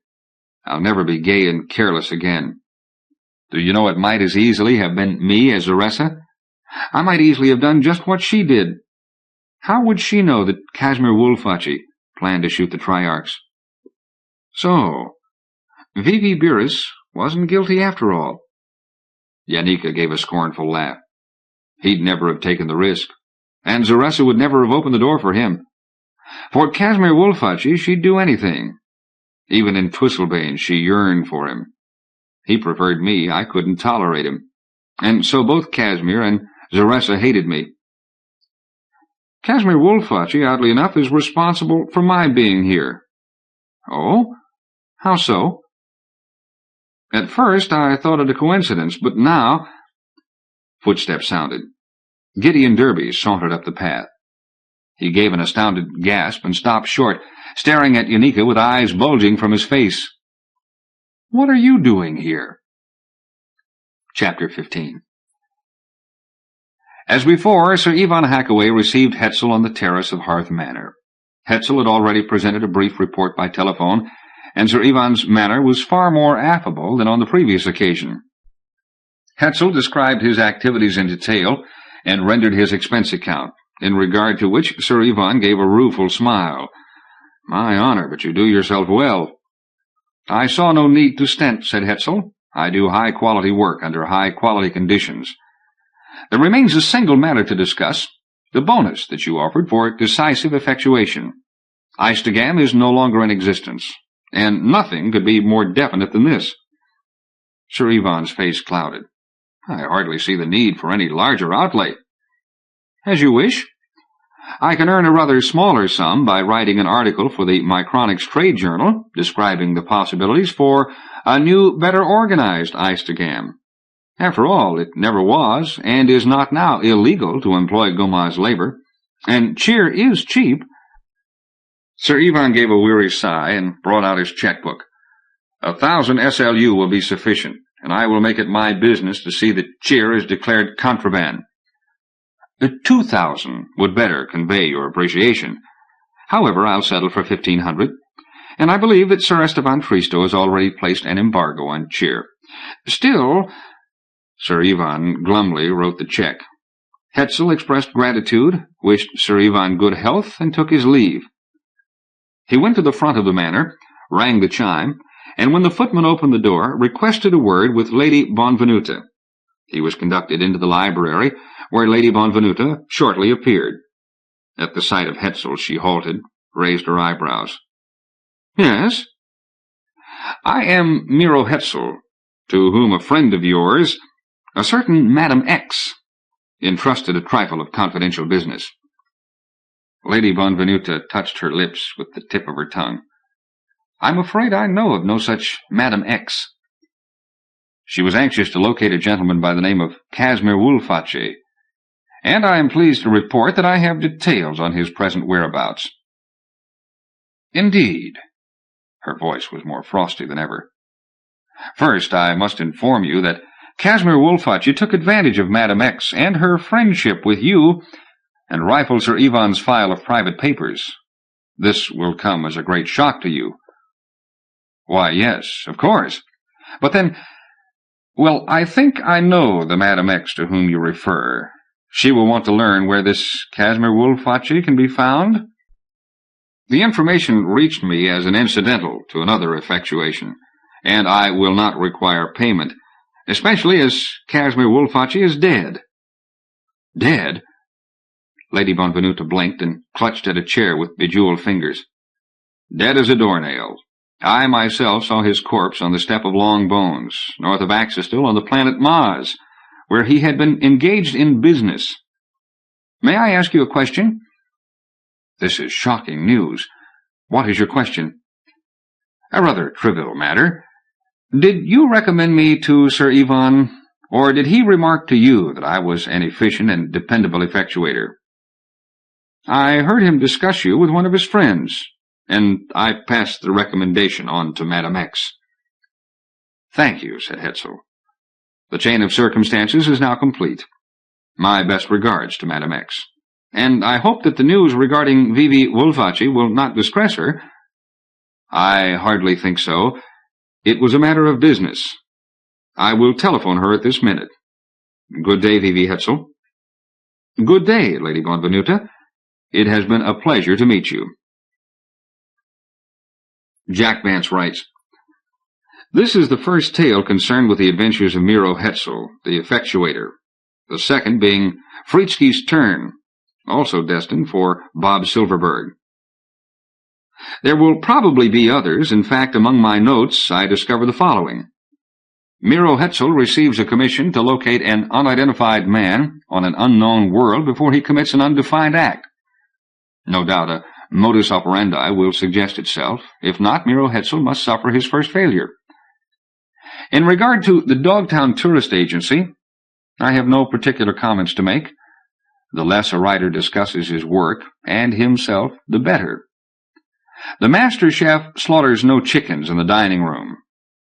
I'll never be gay and careless again. Do you know it might as easily have been me as Zaressa? I might easily have done just what she did. How would she know that Casimir Wolfachi planned to shoot the Triarchs? So, Vivi Beerus wasn't guilty after all." Janika gave a scornful laugh. He'd never have taken the risk, and Zaressa would never have opened the door for him. For Casimir Wolfachi, she'd do anything. Even in Twistlebane, she yearned for him. He preferred me. I couldn't tolerate him. And so both Casimir and Zaressa hated me. Casimir Wolfachi, oddly enough, is responsible for my being here." "Oh? How so?" "At first I thought it a coincidence, but now—" Footsteps sounded. Gideon Derby sauntered up the path. He gave an astounded gasp and stopped short, staring at Janika with eyes bulging from his face. "What are you doing here?" Chapter 15. As before, Sir Ivan Hackaway received Hetzel on the terrace of Hearth Manor. Hetzel had already presented a brief report by telephone, and Sir Ivan's manner was far more affable than on the previous occasion. Hetzel described his activities in detail and rendered his expense account, in regard to which Sir Ivan gave a rueful smile. "My honor, but you do yourself well." "I saw no need to stint," said Hetzel. "I do high-quality work under high-quality conditions. There remains a single matter to discuss, the bonus that you offered for decisive effectuation. Eistigam is no longer in existence, and nothing could be more definite than this." Sir Ivan's face clouded. "I hardly see the need for any larger outlay." "As you wish. I can earn a rather smaller sum by writing an article for the Micronics Trade Journal describing the possibilities for a new, better organized Eistigam. After all, it never was, and is not now, illegal to employ Gomaz labor, and cheer is cheap." Sir Ivan gave a weary sigh and brought out his checkbook. 1,000 SLU will be sufficient, and I will make it my business to see that cheer is declared contraband. 2,000 would better convey your appreciation. However, I'll settle for 1,500. and I believe that Sir Esteban Tristo has already placed an embargo on Cheer. Still, Sir Ivan glumly wrote the check. Hetzel expressed gratitude, wished Sir Ivan good health, and took his leave. He went to the front of the manor, rang the chime, and when the footman opened the door, requested a word with Lady Bonvenuta. He was conducted into the library, where Lady Bonvenuta shortly appeared. At the sight of Hetzel, she halted, raised her eyebrows. "Yes?" "I am Miro Hetzel, to whom a friend of yours, a certain Madame X, entrusted a trifle of confidential business." Lady Bonvenuta touched her lips with the tip of her tongue. "I'm afraid I know of no such Madame X." She was anxious to locate a gentleman by the name of Casimir Woolfache, and I am pleased to report that I have details on his present whereabouts. "Indeed." Her voice was more frosty than ever. "First, I must inform you that Casimir Woolfache took advantage of Madame X and her friendship with you and rifled Sir Ivan's file of private papers. This will come as a great shock to you." "Why, yes, of course. But then, well, I think I know the Madame X to whom you refer. She will want to learn where this Casimir Woolfache can be found?" "The information reached me as an incidental to another effectuation, and I will not require payment, especially as Casimir Woolfache is dead." "Dead?" Lady Bonvenuta blinked and clutched at a chair with bejeweled fingers. "Dead as a doornail. I myself saw his corpse on the Step of Long Bones, north of Axistil on the planet Mars, where he had been engaged in business. May I ask you a question?" "This is shocking news. What is your question?" "A rather trivial matter. Did you recommend me to Sir Ivan, or did he remark to you that I was an efficient and dependable effectuator?" "I heard him discuss you with one of his friends, and I passed the recommendation on to Madame X." "Thank you," said Hetzel. "The chain of circumstances is now complete. My best regards to Madame X, and I hope that the news regarding Vivi Woolfache will not distress her." "I hardly think so. It was a matter of business. I will telephone her at this minute. Good day, Vivi Hetzel." "Good day, Lady Bonvenuta. It has been a pleasure to meet you." Jack Vance writes, "This is the first tale concerned with the adventures of Miro Hetzel, the effectuator, the second being Fritsky's Turn, also destined for Bob Silverberg. There will probably be others. In fact, among my notes, I discover the following. Miro Hetzel receives a commission to locate an unidentified man on an unknown world before he commits an undefined act. No doubt a modus operandi will suggest itself. If not, Miro Hetzel must suffer his first failure. In regard to the Dogtown Tourist Agency, I have no particular comments to make. The less a writer discusses his work and himself, the better. The master chef slaughters no chickens in the dining room.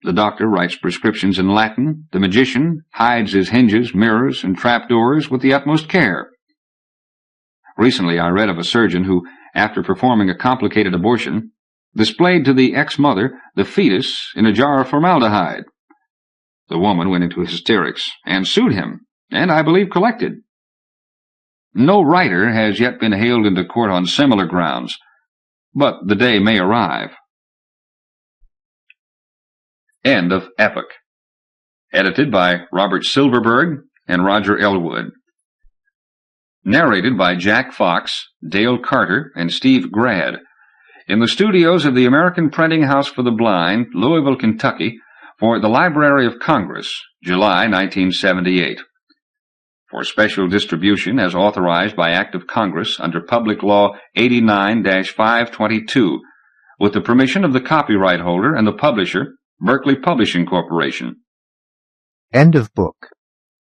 The doctor writes prescriptions in Latin. The magician hides his hinges, mirrors, and trapdoors with the utmost care. Recently I read of a surgeon who, after performing a complicated abortion, displayed to the ex-mother the fetus in a jar of formaldehyde. The woman went into hysterics and sued him, and I believe collected. No writer has yet been haled into court on similar grounds, but the day may arrive. End of Epoch. Edited by Robert Silverberg and Roger Elwood. Narrated by Jack Fox, Dale Carter, and Steve Grad, in the studios of the American Printing House for the Blind, Louisville, Kentucky, for the Library of Congress, July 1978. For special distribution as authorized by Act of Congress under Public Law 89-522, with the permission of the copyright holder and the publisher, Berkeley Publishing Corporation. End of book.